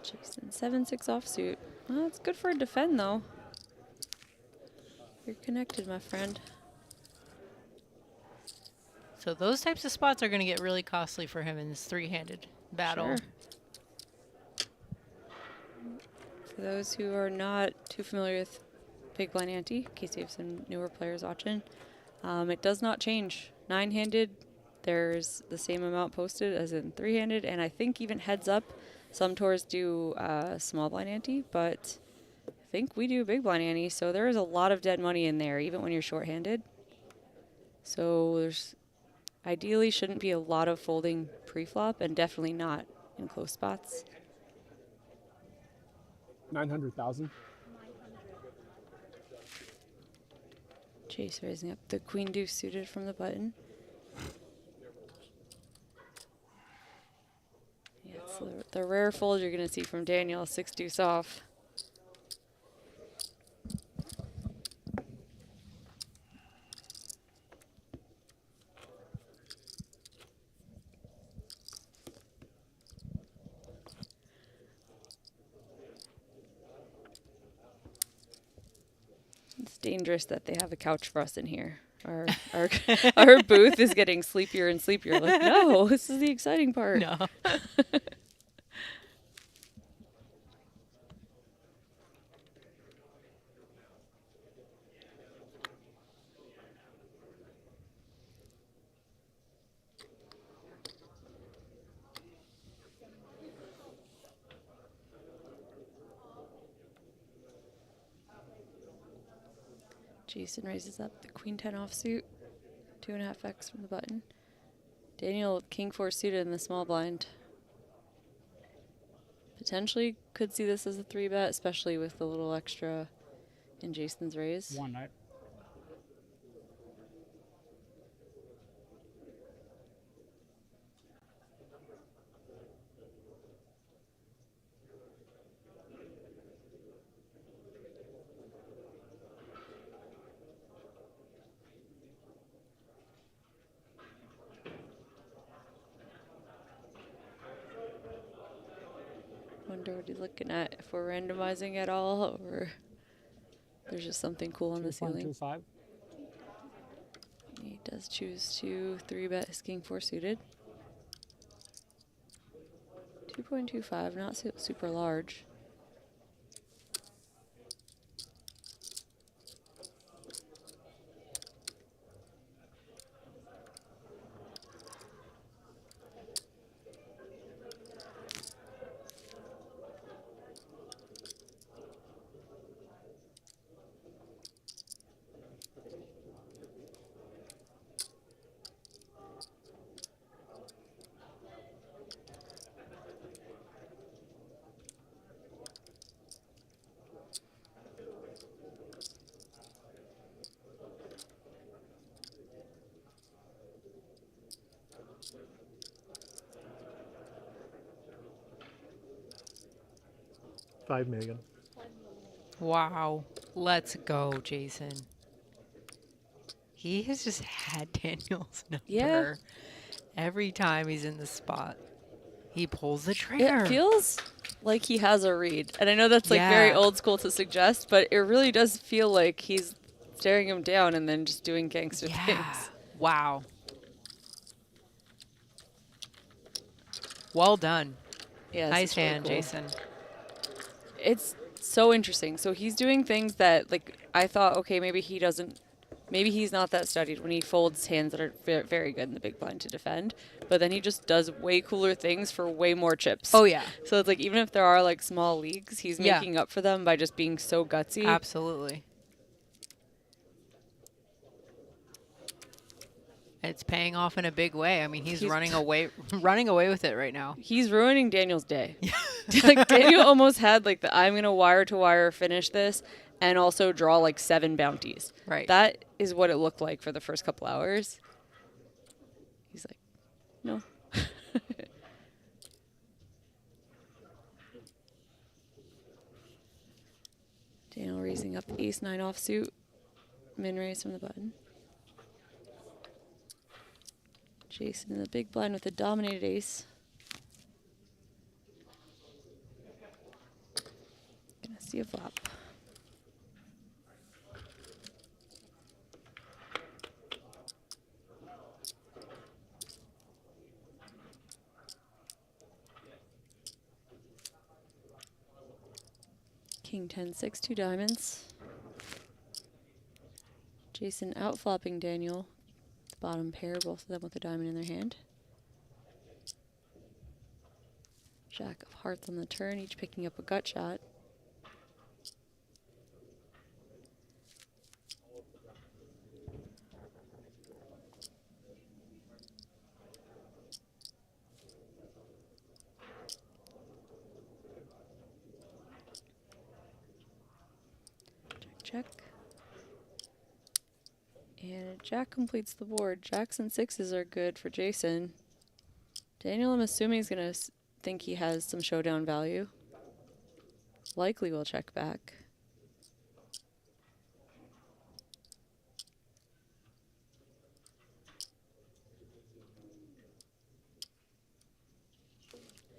Jason 7-6 offsuit. Well, it's good for a defend though. You're connected, my friend. So those types of spots are going to get really costly for him in this three-handed battle. Sure. For those who are not too familiar with Big Blind Ante, in case you have some newer players watching, it does not change. 9-handed, there's the same amount posted as in 3-handed, and I think even heads up, some tours do small blind ante, but I think we do big blind ante, so there is a lot of dead money in there, even when you're short-handed. So there's ideally shouldn't be a lot of folding pre-flop, and definitely not in close spots. 900,000. Chase raising up the queen deuce suited from the button. Yeah, it's the rare fold you're going to see from Daniel, 6 deuce off. dangerous that they have a couch for us in here. Our our booth is getting sleepier and sleepier. Like, no, this is the exciting part. No. Jason raises up the queen 10 offsuit, 2.5x from the button. Daniel with king 4 suited in the small blind. Potentially could see this as a 3-bet, especially with the little extra in Jason's raise. One, right? Wonder what he's looking at, if we're randomizing at all, or there's just something cool on the ceiling. 2.25. He does choose to 3-bet his king 4 suited. 2.25, not super large. $5 million. Wow. Let's go, Jason. He has just had Daniel's number every time he's in the spot. He pulls the trigger. It feels like he has a read. And I know that's like very old school to suggest, but it really does feel like he's staring him down and then just doing gangster things. Wow. Well done. Yeah, nice really hand, cool. Jason. It's so interesting. So he's doing things that, like, I thought, okay, maybe he's not that studied when he folds hands that are very good in the big blind to defend. But then he just does way cooler things for way more chips. Oh, yeah. So it's like, even if there are, like, small leagues, he's making up for them by just being so gutsy. Absolutely. It's paying off in a big way. I mean, he's running away with it right now. He's ruining Daniel's day. Like, Daniel almost had like the I'm gonna wire to wire finish this and also draw like 7 bounties. Right. That is what it looked like for the first couple hours. He's like, no. Daniel raising up the ace-9 offsuit, min raise from the button. Jason in the big blind with a dominated ace. Gonna see a flop. King 10-6, 2 diamonds. Jason outflopping Daniel. Bottom pair, both of them with a diamond in their hand. Jack of hearts on the turn, each picking up a gut shot. Check, check. And Jack completes the board. Jacks and 6s are good for Jason. Daniel, I'm assuming, is going to think he has some showdown value. Likely will check back.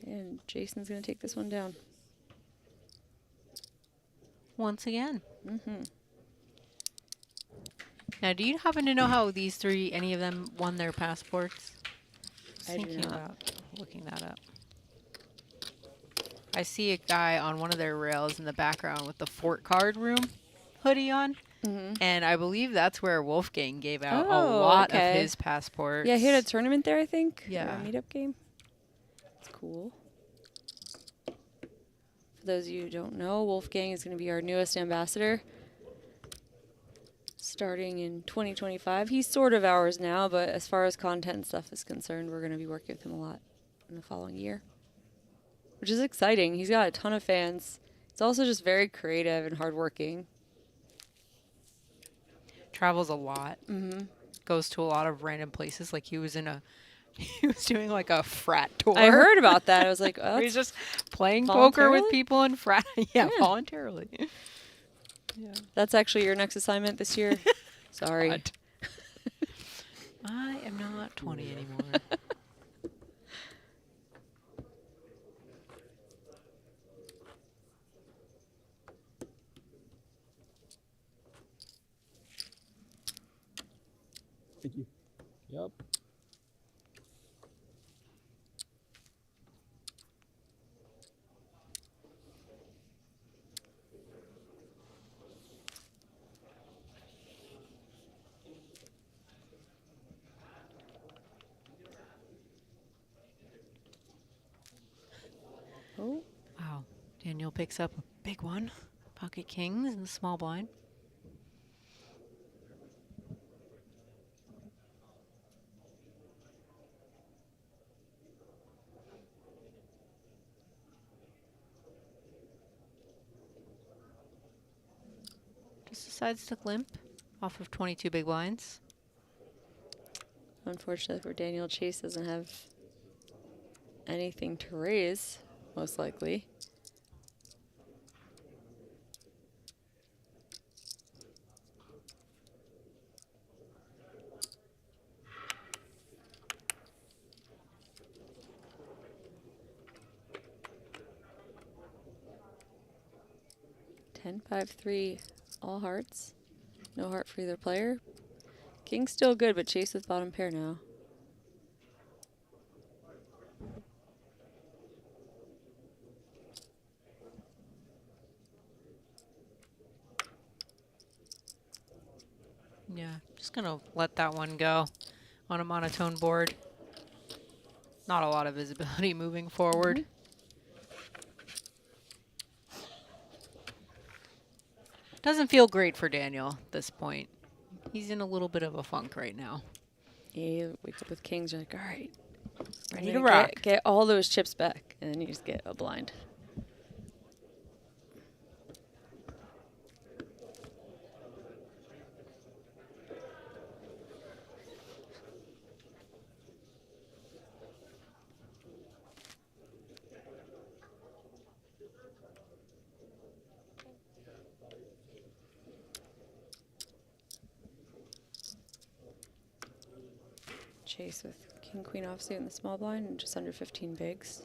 And Jason's going to take this one down. Once again. Mm-hmm. Now, do you happen to know how these three, any of them, won their passports? I do Thinking not. about looking that up. I see a guy on one of their rails in the background with the Fort Card Room hoodie on. And I believe that's where Wolfgang gave out a lot of his passports. Yeah, he had a tournament there, I think. Yeah. Or a meetup game. It's cool. For those of you who don't know, Wolfgang is going to be our newest ambassador. Starting in 2025. He's sort of ours now, but as far as content and stuff is concerned, we're going to be working with him a lot in the following year. Which is exciting. He's got a ton of fans. He's also just very creative and hardworking. Travels a lot. Goes to a lot of random places. Like he was doing like a frat tour. I heard about that. I was like, oh, he's just playing poker with people in frat. Yeah, voluntarily. Yeah. That's actually your next assignment this year. Sorry. I am not 20 anymore. Thank you. Yep. Oh. Wow. Daniel picks up a big one. Pocket kings in the small blind. Just decides to limp off of 22 big blinds. Unfortunately for Daniel, Chase doesn't have anything to raise, most likely. Ten, 5, 3, all hearts. No heart for either player. King's still good, but Chase with bottom pair now. Yeah, just gonna let that one go on a monotone board. Not a lot of visibility moving forward. Doesn't feel great for Daniel at this point. He's in a little bit of a funk right now. Yeah, you wake up with kings, you're like, all right. Ready to rock. Get all those chips back, and then you just get a blind. Chase with king, queen offsuit in the small blind and just under 15 bigs.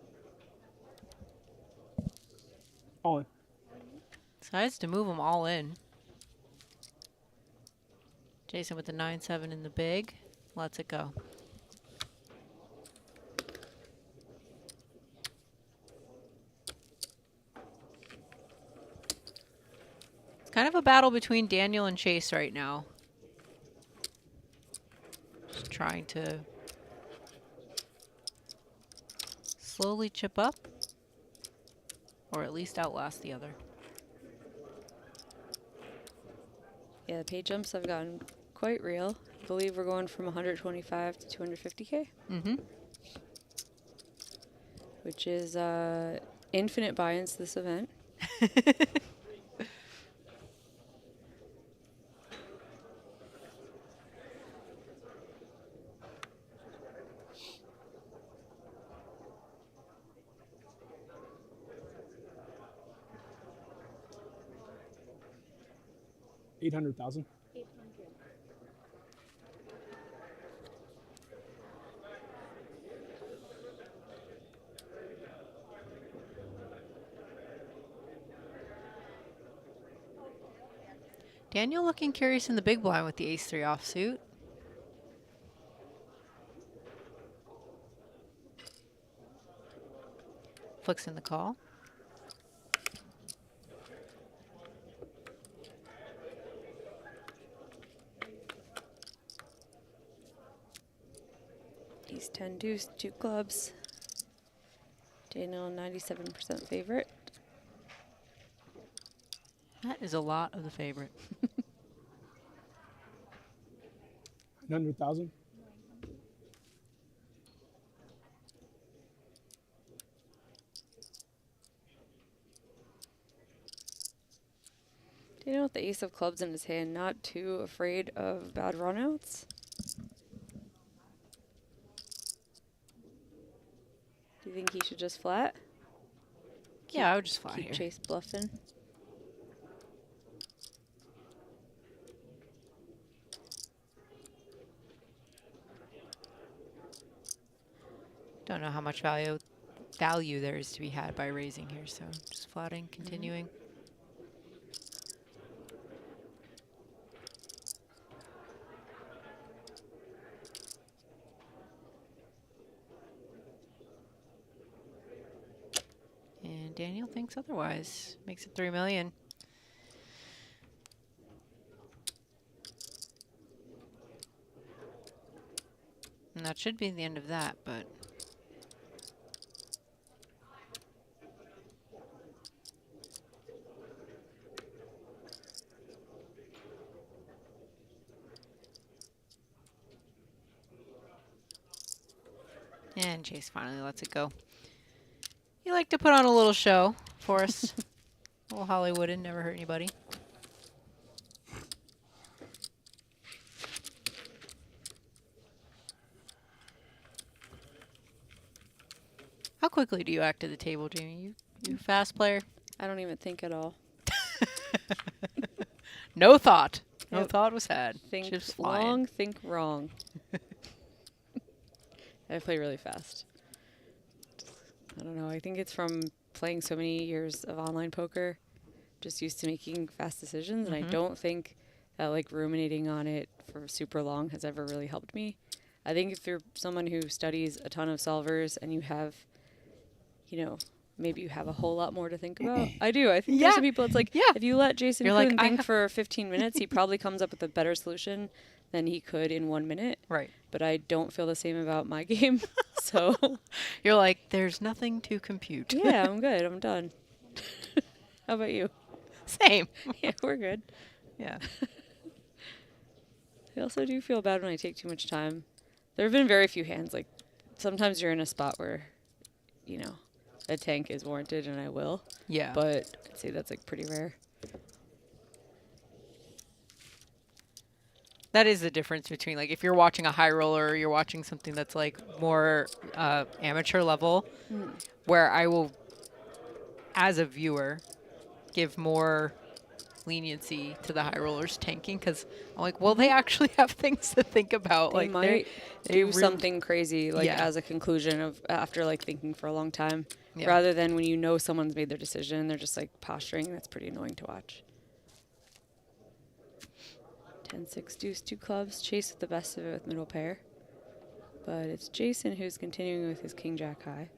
All in. Decides to move them all in. Jason with the 9-7 in the big. Lets it go. It's kind of a battle between Daniel and Chase right now. Just trying to slowly chip up, or at least outlast the other. Yeah, the pay jumps have gotten quite real. I believe we're going from 125 to 250K. Which is infinite buy-ins this event. $800,000. Daniel looking curious in the big blind with the ace-3 offsuit. Flicks in the call. Ace 10 deuce, 2 clubs. Daniel 97% favorite. That is a lot of the favorite. 900,000. Daniel with the ace of clubs in his hand, not too afraid of bad runouts. Do you think he should just flat? Yeah, I would just flat keep here. Chase bluffing. Don't know how much value there is to be had by raising here, so just flatting, continuing. And Daniel thinks otherwise. Makes it $3 million. And that should be the end of that, but and Chase finally lets it go. You like to put on a little show for us. A little Hollywood and never hurt anybody. How quickly do you act at the table, Jamie? You a fast player? I don't even think at all. No thought. No Yep. thought was had. Think Just long, flying. think wrong. I play really fast. I don't know. I think it's from playing so many years of online poker, just used to making fast decisions, and I don't think that like ruminating on it for super long has ever really helped me. I think if you're someone who studies a ton of solvers and you have, you know, maybe you have a whole lot more to think about. I do. I think there's some people, it's like, if you let Jason Kuhn think for 15 minutes, he probably comes up with a better solution than he could in 1 minute. Right. But I don't feel the same about my game. So you're like, there's nothing to compute. Yeah, I'm good. I'm done. How about you? Same. Yeah, we're good. Yeah. I also do feel bad when I take too much time. There have been very few hands. Like, sometimes you're in a spot where, you know, a tank is warranted, and I will. Yeah. But I'd say that's, like, pretty rare. That is the difference between, like, if you're watching a high roller or you're watching something that's, like, more amateur level, where I will, as a viewer, give more leniency to the high rollers tanking, because I'm like, well, they actually have things to think about. They like, might they do really something crazy, like, as a conclusion of after, like, thinking for a long time, rather than when you know someone's made their decision, they're just, like, posturing. That's pretty annoying to watch. 10-6 deuce, 2 clubs. Chase with the best of it with middle pair. But it's Jason who's continuing with his king jack high.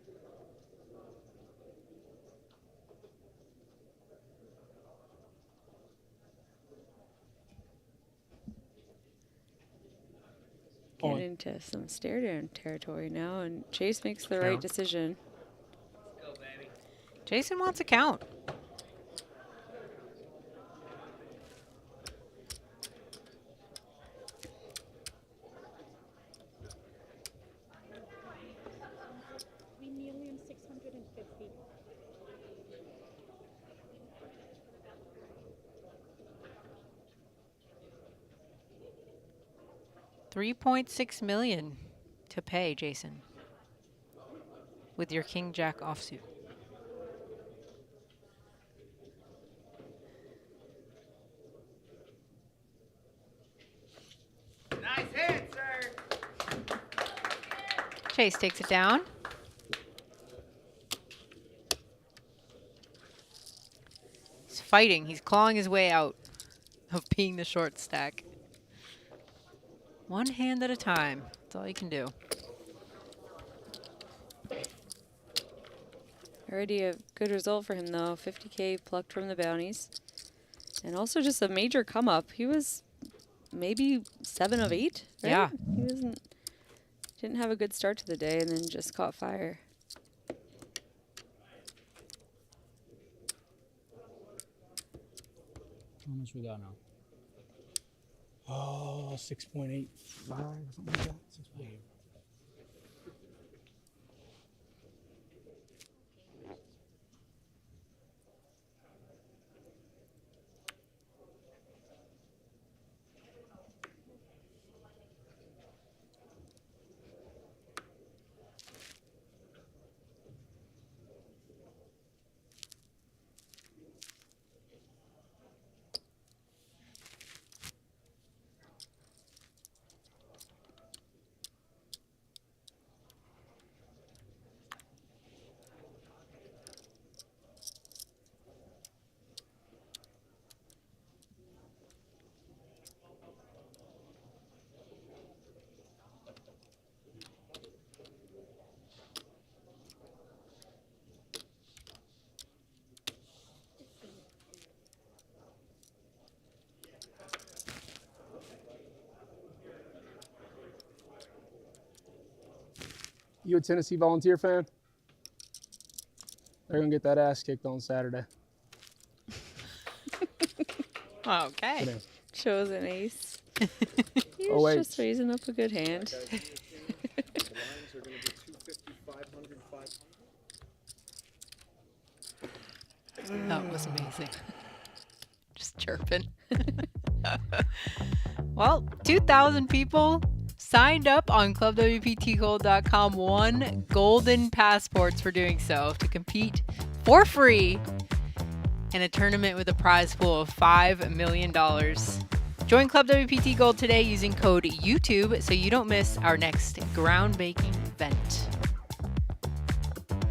Get into some stare down territory now, and Chase makes the right decision. Let's go, baby. Jason wants a count. $3,650,000. 3.6 million to pay, Jason, with your king jack offsuit. Nice hit, sir. Chase takes it down. He's fighting. He's clawing his way out. of being the short stack. One hand at a time. That's all you can do. Already a good result for him, though. 50K plucked from the bounties. And also just a major come up. He was maybe 7 of 8, right? Yeah. He didn't have a good start to the day and then just caught fire. How much we got now? Oh, 6.85, something like that. 6.8. You a Tennessee Volunteer fan? They're gonna get that ass kicked on Saturday. Okay. Chose an ace. He Oh, was wait. just raising up a good hand. That was amazing. Just chirping. Well, 2,000 people signed up on ClubWPTGold.com, won golden passports for doing so to compete for free in a tournament with a prize pool of $5 million. Join Club WPT Gold today using code YouTube so you don't miss our next groundbreaking event.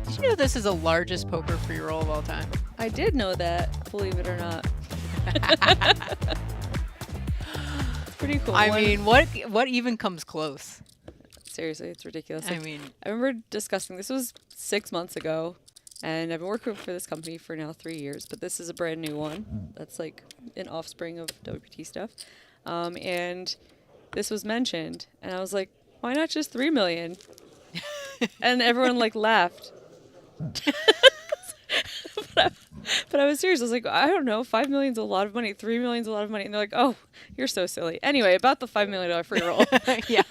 Did you know this is the largest poker free roll of all time? I did know that, believe it or not. It's pretty cool. I mean, what even comes close? Seriously, it's ridiculous. I mean, I remember discussing, this was 6 months ago, and I've been working for this company for now 3 years, but this is a brand new one. That's like an offspring of WPT stuff. And this was mentioned, and I was like, why not just 3 million? And everyone like laughed. But I was serious. I was like, I don't know, 5 million's a lot of money, 3 million's a lot of money. And they're like, oh, you're so silly. Anyway, about the $5 million free roll. yeah.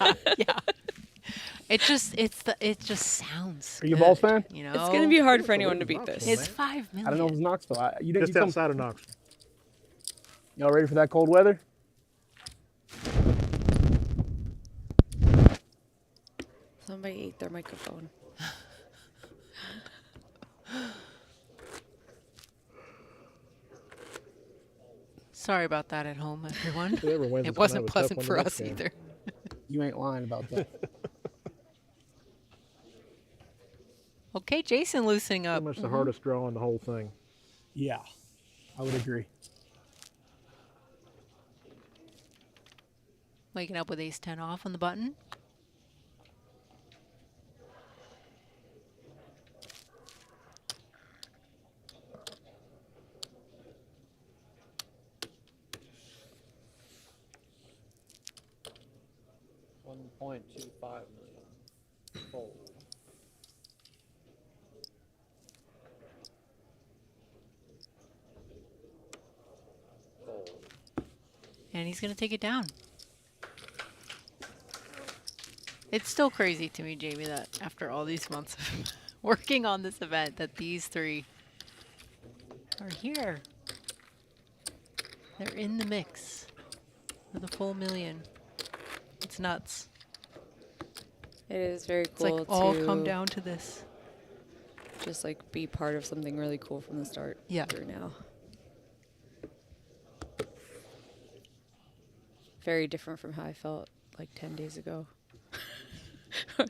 It just sounds. Are you a good, Vols fan? You know, It's going to be hard for anyone to beat this. It's 5 million. I don't know if it's Knoxville. Just outside of Knoxville. Y'all ready for that cold weather? Somebody ate their microphone. Sorry about that at home, everyone. Whoever wins It is gonna wasn't have a tough pleasant one for the us next game. either. You ain't lying about that. Okay, Jason loosening up. Pretty much the hardest draw in the whole thing. Yeah, I would agree. Waking up with ace-10 off on the button. $1.25 million. Fold. Fold. And he's going to take it down. It's still crazy to me, Jamie, that after all these months of working on this event, that these three are here. They're in the mix for the full million. It's nuts. It is very It's cool like all to come down to this. just like be part of something really cool from the start. Yeah. Through now. Very different from how I felt like 10 days ago.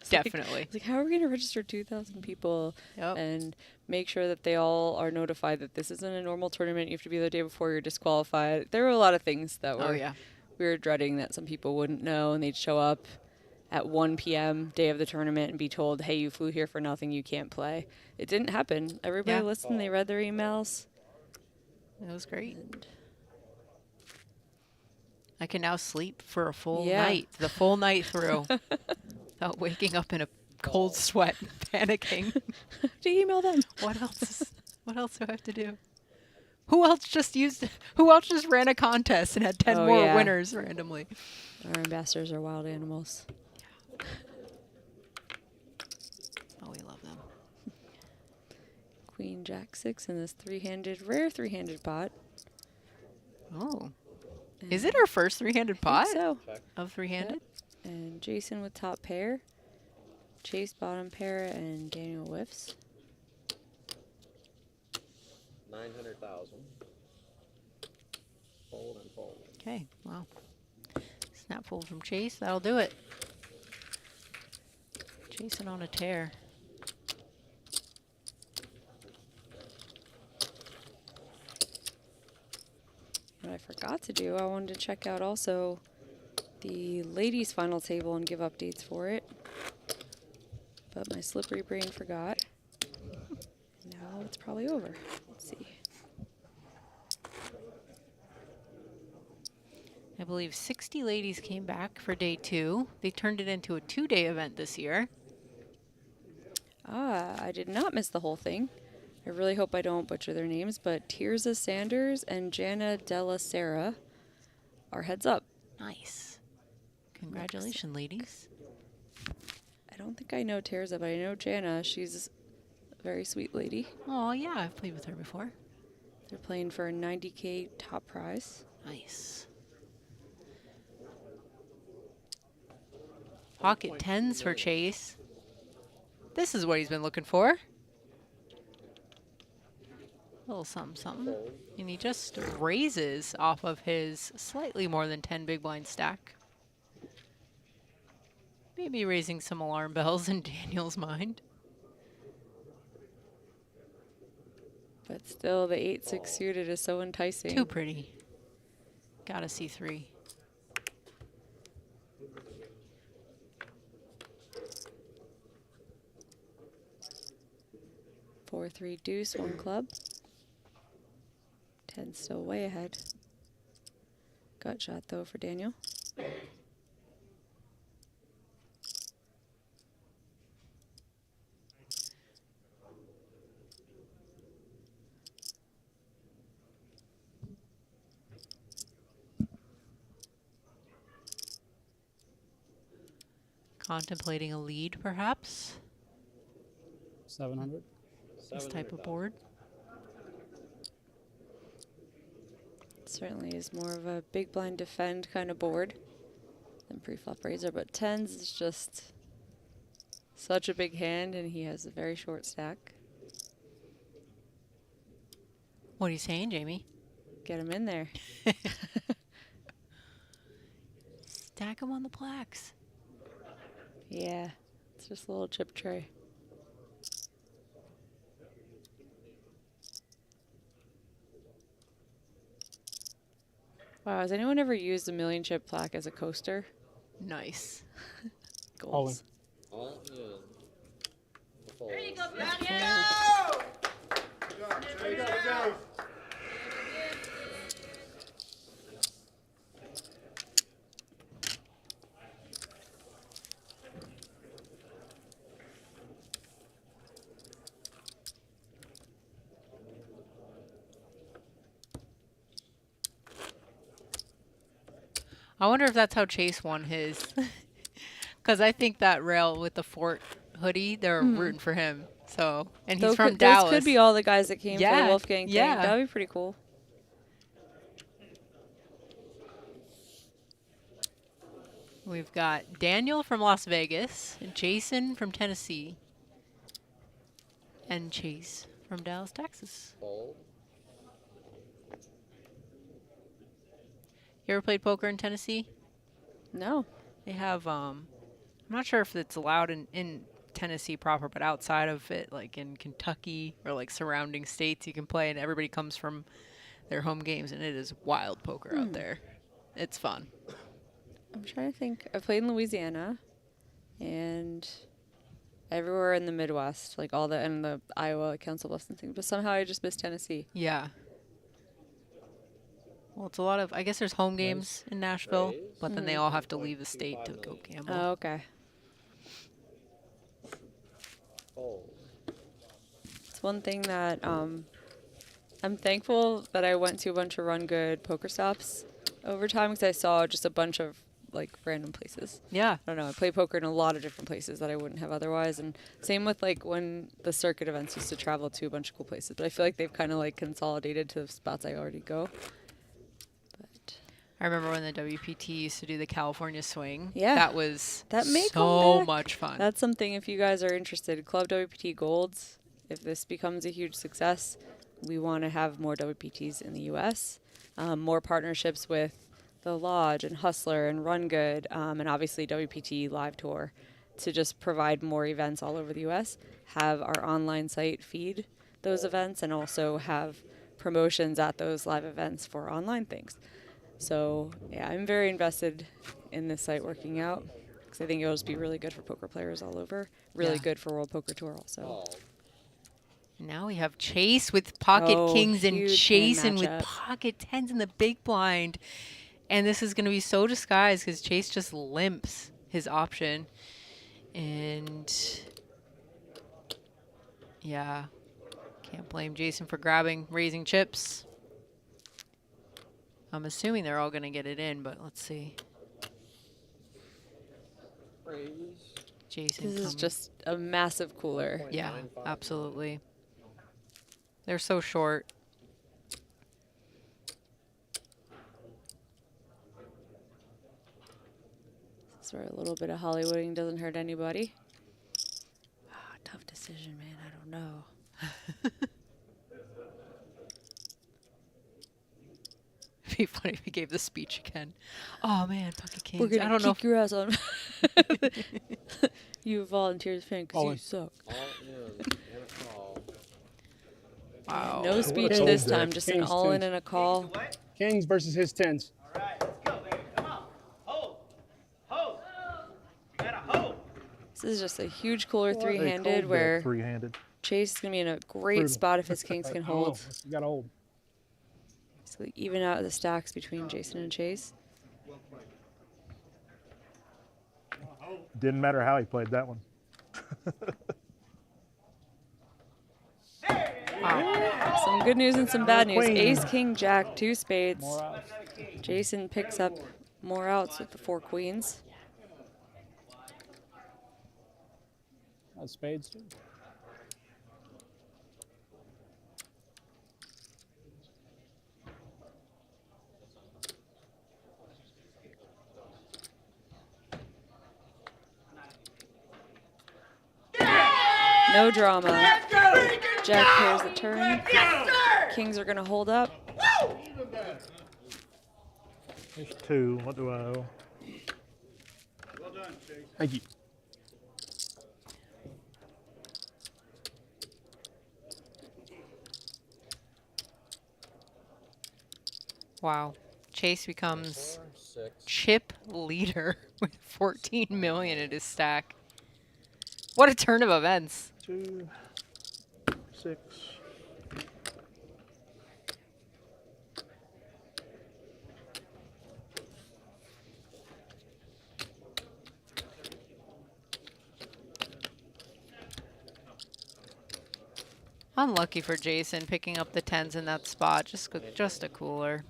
Definitely. Like, how are we going to register 2,000 people and make sure that they all are notified that this isn't a normal tournament? You have to be there the day before, you're disqualified. There were a lot of things that we were dreading that some people wouldn't know, and they'd show up at 1 p.m. day of the tournament and be told, hey, you flew here for nothing, you can't play. It didn't happen. Everybody listened, they read their emails. It was great. I can now sleep for a full night, the full night through, without waking up in a cold sweat, panicking. To email them. What else? What else do I have to do? Who else just ran a contest and had 10 more winners randomly? Our ambassadors are wild animals. Oh, we love them. Queen Jack 6 in this rare three-handed pot. Oh. Is it our first three-handed pot? So. Of three-handed? Yep. And Jason with top pair, Chase bottom pair, and Daniel whiffs. 900,000. Fold and fold. Okay, well. Snap fold from Chase, that'll do it. Jason on a tear. What I forgot to do, I wanted to check out also the ladies' final table and give updates for it. But my slippery brain forgot. Now it's probably over. Let's see. I believe 60 ladies came back for day 2. They turned it into a 2-day event this year. I did not miss the whole thing. I really hope I don't butcher their names, but Tirza Sanders and Jana Della Sera are heads up. Nice. Congratulations, ladies. I don't think I know Tirza, but I know Jana. She's a very sweet lady. Oh, yeah, I've played with her before. They're playing for a 90K top prize. Nice. Pocket 10s for Chase. This is what he's been looking for. A little something, something. And he just raises off of his slightly more than 10 big blind stack. Maybe raising some alarm bells in Daniel's mind. But still, the 8-6 suited is so enticing. Too pretty. Gotta see 3. Four, 3 deuce, 1 club. 10 still way ahead. Gut shot though for Daniel. Contemplating a lead, perhaps? 700. This type of board. Certainly is more of a big blind defend kind of board than pre-flop raiser, but 10s is just such a big hand, and he has a very short stack. What are you saying, Jamie? Get him in there. Stack him on the plaques. Yeah, it's just a little chip tray. Wow, has anyone ever used a million chip plaque as a coaster? Nice. Goals. All in. There you go, Daniel! There you go. I wonder if that's how Chase won his. Because I think that rail with the Fort hoodie, they're rooting for him. So, and he's from Dallas. Those could be all the guys that came for the Wolfgang thing. That would be pretty cool. We've got Daniel from Las Vegas, and Jason from Tennessee, and Chase from Dallas, Texas. Fold. You ever played poker in Tennessee? No. They have I'm not sure if it's allowed in Tennessee proper, but outside of it, like in Kentucky or like surrounding states, you can play, and everybody comes from their home games, and it is wild poker out there. It's fun. I'm trying to think. I played in Louisiana and everywhere in the Midwest, like all the Iowa, Council Bluffs and things, but somehow I just missed Tennessee. Yeah. Well, it's a lot of, I guess there's home games in Nashville, but then they all have to leave the state to go gamble. Oh, okay. It's one thing that I'm thankful that I went to a bunch of Run Good poker stops over time because I saw just a bunch of like random places. Yeah. I don't know. I play poker in a lot of different places that I wouldn't have otherwise. And same with like when the circuit events used to travel to a bunch of cool places. But I feel like they've kind of like consolidated to the spots I already go. I remember when the WPT used to do the California swing. Yeah. That was may so come back. much fun. That's something, if you guys are interested, Club WPT Golds, if this becomes a huge success, we want to have more WPTs in the U.S., more partnerships with the Lodge and Hustler and Run Good, and obviously WPT Live Tour to just provide more events all over the U.S., have our online site feed those events, and also have promotions at those live events for online things. So, yeah, I'm very invested in this site working out because I think it'll just be really good for poker players all over. Really good for World Poker Tour also. Now we have Chase with pocket kings and huge Jason with matchup. pocket tens in the big blind. And this is going to be so disguised because Chase just limps his option. And, yeah, can't blame Jason for raising chips. I'm assuming they're all going to get it in, but let's see. Jason This is just a massive cooler. Yeah, absolutely. They're so short. This is where a little bit of Hollywooding doesn't hurt anybody. Tough decision, man. I don't know. It'd be funny if he gave the speech again. Oh man, pocket kings. We're gonna I don't know kick your ass on. You volunteers fan because you suck. Wow. No speech this time, just an all-in and a call. Kings versus his tens. This is just a huge cooler three-handed where Chase is going to be in a great spot if his kings can hold. You got to hold. So even out the stacks between Jason and Chase. Didn't matter how he played that one. Some good news and some bad news. Ace, king, jack, 2 spades. Jason picks up more outs with the 4 queens. That's spades too. No drama. Jack pairs the turn. Kings are going to hold up. There's 2. What do I owe? Well done, Chase. Thank you. Wow. Chase becomes chip leader with 14 million in his stack. What a turn of events. 2, 6. Unlucky for Jason picking up the 10s in that spot. Just a cooler.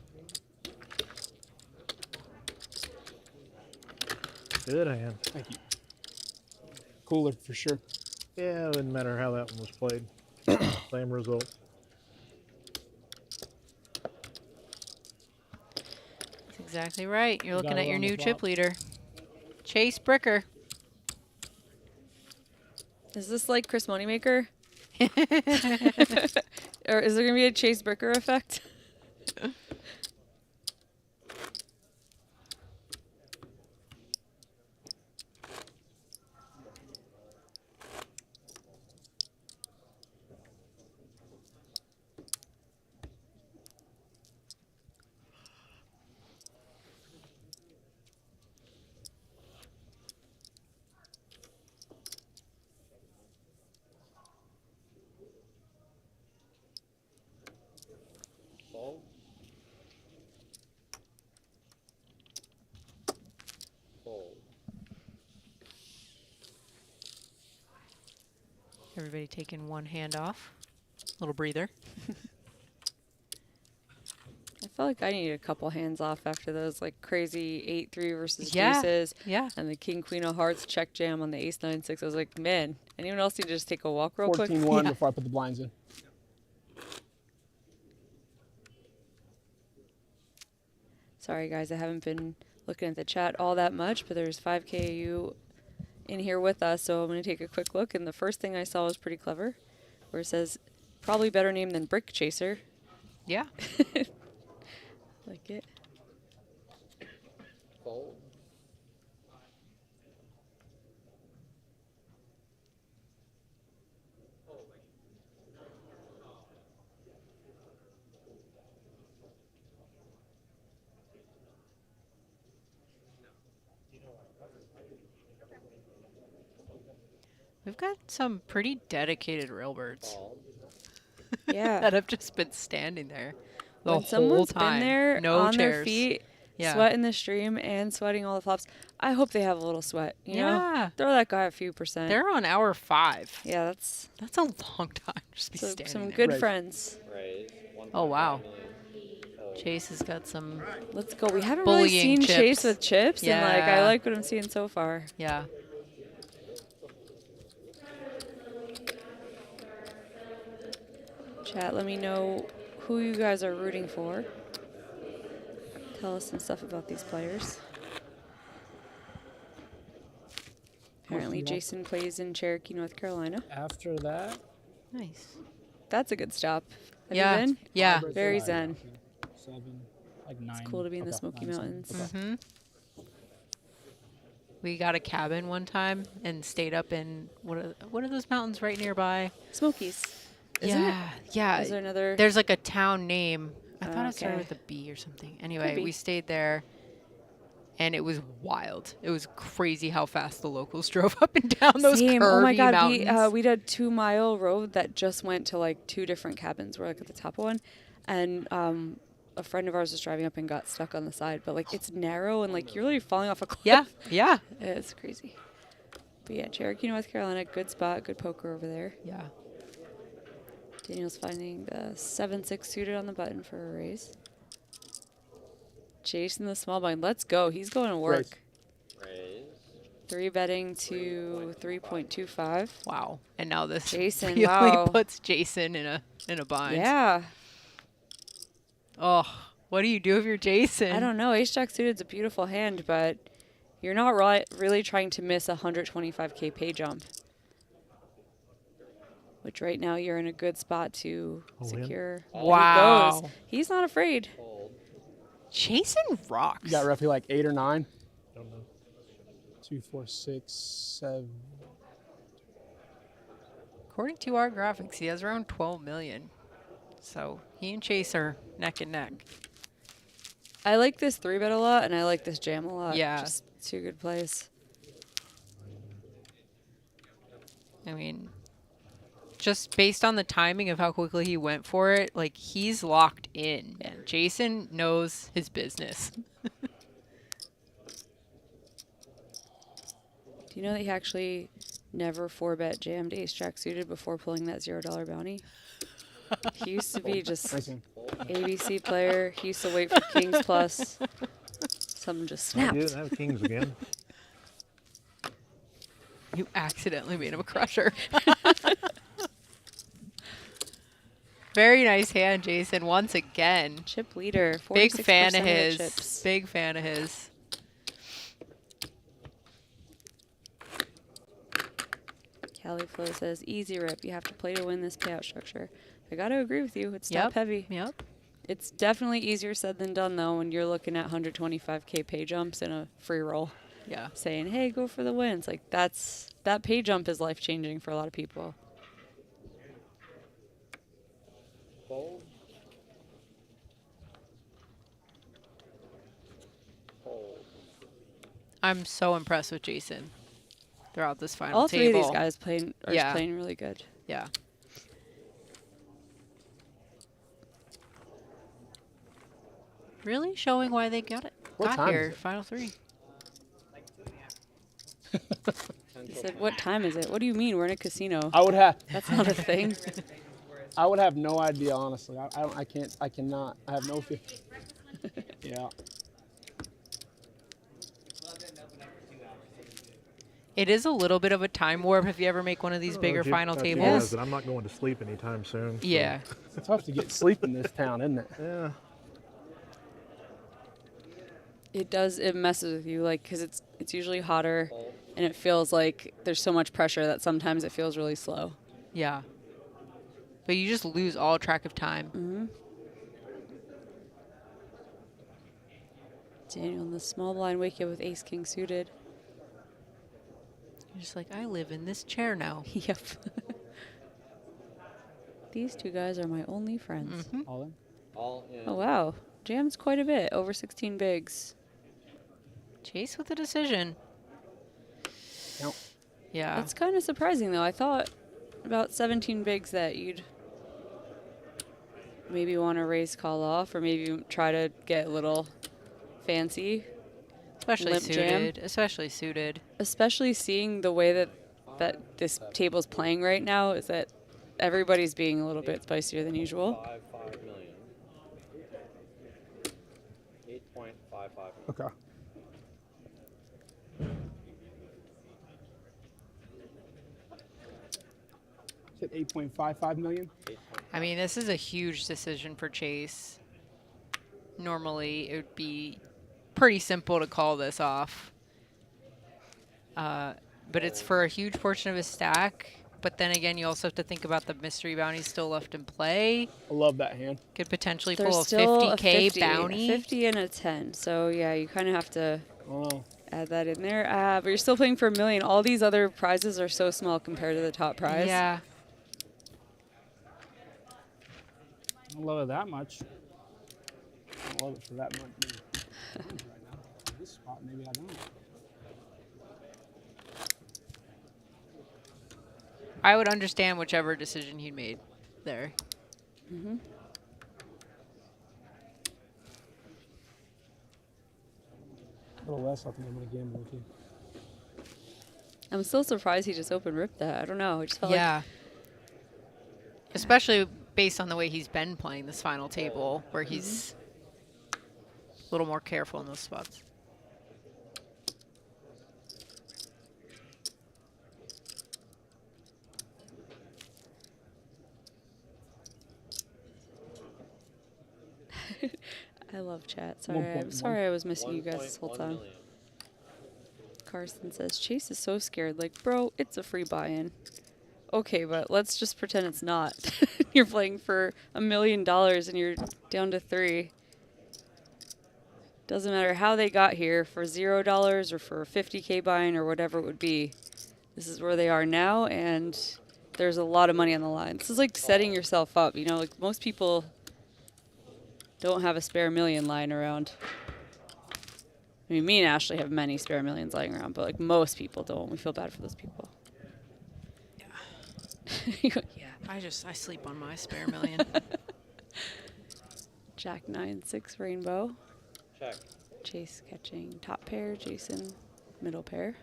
Good hand. Thank you. Cooler for sure. Yeah, it didn't matter how that one was played. Same result. That's exactly right. You're looking Got at it your on the new flop. chip leader. Chase Bricker. Is this like Chris Moneymaker? Or is there going to be a Chase Bricker effect? Everybody taking one hand off. Little breather. I felt like I needed a couple hands off after those like crazy 8-3 versus Yeah, aces. yeah. And the king queen of hearts check jam on the ace 9-6. I was like, man, anyone else need to just take a walk real quick? 14-1 before I put the blinds in. Sorry guys, I haven't been looking at the chat all that much, but there's 5KU in here with us, so I'm going to take a quick look. And the first thing I saw was pretty clever, where it says, probably better name than Brick Chaser. Yeah. Like it. Fold. We've got some pretty dedicated railbirds. Yeah. That have just been standing there the When whole someone's time. been there No on chairs. their feet, Yeah. sweating the stream and sweating all the flops, I hope they have a little sweat. You know? Yeah. Throw that guy a few percent. They're on hour 5. Yeah, that's a long time. Just be standing some there. good friends. Oh wow. Chase has got some. Let's go. We haven't really seen chips. Chase with chips, and like I Yeah. like what I'm seeing so far. Yeah. Chat, let me know who you guys are rooting for. Tell us some stuff about these players. Apparently, Jason plays in Cherokee, North Carolina. After that, Nice. That's a good stop. Have Yeah, you been? yeah. Very zen. 7, like 9. It's cool to be in the Smoky 9, 7. Mountains. Mm-hmm. We got a cabin one time and stayed up in what are those mountains right nearby? Smokies. Isn't Yeah, it? yeah. Is there another? There's like a town name. I thought it started Okay. with a B or something. Anyway, be. we stayed there, and it was wild. It was crazy how fast the locals drove up and down those Same. curvy Oh my god, mountains. we did a 2-mile road that just went to like 2 different cabins. We're like at the top of one, and a friend of ours was driving up and got stuck on the side. But like it's narrow and like you're really falling off a cliff. Yeah, yeah. It's crazy. But yeah, Cherokee, North Carolina, good spot, good poker over there. Yeah. Daniel's finding the 7-6 suited on the button for a raise. Jason the small blind. Let's go. He's going to work. Raise. 3 betting to 3.25. Wow. And now this Jason, really wow. puts Jason in a bind. Yeah. Oh, what do you do if you're Jason? I don't know. Ace Jack suited is a beautiful hand, but you're not really trying to miss a 125K pay jump. Which right now you're in a good spot to secure. There he Wow. goes. He's not afraid. Jason rocks. You got roughly like 8 or 9. Don't know. 2, 4, 6, 7. According to our graphics, he has around 12 million. So he and Chase are neck and neck. I like this 3-bet a lot, and I like this jam a lot. Yeah. Just 2 good plays. I mean, just based on the timing of how quickly he went for it, like he's locked in. Yeah. Jason knows his business. Do you know that he actually never 4-bet jammed Ace Jack suited before pulling that $0 bounty? He used to be just ABC player. He used to wait for Kings plus. Something just snapped. You didn't have kings again. You accidentally made him a crusher. Very nice hand, Jason, once again. Chip leader. Big 46% fan of the his. chips. Big fan of his. Cali Flo says, easy rip. You have to play to win this payout structure. I got to agree with you. It's top heavy. Yep. It's definitely easier said than done, though, when you're looking at 125K pay jumps in a free roll. Yeah. Saying, hey, go for the wins. Like, that pay jump is life-changing for a lot of people. Fold. Fold. I'm so impressed with Jason throughout this final All table. 3 of these guys are playing really good. Yeah. Really showing why they got What got time here. is it? Final 3. 10 He said, "What time is it?" What do you mean? We're in a casino. I would have. That's not a thing. I would have no idea, honestly. I cannot. I have no fear. Yeah. It is a little bit of a time warp if you ever make one of these bigger final tables. And I'm not going to sleep anytime soon. So. Yeah. It's tough to get sleep in this town, isn't it? Yeah. It does. It messes with you, like, because it's usually hotter, and it feels like there's so much pressure that sometimes it feels really slow. Yeah. But you just lose all track of time. Mm-hmm. Daniel in the small blind wake up with ace king suited. You're just like, I live in this chair now. Yep. These two guys are my only friends. Mm-hmm. All in? All in. Oh, wow. Jams quite a bit. Over 16 bigs. Chase with the decision. Nope. Yeah. That's kind of surprising, though. I thought about 17 bigs that you'd maybe want to raise call off or maybe try to get a little fancy. Especially limp suited. jam. Especially suited. Especially seeing the way that this table's playing right now is that everybody's being a little bit spicier than usual. 5 million. 8.55. Okay. Is it 8.55 million? I mean, this is a huge decision for Chase. Normally, it would be pretty simple to call this off. But it's for a huge portion of his stack. But then again, you also have to think about the mystery bounties still left in play. I love that hand. Could potentially There's pull a still 50K bounty. 50 and a 10. So, yeah, you kind of have to add that in there. But you're still playing for $1 million. All these other prizes are so small compared to the top prize. Yeah. I don't love it that much. I don't love it for that much. Right now. This spot, maybe I don't. I would understand whichever decision he'd made there. Mm-hmm. A little less, I think I'm going to gamble with you. I'm still surprised he just open ripped that. I don't know. I just felt Yeah. Especially based on the way he's been playing this final table, where he's a little more careful in those spots. I love chat. Sorry, I'm sorry I was missing you guys this whole 1.1 time. million. Carson says, Chase is so scared. Like, bro, it's a free buy-in. Okay, but let's just pretend it's not. You're playing for $1 million and you're down to 3. Doesn't matter how they got here, for $0 or for a 50K buy-in or whatever it would be. This is where they are now, and there's a lot of money on the line. This is like setting yourself up. You know, like most people don't have a spare $1 million lying around. I mean, me and Ashley have many spare millions lying around, but like most people don't. We feel bad for those people. Yeah, I sleep on my spare $1 million. Jack 9-6 rainbow. Check. Chase catching top pair, Jason middle pair.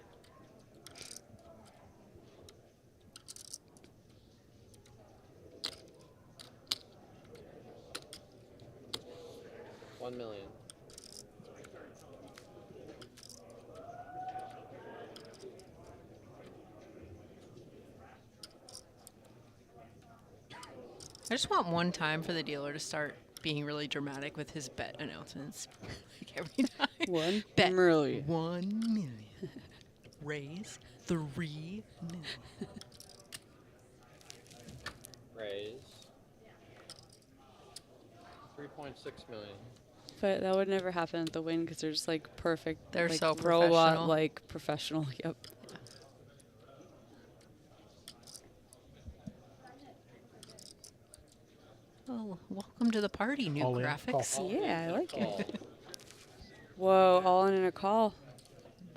$1 million. I just want one time for the dealer to start being really dramatic with his bet announcements. Like every time. $1 Bet million. $1 million. Raise $3 million. Raise. 3.6 million. But that would never happen at the win because they're just like perfect. They're like so robot, professional. like professional. Yep. Oh, welcome to the party, new All in. graphics. Yeah, I like it. Whoa, all in a call.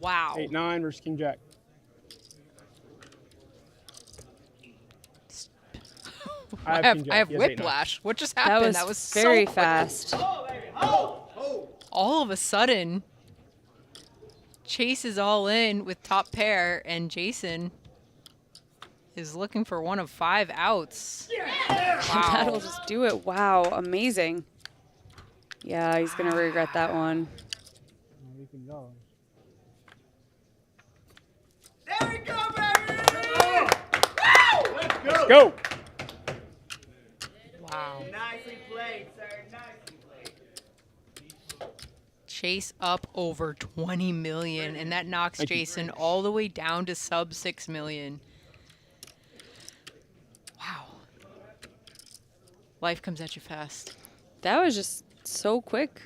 Wow. 8-9 versus King Jack. I have whiplash. What just happened? That was very so quick. fast. All of a sudden, Chase is all in with top pair, and Jason is looking for one of 5 outs. Wow. That'll just do it. Wow, amazing. Yeah, he's going to regret that one. We can go. There we go, baby! Let's go. Wow. Nicely played, sir. Nicely played. Chase up over 20 million, and that knocks Jason all the way down to sub 6 million. Wow. Life comes at you fast. That was just so quick.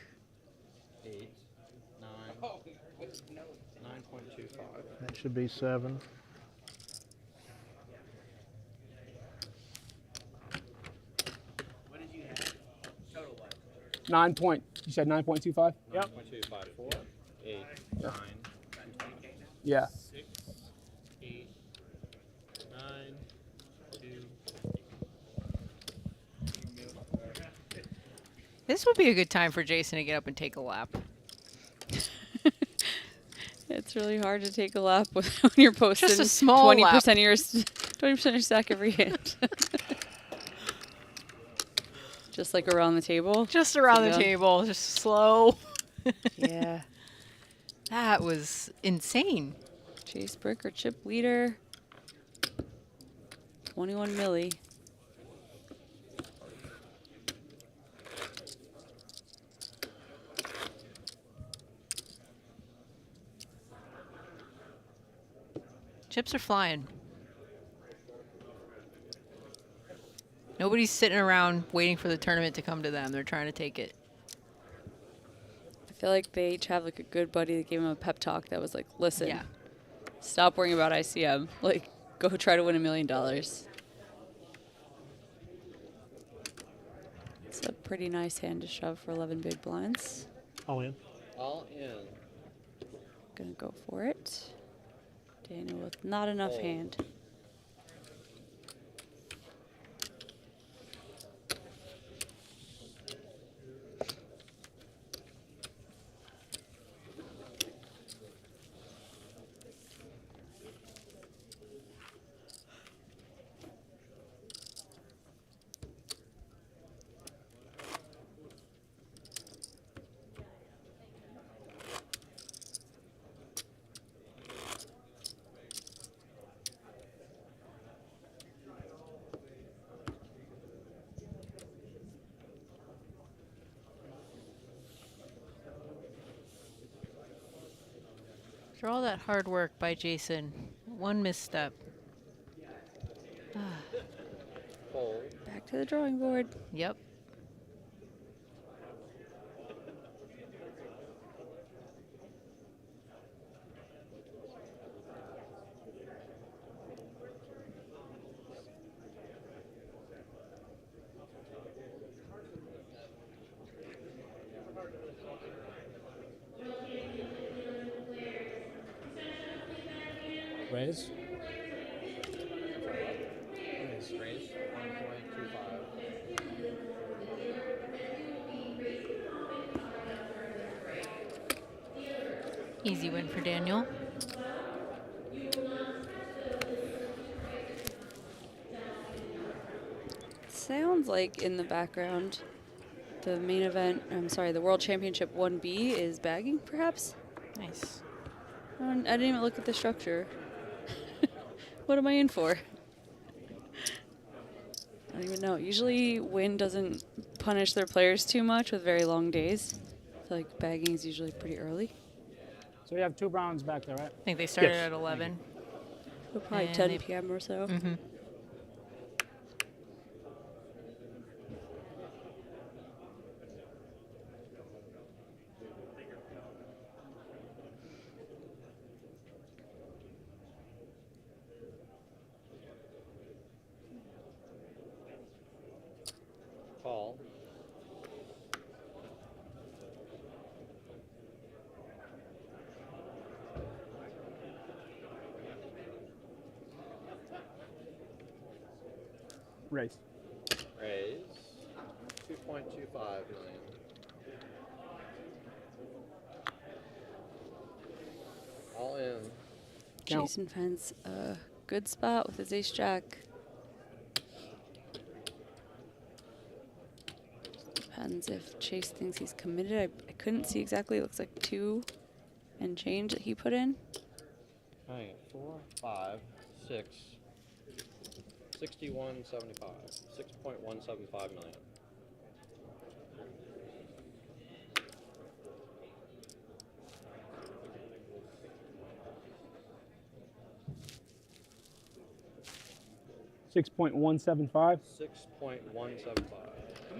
8, 9, 9.25. That should be 7. What did you have? Total what? 9 point. You said 9.25? Yep. 9.254, 8, 9, Yeah. 6, 8, 9, 2. This would be a good time for Jason to get up and take a lap. It's really hard to take a lap when you're posting Just a small 20% lap. of your 20% of your stack every hand. Just like around the table. Just around the Yeah. table, just slow. Yeah. That was insane. Chase brick or chip leader. 21 milli. Chips are flying. Nobody's sitting around waiting for the tournament to come to them. They're trying to take it. I feel like they each have like a good buddy that gave him a pep talk that was like, listen, Yeah. stop worrying about ICM. Like, go try to win $1 million. It's a pretty nice hand to shove for 11 big blinds. All in. All in. Gonna go for it. Daniel with not enough hand. After all that hard work by Jason, one misstep. Fold. Back to the drawing board. Yep. Raise. Raise. 1.25. Easy win for Daniel. Sounds like in the background, the main event, the World Championship 1B is bagging, perhaps? Nice. I didn't even look at the structure. What am I in for? I don't even know. Usually Win doesn't punish their players too much with very long days. I feel like bagging is usually pretty early. So we have 2 browns back there, right? I think they started at 11. So probably And 10 they- p.m. or so. Mm-hmm. Call. Raise. Raise. 2.25 million. count. Jason finds a good spot with his ace jack. Depends if Chase thinks he's committed. I couldn't see exactly. It looks like 2 and change that he put in. Hang it. 4, 5, 6. 61.75. 6.175 million. $6.175. 6.175.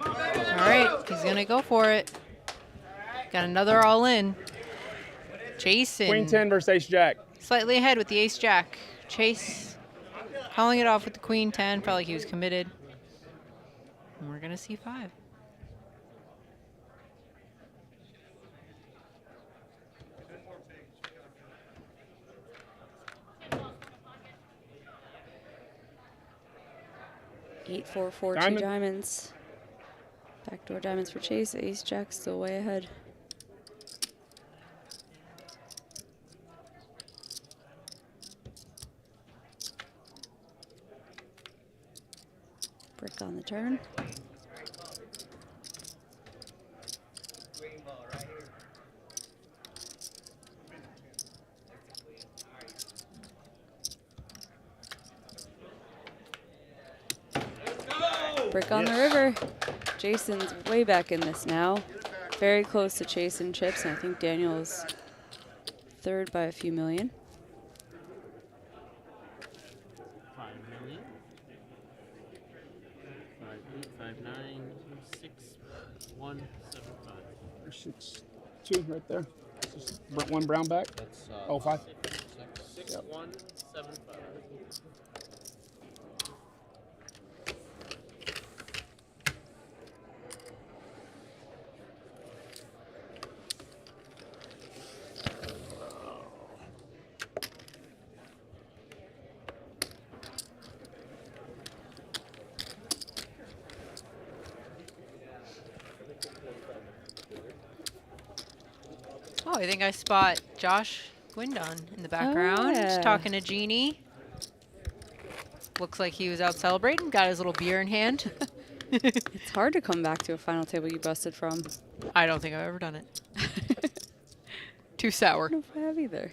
All right, he's gonna go for it. Got another all in. Jason. Queen 10 versus ace jack. Slightly ahead with the ace jack. Chase calling it off with the queen 10. Felt like he was committed. And we're gonna see 5. Eight, 4, 4, 2 Diamond. diamonds. Backdoor diamonds for Chase. Ace jack still way ahead. Brick on the turn. Brick on the river. Jason's way back in this now. Very close to Chase and chips, and I think Daniel is third by a few million. 5 million. 5, 8, 5, 9, 6, 1, 7, 5. There's 6, 2 right there. Just one brown back. That's oh, 5. 6, 1, 7, 5. Oh, I think I spot Josh Gwindon in the background, yeah. talking to Jeannie. Looks like he was out celebrating, got his little beer in hand. It's hard to come back to a final table you busted from. I don't think I've ever done it. Too sour. I don't know if I have either.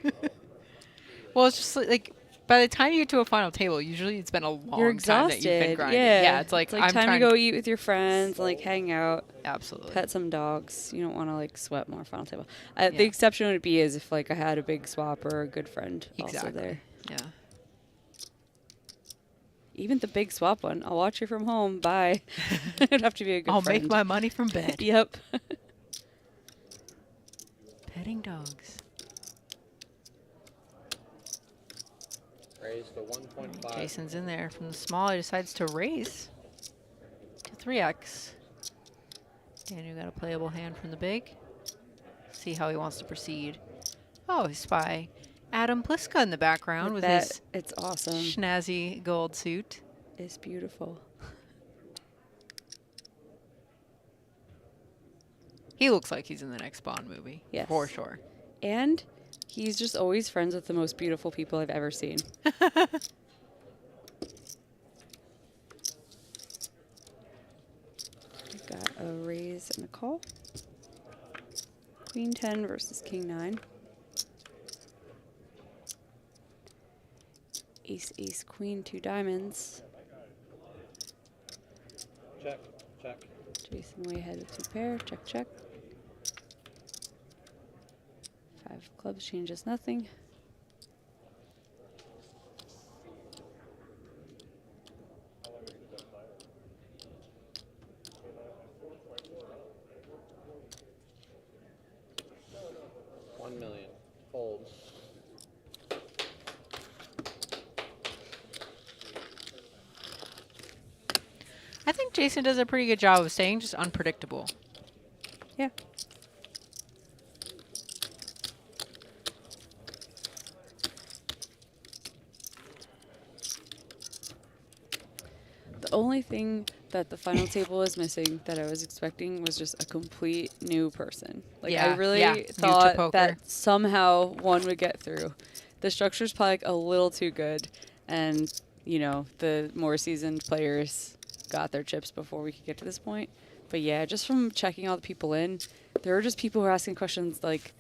Well, it's just like by the time you get to a final table, usually it's been a long You're time exhausted. that you've been grinding. Yeah, it's like, I'm time trying to go eat with your friends, like hang out. Absolutely. Pet some dogs. You don't want to like sweat more final table. Yeah. The exception would be is if like I had a big swap or a good friend also Exactly. there. Yeah. Even the big swap one. I'll watch you from home. Bye. It'd have to be a good I'll friend. make my money from bed. Yep. Petting dogs. Raise to 1.5. Jason's in there from the small. He decides to raise to 3x. Daniel got a playable hand from the big. See how he wants to proceed. Oh, he's spy Adam Pliska in the background with his it's awesome. Schnazzy gold suit. It's beautiful. He looks like he's in the next Bond movie. Yes. For sure. And he's just always friends with the most beautiful people I've ever seen. We've got a raise and a call. Queen 10 versus King 9. Ace, ace, queen, 2 diamonds. Check, check. Jason way ahead with 2 pair. Check, check. 5 of clubs changes nothing. $1 million. Fold. I think Jason does a pretty good job of staying just unpredictable. Yeah. The only thing that the final table was missing that I was expecting was just a complete new person. Like I really thought that somehow one would get through. the structure's probably like a little too good, and you know the more seasoned players got their chips before we could get to this point. But yeah, just from checking all the people in, there were just people who were asking questions like,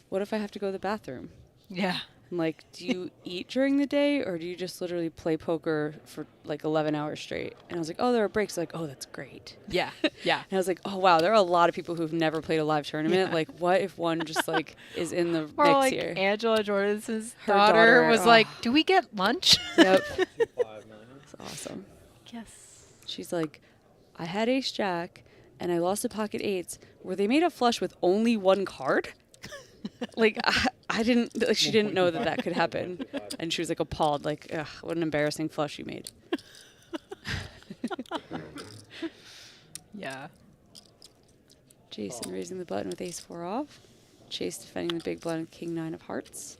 "What if I have to go to the bathroom?" Yeah. I'm like, do you eat during the day, or do you just literally play poker for like 11 hours straight? And I was like, oh, there are breaks. Like, oh, that's great. Yeah, yeah. And I was like, oh, wow, there are a lot of people who've never played a live tournament. Yeah. Like, what if one just like is in the Or mix like here? Angela Jordan's Her daughter was oh. like, do we get lunch? Yep. It's awesome. Yes. She's like, I had ace jack, and I lost a pocket eights. Were they made a flush with only one card? Like, I didn't, like, she didn't know that that could happen. And she was like appalled, like, ugh, what an embarrassing flush you made. Yeah. Jason raising the button with ace 4 off. Chase defending the big blind with king 9 of hearts.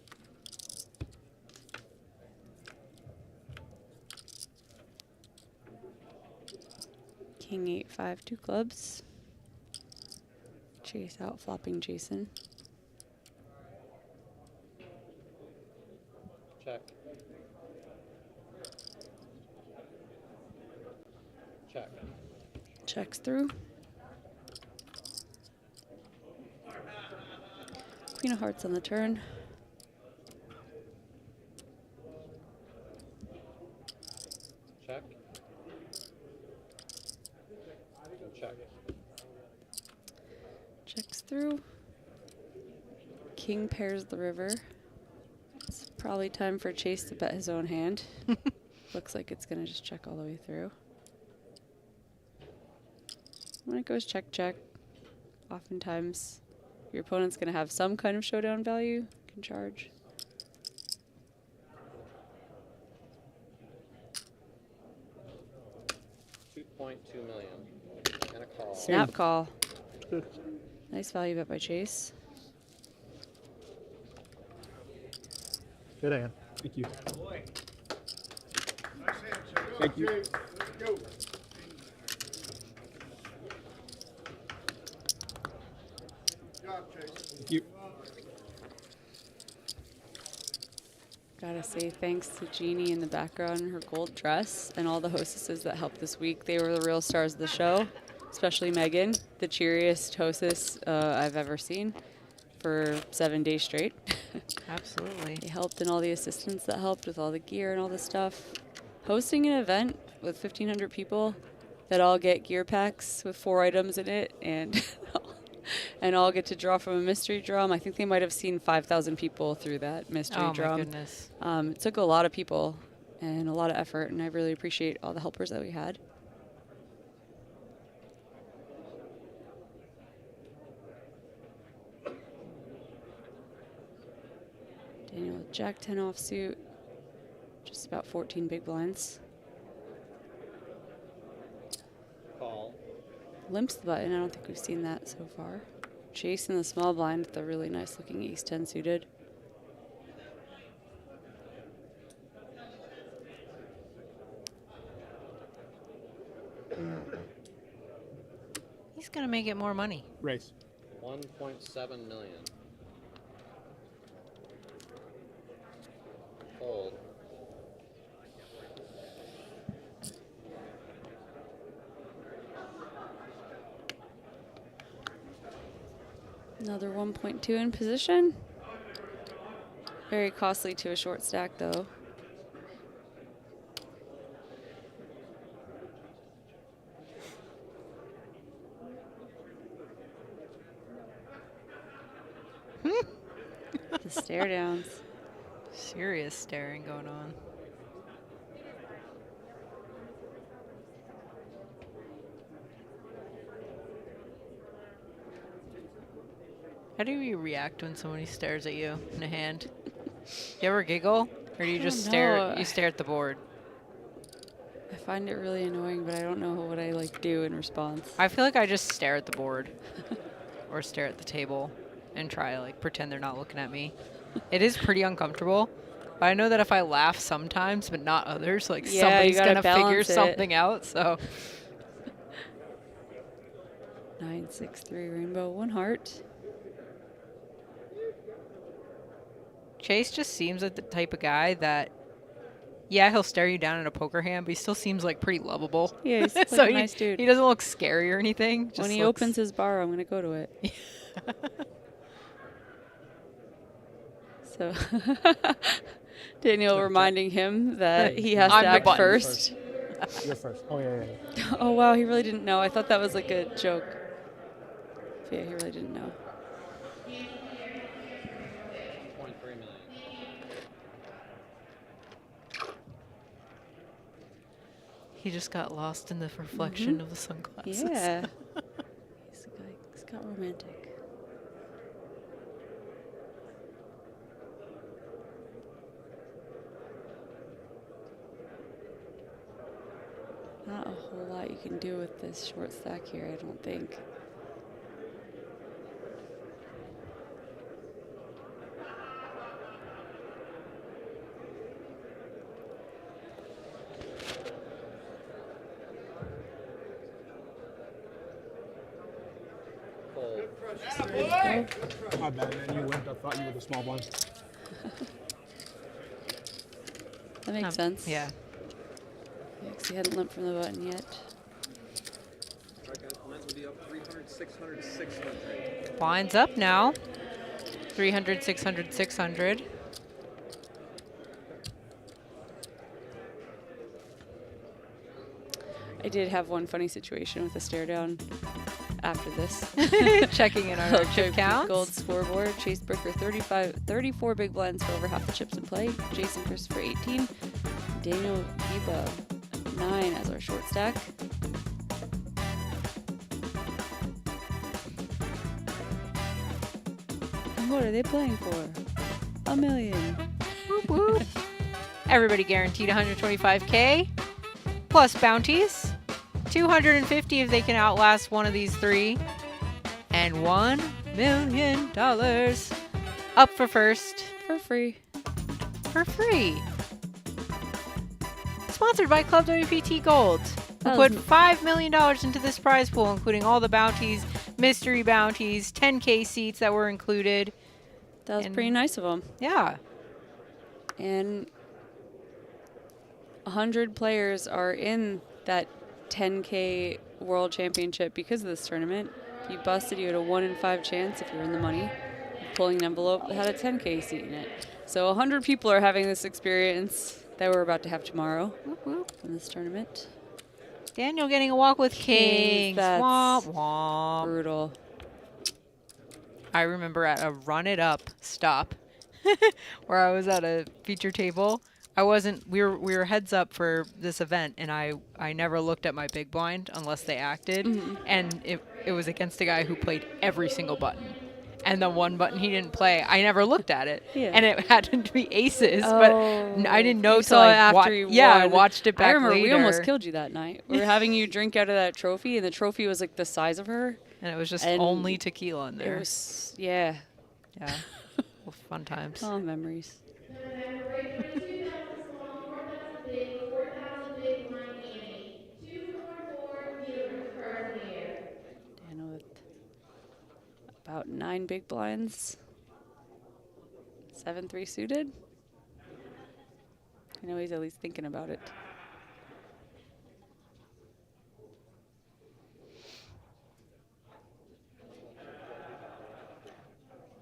King 8 5 2 clubs. Chase out flopping Jason. Check. Check. Checks through. Queen of hearts on the turn. Check. Check. Checks through. King pairs the river. It's probably time for Chase to bet his own hand. Looks like it's going to just check all the way through. When it goes check, check, oftentimes your opponent's going to have some kind of showdown value, can charge. $2.2 million. And a call. Snap call. Nice value bet by Chase. Good hand. Thank you. Thank you. Thank you. Gotta say thanks to Jeannie in the background in her gold dress and all the hostesses that helped this week. They were the real stars of the show, especially Megan, the cheeriest hostess I've ever seen for 7 days straight. Absolutely. They helped, and all the assistants that helped with all the gear and all the stuff. Hosting an event with 1,500 people that all get gear packs with 4 items in it, and and all get to draw from a mystery drum. I think they might have seen 5,000 people through that mystery drum. Oh my goodness. It took a lot of people and a lot of effort, and I really appreciate all the helpers that we had. Daniel with Jack 10 offsuit, just about 14 big blinds. Call. Limps the button. I don't think we've seen that so far. Chase in the small blind with a really nice looking ace 10 suited. He's going to make it more money. Race. 1.7 million. Fold. Another 1.2 in position. Very costly to a short stack, though. The stare downs. Serious staring going on. How do you react when somebody stares at you in a hand? You ever giggle, or do you just stare? You stare at the board. I find it really annoying, but I don't know what I like do in response. I feel like I just stare at the board, or stare at the table, and try to like pretend they're not looking at me. It is pretty uncomfortable, but I know that if I laugh sometimes, but not others, like Yeah, somebody's you gotta gonna figure balance it. something out. So 9, 6, 3 rainbow, 1 heart. Chase just seems like the type of guy that, yeah, he'll stare you down in a poker hand, but he still seems like pretty lovable. Yeah, he's like so a nice dude. He doesn't look scary or anything. Just When he looks... opens his bar, I'm going to go to it. So, Daniel reminding him that he has to act first. You're first. Oh, yeah. Oh, wow, he really didn't know. I thought that was like a joke. Yeah, he really didn't know. He just got lost in the reflection of the sunglasses. Yeah. He's got romantic. Not a whole lot you can do with this short stack here, I don't think. My bad, man. You limped. I thought you were the small blind. That makes sense. Yeah. Yeah, 'cause he hadn't limped from the button yet. Alright, guys, blinds will be up 300, 600, 600. Blinds up now. 300, 600, 600. I did have one funny situation with a stare down after this. Checking in our chip counts. Gold scoreboard. Chase Brooker 34 big blinds for over half the chips in play. Jason Christopher 18. Daniel Giba 9 as our short stack. And what are they playing for? $1 million. Whoop, whoop. Everybody guaranteed 125K plus bounties. 250 if they can outlast one of these three. And $1 million up for first. For free. For free. Sponsored by ClubWPT Gold. We put $5 million into this prize pool, including all the bounties, mystery bounties, 10K seats that were included. That was pretty nice of them. Yeah. And 100 players are in that 10K World Championship because of this tournament. If you busted, you had a 1 in 5 chance if you're in the money of pulling an envelope that had a 10K seat in it. So 100 people are having this experience that we're about to have tomorrow in this tournament. Daniel getting a walk with kings. That's womp womp. Brutal. I remember at a run it up stop where I was at a feature table. We were heads up for this event, and I never looked at my big blind unless they acted. And it was against a guy who played every single button. And the one button he didn't play, I never looked at it. Yeah. And it happened to be aces, but I didn't know till I watched it back I remember later. we almost killed you that night. We were having you drink out of that trophy, and the trophy was like the size of her. And it was just only tequila in there. It was, yeah. Yeah. Well, fun times. Oh, memories. Dan with about 9 big blinds. 7-3 suited. I know he's at least thinking about it.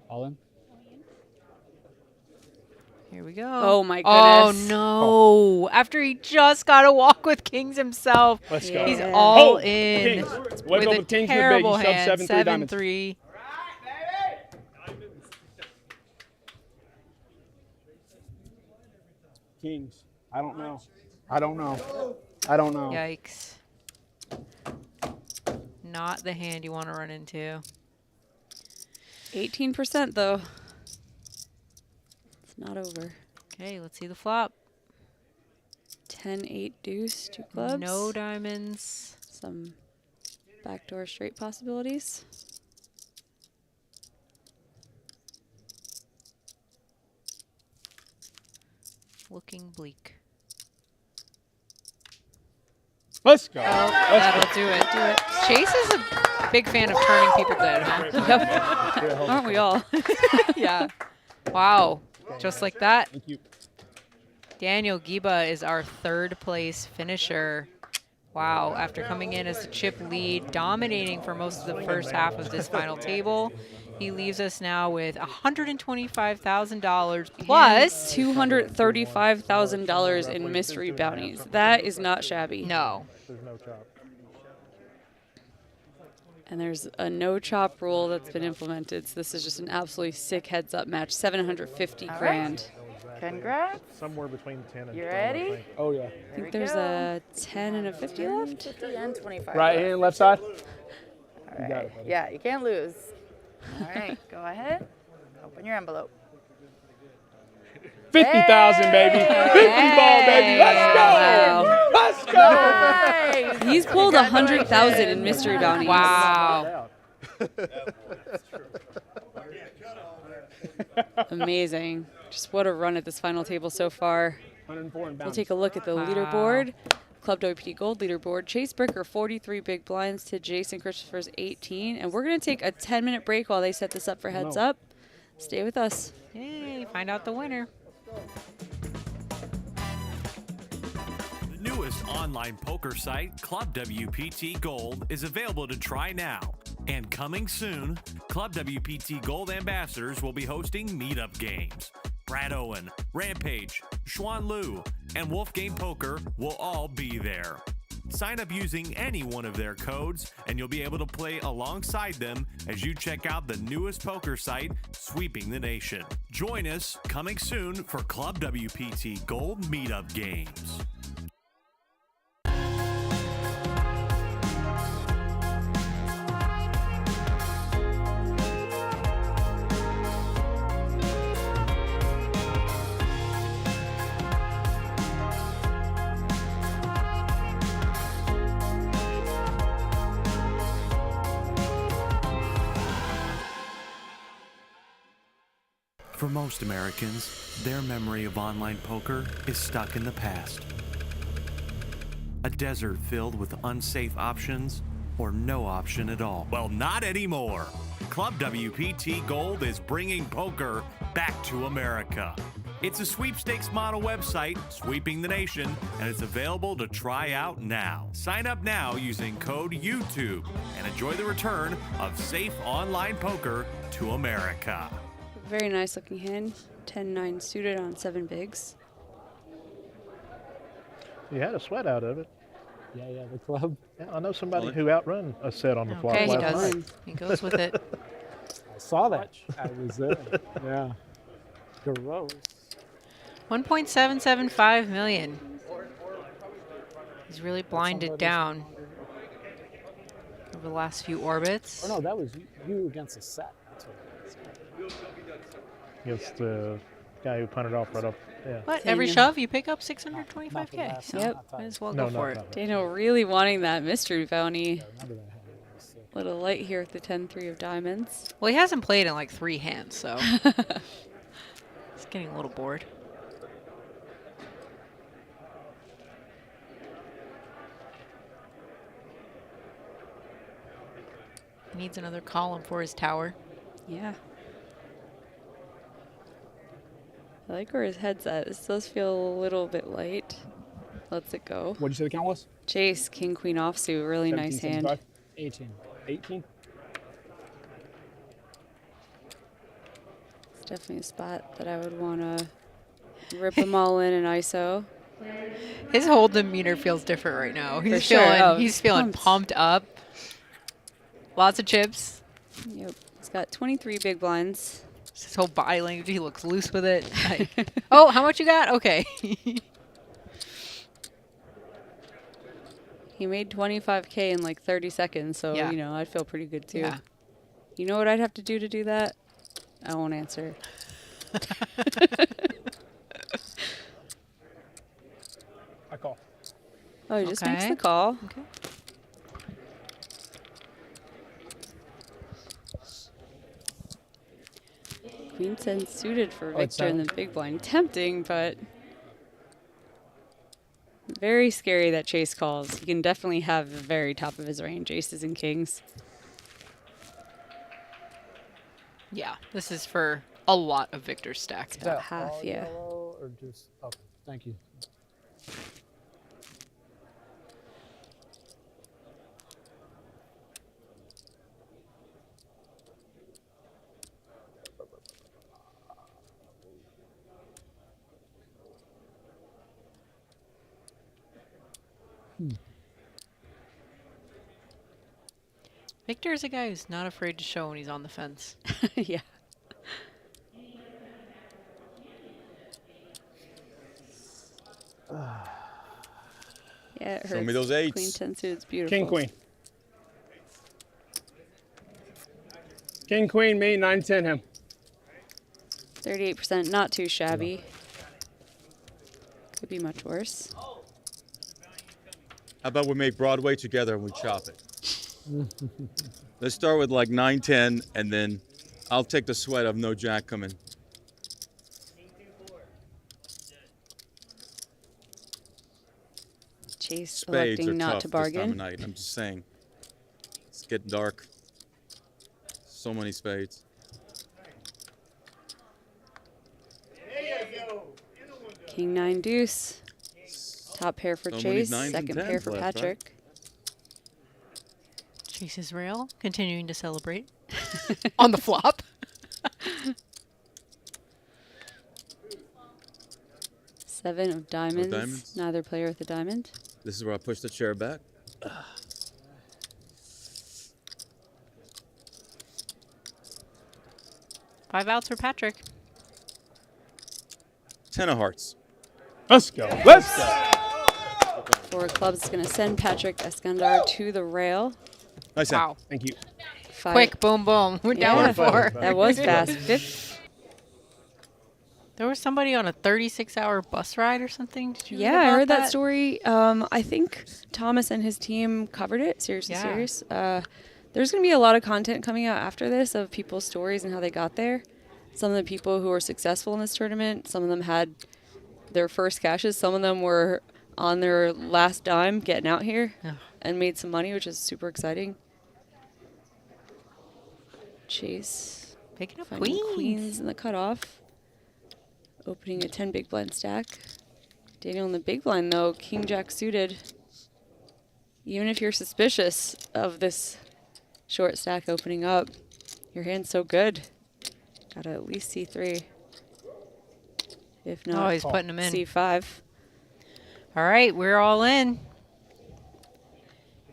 All in? Here we go. Oh, my Oh, goodness. no. After he just got a walk with kings himself. Let's go. He's all Oh, in. Kings. Wake up with a with kings in the big. terrible You shove hand. 7-3 diamonds. 7-3. Kings. I don't know. I don't know. I don't know. Yikes. Not the hand you want to run into. 18% though. It's not over. Okay, let's see the flop. 10-8 deuce, 2 clubs. No diamonds. Some backdoor straight possibilities. Looking bleak. Let's go. Oh, that'll do it. Chase is a big fan of turning people dead, huh? Yep. Aren't we all? Yeah. Wow. Just like that. Thank you. Daniel Giba is our third place finisher. Wow, after coming in as the chip lead, dominating for most of the first half of this final table, he leaves us now with $125,000 plus $235,000 in mystery bounties. That is not shabby. No. There's no chop. And there's a no chop rule that's been implemented. So this is just an absolutely sick heads up match. 750 All grand. right. Congrats. Somewhere between 10 and You 12, ready? I think. Oh, yeah. I think there's a 10 and a 50 left. 50 and 25. Right left. hand, left side. All You got it, buddy. Yeah, you can't lose. All right, go ahead. Open your envelope. 50,000, baby. 50 ball, baby. Let's go. Wow. Let's go. Nice. He's pulled 100,000 in mystery bounties. Wow. Amazing. Just what a run at this final table so far. 104 and We'll bounce. take a look at the leaderboard. Club WPT Gold leaderboard. Chase Bricker, 43 big blinds to Jason Christopher's 18. And we're going to take a 10-minute break while they set this up for heads up. Stay with us. Yay, find out the winner. The newest online poker site, ClubWPT Gold, is available to try now. And coming soon, ClubWPT Gold ambassadors will be hosting meetup games. Brad Owen, Rampage, Xuan Liu, and Wolf Game Poker will all be there. Sign up using any one of their codes, and you'll be able to play alongside them as you check out the newest poker site, sweeping the nation. Join us coming soon for Club WPT Gold Meetup Games. For most Americans, their memory of online poker is stuck in the past. A desert filled with unsafe options or no option at all. Well, not anymore. Club WPT Gold is bringing poker back to America. It's a sweepstakes model website, sweeping the nation, and it's available to try out now. Sign up now using code YouTube and enjoy the return of safe online poker to America. Very nice looking hand. 10-9 suited on 7 bigs. You had a sweat out of it. Yeah, the club. Yeah, I know somebody who outrun a set on the flop Okay, he last does. night. He goes with it. I saw that. I was there. Yeah. Gross. 1.775 million. He's really blinded down over the last few orbits. Oh, no, that was you against a set. That's what it was. Against the guy who punted off right off. Yeah. But every shove, you pick up 625K. So Yep. might as well No, go for it. not Daniel really wanting that mystery bounty. A little light here with the 10-3 of diamonds. Well, he hasn't played in like 3 hands, so he's getting a little bored. He needs another column for his tower. Yeah. I like where his head's at. This does feel a little bit light. Lets it go. What did you say the count was? Chase, King, Queen offsuit. Really nice hand. 18. 18? It's definitely a spot that I would want to rip them all in an ISO. His whole demeanor feels different right now. He's sure. feeling Oh, he's feeling pumped up. Lots of chips. Yep. He's got 23 big blinds. His whole body language, he looks loose with it. Like, oh, how much you got? Okay. He made 25K in like 30 seconds, so, Yeah. you know, I'd feel pretty good too. Yeah. You know what I'd have to do that? I won't answer. I call. Oh, he just makes Okay. the call. Okay. Queen 10 suited for Oh, it's Victor in the big blind. Tempting, but very scary that Chase calls. He can definitely have the very top of his range, aces and kings. Yeah, this is for a lot of Victor's stack. About half, all yeah. yellow or just? Okay, thank you. Victor is a guy who's not afraid to show when he's on the fence. Yeah. Yeah, it hurts. Show me those eights. Queen 10 suit's beautiful. King, queen. King, queen, me, 9, 10, him. 38%, not too shabby. Could be much worse. How about we make Broadway together and we chop it? Let's start with like 9, 10, and then I'll take the sweat of no jack coming. Chase Spades electing are not tough to this time bargain. of night. I'm just saying. It's getting dark. So many spades. King 9 deuce. Top pair for So many Chase, nines and second pair tens for left, right? Patrick. Chase's rail, continuing to celebrate on the flop. Seven of diamonds. diamonds? Neither player with a diamond. This is where I push the chair back. 5 outs for Patrick. 10 of hearts. Let's go. Let's go. 4 of clubs is going to send Patrick Eskandar to the rail. Nice. Wow. Thank you. 5. Quick, boom, boom. We're down Yeah, 4. that was fast. Fifth. There was somebody on a 36-hour bus ride or something. Did you read Yeah, I about heard that story. I think Thomas and his team covered it. Seriously, Yeah. serious. There's going to be a lot of content coming out after this of people's stories and how they got there. Some of the people who were successful in this tournament, some of them had their first cashes. Some of them were on their last dime getting out here and made some money, which is super exciting. Chase. Picking up finding queens. queens in the cutoff. Opening a 10 big blind stack. Daniel in the big blind, though, king jack suited. Even if you're suspicious of this short stack opening up, your hand's so good. Gotta at least C3. If not, Oh, he's putting them in. C5. All right, we're all in.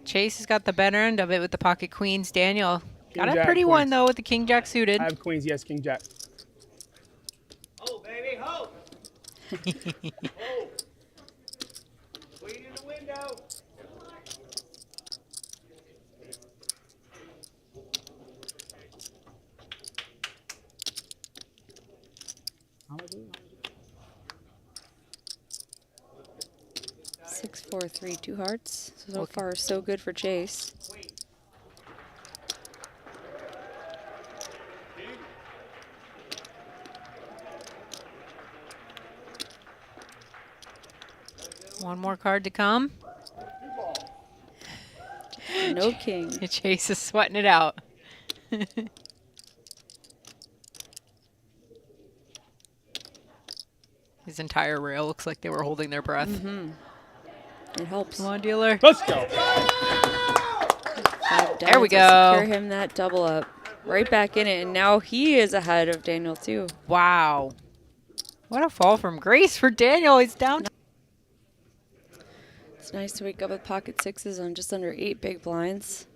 Chase has got the better end of it with the pocket queens. Daniel got a jack, pretty one, queens. though, with the king jack suited. I have queens, yes, king jack. Ho, baby, ho! Ho! Queen in the window. Six, 4, 3, 2 hearts. So far, so good for Chase. One more card to come. No king. Chase is sweating it out. His entire rail looks like they were holding their breath. It helps. Come on, dealer. Let's go. 5 There we dimes will go. secure him that double up. Right back in it, and now he is ahead of Daniel, too. Wow. What a fall from grace for Daniel. He's down. It's nice to wake up with pocket sixes on just under 8 big blinds.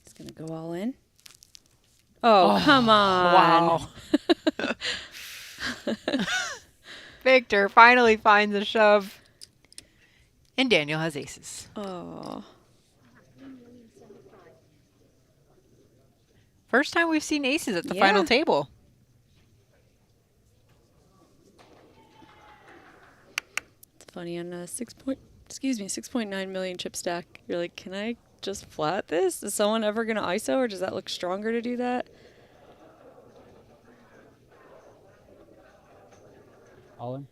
He's going to go all in. Oh, come on. Wow. Victor finally finds a shove. And Daniel has aces. Oh. First time we've seen aces at the Yeah. final table. It's funny on a 6.9 million chip stack. You're like, can I just flat this? Is someone ever going to ISO, or does that look stronger to do that? All in.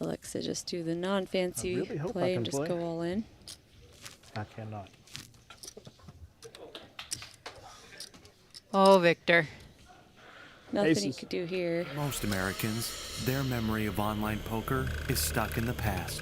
Alexa, just do the non-fancy I really hope I play can and just play. go all in. I cannot. Oh, Victor. Nothing you could do here. Most Americans, their memory of online poker is stuck in the past.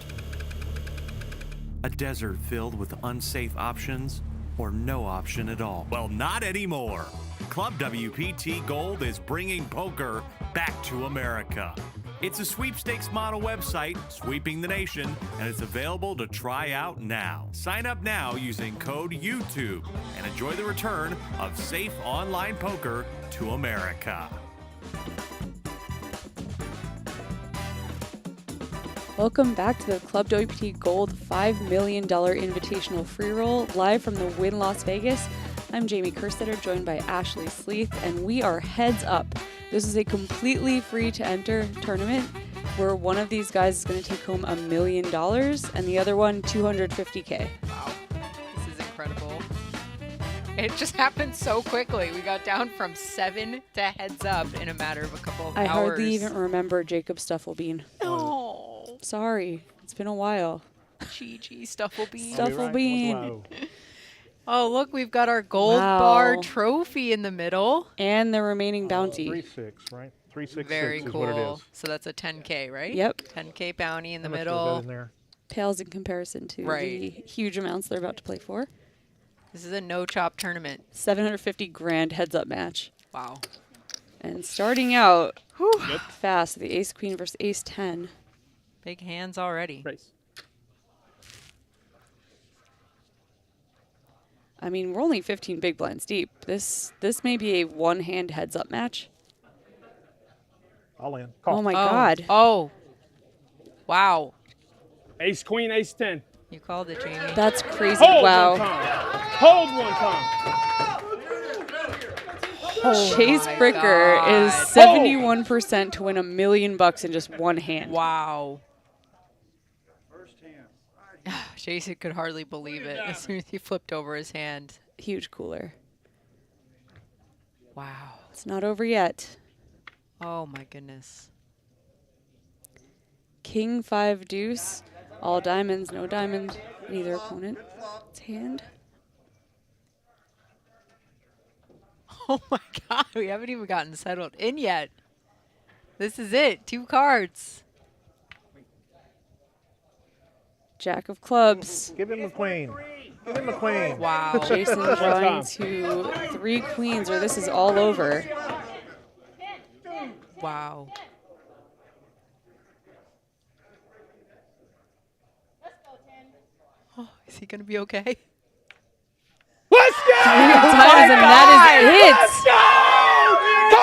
A desert filled with unsafe options or no option at all. Well, not anymore. Club WPT Gold is bringing poker back to America. It's a sweepstakes model website sweeping the nation, and it's available to try out now. Sign up now using code YouTube and enjoy the return of safe online poker to America. Welcome back to the Club WPT Gold $5 million Invitational Free Roll, live from the Wynn Las Vegas. I'm Jamie Kerstetter, joined by Ashley Sleeth, and we are heads up. This is a completely free to enter tournament where one of these guys is going to take home $1 million and the other one $250K. Wow, this is incredible. It just happened so quickly. We got down from 7 to heads up in a matter of a couple of hours. I hardly even remember Jacob Stufflebean. No. Sorry, it's been a while. GG Stufflebean. Stufflebean. Oh, look, we've got our gold bar trophy in the middle. And the remaining bounty. 3-6, right? 3-6-6 Very is cool. what it is. So that's a 10K, right? Yep. 10K bounty in the How much middle. was that in there? Pales in comparison to the huge amounts they're about to play for. This is a no-chop tournament. 750 grand heads-up match. Wow. And starting out fast, the ace-queen versus ace-10. Big hands already. Race. I mean, we're only 15 big blinds deep. This may be a one-hand heads-up match. All in. Oh my God. Oh. Wow. Ace queen, ace 10. You called it, Jamie. That's crazy. Hold wow. one time. Hold one time. Chase my Bricker God. is 71% to win $1 million in just one hand. Wow. Jason could hardly believe it as soon as he flipped over his hand. Huge cooler. Wow. It's not over yet. Oh my goodness. King 5 deuce. All diamonds, no diamond, neither opponent. It's hand. Oh my God, we haven't even gotten settled in yet. This is it, 2 cards. Jack of clubs. Give him a queen. Give him a queen. Wow. Jason drawing to 3 queens, or this is all over. Wow. Oh, is he going to be okay? Let's go! Times, and that is it.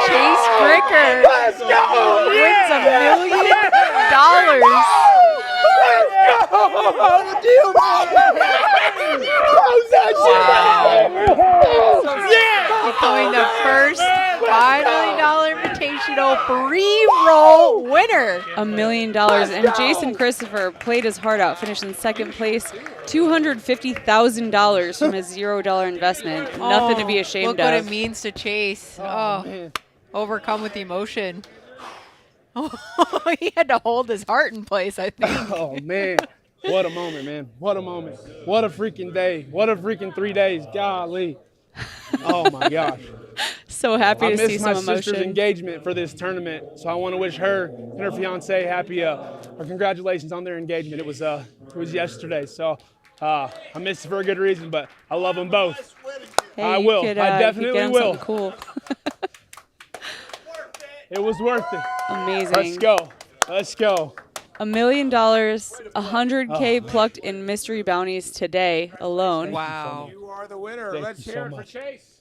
Chase Bricker Let's go! wins $1 million. Becoming the first $5 million Invitational Freeroll winner. $1 million. And Jason Christopher played his heart out, finished in second place. $250,000 from his $0 investment. Nothing to be ashamed look of. what it means to chase. Oh, overcome with emotion. Oh, he had to hold his heart in place, I think. Oh, man. What a moment, man. What a moment. What a freaking day. What a freaking 3 days. Golly. Oh, my gosh. So happy to see some I missed my sister's emotion. engagement for this tournament, so I want to wish her and her fiance happy or congratulations on their engagement. It was yesterday, so I missed it for a good reason, but I love them both. Hey, I you will. could, I you definitely could get him will. something cool. It was worth it. Amazing. Let's go. Let's go. $1 million, 100K plucked in mystery bounties today alone. Wow. You are the winner. Thank Let's you hear so it for much. Chase.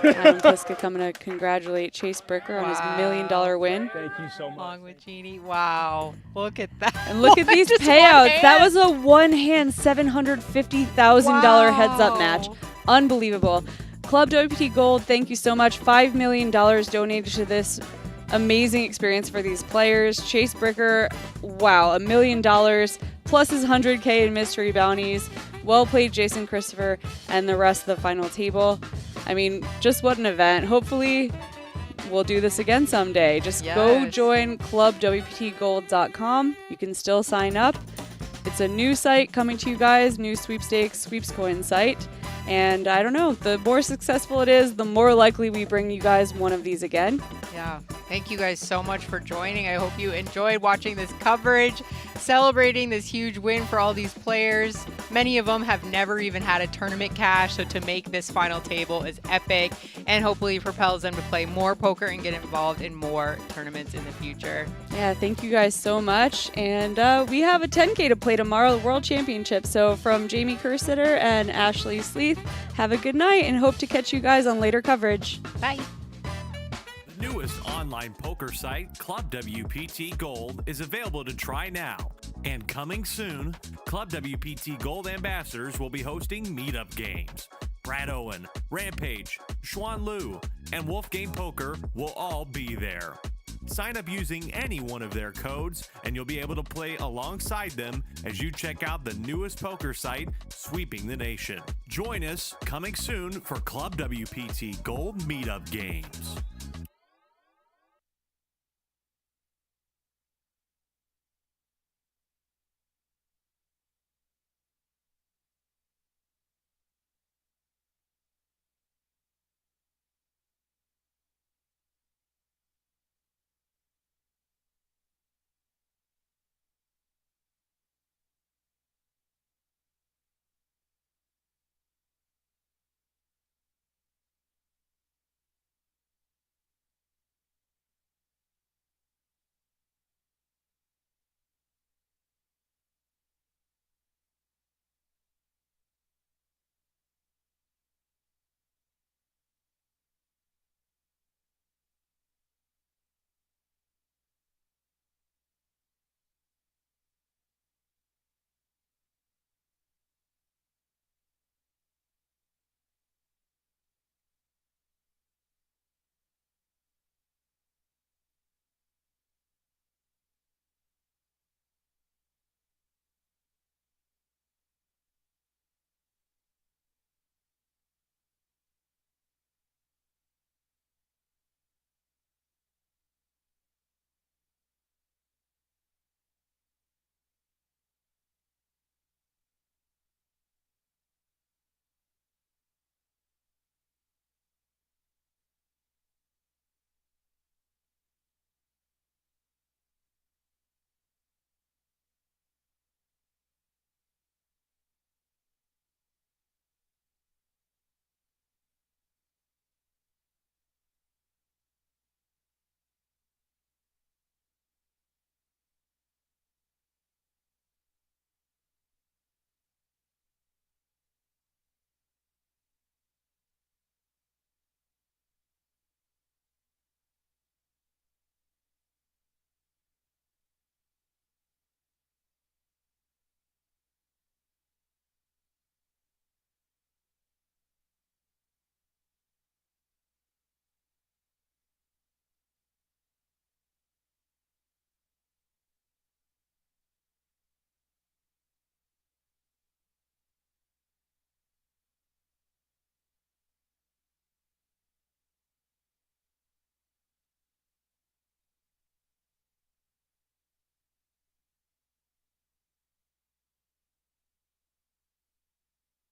Adam Pliska coming to congratulate Chase Bricker on his $1 million win. Thank you so much. Along with Jeannie. Wow. Look at that. And look at these Just one payouts. That hand. was a one-hand $750,000 heads-up match. Unbelievable. Club WPT Gold, thank you so much. $5 million donated to this amazing experience for these players. Chase Bricker, wow, $1 million plus his 100K in mystery bounties. Well played, Jason Christopher, and the rest of the final table. I mean, just what an event. Hopefully, we'll do this again someday. Just go join ClubWPTGold.com. You can still sign up. It's a new site coming to you guys, new sweepstakes, sweeps coin site. And I don't know, the more successful it is, the more likely we bring you guys one of these again. Yeah. Thank you guys so much for joining. I hope you enjoyed watching this coverage, celebrating this huge win for all these players. Many of them have never even had a tournament cash, so to make this final table is epic and hopefully propels them to play more poker and get involved in more tournaments in the future. Yeah, thank you guys so much. And we have a 10K to play tomorrow, the World Championship. So from Jamie Kersitter and Ashley Sleeth, have a good night and hope to catch you guys on later coverage. Bye. The newest online poker site, ClubWPT Gold, is available to try now. And coming soon, ClubWPT Gold ambassadors will be hosting meetup games. Brad Owen, Rampage, Xuan Liu, and Wolf Game Poker will all be there. Sign up using any one of their codes, and you'll be able to play alongside them as you check out the newest poker site, sweeping the nation. Join us coming soon for ClubWPT Gold Meetup Games.